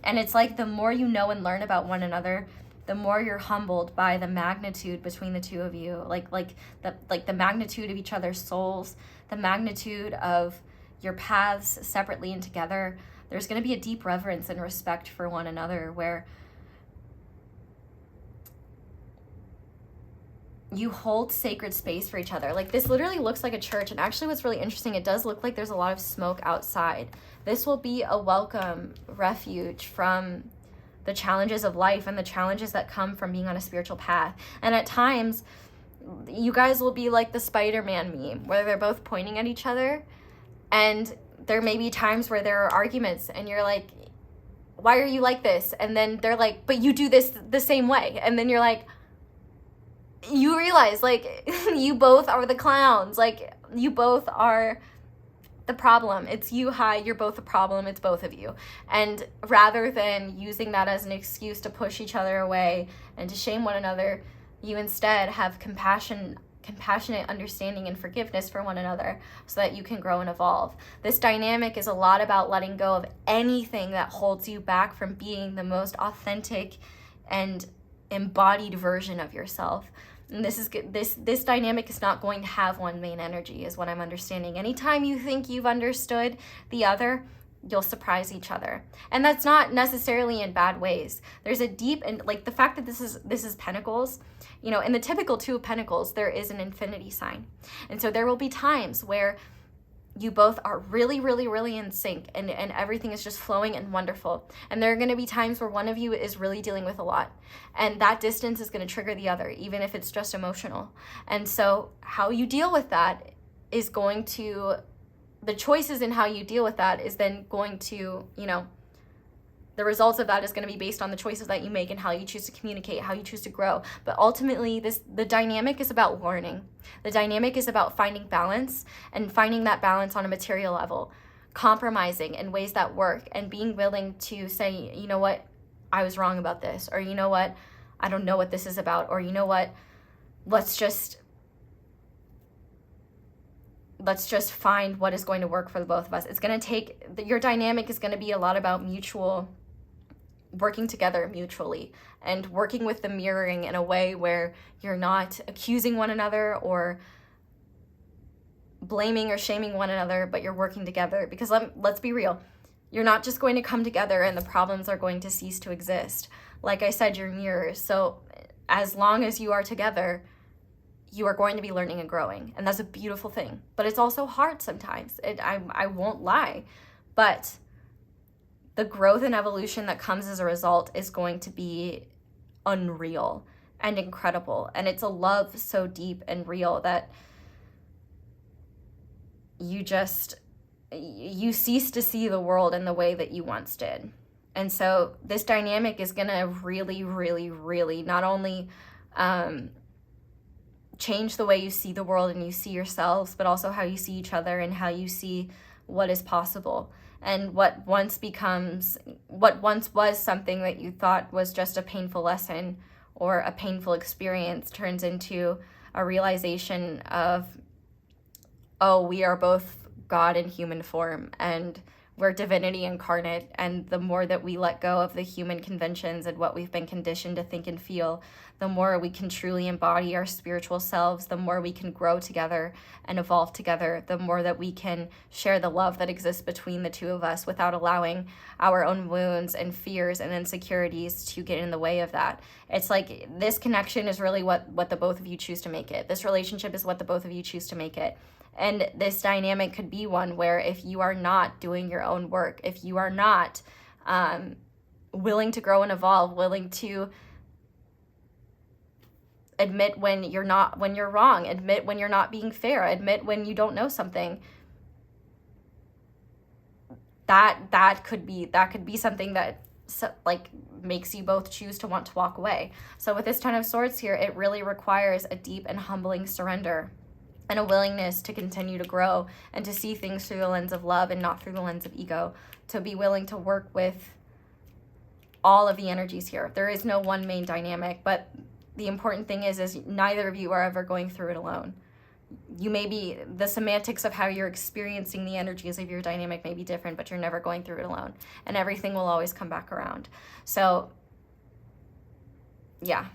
And it's like the more you know and learn about one another, the more you're humbled by the magnitude between the two of you, like the magnitude of each other's souls, the magnitude of your paths separately and together. There's going to be a deep reverence and respect for one another, where you hold sacred space for each other. Like, this literally looks like a church, and actually what's really interesting, it does look like there's a lot of smoke outside. This will be a welcome refuge from the challenges of life and the challenges that come from being on a spiritual path. And at times, you guys will be like the Spider-Man meme, where they're both pointing at each other, and there may be times where there are arguments, and you're like, why are you like this? And then they're like, but you do this the same way. And then you're like, you realize, like, you both are the clowns. Like, you both are the problem. It's you, hi, you're both the problem. It's both of you. And rather than using that as an excuse to push each other away and to shame one another, you instead have compassionate understanding and forgiveness for one another, so that you can grow and evolve. This dynamic is a lot about letting go of anything that holds you back from being the most authentic and embodied version of yourself. And this dynamic is not going to have one main energy, is what I'm understanding. Anytime you think you've understood the other, you'll surprise each other. And that's not necessarily in bad ways. There's a deep, and like the fact that this is Pentacles, you know, in the typical Two of Pentacles, there is an infinity sign. And so there will be times where you both are really, really, really in sync, and everything is just flowing and wonderful. And there are going to be times where one of you is really dealing with a lot, and that distance is going to trigger the other, even if it's just emotional. And so how you deal with that is going to, the choices in how you deal with that is then going to, you know, the results of that is going to be based on the choices that you make and how you choose to communicate, how you choose to grow. But ultimately, the dynamic is about learning. The dynamic is about finding balance, and finding that balance on a material level, compromising in ways that work, and being willing to say, you know what, I was wrong about this, or you know what, I don't know what this is about, or you know what, let's just find what is going to work for the both of us. It's going to take, your dynamic is going to be a lot about working together mutually, and working with the mirroring in a way where you're not accusing one another or blaming or shaming one another, but you're working together. Because let's be real, you're not just going to come together and the problems are going to cease to exist. Like I said, you're mirrors. So as long as you are together, you are going to be learning and growing, and that's a beautiful thing. But it's also hard sometimes. I won't lie, but the growth and evolution that comes as a result is going to be unreal and incredible. And it's a love so deep and real that you cease to see the world in the way that you once did. And so this dynamic is going to really, really, really not only change the way you see the world and you see yourselves, but also how you see each other and how you see what is possible. And what once was something that you thought was just a painful lesson or a painful experience turns into a realization of, oh, we are both God in human form, and we're divinity incarnate. And the more that we let go of the human conventions and what we've been conditioned to think and feel, the more we can truly embody our spiritual selves, the more we can grow together and evolve together, the more that we can share the love that exists between the two of us without allowing our own wounds and fears and insecurities to get in the way of that. It's like this connection is really what the both of you choose to make it. This relationship is what the both of you choose to make it. And this dynamic could be one where if you are not doing your own work, if you are not willing to grow and evolve, willing to admit when you're wrong, admit when you're not being fair, admit when you don't know something, that could be something that like makes you both choose to want to walk away. So with this Ten of Swords here, it really requires a deep and humbling surrender and a willingness to continue to grow and to see things through the lens of love and not through the lens of ego, to be willing to work with all of the energies here. There is no one main dynamic, but the important thing is neither of you are ever going through it alone. You may be, the semantics of how you're experiencing the energies of your dynamic may be different, but you're never going through it alone. And everything will always come back around. So, yeah.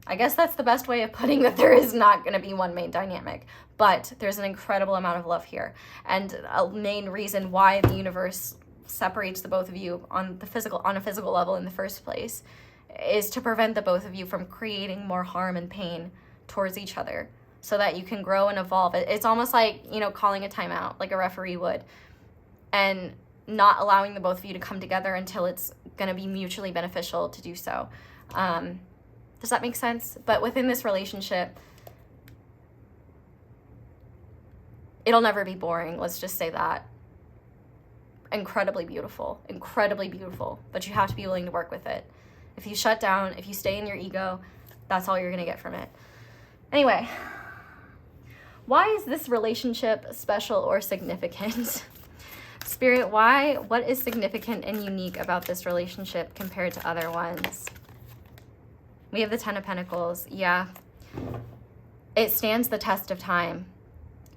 I guess that's the best way of putting that there is not going to be one main dynamic, but there's an incredible amount of love here. And a main reason why the universe separates the both of you on a physical level in the first place is to prevent the both of you from creating more harm and pain towards each other so that you can grow and evolve. It's almost like, calling a timeout like a referee would, and not allowing the both of you to come together until it's going to be mutually beneficial to do so. Does that make sense? But within this relationship, it'll never be boring. Let's just say that. Incredibly beautiful, but you have to be willing to work with it. If you shut down, if you stay in your ego, that's all you're going to get from it. Anyway, why is this relationship special or significant? Spirit, what is significant and unique about this relationship compared to other ones? We have the Ten of Pentacles. Yeah. It stands the test of time.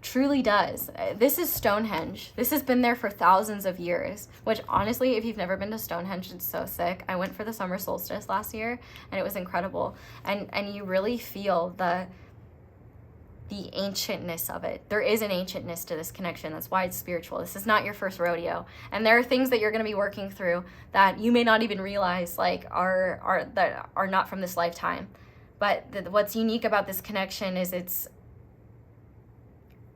Truly does. This is Stonehenge. This has been there for thousands of years, which honestly, if you've never been to Stonehenge, it's so sick. I went for the summer solstice last year and it was incredible. And you really feel the ancientness of it. There is an ancientness to this connection. That's why it's spiritual. This is not your first rodeo. And there are things that you're going to be working through that you may not even realize are not from this lifetime. But what's unique about this connection is it's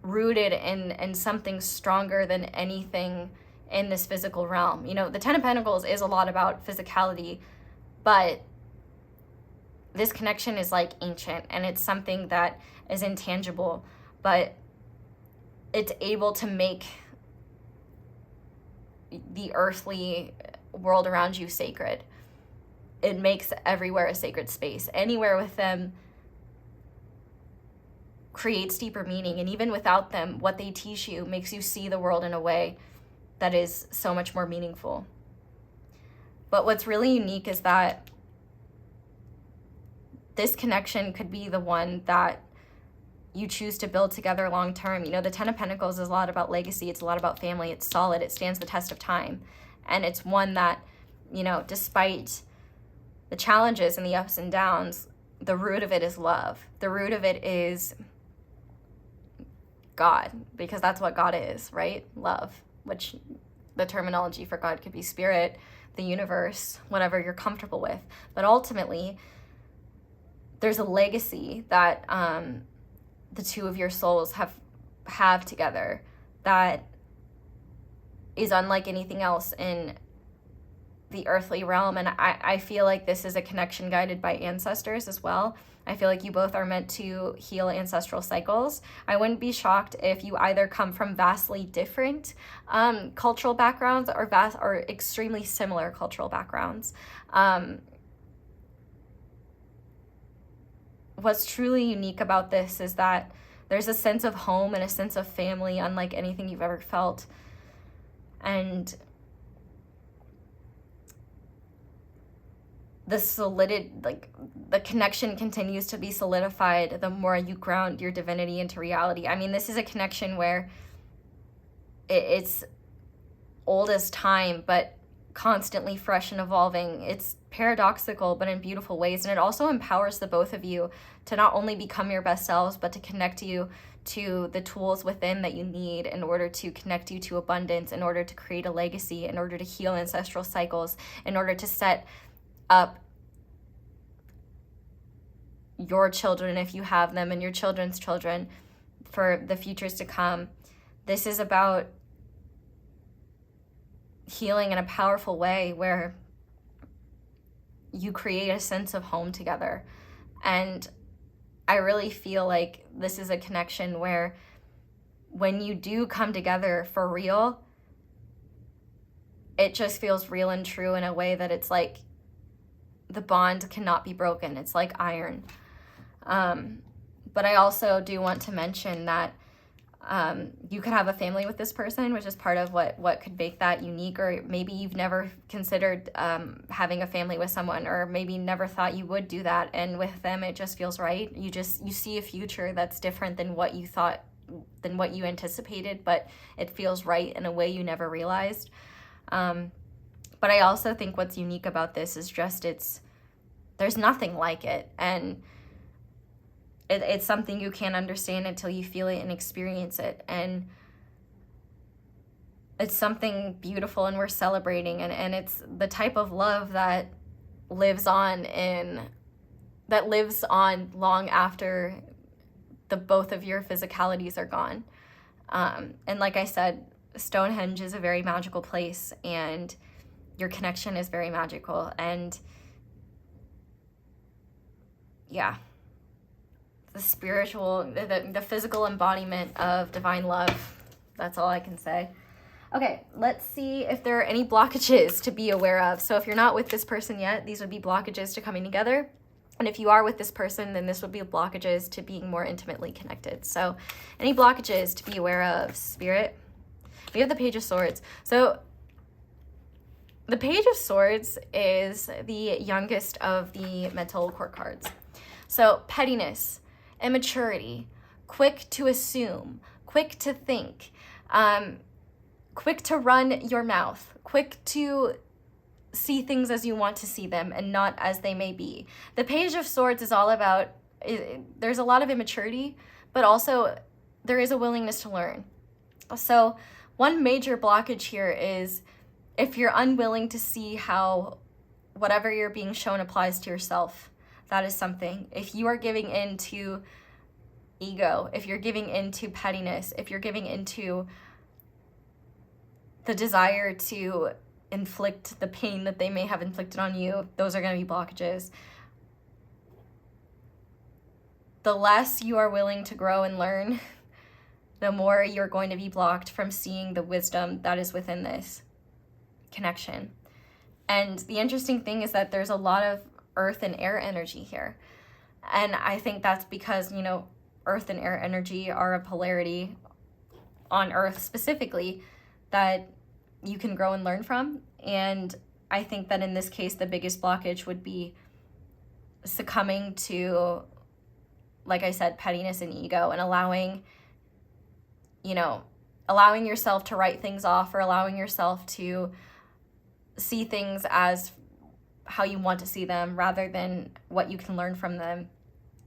rooted in something stronger than anything in this physical realm. The Ten of Pentacles is a lot about physicality, but this connection is like ancient, and it's something that is intangible, but it's able to make the earthly world around you sacred. It makes everywhere a sacred space. Anywhere with them creates deeper meaning, and even without them, what they teach you makes you see the world in a way that is so much more meaningful. But what's really unique is that this connection could be the one that you choose to build together long term. The Ten of Pentacles is a lot about legacy. It's a lot about family. It's solid. It stands the test of time. And it's one that, despite the challenges and the ups and downs, the root of it is love. The root of it is God, because that's what God is, right? Love, which the terminology for God could be spirit, the universe, whatever you're comfortable with. But ultimately, there's a legacy that the two of your souls have together that is unlike anything else in the earthly realm. And I feel like this is a connection guided by ancestors as well. I feel like you both are meant to heal ancestral cycles. I wouldn't be shocked if you either come from vastly different cultural backgrounds or extremely similar cultural backgrounds. what's truly unique about this is that there's a sense of home and a sense of family unlike anything you've ever felt. And the connection continues to be solidified the more you ground your divinity into reality. I mean, this is a connection where it's old as time, but constantly fresh and evolving. It's paradoxical, but in beautiful ways. And it also empowers the both of you to not only become your best selves, but to connect you to the tools within that you need in order to connect you to abundance, in order to create a legacy, in order to heal ancestral cycles, in order to set up your children, if you have them, and your children's children for the futures to come. This is about healing in a powerful way where you create a sense of home together. And I really feel like this is a connection where when you do come together for real, it just feels real and true in a way that it's like the bond cannot be broken. It's like iron. But I also do want to mention that you could have a family with this person, which is part of what could make that unique. Or maybe you've never considered having a family with someone, or maybe never thought you would do that, and with them it just feels right. You see a future that's different than what you thought, than what you anticipated, but it feels right in a way you never realized. But I also think what's unique about this is just there's nothing like it, and it's something you can't understand until you feel it and experience it. And it's something beautiful, and we're celebrating, and it's the type of love that lives on long after the both of your physicalities are gone. And like I said, Stonehenge is a very magical place, and your connection is very magical. And yeah, the spiritual, the physical embodiment of divine love. That's all I can say. Okay, let's see if there are any blockages to be aware of. So if you're not with this person yet, these would be blockages to coming together. And if you are with this person, then this would be blockages to being more intimately connected. So any blockages to be aware of, Spirit? We have the Page of Swords. So the Page of Swords is the youngest of the mental court cards. So pettiness, immaturity, quick to assume, quick to think, quick to run your mouth, quick to see things as you want to see them and not as they may be. The Page of Swords is all about, there's a lot of immaturity, but also there is a willingness to learn. So one major blockage here is if you're unwilling to see how whatever you're being shown applies to yourself. That is something. If you are giving into ego, if you're giving into pettiness, if you're giving into the desire to inflict the pain that they may have inflicted on you, those are going to be blockages. The less you are willing to grow and learn, the more you're going to be blocked from seeing the wisdom that is within this connection. And the interesting thing is that there's a lot of earth and air energy here. And I think that's because, earth and air energy are a polarity on earth specifically that you can grow and learn from. And I think that in this case, the biggest blockage would be succumbing to, like I said, pettiness and ego, and allowing yourself to write things off, or allowing yourself to see things as how you want to see them rather than what you can learn from them.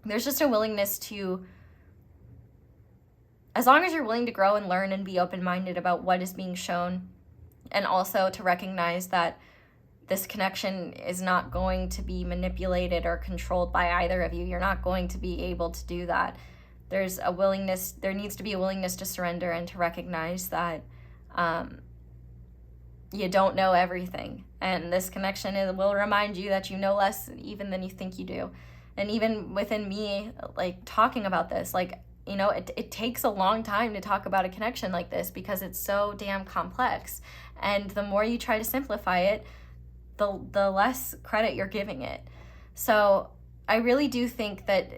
There's just a willingness to, as long as you're willing to grow and learn and be open-minded about what is being shown, and also to recognize that this connection is not going to be manipulated or controlled by either of you. You're not going to be able to do that. There needs to be a willingness to surrender and to recognize that you don't know everything. And this connection will remind you that you know less even than you think you do. And even within me, talking about this, it takes a long time to talk about a connection like this because it's so damn complex. And the more you try to simplify it, the less credit you're giving it. So I really do think that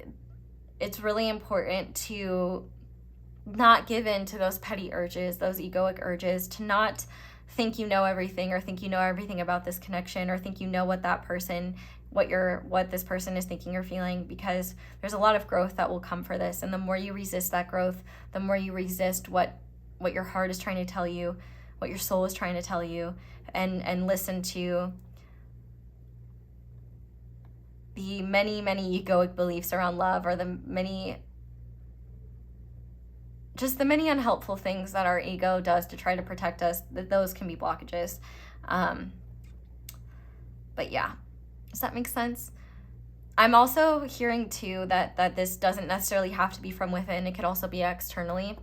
it's really important to not give in to those petty urges, those egoic urges, to not think you know everything, or think you know everything about this connection, or think you know what that person, what this person is thinking or feeling, because there's a lot of growth that will come for this. And the more you resist that growth, the more you resist what your heart is trying to tell you, what your soul is trying to tell you, and listen to the many egoic beliefs around love, or the many unhelpful things that our ego does to try to protect us, that those can be blockages. But yeah, does that make sense? I'm also hearing too that this doesn't necessarily have to be from within. It could also be externally.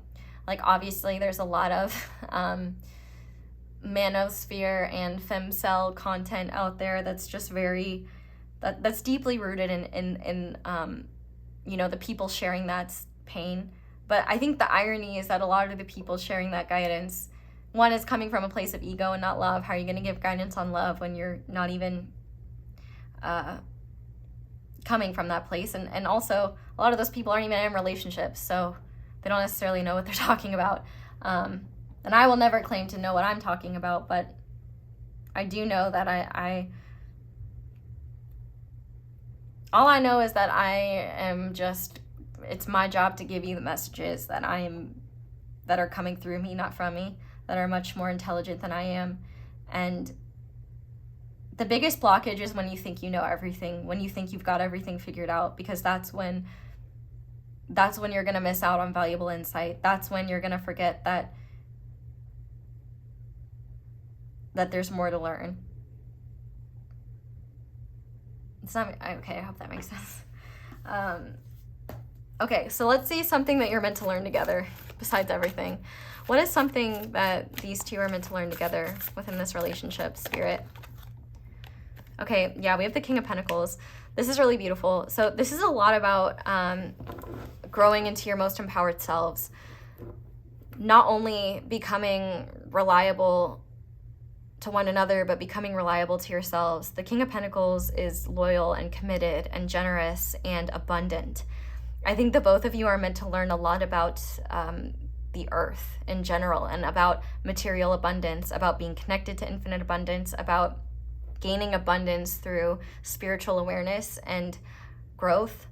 Like, obviously there's a lot of manosphere and femcel content out there that's just very, that's deeply rooted in you know, the people sharing that pain. But I think the irony is that a lot of the people sharing that guidance, one, is coming from a place of ego and not love. How are you going to give guidance on love when you're not even coming from that place? And also, a lot of those people aren't even in relationships, so they don't necessarily know what they're talking about. And I will never claim to know what I'm talking about, but I do know that all I know is that I am just, it's my job to give you the messages that that are coming through me, not from me, that are much more intelligent than I am. And the biggest blockage is when you think you know everything, when you think you've got everything figured out, because that's when you're going to miss out on valuable insight. That's when you're going to forget that there's more to learn. It's not, okay, I hope that makes sense. Okay, so let's see something that you're meant to learn together, besides everything. What is something that these two are meant to learn together within this relationship, Spirit? Okay, yeah, we have the King of Pentacles. This is really beautiful. So this is a lot about growing into your most empowered selves. Not only becoming reliable to one another, but becoming reliable to yourselves. The King of Pentacles is loyal and committed and generous and abundant. I think the both of you are meant to learn a lot about the earth in general, and about material abundance, about being connected to infinite abundance, about gaining abundance through spiritual awareness and growth.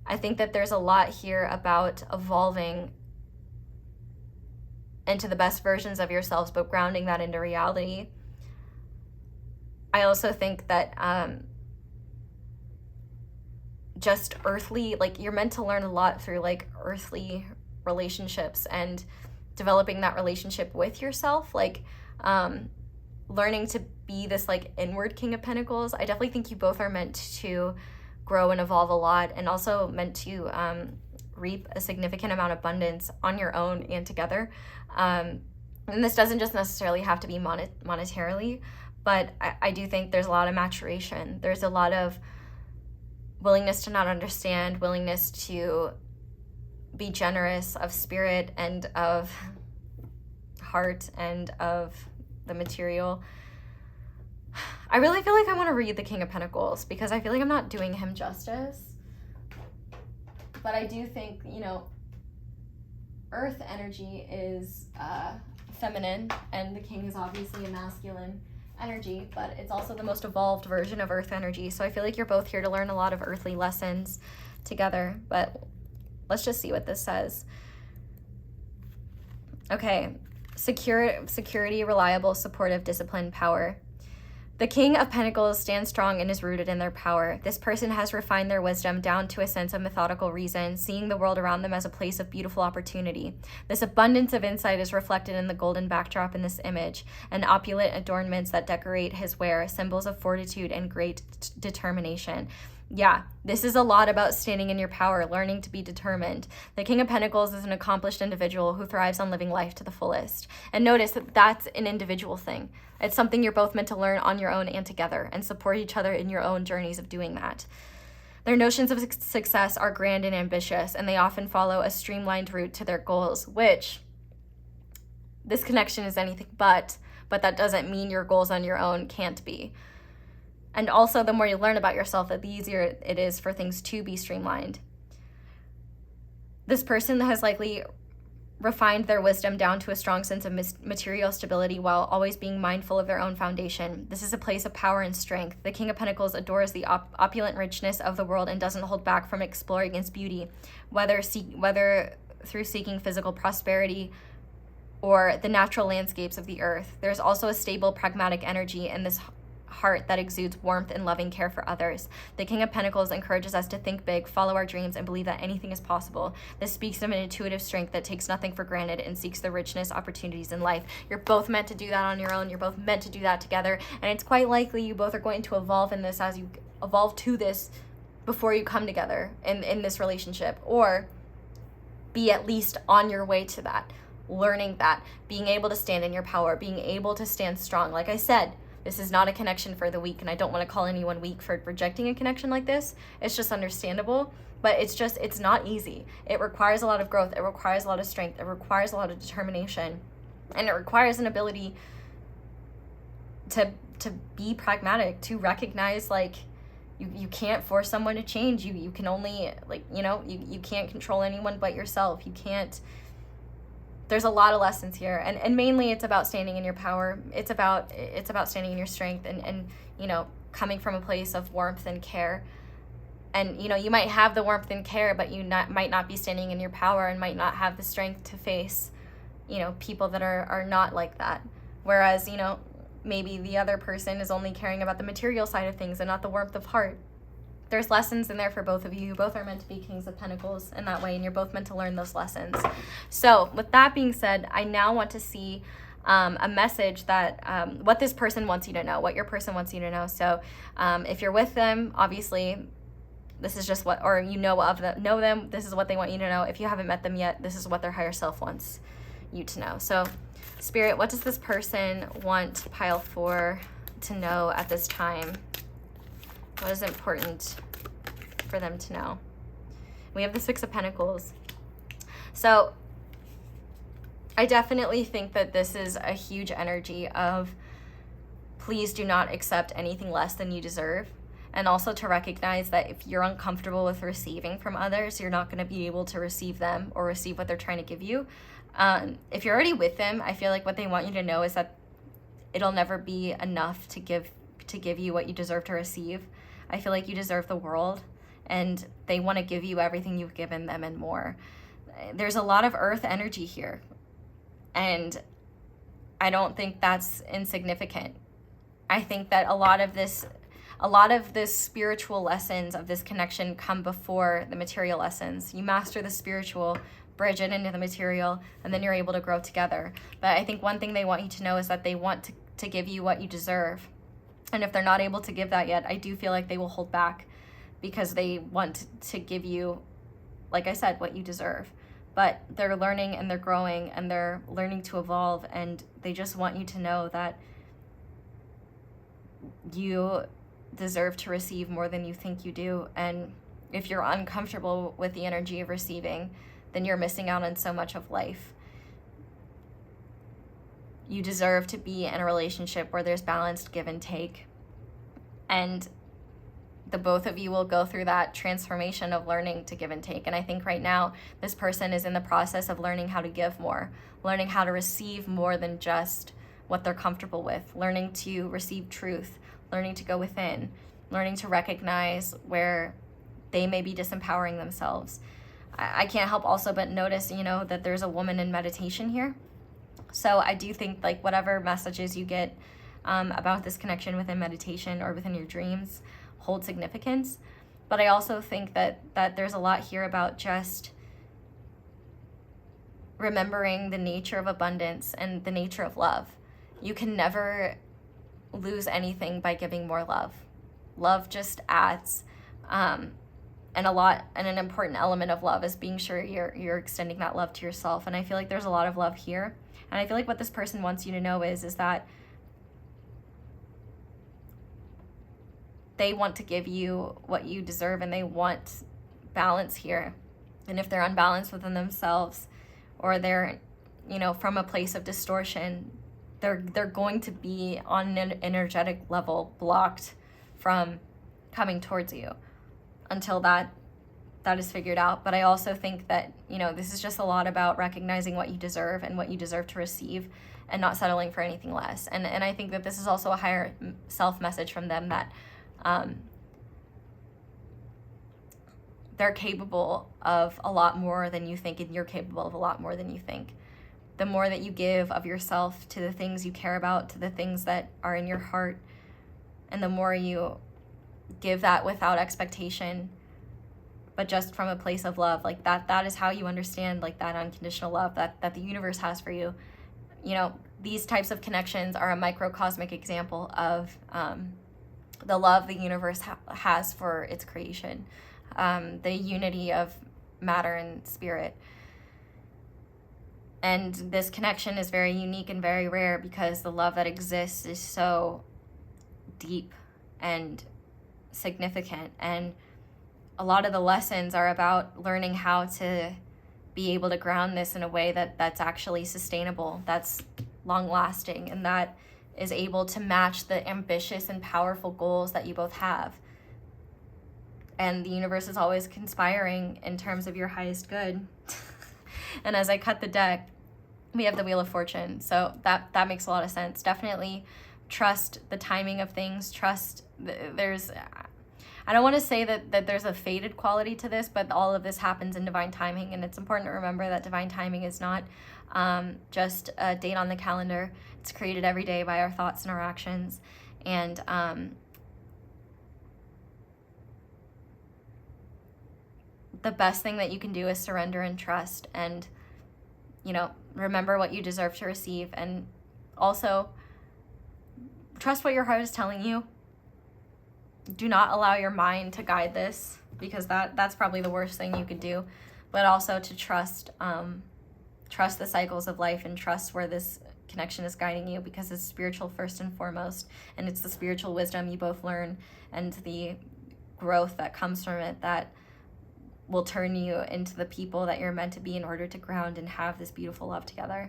I think that there's a lot here about evolving into the best versions of yourselves, but grounding that into reality. I also think that just earthly, like, you're meant to learn a lot through like earthly relationships and developing that relationship with yourself, like learning to be this like inward King of Pentacles. I definitely think you both are meant to grow and evolve a lot, and also meant to reap a significant amount of abundance on your own and together. And this doesn't just necessarily have to be monetarily, but I do think there's a lot of maturation. There's a lot of willingness to not understand, willingness to be generous of spirit and of heart and of the material. I really feel like I want to read the King of Pentacles, because I feel like I'm not doing him justice. But I do think, you know, earth energy is feminine, and the king is obviously a masculine energy, but it's also the most evolved version of earth energy. So I feel like you're both here to learn a lot of earthly lessons together. But let's just see what this says. Okay, security, reliable, supportive, disciplined, power. The King of Pentacles stands strong and is rooted in their power. This person has refined their wisdom down to a sense of methodical reason, seeing the world around them as a place of beautiful opportunity. This abundance of insight is reflected in the golden backdrop in this image, and opulent adornments that decorate his wear, symbols of fortitude and great determination. Yeah, this is a lot about standing in your power, learning to be determined. The King of Pentacles is an accomplished individual who thrives on living life to the fullest. And notice that that's an individual thing. It's something you're both meant to learn on your own and together, and support each other in your own journeys of doing that. Their notions of success are grand and ambitious, and they often follow a streamlined route to their goals, which this connection is anything but that doesn't mean your goals on your own can't be. And also, the more you learn about yourself, the easier it is for things to be streamlined. This person has likely refined their wisdom down to a strong sense of material stability while always being mindful of their own foundation. This is a place of power and strength. The King of Pentacles adores the opulent richness of the world and doesn't hold back from exploring its beauty, whether through seeking physical prosperity or the natural landscapes of the earth. There's also a stable, pragmatic energy in this heart that exudes warmth and loving care for others. The King of Pentacles encourages us to think big, follow our dreams, and believe that anything is possible. This speaks of an intuitive strength that takes nothing for granted and seeks the richness, opportunities in life. You're both meant to do that on your own. You're both meant to do that together. And it's quite likely you both are going to evolve in this as you evolve to this before you come together in this relationship, or be at least on your way to that, learning that, being able to stand in your power, being able to stand strong. Like I said, this is not a connection for the weak, and I don't want to call anyone weak for rejecting a connection like this. It's just understandable, but it's not easy. It requires a lot of growth. It requires a lot of strength. It requires a lot of determination, and it requires an ability to be pragmatic, to recognize, like, you can't force someone to change. You can only, like, you can't control anyone but yourself. You can't. There's a lot of lessons here, and mainly it's about standing in your power. It's about standing in your strength and coming from a place of warmth and care. And you might have the warmth and care, but you might not be standing in your power and might not have the strength to face people that are not like that. Whereas maybe the other person is only caring about the material side of things and not the warmth of heart. There's lessons in there for both of you. You both are meant to be Kings of Pentacles in that way, and you're both meant to learn those lessons. So with that being said, I now want to see a message that what this person wants you to know, what your person wants you to know. So if you're with them, obviously this is just what, or know them, this is what they want you to know. If you haven't met them yet, this is what their higher self wants you to know. So Spirit, what does this person want Pile 4 to know at this time? What is important for them to know? We have the Six of Pentacles. So I definitely think that this is a huge energy of please do not accept anything less than you deserve. And also to recognize that if you're uncomfortable with receiving from others, you're not going to be able to receive them or receive what they're trying to give you. If you're already with them, I feel like what they want you to know is that it'll never be enough to give you what you deserve to receive. I feel like you deserve the world, and they want to give you everything you've given them and more. There's a lot of earth energy here, and I don't think that's insignificant. I think that a lot of the spiritual lessons of this connection come before the material lessons. You master the spiritual, bridge it into the material, and then you're able to grow together. But I think one thing they want you to know is that they want to give you what you deserve. And if they're not able to give that yet, I do feel like they will hold back because they want to give you, like I said, what you deserve. But they're learning and they're growing and they're learning to evolve, and they just want you to know that you deserve to receive more than you think you do. And if you're uncomfortable with the energy of receiving, then you're missing out on so much of life. You deserve to be in a relationship where there's balanced give and take. And the both of you will go through that transformation of learning to give and take. And I think right now, this person is in the process of learning how to give more, learning how to receive more than just what they're comfortable with, learning to receive truth, learning to go within, learning to recognize where they may be disempowering themselves. I can't help also but notice, that there's a woman in meditation here. So I do think like whatever messages you get about this connection within meditation or within your dreams hold significance. But I also think that there's a lot here about just remembering the nature of abundance and the nature of love. You can never lose anything by giving more love. Love just adds. And an important element of love is being sure you're extending that love to yourself. And I feel like there's a lot of love here. And I feel like what this person wants you to know is that they want to give you what you deserve, and they want balance here. And if they're unbalanced within themselves, or they're, from a place of distortion, they're going to be on an energetic level blocked from coming towards you until that that is figured out. But I also think that, you know, this is just a lot about recognizing what you deserve and what you deserve to receive, and not settling for anything less. And I think that this is also a higher self message from them, that they're capable of a lot more than you think, and you're capable of a lot more than you think. The more that you give of yourself to the things you care about, to the things that are in your heart, and the more you give that without expectation, but just from a place of love, like that is how you understand like that unconditional love that the universe has for you. You know, these types of connections are a microcosmic example of the love the universe has for its creation, the unity of matter and spirit. And this connection is very unique and very rare, because the love that exists is so deep and significant. And a lot of the lessons are about learning how to be able to ground this in a way that's actually sustainable, that's long lasting, and that is able to match the ambitious and powerful goals that you both have. And the universe is always conspiring in terms of your highest good. And as I cut the deck, we have the Wheel of Fortune. So that makes a lot of sense. Definitely trust the timing of things. Trust, I don't want to say that there's a fated quality to this, but all of this happens in divine timing. And it's important to remember that divine timing is not just a date on the calendar. It's created every day by our thoughts and our actions. And the best thing that you can do is surrender and trust, and, you know, remember what you deserve to receive. And also trust what your heart is telling you. Do not allow your mind to guide this, because that's probably the worst thing you could do. But also to trust the cycles of life, and trust where this connection is guiding you, because it's spiritual first and foremost, and it's the spiritual wisdom you both learn and the growth that comes from it that will turn you into the people that you're meant to be in order to ground and have this beautiful love together.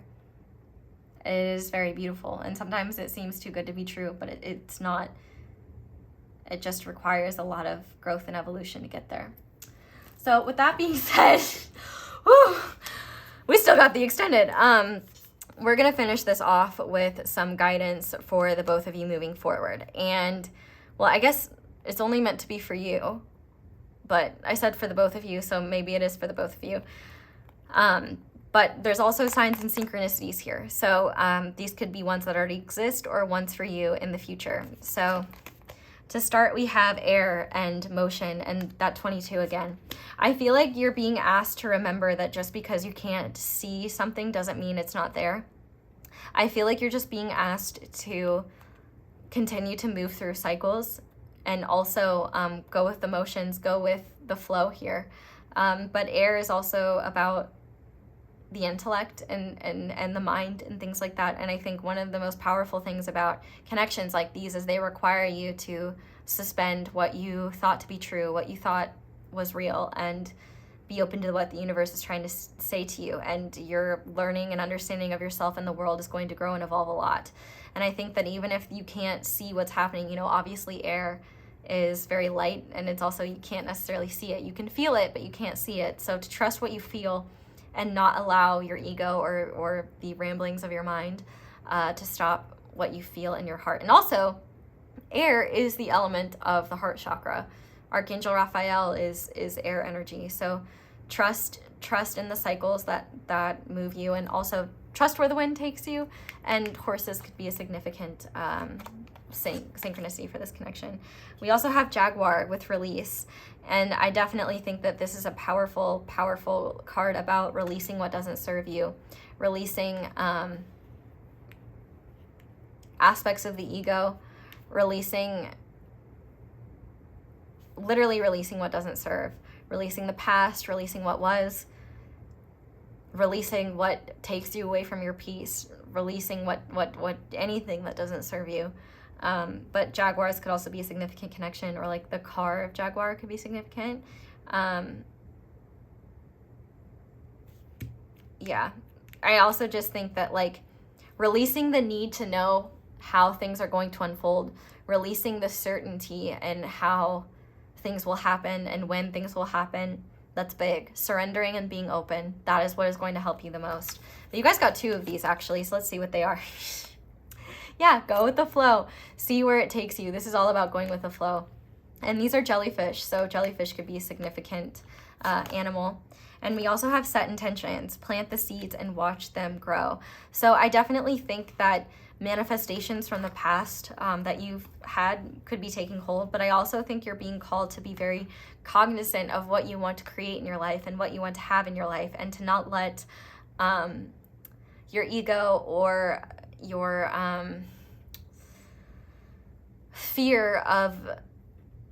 It is very beautiful, and sometimes it seems too good to be true, but it's not. It just requires a lot of growth and evolution to get there. So with that being said, whew, we still got the extended. We're gonna finish this off with some guidance for the both of you moving forward. And well, I guess it's only meant to be for you, but I said for the both of you, so maybe it is for the both of you. But there's also signs and synchronicities here. So these could be ones that already exist or ones for you in the future. So to start, we have air and motion, and that 22 again. I feel like you're being asked to remember that just because you can't see something doesn't mean it's not there. I feel like you're just being asked to continue to move through cycles, and also go with the motions, go with the flow here. But air is also about the intellect and the mind and things like that. And I think one of the most powerful things about connections like these is they require you to suspend what you thought to be true, what you thought was real, and be open to what the universe is trying to say to you. And your learning and understanding of yourself and the world is going to grow and evolve a lot. And I think that even if you can't see what's happening, you know, obviously air is very light, and it's also, you can't necessarily see it. You can feel it, but you can't see it. So to trust what you feel and not allow your ego or the ramblings of your mind to stop what you feel in your heart. And also, air is the element of the heart chakra. Archangel Raphael is air energy. So trust in the cycles that move you, and also trust where the wind takes you. And horses could be a significant synchronicity for this connection. We also have Jaguar with release. And I definitely think that this is a powerful, powerful card about releasing what doesn't serve you, releasing aspects of the ego, literally releasing what doesn't serve, releasing the past, releasing what was, releasing what takes you away from your peace, releasing what anything that doesn't serve you. But Jaguars could also be a significant connection, or like the car of Jaguar could be significant. Yeah, I also just think that like releasing the need to know how things are going to unfold, releasing the certainty and how things will happen and when things will happen, That's big. Surrendering and being open. That is what is going to help you the most. But you guys got 2 of these actually, so let's see what they are. Yeah, go with the flow. See where it takes you. This is all about going with the flow. And these are jellyfish, so jellyfish could be a significant animal. And we also have set intentions. Plant the seeds and watch them grow. So I definitely think that manifestations from the past that you've had could be taking hold, but I also think you're being called to be very cognizant of what you want to create in your life and what you want to have in your life, and to not let your ego or your fear of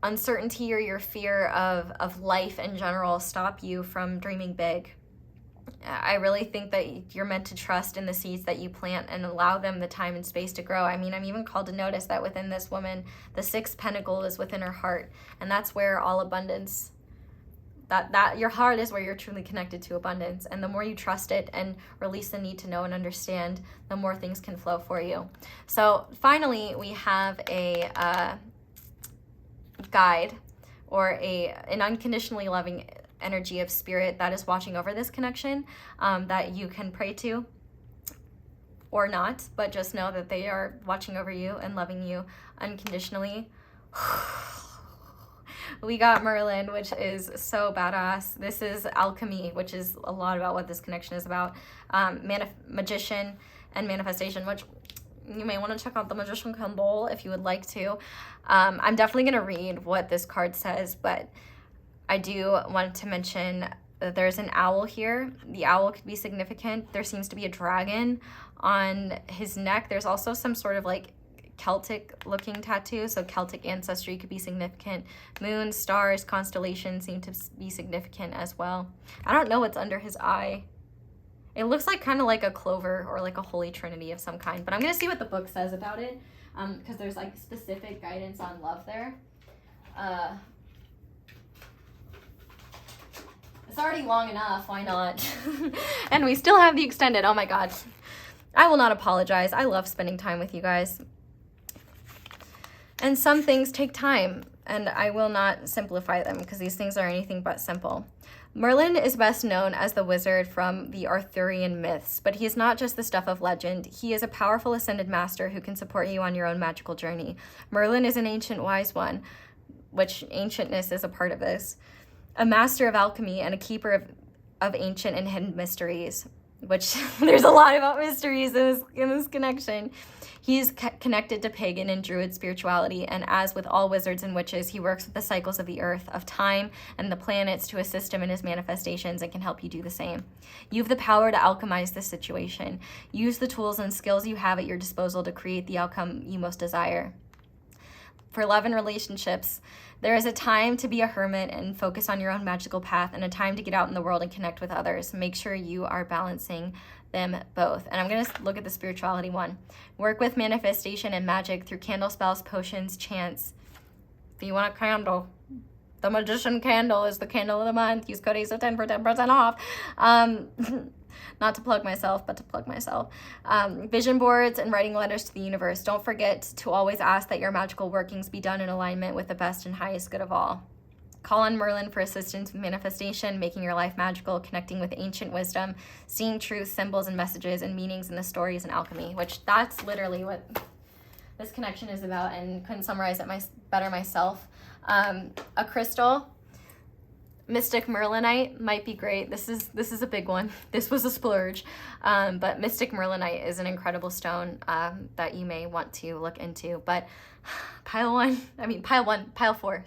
uncertainty or your fear of life in general stop you from dreaming big. I really think that you're meant to trust in the seeds that you plant and allow them the time and space to grow. I mean, I'm even called to notice that within this woman, the 6th pentacle is within her heart, and that's where all abundance, that your heart is where you're truly connected to abundance. And the more you trust it and release the need to know and understand, the more things can flow for you. So finally, we have a guide or an unconditionally loving energy of spirit that is watching over this connection, that you can pray to or not, but just know that they are watching over you and loving you unconditionally. We got Merlin, which is so badass. This is alchemy, which is a lot about what this connection is about. Magician and manifestation, which you may want to check out the Magician Candle if you would like to. I'm definitely going to read what this card says, but I do want to mention that there's an owl here. The owl could be significant. There seems to be a dragon on his neck. There's also some sort of like Celtic looking tattoo, so Celtic ancestry could be significant. Moon, stars, constellations seem to be significant as well. I don't know what's under his eye. It looks like kind of like a clover or like a holy trinity of some kind, but I'm gonna see what the book says about it, because there's like specific guidance on love there. It's already long enough, why not? And we still have the extended. Oh my god, I will not apologize. I love spending time with you guys, and some things take time, and I will not simplify them because these things are anything but simple. Merlin is best known as the wizard from the Arthurian myths, but he is not just the stuff of legend. He is a powerful ascended master who can support you on your own magical journey. Merlin is an ancient wise one, which ancientness is a part of this, a master of alchemy and a keeper of ancient and hidden mysteries, which there's a lot about mysteries in this connection. He's connected to pagan and druid spirituality, and as with all wizards and witches, he works with the cycles of the earth, of time, and the planets to assist him in his manifestations and can help you do the same. You have the power to alchemize this situation. Use the tools and skills you have at your disposal to create the outcome you most desire. For love and relationships, there is a time to be a hermit and focus on your own magical path, and a time to get out in the world and connect with others. Make sure you are balancing them both. And I'm going to look at the spirituality one. Work with manifestation and magic through candle spells, potions, chants. If you want a candle, the Magician Candle is the candle of the month. Use code ASO10 for 10% off. Not to plug myself, but to plug myself. Vision boards and writing letters to the universe. Don't forget to always ask that your magical workings be done in alignment with the best and highest good of all. Call on Merlin for assistance with manifestation, making your life magical, connecting with ancient wisdom, seeing truth, symbols, and messages and meanings in the stories and alchemy, which that's literally what this connection is about, and couldn't summarize it better myself. A crystal, Mystic Merlinite might be great. This is a big one. This was a splurge, but Mystic Merlinite is an incredible stone that you may want to look into. But pile four.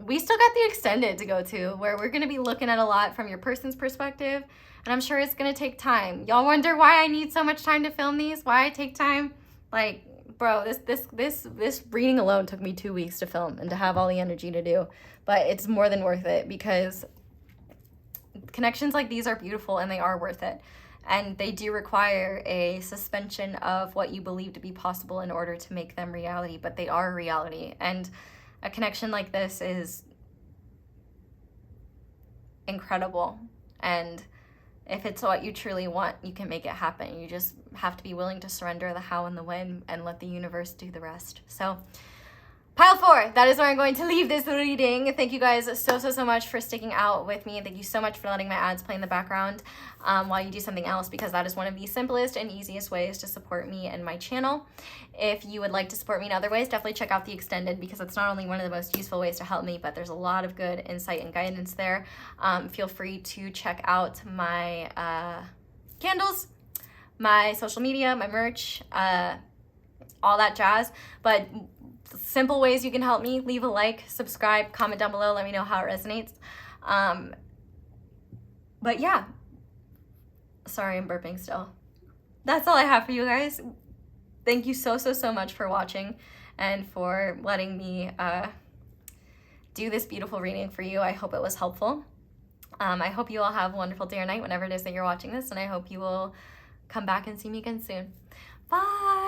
We still got the extended to go to, where we're gonna be looking at a lot from your person's perspective, and I'm sure it's gonna take time. Y'all wonder why I need so much time to film these? Why I take time? Like, bro, this reading alone took me 2 weeks to film and to have all the energy to do. But it's more than worth it, because connections like these are beautiful and they are worth it. And they do require a suspension of what you believe to be possible in order to make them reality, but they are reality. And a connection like this is incredible. And if it's what you truly want, you can make it happen. You just have to be willing to surrender the how and the when and let the universe do the rest. So Pile 4, that is where I'm going to leave this reading. Thank you guys so much for sticking out with me. Thank you so much for letting my ads play in the background while you do something else, because that is one of the simplest and easiest ways to support me and my channel. If you would like to support me in other ways, definitely check out the extended, because it's not only one of the most useful ways to help me, but there's a lot of good insight and guidance there. Feel free to check out my candles, my social media, my merch, all that jazz. But simple ways you can help me: leave a like, subscribe, comment down below, let me know how it resonates. But yeah, sorry, I'm burping still. That's all I have for you guys. Thank you so much for watching and for letting me do this beautiful reading for you. I hope it was helpful. I hope you all have a wonderful day or night whenever it is that you're watching this, and I hope you will come back and see me again soon. Bye.